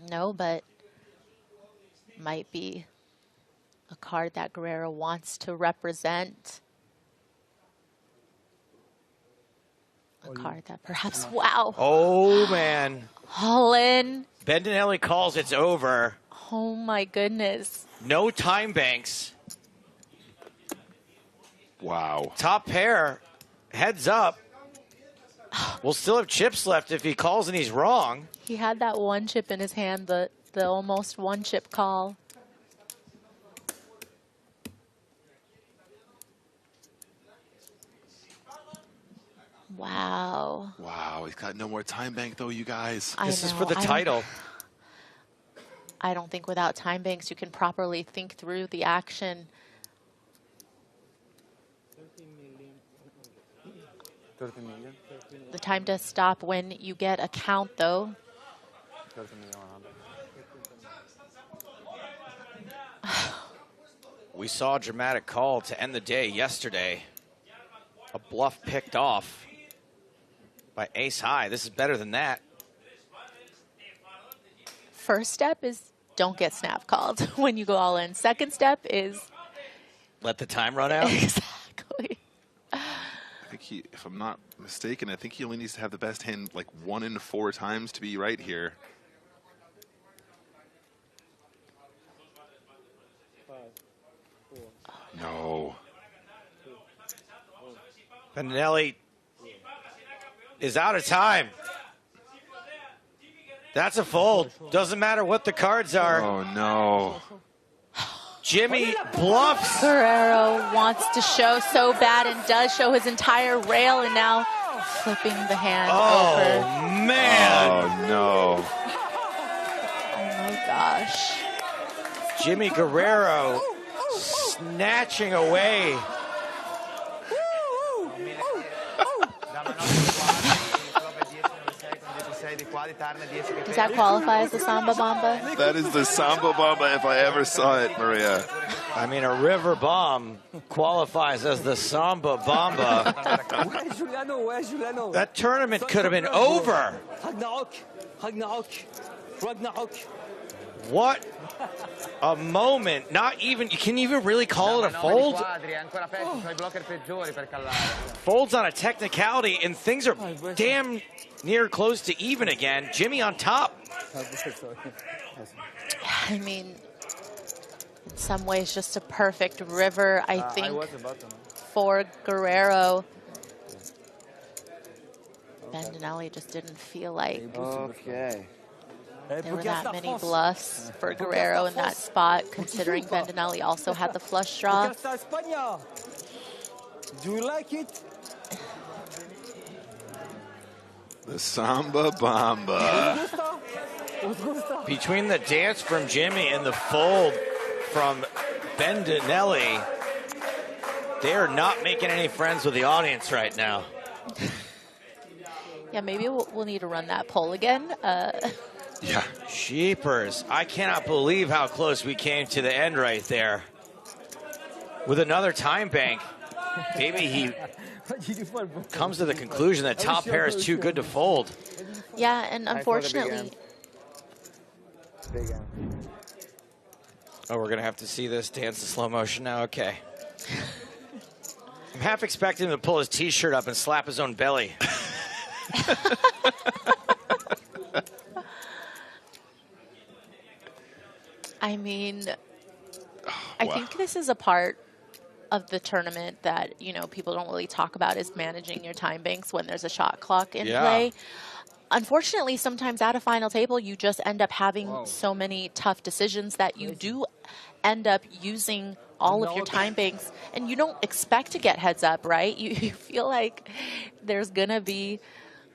No, but might be a card that Guerrero wants to represent. A card that perhaps, wow. Oh, man. All in. Bendinelli calls it's over. Oh, my goodness. No time banks. Wow. Top pair. Heads up. We'll still have chips left if he calls and he's wrong. He had that one chip in his hand, the almost one chip call. Wow. Wow, he's got no more time bank, though, you guys. This is for the title. I don't think without time banks you can properly think through the action. 30 million. The time to stop when you get a count, though. 30 million. We saw a dramatic call to end the day yesterday. A bluff picked off by ace high. This is better than that. First step is don't get snap called when you go all in. Second step is let the time run out. Exactly. I think he, if I'm not mistaken, I think he only needs to have the best hand like 1 in 4 times to be right here. No. Bendinelli is out of time. That's a fold. Doesn't matter what the cards are. Oh, no. Jimmy bluffs. Guerrero wants to show so bad and does show his entire rail, and now flipping the hand over. Oh, man. Oh, no. Oh, my gosh. Jimmy Guerrero snatching away. Does that qualify as the Samba Bamba? That is the Samba Bamba if I ever saw it, Maria. I mean, a river bomb qualifies as the Samba Bamba. Juliano, That tournament could have been over. Ragnarok. What a moment. Not even, you can't even really call it a fold. Folds on a technicality, and things are damn near close to even again. Jimmy on top. I mean, in some ways, just a perfect river, I think, for Guerrero. Bandinelli just didn't feel like there were that many bluffs for Guerrero in that spot, considering Bandinelli also had the flush draw. Do you like it? The Samba Bamba. Between the dance from Jimmy and the fold from Bandinelli, they are not making any friends with the audience right now. Yeah, maybe we'll need to run that poll again. Yeah. Jeepers. I cannot believe how close we came to the end right there. With another time bank, maybe he comes to the conclusion that top pair is too good to fold. Yeah, and unfortunately... Oh, we're going to have to see this dance in slow motion now? Okay. I'm half expecting him to pull his T-shirt up and slap his own belly. I mean, I think this is a part of the tournament that, you know, people don't really talk about, is managing your time banks when there's a shot clock in play. Unfortunately, sometimes at a final table, you just end up having so many tough decisions that you do end up using all of your time banks, and you don't expect to get heads up, right? You feel like there's going to be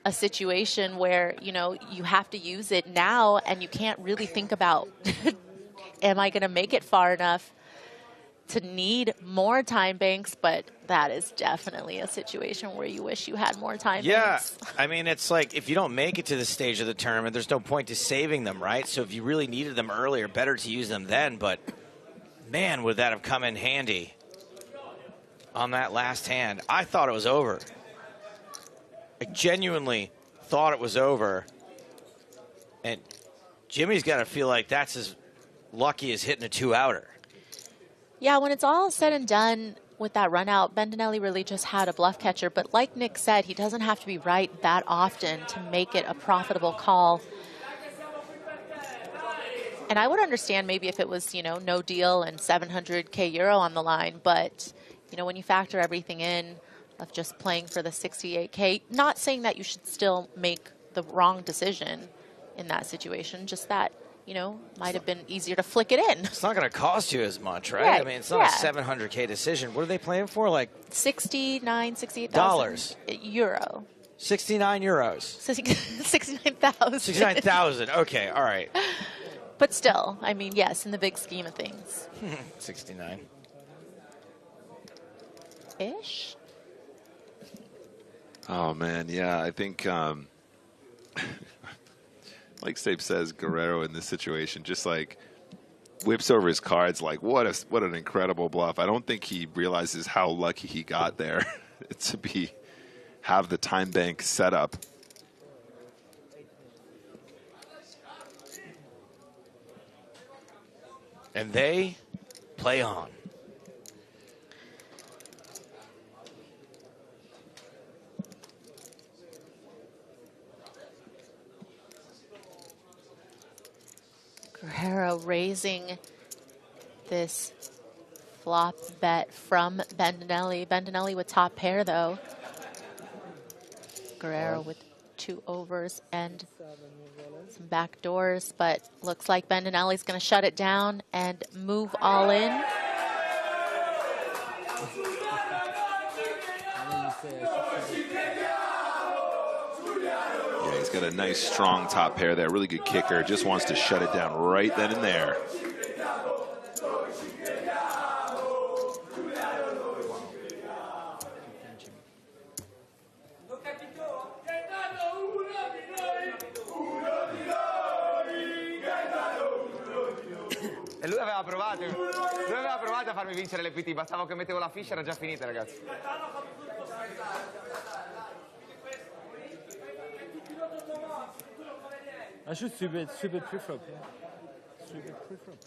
a situation where, you know, you have to use it now, and you can't really think about, am I going to make it far enough to need more time banks? But that is definitely a situation where you wish you had more time banks. I mean, it's like, if you don't make it to the stage of the tournament, there's no point to saving them, right? So if you really needed them earlier, better to use them then. But man, would that have come in handy on that last hand. I thought it was over. I genuinely thought it was over. And Jimmy's got to feel like that's as lucky as hitting a two-outer. Yeah, when it's all said and done with that run out, Bandinelli really just had a bluff catcher. But like Nick said, he doesn't have to be right that often to make it a profitable call. And I would understand maybe if it was, you know, no deal and 700K euro on the line. But, you know, when you factor everything in of just playing for the 68K, not saying that you should still make the wrong decision in that situation, just that, you know, might have been easier to flick it in. It's not going to cost you as much, right? Right, I mean, it's not a 700K decision. What are they playing for? Like 68,000 dollars. Euro. 69 euros. 69,000. 69,000. Okay, all right. But still, I mean, yes, in the big scheme of things. 69. Ish? Oh, man, yeah, I think, like Sape says, Guerrero in this situation just, like, whips over his cards like, what an incredible bluff. I don't think he realizes how lucky he got there to have the time bank set up. And they play on. Guerrero raising this flop bet from Bandinelli. Bandinelli with top pair, though. Guerrero with 2 overs and some back doors, but looks like Bandinelli's going to shut it down and move all in. Yeah, he's got a nice, strong top pair there. Really good kicker. Just wants to shut it down right then and there. E lui aveva provato a farmi vincere l'EPT, bastava che mettevo la fish, era già finita, ragazzi. I should 3-bet pre-flop. Yeah. 3-bet pre-flop.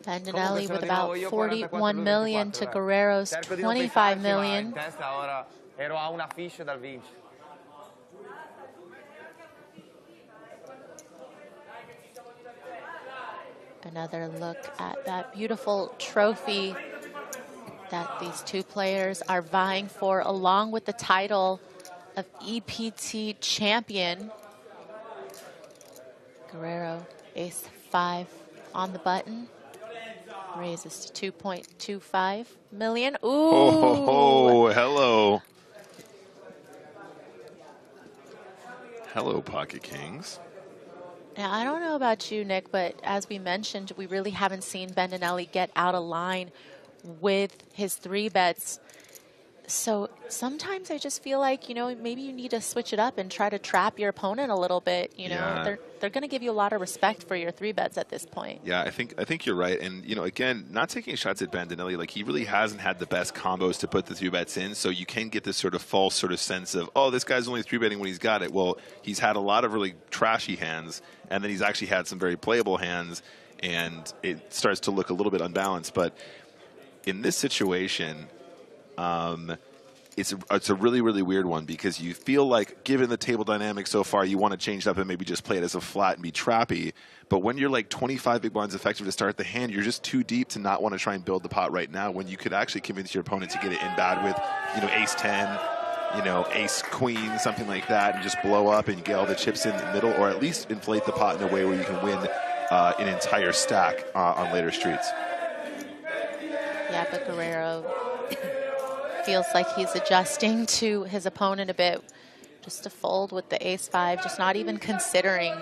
Bandinelli with about 41 million to Guerrero's 25 million. Ora ero a una fish dal vincere. Another look at that beautiful trophy that these two players are vying for, along with the title of EPT champion. Guerrero, ace-5 on the button. Raises to 2.25 million. Ooh! Oh, hello. Hello, Pocket Kings. Now, I don't know about you, Nick, but as we mentioned, we really haven't seen Bandinelli get out of line with his 3-bets. So sometimes I just feel like, you know, maybe you need to switch it up and try to trap your opponent a little bit. You know, they're going to give you a lot of respect for your 3-bets at this point. Yeah, I think you're right. And, you know, again, not taking shots at Bandinelli, like he really hasn't had the best combos to put the 3-bets in. So you can get this sort of false sort of sense of, oh, this guy's only 3-betting when he's got it. Well, he's had a lot of really trashy hands, and then he's actually had some very playable hands, and it starts to look a little bit unbalanced. But in this situation, it's a really, really weird one, because you feel like, given the table dynamics so far, you want to change it up and maybe just play it as a flat and be trappy. But when you're like 25 big blinds effective to start the hand, you're just too deep to not want to try and build the pot right now, when you could actually convince your opponent to get it in bad with, you know, ace-10, you know, ace-queen, something like that, and just blow up and get all the chips in the middle, or at least inflate the pot in a way where you can win an entire stack on later streets. Yeah, but Guerrero feels like he's adjusting to his opponent a bit, just to fold with the ace-5, just not even considering,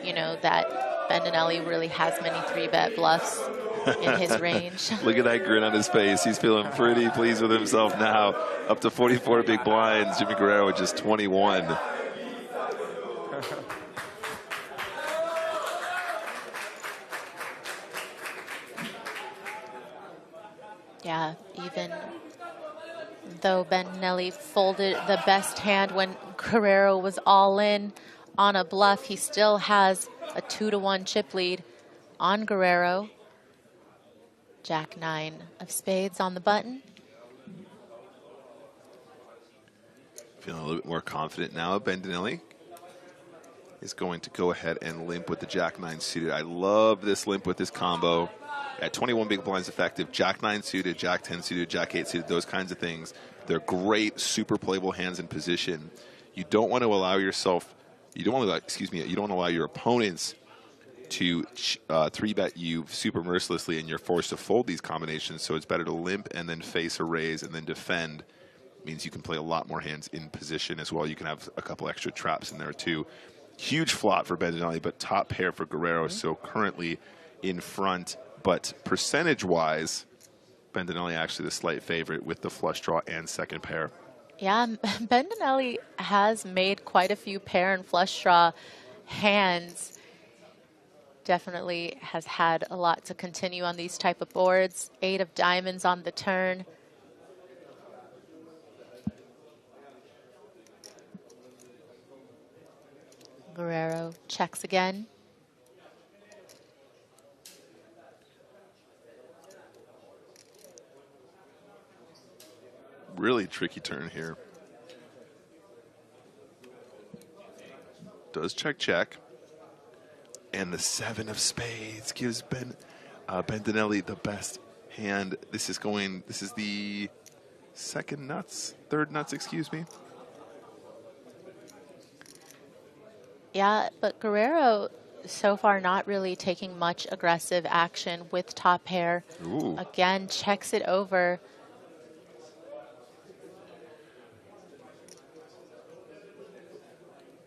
you know, that Bandinelli really has many 3-bet bluffs in his range. Look at that grin on his face. He's feeling pretty pleased with himself now. Up to 44 big blinds. Jimmy Guerrero with just 21. Yeah, even though Bandinelli folded the best hand when Guerrero was all in on a bluff, he still has a 2-to-1 chip lead on Guerrero. Jack-9 of spades on the button. Feeling a little bit more confident now. Bandinelli is going to go ahead and limp with the Jack-9 suited. I love this limp with this combo. At 21 big blinds effective, Jack-9 suited, Jack-10 suited, Jack-8 suited, those kinds of things. They're great, super playable hands in position. You don't want to allow yourself, you don't want to allow your opponents to 3-bet you super mercilessly, and you're forced to fold these combinations. So it's better to limp and then face a raise and then defend. It means you can play a lot more hands in position as well. You can have a couple extra traps in there too. Huge flop for Bandinelli, but top pair for Guerrero. So currently in front, but percentage-wise, Bandinelli actually the slight favorite with the flush draw and second pair. Yeah, Bandinelli has made quite a few pair and flush draw hands. Definitely has had a lot to continue on these type of boards. 8 of diamonds on the turn. Guerrero checks again. Really tricky turn here. Does check. And the 7 of spades gives Bandinelli the best hand. This is the third nuts, excuse me. Yeah, but Guerrero so far not really taking much aggressive action with top pair. Ooh. Again, checks it over.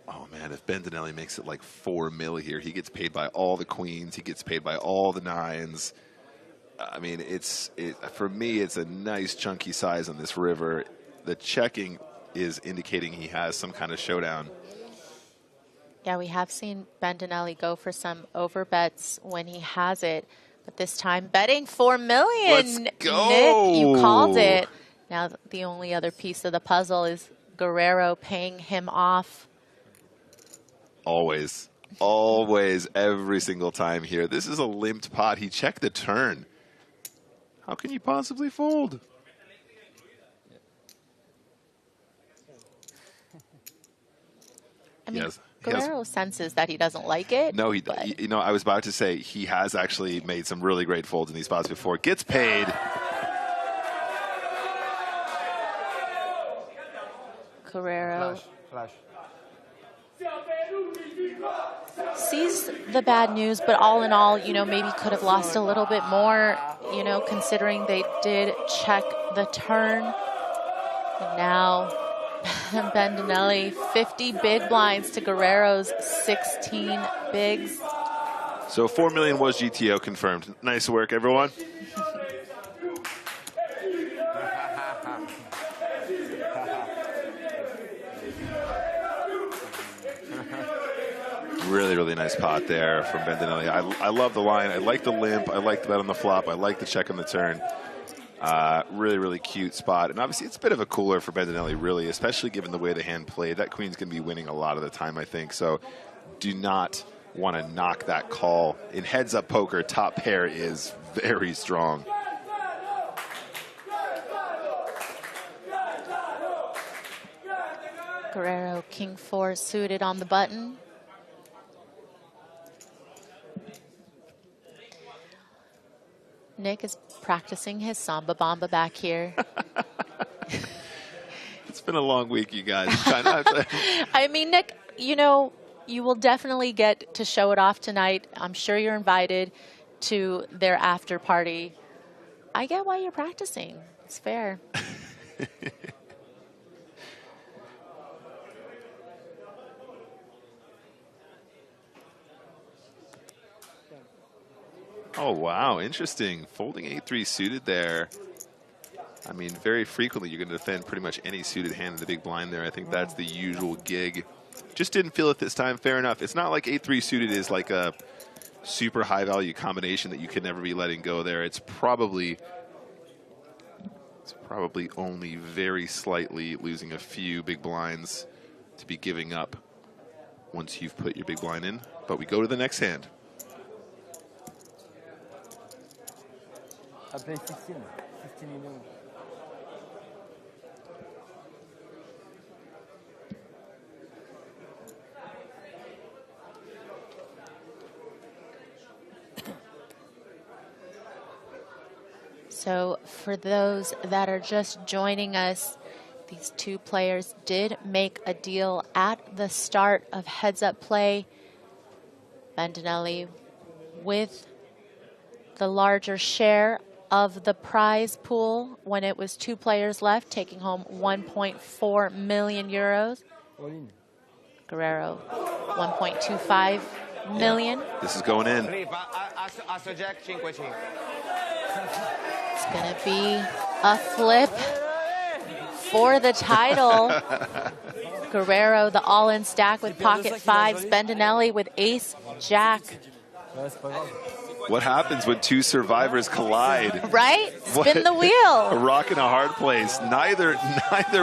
Oh man, if Bandinelli makes it like 4 mil here, he gets paid by all the queens, he gets paid by all the 9s. I mean, for me, it's a nice chunky size on this river. The checking is indicating he has some kind of showdown. Yeah, we have seen Bandinelli go for some over bets when he has it, but this time betting 4 million. Let's go. Nick, you called it. Now the only other piece of the puzzle is Guerrero paying him off. Always. Always. Every single time here. This is a limped pot. He checked the turn. How can you possibly fold? I mean, Guerrero senses that he doesn't like it. No, you know, I was about to say he has actually made some really great folds in these spots before. Gets paid. Guerrero Flash. sees the bad news, but all in all, you know, maybe could have lost a little bit more, you know, considering they did check the turn. And now Bandinelli, 50 big blinds to Guerrero's 16 bigs. So 4 million was GTO confirmed. Nice work, everyone. Really, really nice pot there from Bandinelli. I love the line. I like the limp. I like the bet on the flop. I like the check on the turn. Really, really cute spot. And obviously, it's a bit of a cooler for Bandinelli, really, especially given the way the hand played. That queen's going to be winning a lot of the time, I think. So do not want to knock that call. In heads-up poker, top pair is very strong. Guerrero, king 4 suited on the button. Nick is practicing his samba bamba back here. It's been a long week, you guys. I mean, Nick, you know, you will definitely get to show it off tonight. I'm sure you're invited to their after party. I get why you're practicing. It's fair. Oh, wow. Interesting. Folding 8-3 suited there. I mean, very frequently you're going to defend pretty much any suited hand in the big blind there. I think that's the usual gig. Just didn't feel it this time. Fair enough. It's not like 8-3 suited is like a super high value combination that you can never be letting go there. It's probably only very slightly losing a few big blinds to be giving up once you've put your big blind in. But we go to the next hand. I play 15 million. So for those that are just joining us, these two players did make a deal at the start of heads-up play. Bandinelli with the larger share of the prize pool when it was 2 players left, taking home 1.4 million euros. Guerrero, 1.25 million. Yeah, this is going in. It's going to be a flip for the title. Guerrero, the all-in stack with pocket 5s. Bandinelli with ace, jack. What happens when 2 survivors collide? Right? Spin the wheel. A rock and a hard place. Neither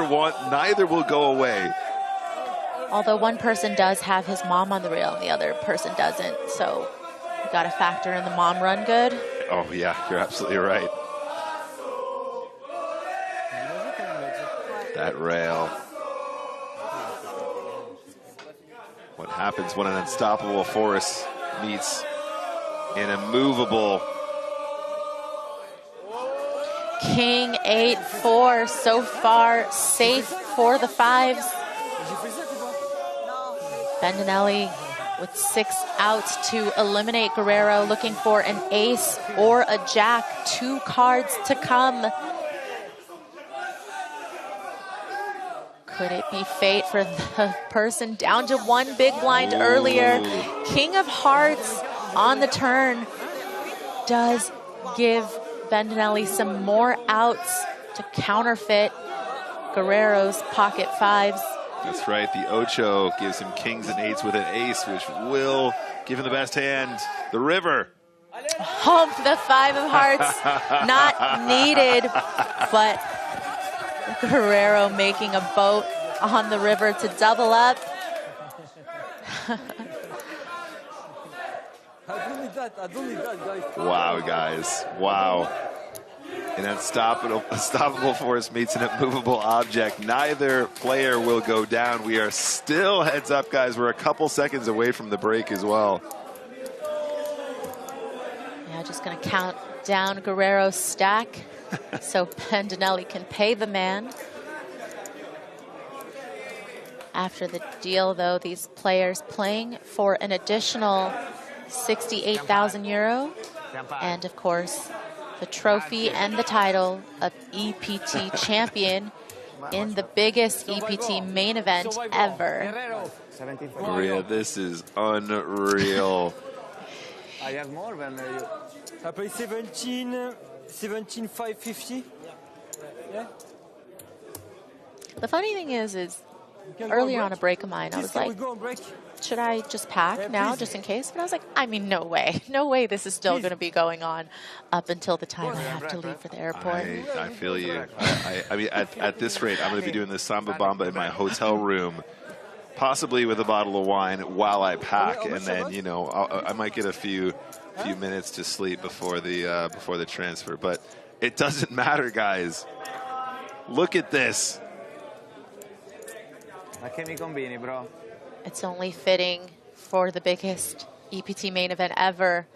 will go away. Although one person does have his mom on the reel and the other person doesn't. So you got to factor in the mom run good. Oh, yeah, you're absolutely right. That rail. What happens when an unstoppable force meets an immovable? King 8-4 so far safe for the 5s. Bandinelli with 6 outs to eliminate Guerrero, looking for an ace or a jack. 2 cards to come. Could it be fate for the person down to 1 big blind earlier? King of Hearts on the turn does give Bandinelli some more outs to counterfeit Guerrero's pocket 5s. That's right. The Ocho gives him kings and 8s with an ace, which will give him the best hand. The river. Hump the 5 of hearts. Not needed, but Guerrero making a boat on the river to double up. I don't need that. I don't need that, guys. Wow, guys. Wow. An unstoppable force meets an immovable object. Neither player will go down. We are still heads up, guys. We're a couple seconds away from the break as well. Yeah, just going to count down Guerrero's stack so Bandinelli can pay the man. After the deal, though, these players playing for an additional 68,000 euro. And, of course, the trophy and the title of EPT champion in the biggest EPT main event ever. Maria, this is unreal. I have more than you. I play 17,550. Yeah. The funny thing is earlier on a break of mine, I was like, should I just pack now just in case? But I was like, I mean, no way. No way this is still going to be going on up until the time I have to leave for the airport. I feel you. I mean, at this rate, I'm going to be doing this Samba Bamba in my hotel room, possibly with a bottle of wine while I pack, and then, you know, I might get a few minutes to sleep before the transfer. But it doesn't matter, guys. Look at this. Ma che mi combini, bro? It's only fitting for the biggest EPT main event ever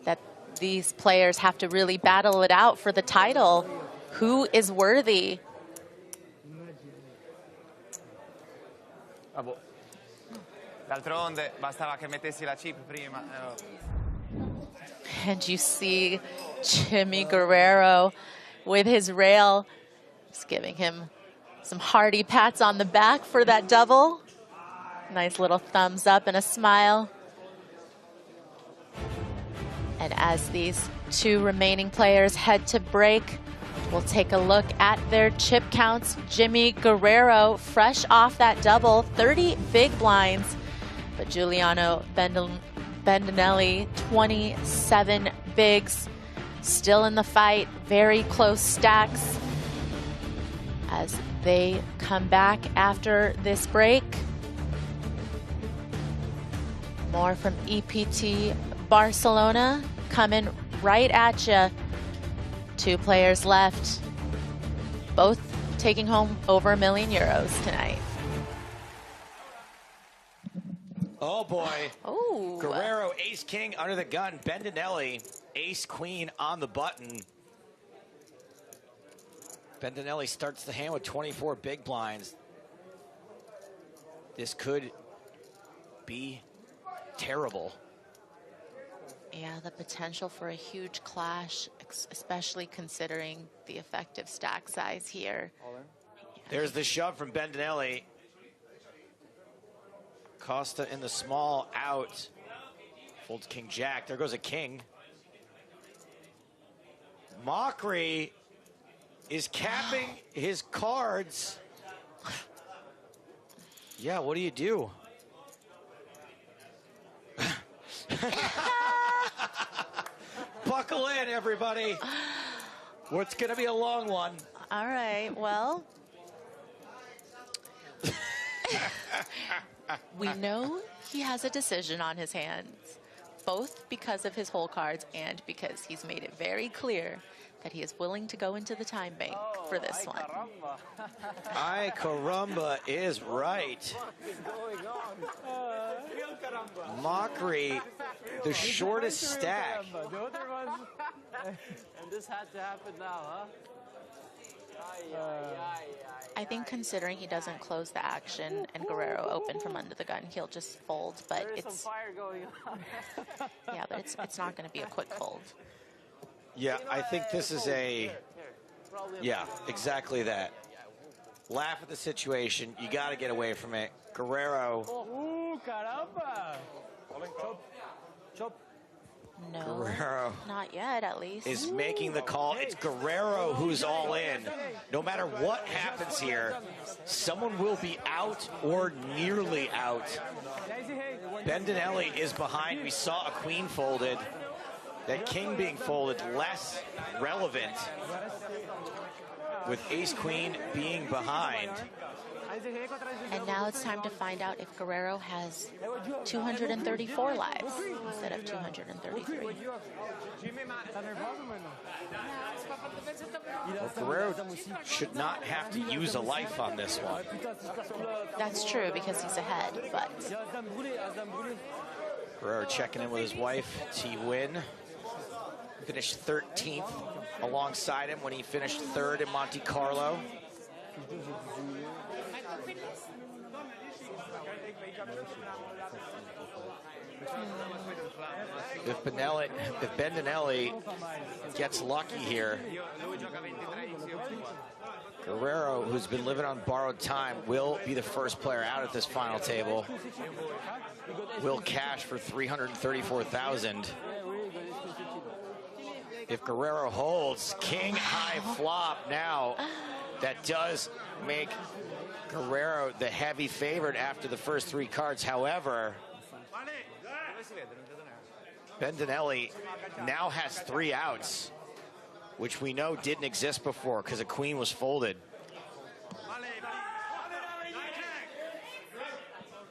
that these players have to really battle it out for the title. Who is worthy? Vabbè. D'altronde bastava che mettessi la chip prima. And you see Jimmy Guerrero with his rail, just giving him some hearty pats on the back for that double. Nice little thumbs up and a smile. And as these two remaining players head to break, we'll take a look at their chip counts. Jimmy Guerrero, fresh off that double, 30 big blinds. But Giuliano Bandinelli, 27 bigs. Still in the fight, very close stacks. As they come back after this break. More from EPT Barcelona coming right at you. Two players left, both taking home over €1 million tonight. Oh boy. Oh. Guerrero, ace king under the gun. Bandinelli, ace queen on the button. Bandinelli starts the hand with 24 big blinds. This could be terrible. Yeah, the potential for a huge clash, especially considering the effective stack size here. There's the shove from Bandinelli. Costa in the small out. Folds king jack. There goes a king. Mockery is capping his cards. Yeah, what do you do? Buckle in, everybody. It's going to be a long one. All right, well. We know he has a decision on his hands, both because of his hole cards and because he's made it very clear that he is willing to go into the time bank for this one. Ay caramba is right. Mockery, the shortest stack. And this had to happen now, huh? I think considering he doesn't close the action and Guerrero open from under the gun, he'll just fold. But There's it's some fire going on. yeah, but it's not going to be a quick fold. Yeah, I think this is yeah, exactly that. Laugh at the situation. You got to get away from it. Guerrero. Ooh, caramba. Chop. Chop. No, Guerrero not yet, at least. is making the call. It's Guerrero who's all in. No matter what happens here, someone will be out or nearly out. Bandinelli is behind. We saw a queen folded. That king being folded, less relevant with ace queen being behind. And now it's time to find out if Guerrero has 234 lives instead of 233. Well, Guerrero should not have to use a life on this one. That's true because he's ahead, but Guerrero checking in with his wife, T-Win. Finished 13th alongside him when he finished 3rd in Monte Carlo. If Bendinelli gets lucky here, Guerrero, who's been living on borrowed time, will be the first player out at this final table. Will cash for $334,000. If Guerrero holds, king high flop now. That does make Guerrero the heavy favorite after the first 3 cards. However, Bendinelli now has 3 outs, which we know didn't exist before because a queen was folded.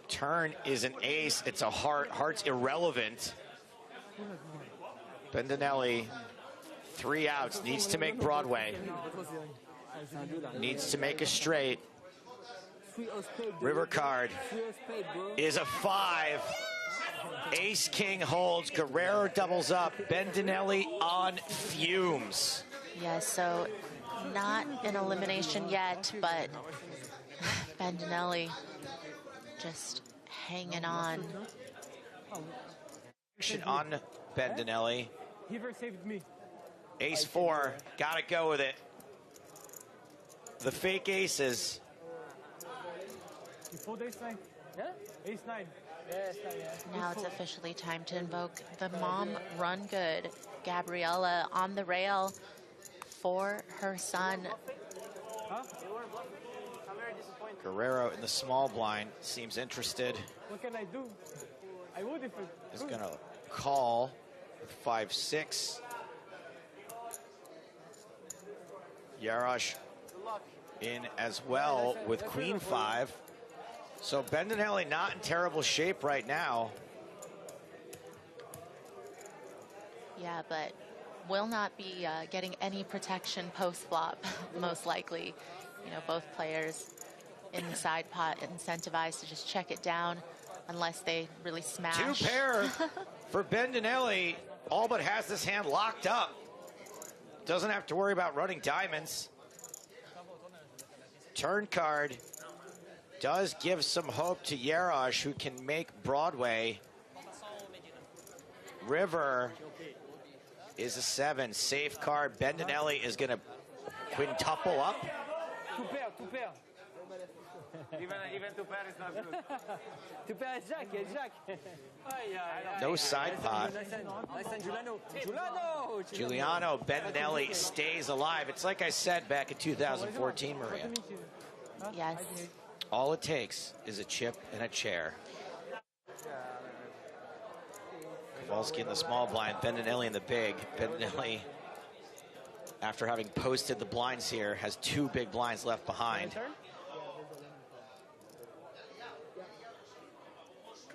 Turn is an ace. It's a heart. Heart's irrelevant. Bendinelli, 3 outs, needs to make Broadway. Needs to make a straight. River card is a 5. Ace King holds. Guerrero doubles up. Bendinelli on fumes. yeah, so not an elimination yet, but Bendinelli just hanging on. Action on Bendinelli. He ever saved me. Ace 4, gotta go with it. The fake aces. You fold ace 9? Yeah? Ace 9. Yeah, ace 9, yeah. Now it's officially time to invoke the mom run good. Gabriella on the rail for her son. Huh? Guerrero in the small blind seems interested. What can I do? I would if it... Is gonna call with 5-6. Yarosh in as well with queen 5. So Bendinelli not in terrible shape right now. Yeah, but will not be getting any protection post-flop, most likely. You know, both players in the side pot incentivized to just check it down unless they really smash. 2 pair for Bendinelli. All but has this hand locked up. Doesn't have to worry about running diamonds. Turn card does give some hope to Yarosh, who can make Broadway. River is a 7. Safe card. Bendinelli is going to quintuple up. 2 pair, 2 pair. Even 2 pair is not good. 2 pair is jack, yeah, jack. No side pot. Nice and Giuliano. Giuliano, Bendinelli stays alive. It's like I said back in 2014, Maria. Yes. All it takes is a chip and a chair. Kowalski in the small blind, Bendinelli in the big. Bendinelli, after having posted the blinds here, has 2 big blinds left behind.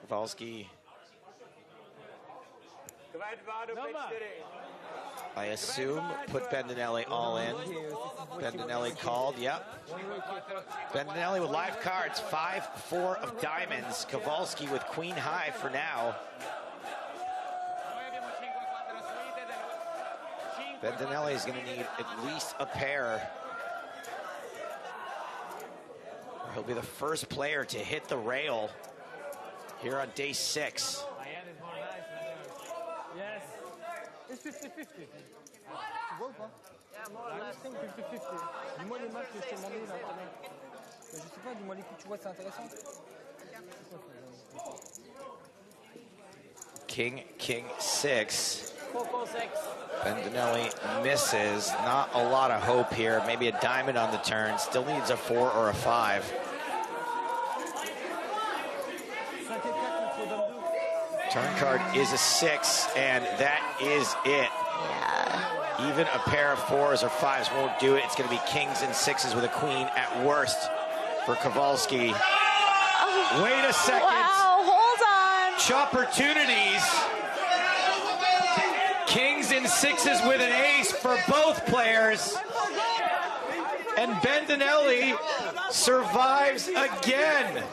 Kowalski, I assume, put Bendinelli all in. Bendinelli called, yep. Bendinelli with live cards, 5-4 of diamonds. Kowalski with queen high for now. Bendinelli is going to need at least a pair. He'll be the first player to hit the rail here on day 6. Yes. It's 50-50. Tu vois ou pas? I think 50-50. Dis-moi les matchs que je t'ai demandé là. Je sais pas, dis-moi les coups, tu vois, c'est intéressant. King 6. Bendinelli misses. Not a lot of hope here. Maybe a diamond on the turn. Still needs a 4 or a 5. Turn card is a 6, and that is it. Yeah. Even a pair of 4s or 5s won't do it. It's going to be kings and 6s with a queen at worst. for Kowalski. Wait a second. Wow, hold on. Opportunities. Kings and sixes with an ace for both players. And Bendinelli survives again.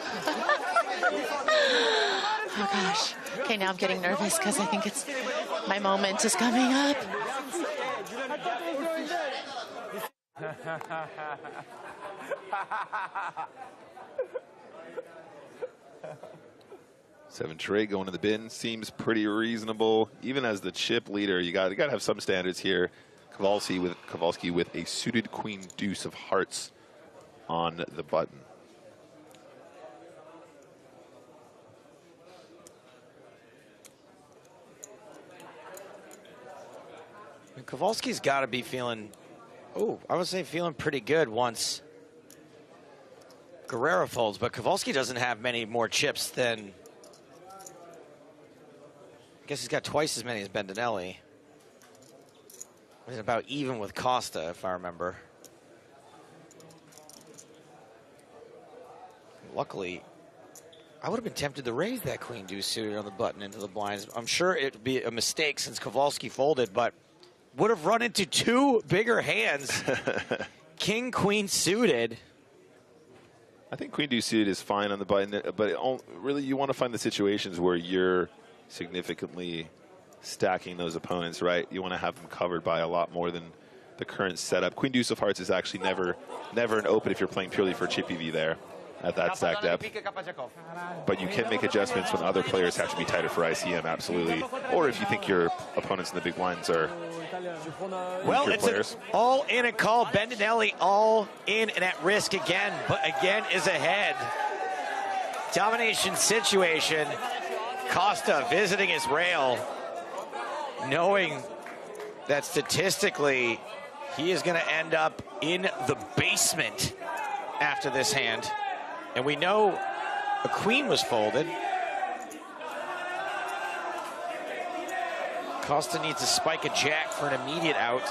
Oh gosh. Okay, now I'm getting nervous because I think it's my moment is coming up. 7 trade going to the bin seems pretty reasonable. Even as the chip leader, you got to have some standards here. Kowalski with a suited queen deuce of hearts on the button. Kowalski's got to be feeling, I would say feeling pretty good once Guerrero folds, but Kowalski doesn't have many more chips than, I guess he's got twice as many as Bendinelli. He's about even with Costa, if I remember. Luckily, I would have been tempted to raise that queen deuce suited on the button into the blinds. I'm sure it would be a mistake since Kowalski folded, but would have run into 2 bigger hands. King, queen suited. I think queen deuce suited is fine on the button, but really you want to find the situations where you're significantly stacking those opponents, right? You want to have them covered by a lot more than the current setup. Queen deuce of hearts is actually never an open if you're playing purely for chip EV there at that stack depth. But you can make adjustments when other players have to be tighter for ICM, absolutely. Or if you think your opponents in the big blinds are well, it's an all-in a call. Bendinelli all in and at risk again, but again is ahead. Domination situation. Costa visiting his rail, knowing that statistically he is going to end up in the basement after this hand. And we know a queen was folded. Costa needs to spike a jack for an immediate out.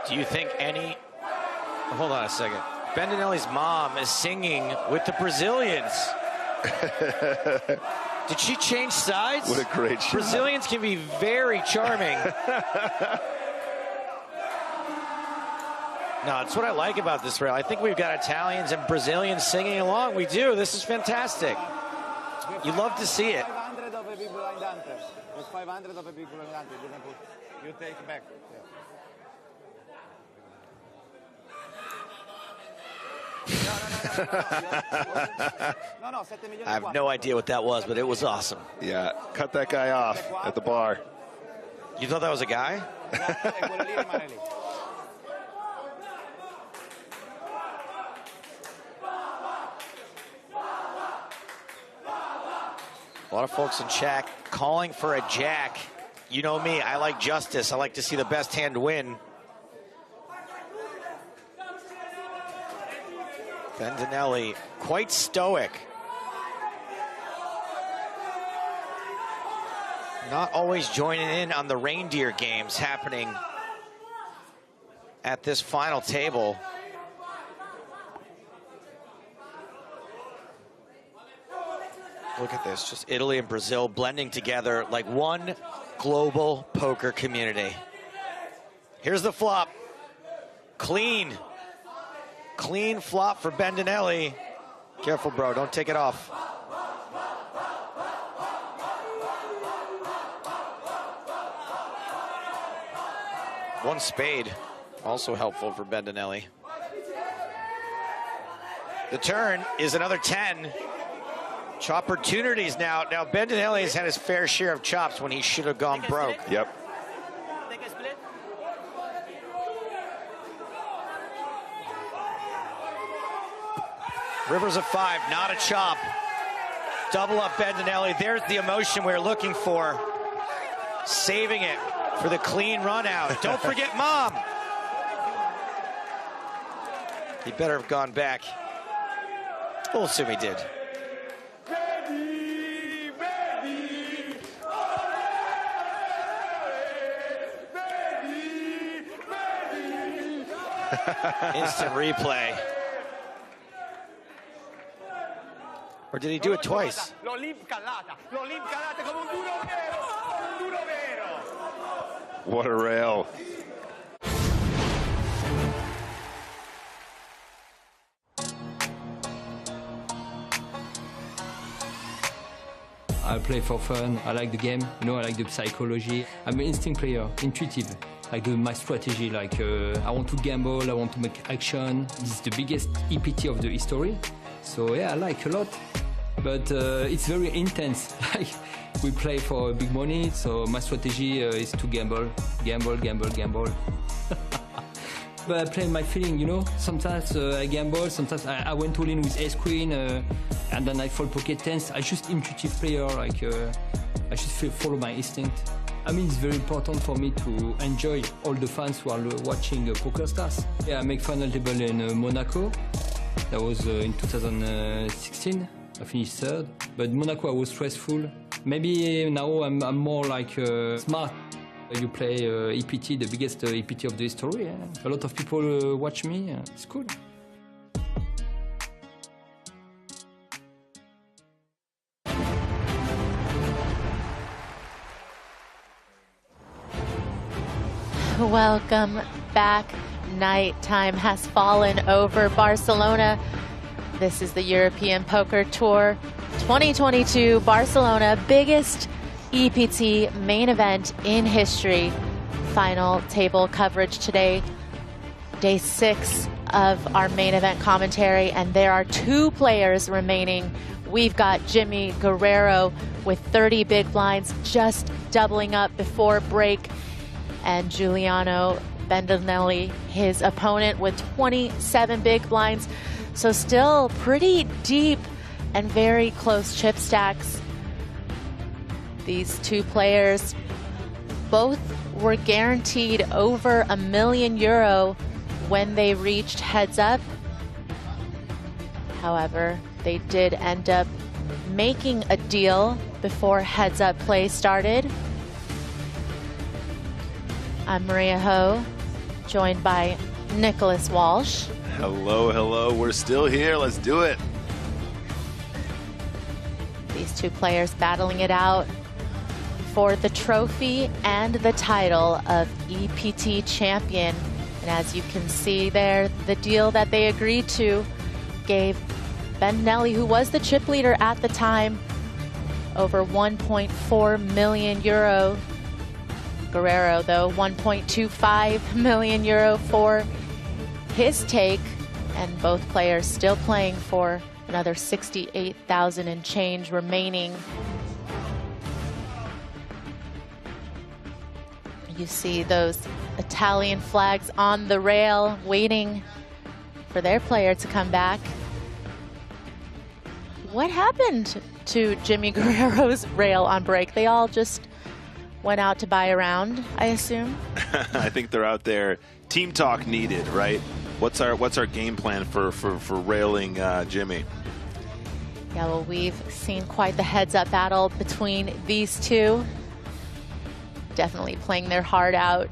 Do you think any... Hold on a second. Bendinelli's mom is singing with the Brazilians. Did she change sides? What a great shot. Brazilians can be very charming. No, it's what I like about this rail. I think we've got Italians and Brazilians singing along. We do. This is fantastic. You love to see it. 500 of a big blind ante. It's 500 of a big blind ante. You take back. Yeah. I have no idea what that was, but it was awesome. Yeah, cut that guy off at the bar. You thought that was a guy? A lot of folks in chat calling for a jack. You know me, I like justice. I like to see the best hand win. Bendinelli, quite stoic. Not always joining in on the reindeer games happening at this final table. Look at this, just Italy and Brazil blending together like one global poker community. Here's the flop. Clean flop for Bendinelli. Careful, bro, don't take it off. One spade, also helpful for Bendinelli. The turn is another 10. Chopportunities now. Now Bendinelli has had his fair share of chops when he should have gone broke. Yep. Rivers of 5, not a chop. Double up Bendinelli. There's the emotion we're looking for. Saving it for the clean run out. Don't forget Mom. He better have gone back. We'll assume he did. Instant replay. Or did he do it twice? What a rail. I play for fun. I like the game. You know, I like the psychology. I'm an instinct player, intuitive. Like my strategy, like I want to gamble, I want to make action. This is the biggest EPT of the history. So yeah, I like a lot. But it's very intense. Like we play for big money, so my strategy is to gamble. But I play my feeling, you know. Sometimes I gamble, sometimes I went all in with ace queen, and then I fold pocket tens. I just intuitive player, like I just follow my instinct. I mean, it's very important for me to enjoy all the fans who are watching PokerStars. Yeah, I make final table in Monaco. That was in 2016. I finished third. But Monaco, I was stressful. Maybe now I'm more like smart. You play EPT, the biggest EPT of the history. Yeah. A lot of people watch me. It's cool. Welcome back. Nighttime has fallen over Barcelona. This is the European Poker Tour 2022 Barcelona, biggest EPT main event in history. Final table coverage today, day 6 of our main event commentary, and there are 2 players remaining. We've got Jimmy Guerrero with 30 big blinds, just doubling up before break, and Giuliano Bendanelli, his opponent, with 27 big blinds. So still pretty deep and very close chip stacks. These 2 players both were guaranteed over €1 million when they reached heads up. However, they did end up making a deal before heads up play started. I'm Maria Ho, joined by Nicholas Walsh. Hello, hello. We're still here. Let's do it. These 2 players battling it out for the trophy and the title of EPT champion. And as you can see there, the deal that they agreed to gave Bendanelli, who was the chip leader at the time, over €1.4 million. Guerrero, though, €1.25 million for his take, and both players still playing for another 68,000 and change remaining. You see those Italian flags on the rail waiting for their player to come back. What happened to Jimmy Guerrero's rail on break? They all just went out to buy a round, I assume. I think they're out there. Team talk needed, right? What's our game plan for railing Jimmy? Yeah, well, we've seen quite the heads-up battle between these 2. Definitely playing their heart out.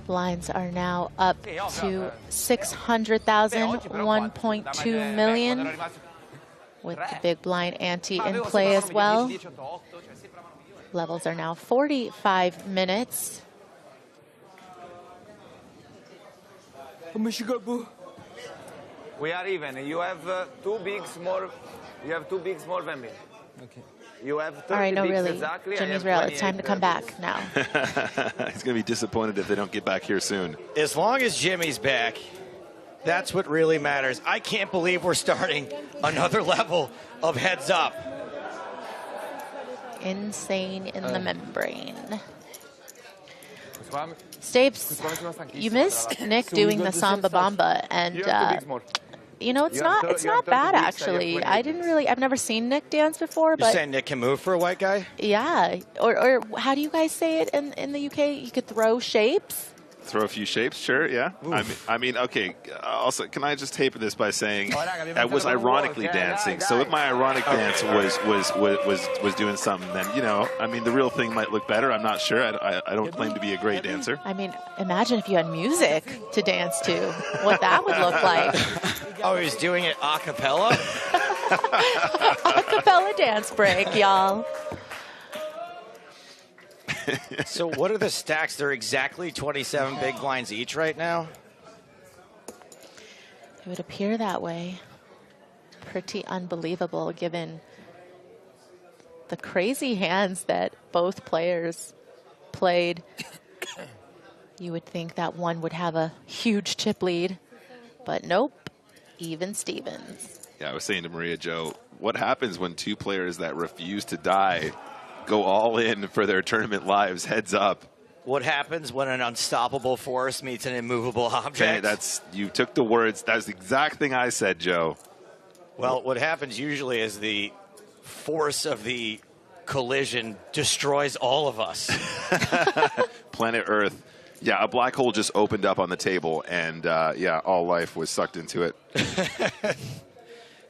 Blinds are now up to 600,000, 1.2 million, with the big blind ante in play as well. Levels are now 45 minutes. We are even. You have 2 big small. You have 2 big small family. Okay. You have 30 All right, no, bigs really. exactly. Jimmy's rail. It's time to come back now. He's going to be disappointed if they don't get back here soon. As long as Jimmy's back, that's what really matters. I can't believe we're starting another level of heads up. Insane in the membrane. Stapes, you missed Nick doing the Samba Bamba, and You know, it's not bad actually. I've never seen Nick dance before, You're but saying Nick can move for a white guy? yeah. Or how do you guys say it in the UK? You could throw shapes. Throw a few shapes, sure, yeah. I mean, okay. Also, can I just taper this by saying I was ironically dancing? So if my ironic dance was doing something, then I mean, the real thing might look better. I'm not sure. I don't claim to be a great dancer. I mean, imagine if you had music to dance to, what that would look like. Oh, he's doing it a cappella? A cappella dance break, y'all. So what are the stacks? They're exactly 27 big blinds each right now? It would appear that way. Pretty unbelievable given the crazy hands that both players played. You would think that one would have a huge chip lead, but nope, even Stevens. Yeah, I was saying to Maria Jo, what happens when two players that refuse to die go all in for their tournament lives? Heads up. What happens when an unstoppable force meets an immovable object? Okay, you took the words. That's the exact thing I said, Joe. Well, what happens usually is the force of the collision destroys all of us. Planet Earth. Yeah, a black hole just opened up on the table, and yeah, all life was sucked into it.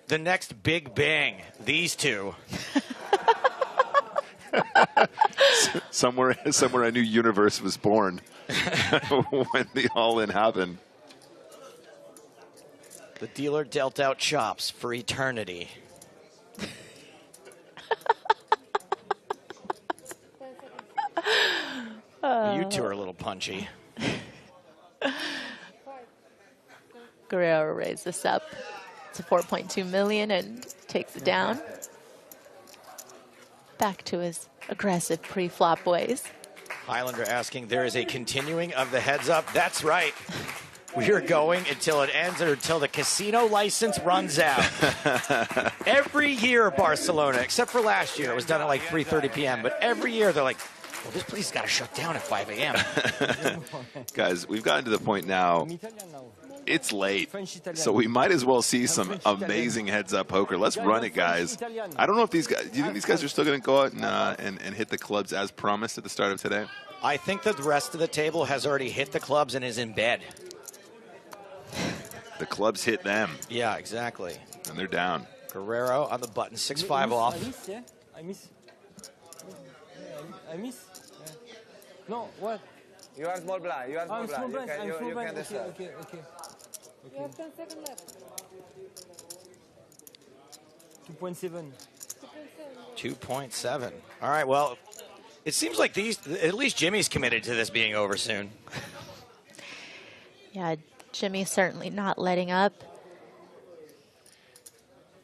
The next Big Bang, these two. somewhere a new universe was born when the all-in happened. The dealer dealt out chops for eternity. You two are a little punchy. Guerrero raised this up to 4.2 million and takes it down. Back to his aggressive pre-flop ways. Highlander asking, there is a continuing of the heads up. That's right. We are going until it ends or until the casino license runs out. Every year, Barcelona, except for last year, it was done at like 3:30 p.m. But every year they're like, well, this place has got to shut down at 5 a.m. Guys, we've gotten to the point now. It's late, so we might as well see some amazing heads-up poker. Let's run it, guys. I don't know if these guys. Do you think these guys are still going to go out and hit the clubs as promised at the start of today? I think that the rest of the table has already hit the clubs and is in bed. The clubs hit them. Yeah, exactly. And they're down. Guerrero on the button, 6-5 off. I miss. No, what? You are small blind. You are small blind. You can decide. Okay. You have 10 seconds left. 2.7. 2.7. All right, well, it seems like at least Jimmy's committed to this being over soon. Yeah, Jimmy's certainly not letting up.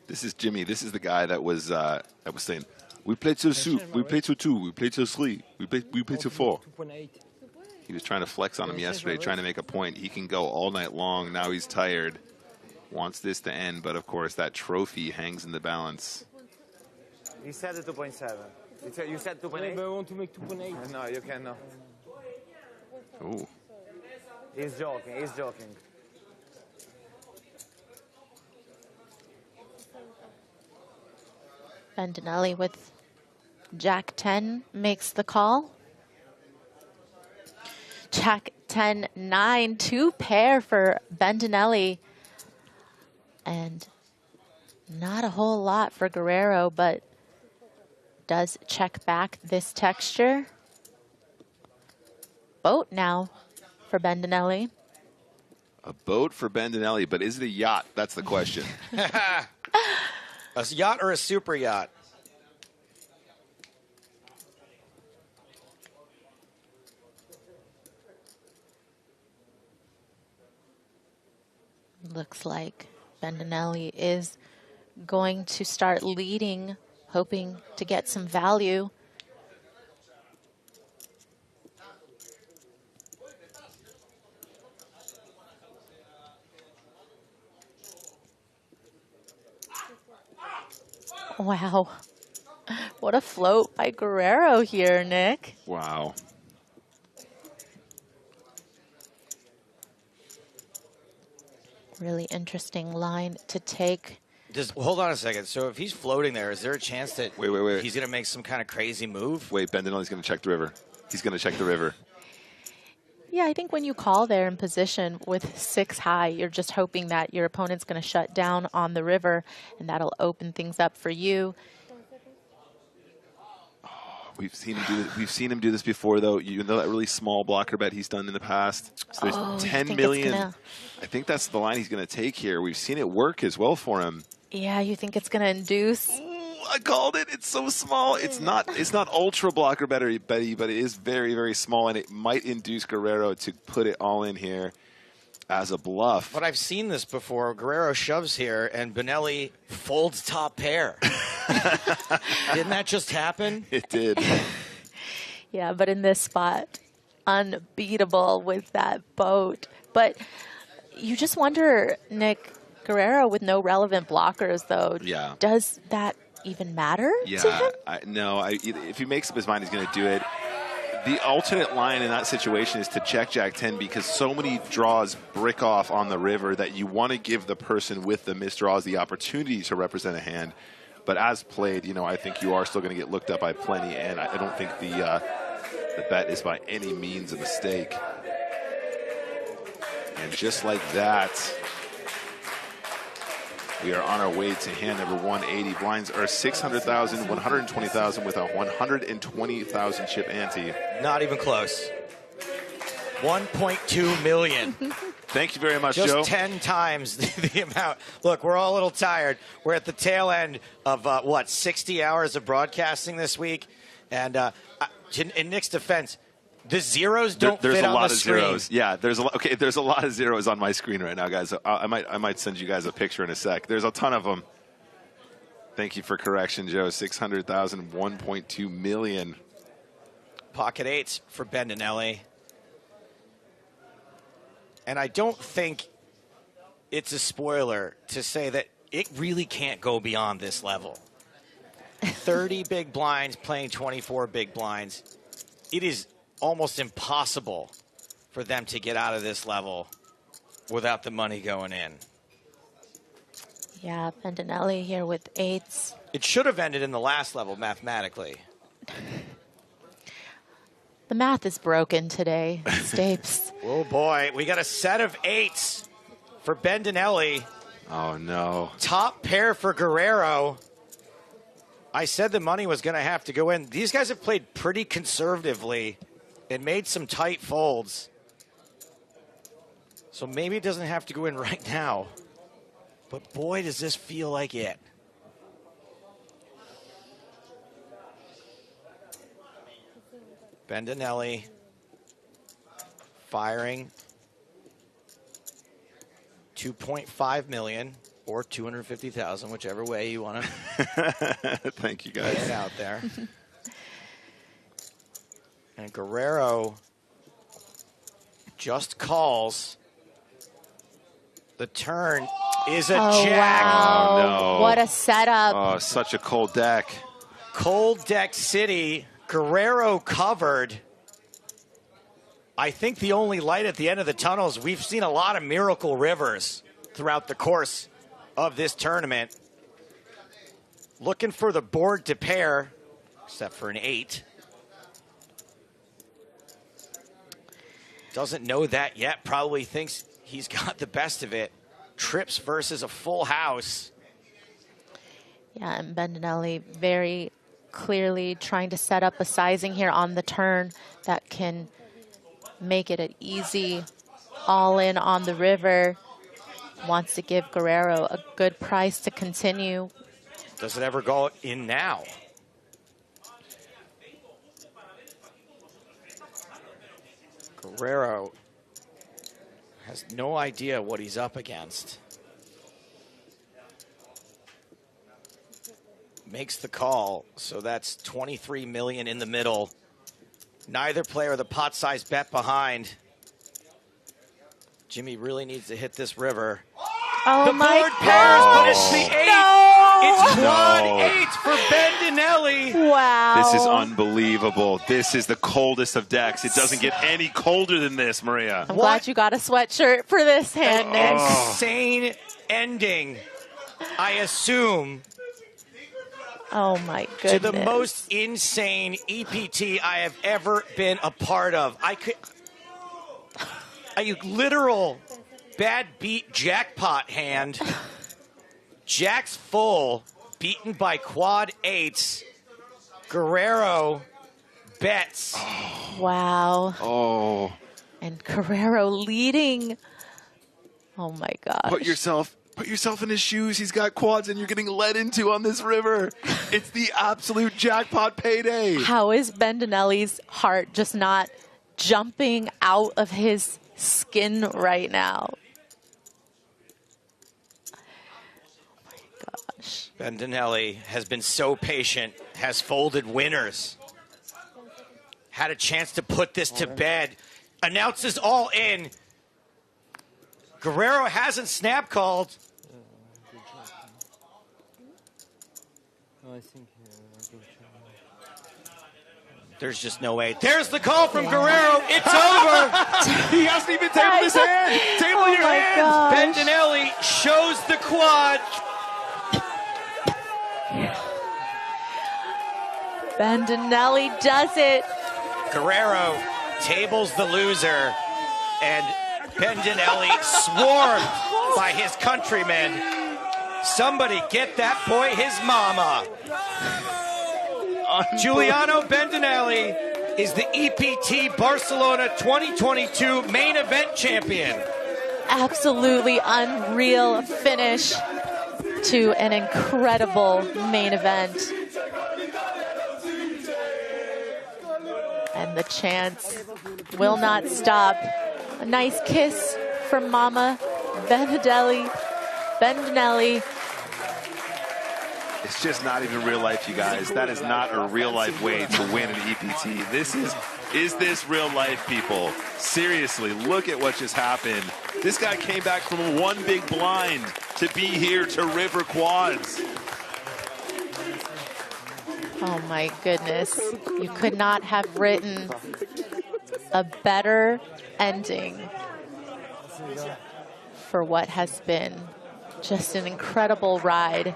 This is Jimmy. This is the guy that was saying, we play till soup, we play till 2, we play till 3, we play till 4. 2.8. He was trying to flex on him yesterday, trying to make a point. He can go all night long. Now he's tired. Wants this to end, but of course that trophy hangs in the balance. He said 2.7. You said 2.8? Yeah, but I want to make 2.8. No, you cannot. Ooh. He's joking. Bandinelli with Jack 10 makes the call. Jack 10-9, 2 pair for Bandinelli. And not a whole lot for Guerrero, but does check back this texture. Boat now for Bandinelli. A boat for Bandinelli, but is it a yacht? That's the question. A yacht or a super yacht? Looks like Bandinelli is going to start leading, hoping to get some value. Wow. What a float by Guerrero here, Nick. Wow. Really interesting line to take. Just hold on a second. So if he's floating there, is there a chance that wait. he's going to make some kind of crazy move? Wait, Bendinelli's going to check the river. He's going to check the river. Yeah, I think when you call there in position with 6 high, you're just hoping that your opponent's going to shut down on the river, and that'll open things up for you. We've seen him do this. We've seen him do this before, though. You know that really small blocker bet he's done in the past. So there's 10 million. I think that's the line he's going to take here. We've seen it work as well for him. Yeah, you think it's going to induce? I called it. It's so small. It's not ultra blocker betty, but it is very, very small, and it might induce Guerrero to put it all in here as a bluff. But I've seen this before. Guerrero shoves here, and Benelli folds top pair. Didn't that just happen? It did. Yeah, but in this spot, unbeatable with that boat. But you just wonder, Nick, Guerrero with no relevant blockers, though. Yeah. Does that even matter to him? No. If he makes up his mind, he's going to do it. The alternate line in that situation is to check Jack 10 because so many draws brick off on the river that you want to give the person with the missed draws the opportunity to represent a hand. But as played, you know, I think you are still going to get looked up by plenty, and I don't think the bet is by any means a mistake. And just like that, we are on our way to hand number 180. Blinds are 600,000, 120,000 with a 120,000 chip ante. Not even close. 1.2 million. Thank you very much, Just Joe. 10 times the amount. Look, we're all a little tired. We're at the tail end of, 60 hours of broadcasting this week. And in Nick's defense, the zeros don't fit on the screen. There's a lot of zeros. Yeah, there's a lot of zeros on my screen right now, guys. I might send you guys a picture in a sec. There's a ton of them. Thank you for correction, Joe. 600,000, 1.2 million. Pocket eights for Bendinelli. And I don't think it's a spoiler to say that it really can't go beyond this level. 30 big blinds playing 24 big blinds. It is almost impossible for them to get out of this level without the money going in. Yeah, Bendinelli here with eights. It should have ended in the last level mathematically. The math is broken today, Stapes. Oh boy, we got a set of eights for Bendinelli. Oh no. Top pair for Guerrero. I said the money was going to have to go in. These guys have played pretty conservatively and made some tight folds. So maybe it doesn't have to go in right now. But boy, does this feel like it. Bendinelli firing 2.5 million or 250,000, whichever way you want to. Thank you, guys. Get it out there. And Guerrero just calls. The turn is a jack. Wow. Oh, no. What a setup. Oh, such a cold deck. Cold deck city. Guerrero covered. I think the only light at the end of the tunnel is we've seen a lot of miracle rivers throughout the course of this tournament. Looking for the board to pair, except for an 8. Doesn't know that yet. Probably thinks he's got the best of it. Trips versus a full house. Yeah, and Bendinelli very clearly trying to set up a sizing here on the turn that can make it an easy all-in on the river. Wants to give Guerrero a good price to continue. Does it ever go in now? Guerrero has no idea what he's up against. Makes the call, so that's 23 million in the middle. Neither player the pot size bet behind. Jimmy really needs to hit this river. Oh the my board pairs, but it's the 8. No! It's quad 8 for Bendinelli. Wow. This is unbelievable. This is the coldest of decks. It doesn't get any colder than this, Maria. I'm glad you got a sweatshirt for this hand, Nick. Insane ending, I assume. Oh my goodness. To the most insane EPT I have ever been a part of. A literal bad beat jackpot hand. Jack's full, beaten by quad 8s. Guerrero bets. Wow. Oh. And Guerrero leading. Oh my gosh. Put yourself in his shoes. He's got quads and you're getting led into on this river. It's the absolute jackpot payday. How is Bendinelli's heart just not jumping out of his skin right now? Bendinelli has been so patient, has folded winners. Had a chance to put this to bed. Announces all in. Guerrero hasn't snap called. There's just no way. There's the call from Guerrero. It's over. He hasn't even tabled his hand. Table your hands. Bendinelli shows the quad. Bendinelli does it. Guerrero tables the loser, and Bendinelli swarmed by his countrymen. Somebody get that boy his mama. Giuliano Bendinelli is the EPT Barcelona 2022 main event champion. Absolutely unreal finish to an incredible main event. And the chants will not stop. A nice kiss from Mama Bendinelli. It's just not even real life, you guys. That is not a real life way to win an EPT. This is this real life, people? Seriously, look at what just happened. This guy came back from one big blind to be here to river quads. Oh my goodness. You could not have written a better ending for what has been just an incredible ride.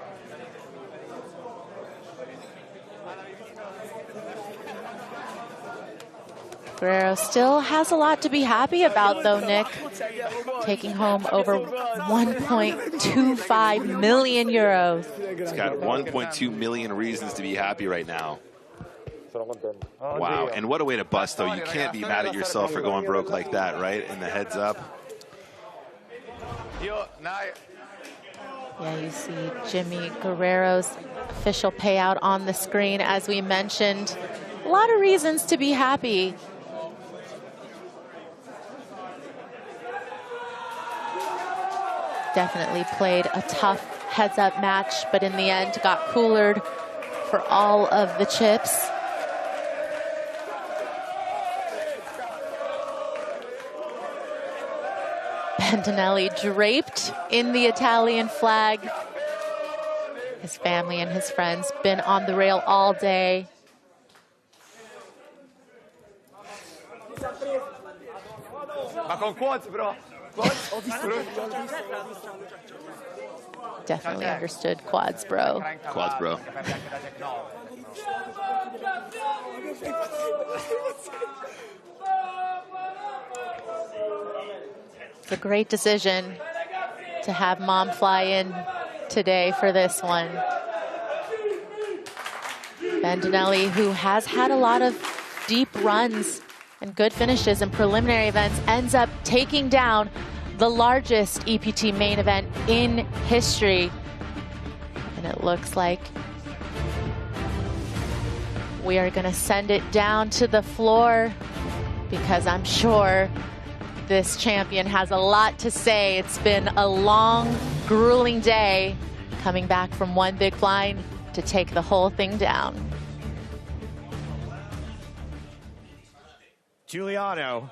Guerrero still has a lot to be happy about, though, Nick. Taking home over 1.25 million euros. He's got 1.2 million reasons to be happy right now. Wow, and what a way to bust, though. You can't be mad at yourself for going broke like that, right? And the heads up. Yeah, you see Jimmy Guerrero's official payout on the screen, as we mentioned. A lot of reasons to be happy. Definitely played a tough heads-up match, but in the end got coolered for all of the chips. Bendinelli draped in the Italian flag. His family and his friends been on the rail all day. Definitely understood quads, bro. Quads, bro. It's a great decision to have Mom fly in today for this one. Bendinelli, who has had a lot of deep runs and good finishes in preliminary events, ends up taking down the largest EPT main event in history. And it looks like we are going to send it down to the floor, because I'm sure this champion has a lot to say. It's been a long, grueling day coming back from one big blind to take the whole thing down. Giuliano,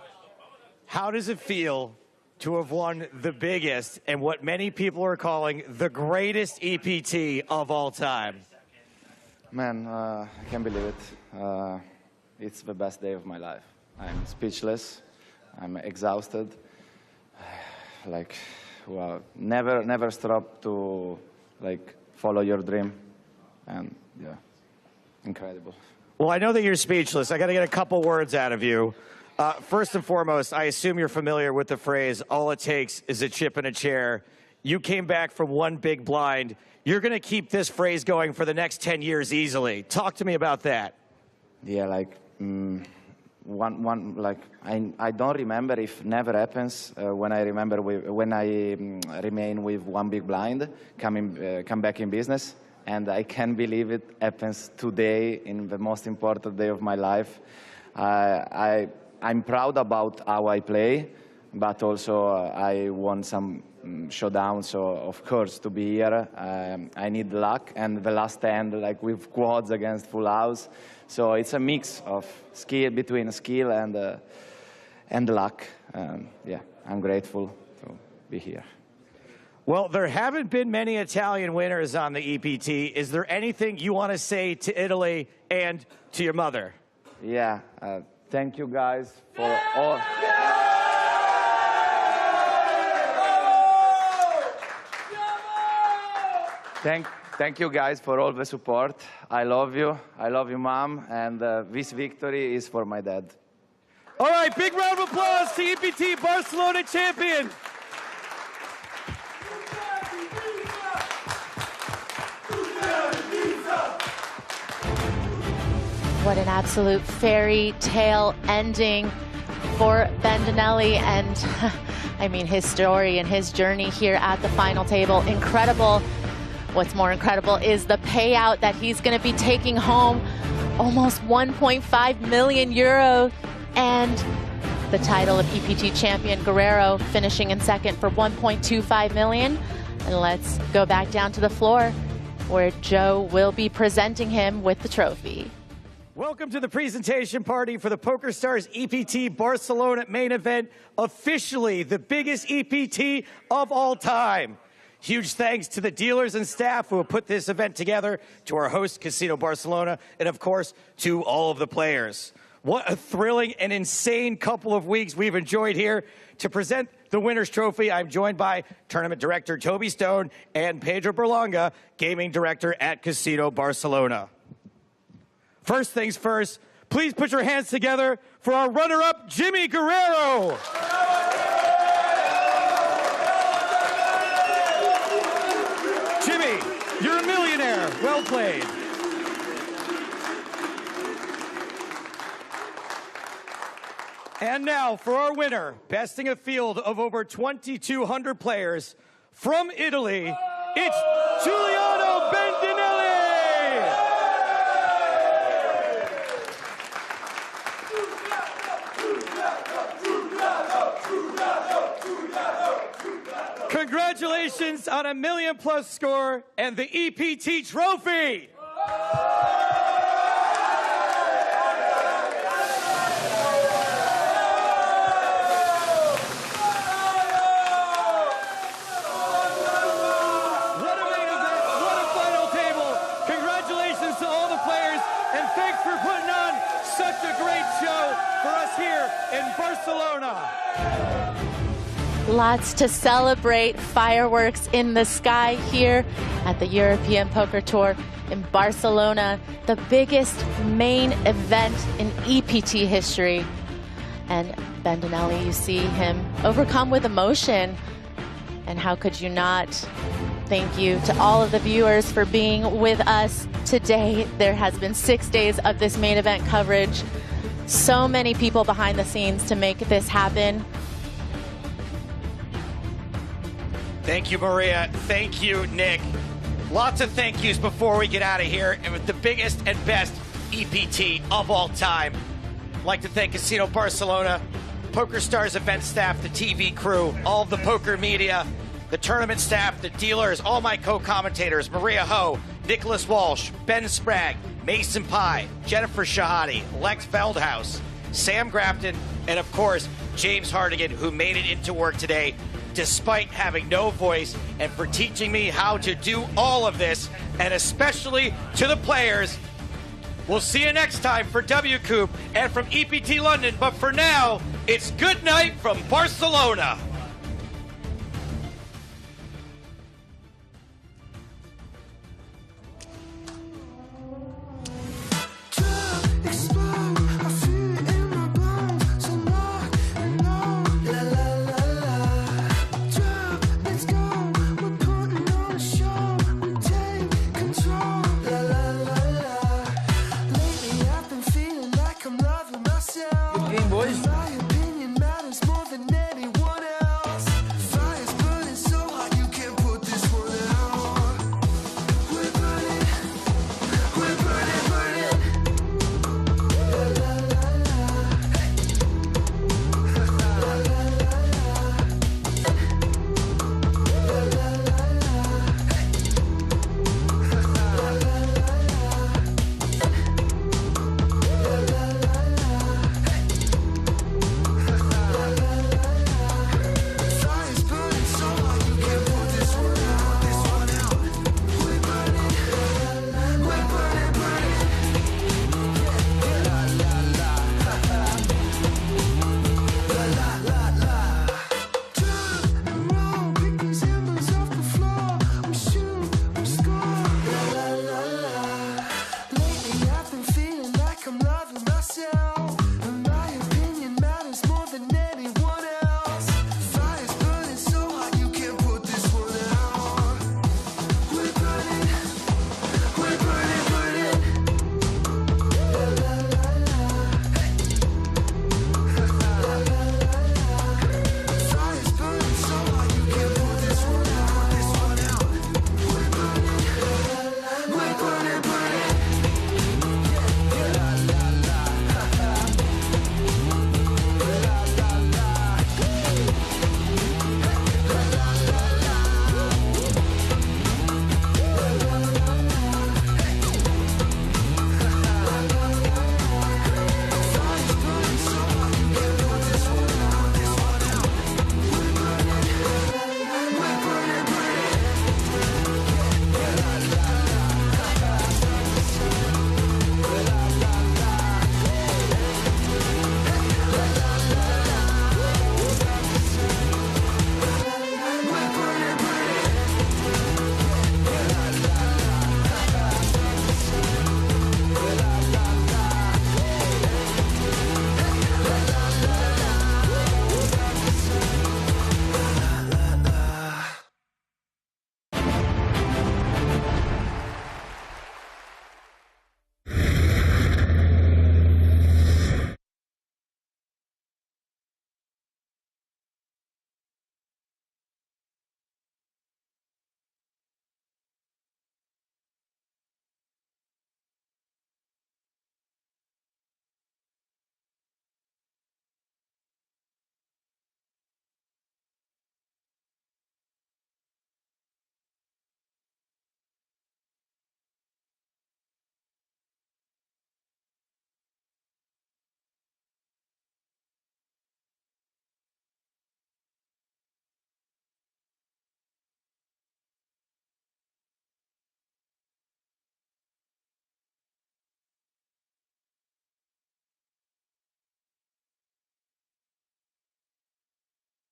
how does it feel to have won the biggest and what many people are calling the greatest EPT of all time? Man, I can't believe it. It's the best day of my life. I'm speechless. I'm exhausted. Like, well, never stop to like follow your dream, and yeah, incredible. Well, I know that you're speechless. I got to get a couple words out of you. First and foremost, I assume you're familiar with the phrase, all it takes is a chip and a chair. You came back from one big blind. You're going to keep this phrase going for the next 10 years easily. Talk to me about that. Yeah, like, I don't remember if never happens when I remain with one big blind, come back in business. And I can't believe it happens today in the most important day of my life. I'm proud about how I play, but also I won some showdowns, so of course to be here I need luck, and the last hand like with quads against full house, so it's a mix of between skill and luck. Yeah, I'm grateful to be here. Well, there haven't been many Italian winners on the EPT. Is there anything you want to say to Italy and to your mother? Yeah, thank you guys for all. Thank you guys for all the support. I love you. I love you, Mom. And this victory is for my dad. All right, big round of applause to EPT Barcelona champion. What an absolute fairy tale ending for Bandinelli, and I mean, his story and his journey here at the final table, incredible. What's more incredible is the payout that he's going to be taking home, almost 1.5 million euro, and the title of EPT champion. Guerrero finishing in second for 1.25 million. And let's go back down to the floor where Joe will be presenting him with the trophy. Welcome to the presentation party for the PokerStars EPT Barcelona main event, officially the biggest EPT of all time. Huge thanks to the dealers and staff who have put this event together, to our host, Casino Barcelona, and of course, to all of the players. What a thrilling and insane couple of weeks we've enjoyed here. To present the winner's trophy, I'm joined by tournament director Toby Stone and Pedro Berlanga, gaming director at Casino Barcelona. First things first, please put your hands together for our runner-up, Jimmy Guerrero. Jimmy, you're a millionaire. Well played. And now for our winner, besting a field of over 2,200 players from Italy, it's Giuliano Bandinelli. Congratulations on a $1 million+ score and the EPT trophy. What a main event, what a final table. Congratulations to all the players, and thanks for putting on such a great show for us here in Barcelona. Lots to celebrate, fireworks in the sky here at the European Poker Tour in Barcelona, the biggest main event in EPT history. And Bandinelli, you see him overcome with emotion. And how could you not? Thank you to all of the viewers for being with us today. There has been 6 days of this main event coverage. So many people behind the scenes to make this happen. Thank you, Maria. Thank you, Nick. Lots of thank yous before we get out of here. And with the biggest and best EPT of all time, I'd like to thank Casino Barcelona, PokerStars event staff, the TV crew, all of the poker media, the tournament staff, the dealers, all my co-commentators, Maria Ho, Nicholas Walsh, Ben Sprague, Mason Pye, Jennifer Shahadi, Lex Feldhaus, Sam Grafton, and of course, James Hardigan, who made it into work today despite having no voice, and for teaching me how to do all of this, and especially to the players. We'll see you next time for WCoop and from EPT London, but for now, it's good night from Barcelona.